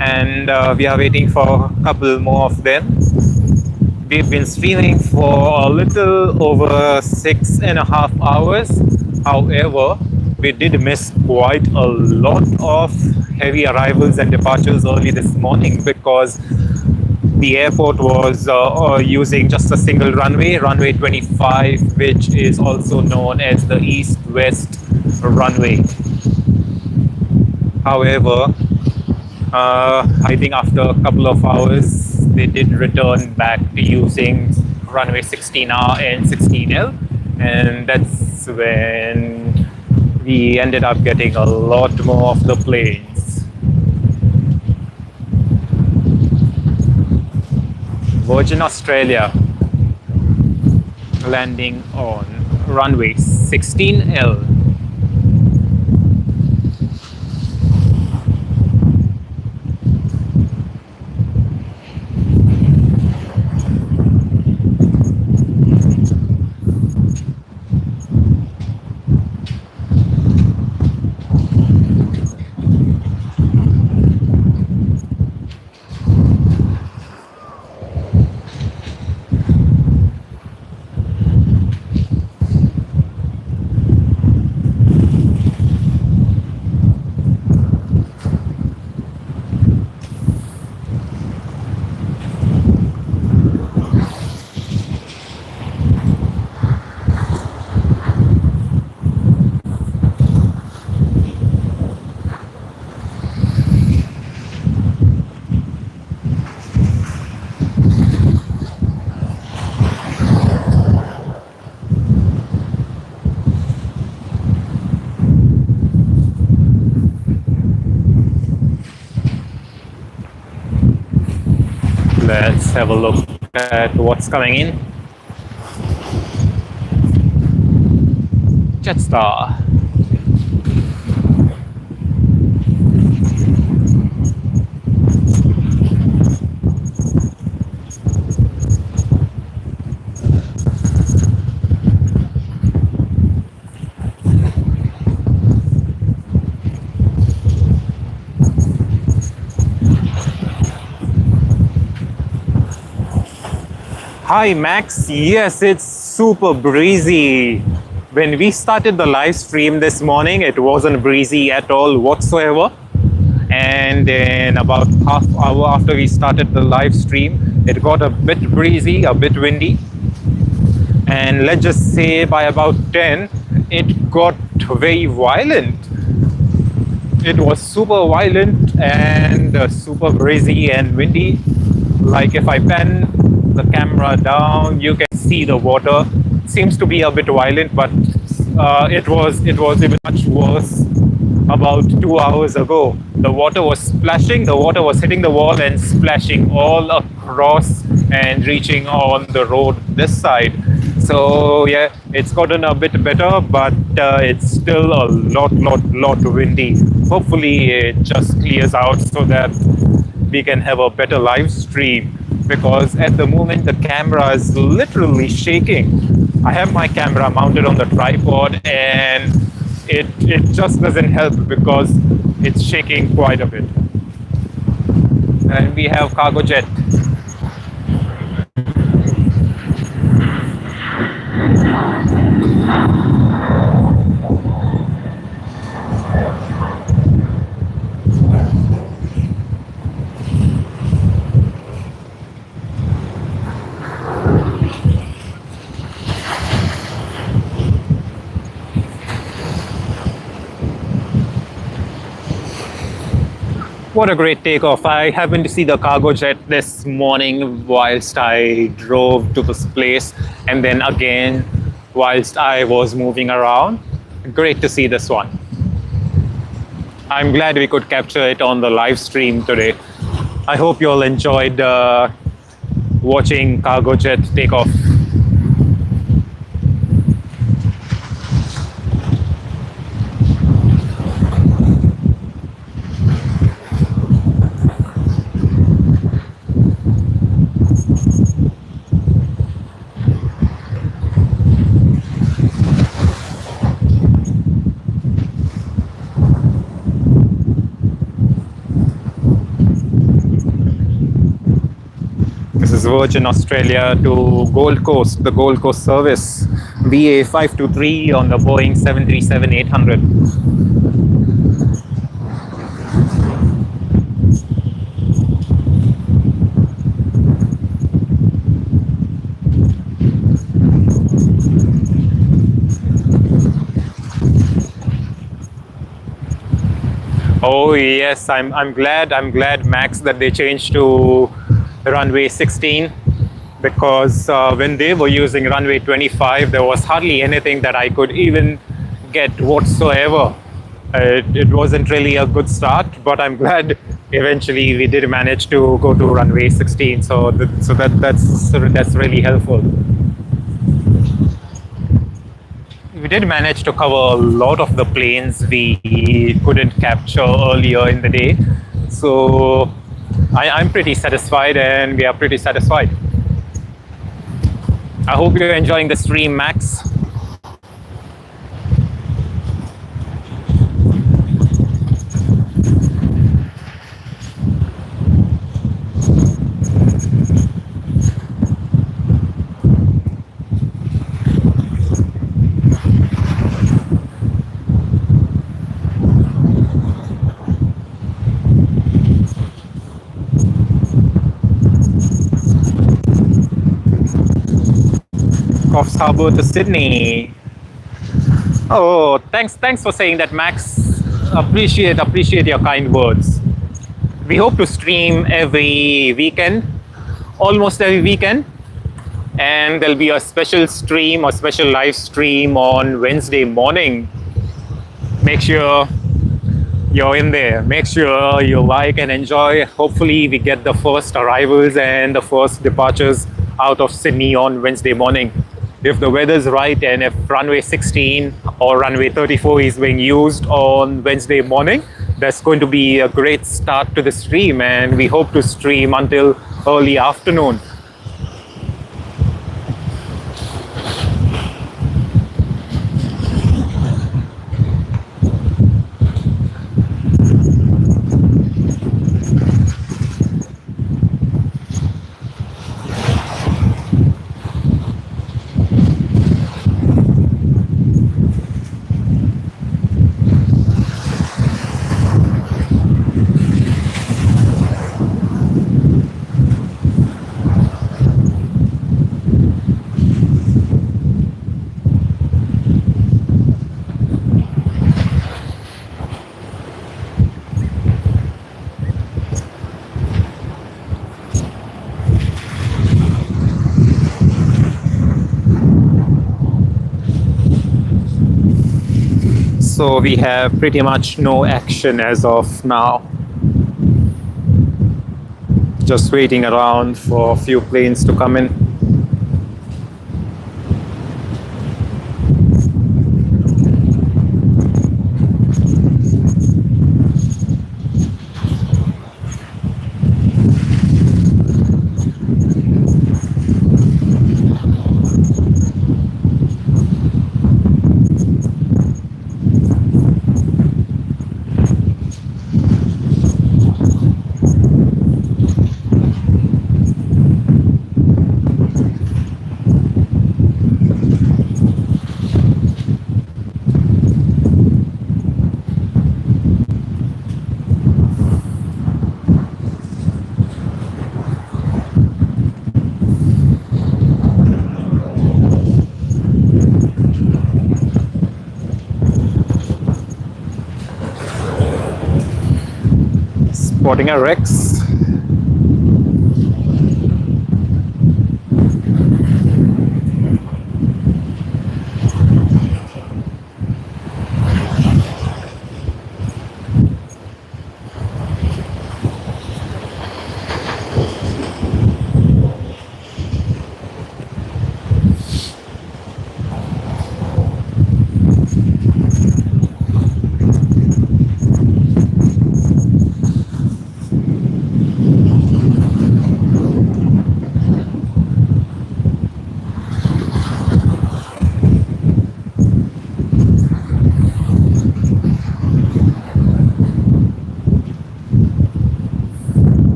and we are waiting for a couple more of them. We've been streaming for a little over 6.5 hours. However, we did miss quite a lot of heavy arrivals and departures early this morning because the airport was using just a single runway, runway 25, which is also known as the east-west runway. However, I think after a couple of hours, they did return back to using runway 16R and 16L, and that's when we ended up getting a lot more of the planes. Virgin Australia landing on runway 16L. Let's have a look at what's coming in. Jetstar. Hi Max, yes, it's super breezy. When we started the live stream this morning, it wasn't breezy at all whatsoever. And then about half hour after we started the live stream, it got a bit breezy, a bit windy. and let's just say by about 10 it got very violent. It was super violent and super breezy and windy. Like if I pan the camera down, you can see the water. It seems to be a bit violent, but it was even much worse about 2 hours ago. The water was splashing, the water was hitting the wall and splashing all across and reaching on the road this side. So yeah, it's gotten a bit better, but it's still a lot windy. Hopefully it just clears out so that we can have a better live stream, because at the moment the camera is literally shaking. I have my camera mounted on the tripod and it just doesn't help because it's shaking quite a bit. And we have cargo jet. What a great takeoff. I happened to see the cargo jet this morning whilst I drove to this place, and then again whilst I was moving around. Great to see this one. I'm glad we could capture it on the live stream today. I hope you all enjoyed watching cargo jet take off. This is Virgin Australia to Gold Coast, the Gold Coast service, BA523 on the Boeing 737-800. Oh yes, I'm glad Max that they changed to runway 16, because when they were using runway 25 there was hardly anything that I could even get whatsoever. It wasn't really a good start, but I'm glad eventually we did manage to go to runway 16, so that's really helpful. We did manage to cover a lot of the planes we couldn't capture earlier in the day, so I'm pretty satisfied, and we are pretty satisfied. I hope you're enjoying the stream, Max. Coffs Harbour to Sydney. Oh, thanks for saying that, Max. Appreciate your kind words. We hope to stream every weekend, almost every weekend, and there'll be a special stream or special live stream on Wednesday morning. Make sure you're in there. Make sure you like and enjoy. Hopefully we get the first arrivals and the first departures out of Sydney on Wednesday morning. If the weather's right and if runway 16 or runway 34 is being used on Wednesday morning, that's going to be a great start to the stream, and we hope to stream until early afternoon. so we have pretty much no action as of now. Just waiting around for a few planes to come in. Spotting a Rex.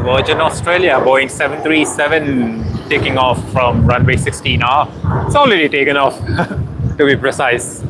Virgin Australia, Boeing 737 taking off from runway 16R. It's already taken off, to be precise.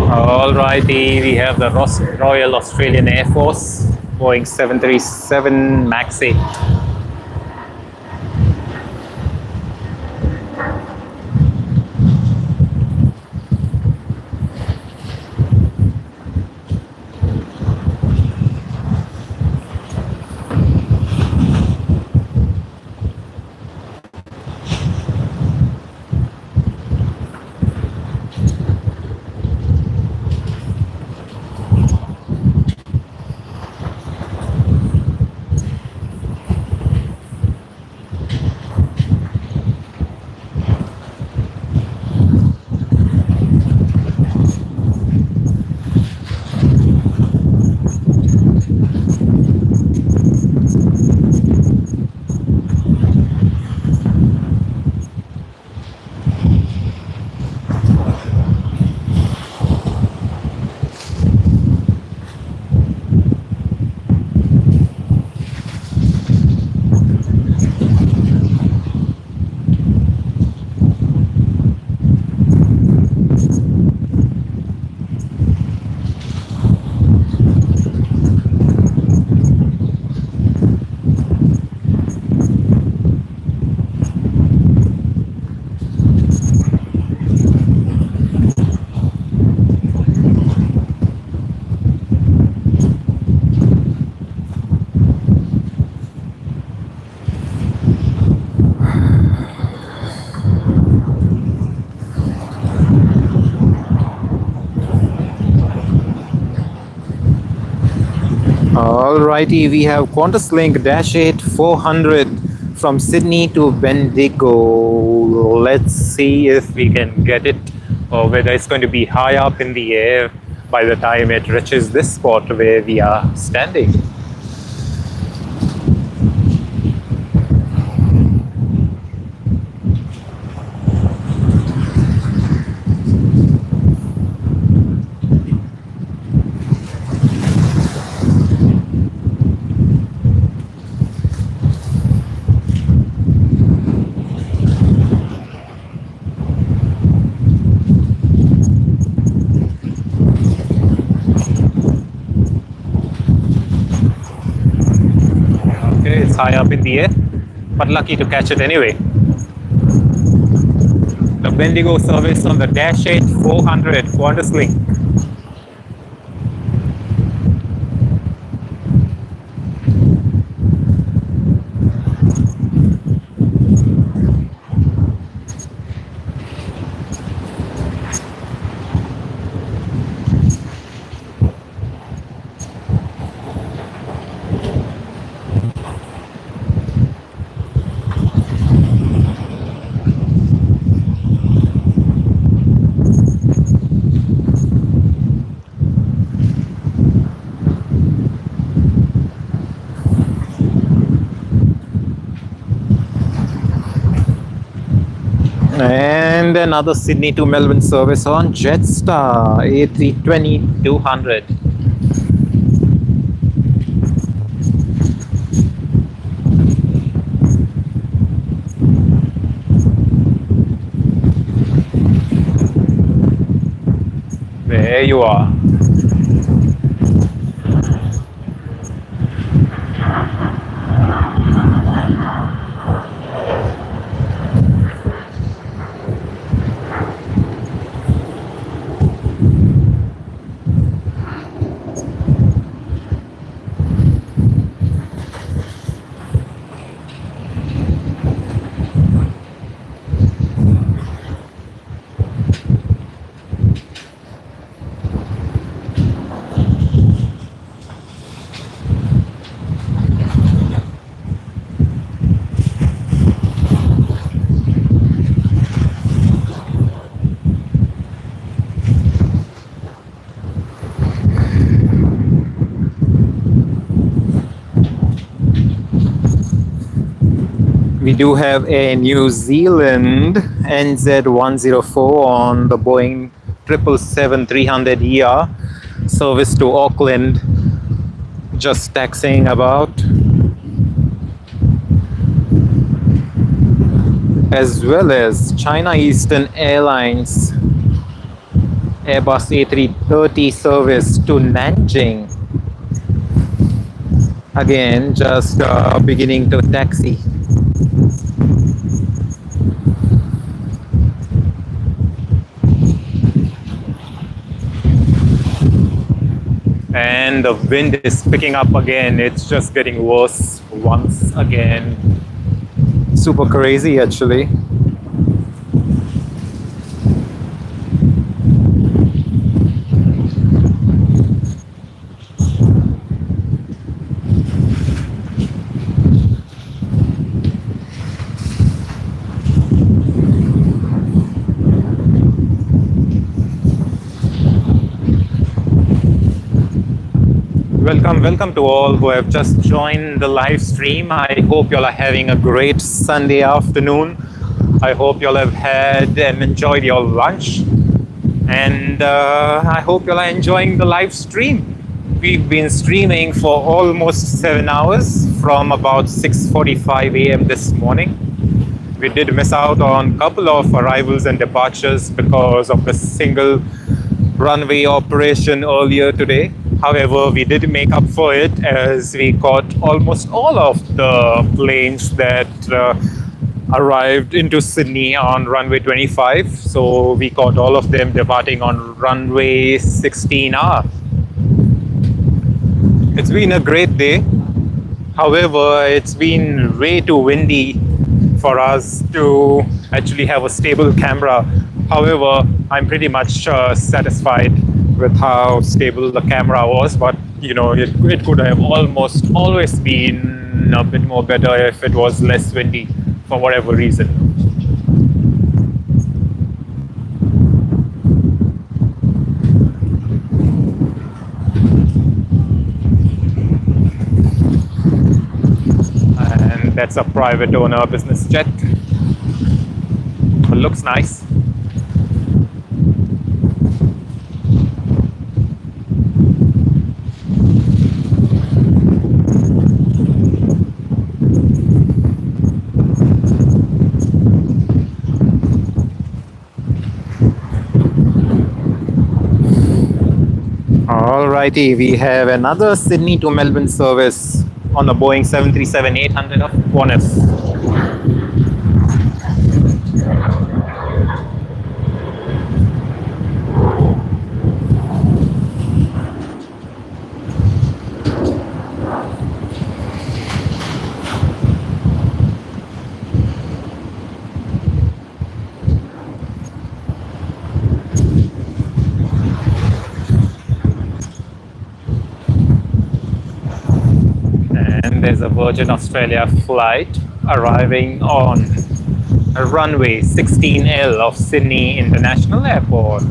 Alrighty, we have the Royal Australian Air Force, Boeing 737 MAX 8. Alrighty, we have Qantas Link -8 400 from Sydney to Bendigo. Let's see if we can get it or whether it's going to be high up in the air by the time it reaches this spot where we are standing. It's high up in the air, but lucky to catch it anyway. The Bendigo service on the Dash 8 400 Qantas link. And another Sydney to Melbourne service on Jetstar A320-200. There you are. We do have a New Zealand NZ104 on the Boeing 777-300ER service to Auckland, just taxiing about. As well as China Eastern Airlines Airbus A330 service to Nanjing. Again, just beginning to taxi. And the wind is picking up again. It's just getting worse once again. Super crazy, actually. Welcome to all who have just joined the live stream. I hope you all are having a great Sunday afternoon. I hope you all have had and enjoyed your lunch. And I hope you all are enjoying the live stream. We've been streaming for almost 7 hours from about 6:45 a.m. this morning. We did miss out on a couple of arrivals and departures because of the single runway operation earlier today. However, we did make up for it as we caught almost all of the planes that arrived into Sydney on runway 25. So we caught all of them departing on runway 16R. It's been a great day. However, it's been way too windy for us to actually have a stable camera. However, I'm pretty much satisfied with how stable the camera was, but it could have almost always been a bit more better if it was less windy for whatever reason. And that's a private owner business jet. It looks nice. Alrighty, we have another Sydney to Melbourne service on the Boeing 737-800 of Qantas. And there's a Virgin Australia flight arriving on runway 16L of Sydney International Airport.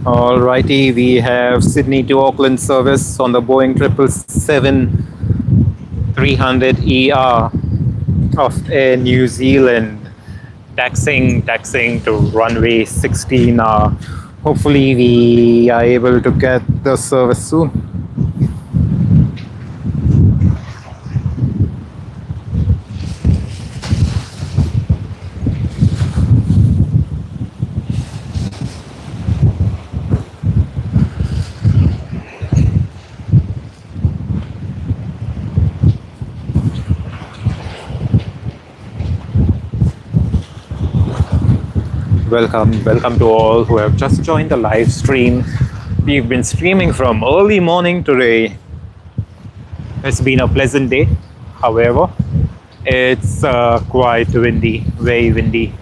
Alrighty, we have Sydney to Auckland service on the Boeing 777-300ER of Air New Zealand, taxiing to runway 16. Hopefully we are able to get the service soon. Welcome to all who have just joined the live stream. We've been streaming from early morning today. It's been a pleasant day. However, it's quite windy, very windy.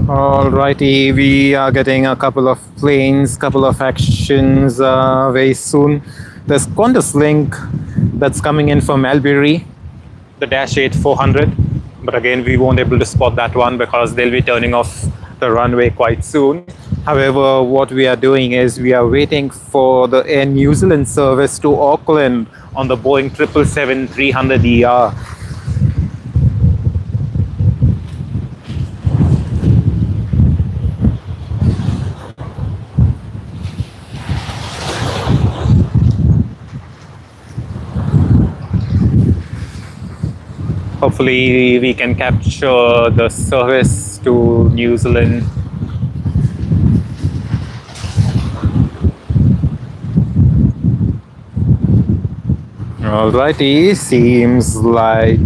Alrighty, we are getting a couple of planes, couple of actions very soon. There's Qantas link that's coming in from Albury, the Dash 8-400, but again we won't be able to spot that one because they'll be turning off the runway quite soon. However, what we are doing is we are waiting for the Air New Zealand service to Auckland on the Boeing 777-300ER. Hopefully we can capture the service to New Zealand. Alrighty, seems like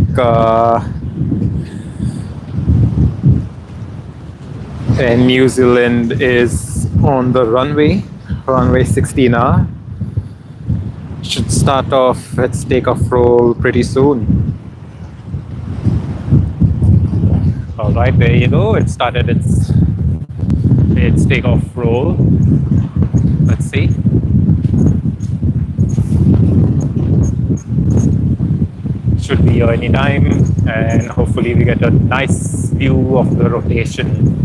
and New Zealand is on the runway 16R. Should start off its takeoff roll pretty soon. Alright, there you go. It started its takeoff roll. Let's see. Should be here anytime, and hopefully we get a nice view of the rotation.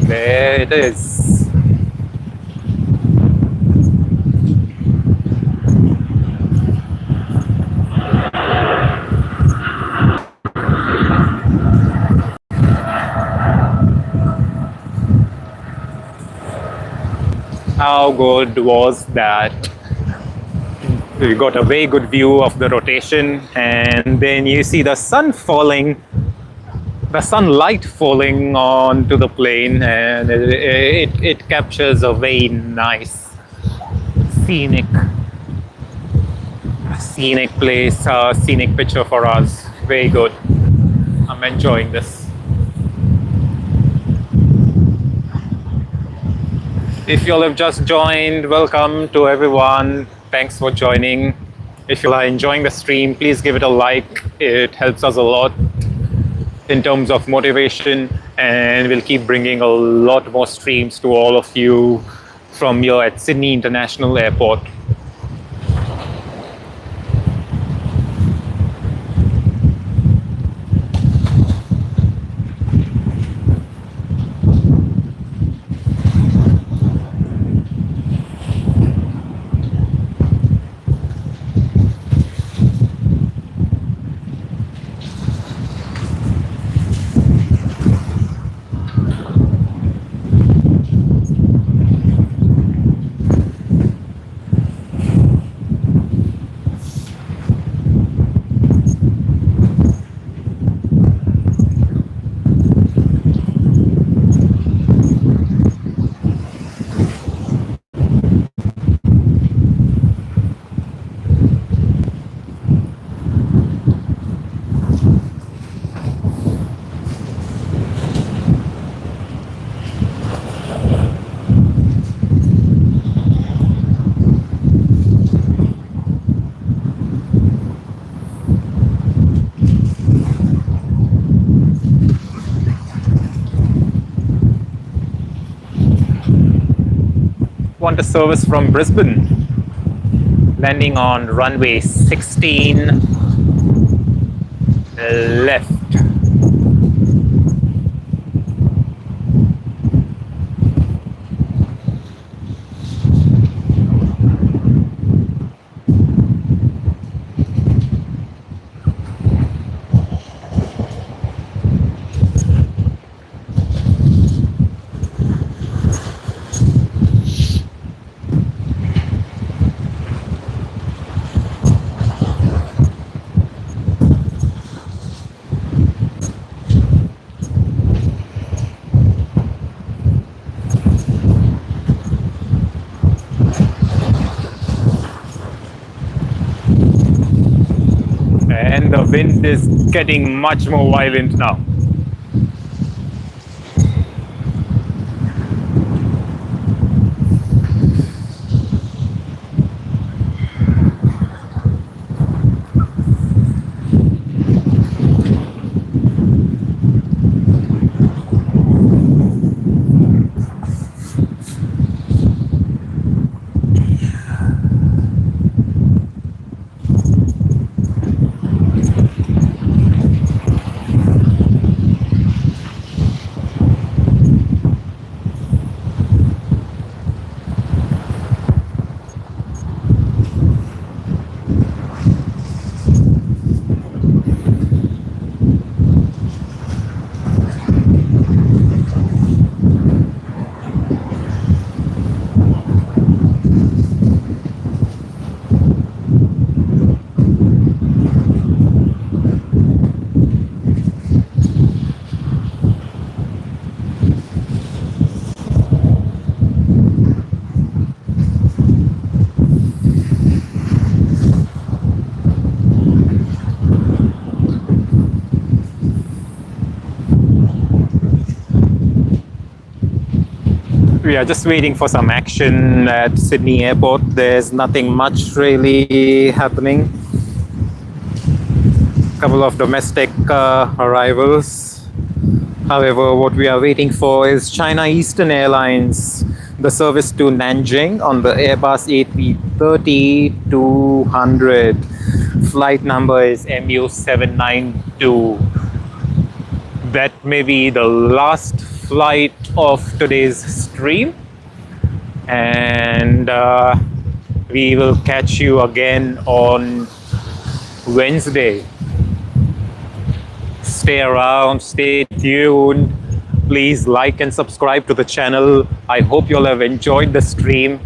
There it is. How good was that? We got a very good view of the rotation, and then you see the sun falling, the sunlight falling onto the plane, and it captures a very nice scenic place, scenic picture for us. Very good. I'm enjoying this. If you all have just joined, welcome to everyone. Thanks for joining. If you are enjoying the stream, please give it a like. It helps us a lot in terms of motivation, and we'll keep bringing a lot more streams to all of you from here at Sydney International Airport. Want a service from Brisbane, landing on runway 16 left. And the wind is getting much more violent now. We are just waiting for some action at Sydney Airport. There's nothing much really happening. Couple of domestic arrivals. However, what we are waiting for is China Eastern Airlines, the service to Nanjing on the Airbus A330-200. Flight number is MU792. That may be the last flight of today's stream, and we will catch you again on Wednesday. Stay around, stay tuned. Please like and subscribe to the channel. I hope you'll have enjoyed the stream.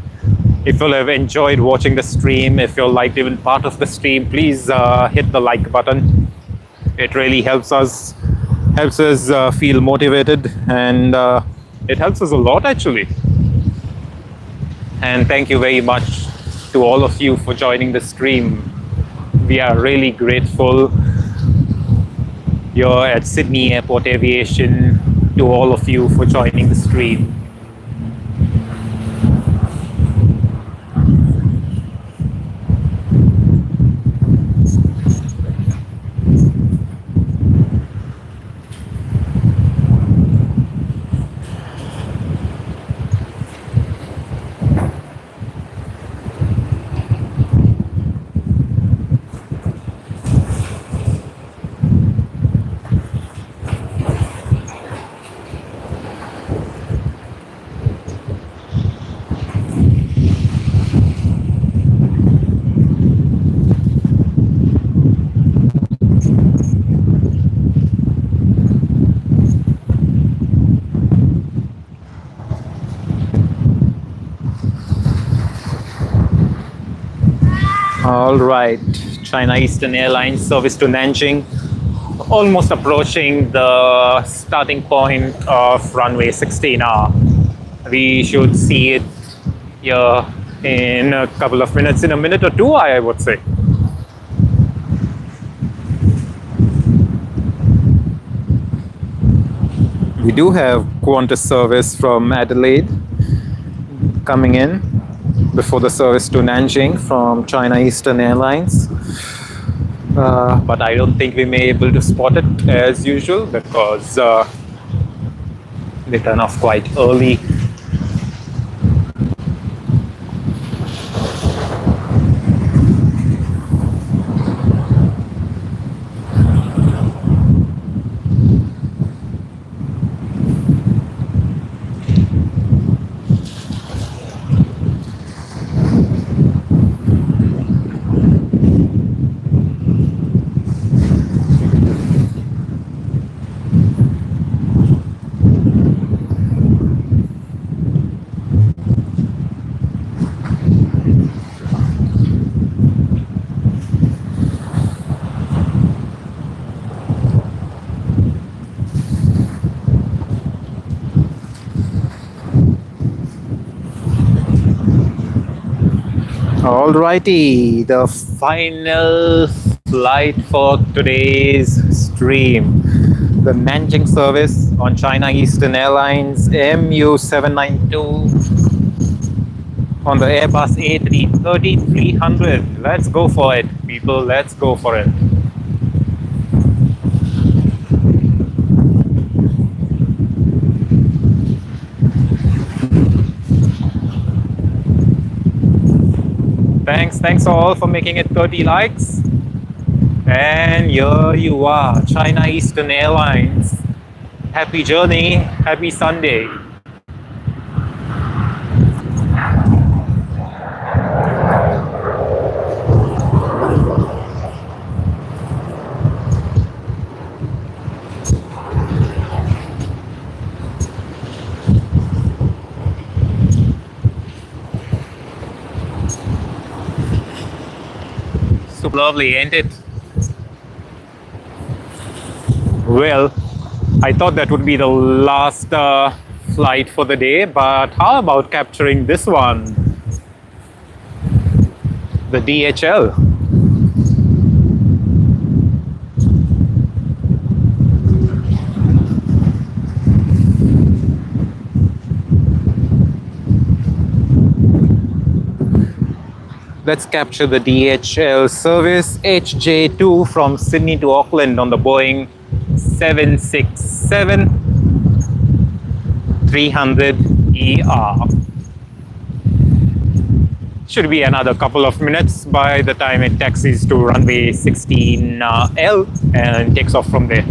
If you'll have enjoyed watching the stream, if you're liked even part of the stream, please hit the like button. It really helps us feel motivated, and it helps us a lot actually. And thank you very much to all of you for joining the stream. We are really grateful. You're at Sydney Airport Aviation, to all of you for joining the stream. All right, China Eastern Airlines service to Nanjing, almost approaching the starting point of runway 16R. We should see it here in a couple of minutes, in a minute or two, I would say. We do have Qantas service from Adelaide coming in before the service to Nanjing from China Eastern Airlines. But I don't think we may be able to spot it as usual because they turn off quite early. Alrighty, the final flight for today's stream. The Nanjing service on China Eastern Airlines MU792 on the Airbus A330-300. Let's go for it, people. Let's go for it. Thanks all for making it 30 likes. And here you are, China Eastern Airlines. Happy journey, happy Sunday. Super lovely, ain't it? Well, I thought that would be the last flight for the day, but how about capturing this one? The DHL. Let's capture the DHL service HJ2 from Sydney to Auckland on the Boeing 767-300ER. Should be another couple of minutes by the time it taxis to runway 16L and takes off from there.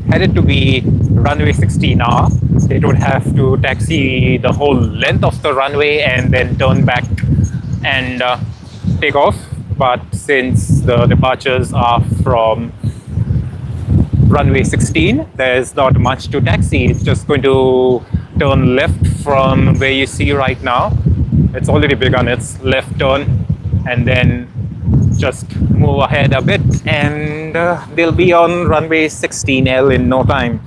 Headed to be runway 16R, it would have to taxi the whole length of the runway and then turn back and take off. But since the departures are from runway 16, there's not much to taxi. It's just going to turn left from where you see right now. It's already begun its left turn, and then just move ahead a bit and they'll be on runway 16L in no time.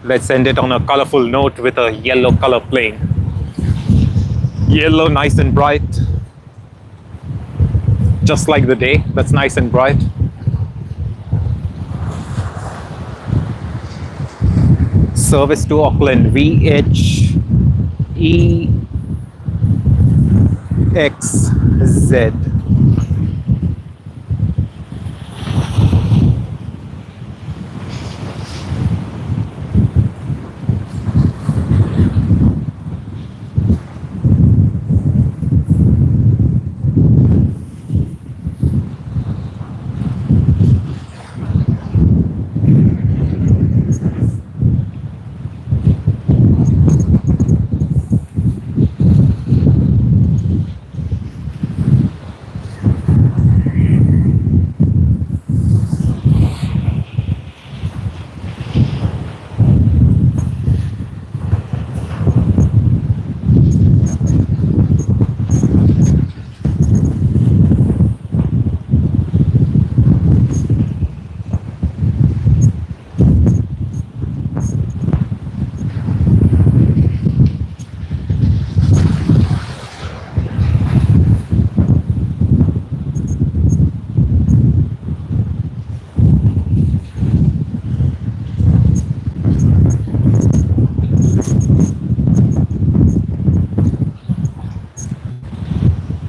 Let's end it on a colorful note with a yellow color plane. Yellow, nice and bright, just like the day. That's nice and bright. Service to Auckland, VHEXZ.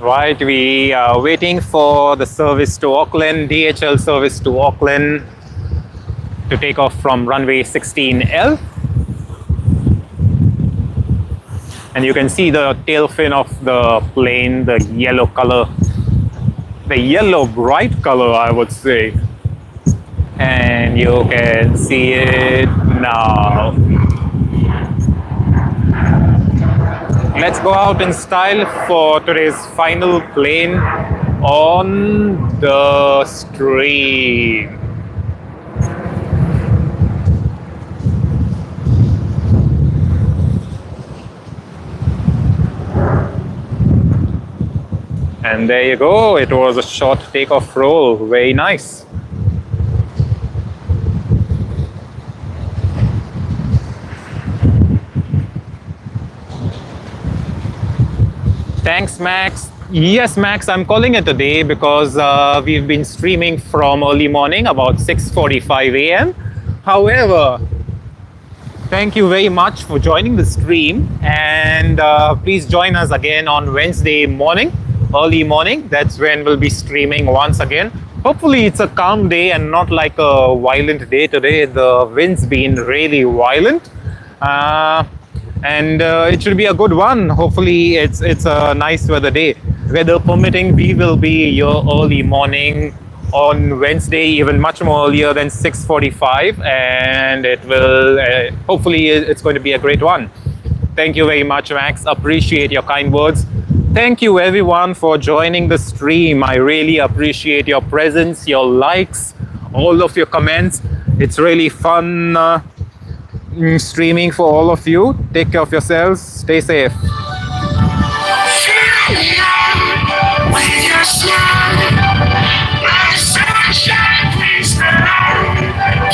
Right, we are waiting for the service to Auckland, DHL service to Auckland, to take off from runway 16L. And you can see the tail fin of the plane, the yellow color, the yellow bright color, I would say. And you can see it now. Let's go out in style for today's final plane on the stream. And there you go, it was a short takeoff roll, very nice. Thanks, Max. Yes, Max, I'm calling it a day because we've been streaming from early morning, about 6:45 a.m. However, thank you very much for joining the stream, and please join us again on Wednesday morning, early morning. That's when we'll be streaming once again. Hopefully it's a calm day and not like a violent day today. The wind's been really violent. And it should be a good one. Hopefully it's a nice weather day. Weather permitting, we will be here early morning on Wednesday, even much more earlier than 6:45, and it will hopefully it's going to be a great one. Thank you very much, Max. Appreciate your kind words. Thank you everyone for joining the stream. I really appreciate your presence, your likes, all of your comments. It's really fun streaming for all of you. Take care of yourselves. Stay safe. With your smile, like sunshine, please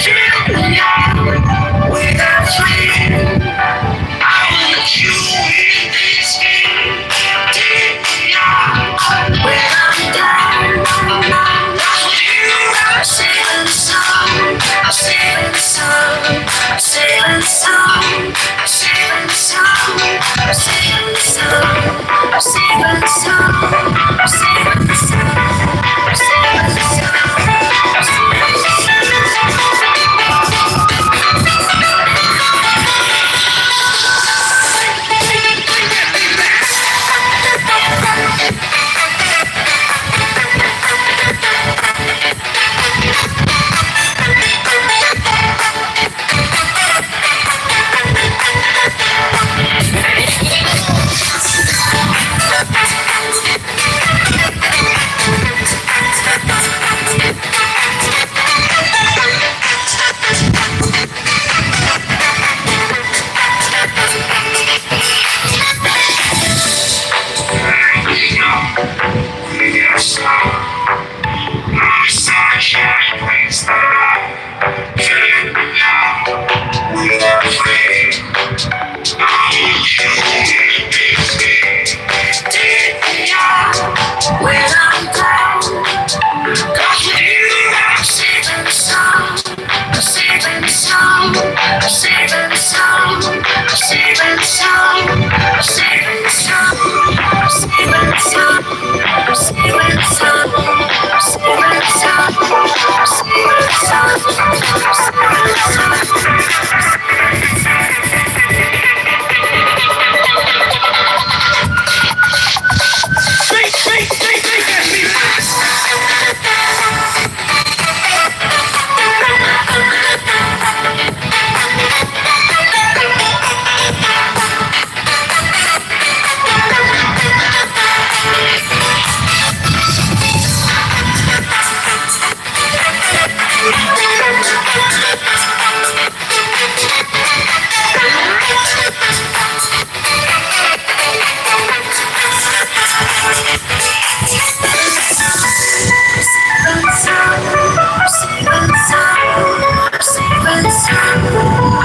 fill me up with a flame. I want you in this game. Take me up when I'm down. That's what you are sailing song. I'm sailing song. I'm sailing song. I'm sailing song. I'm sailing song.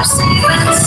Secrets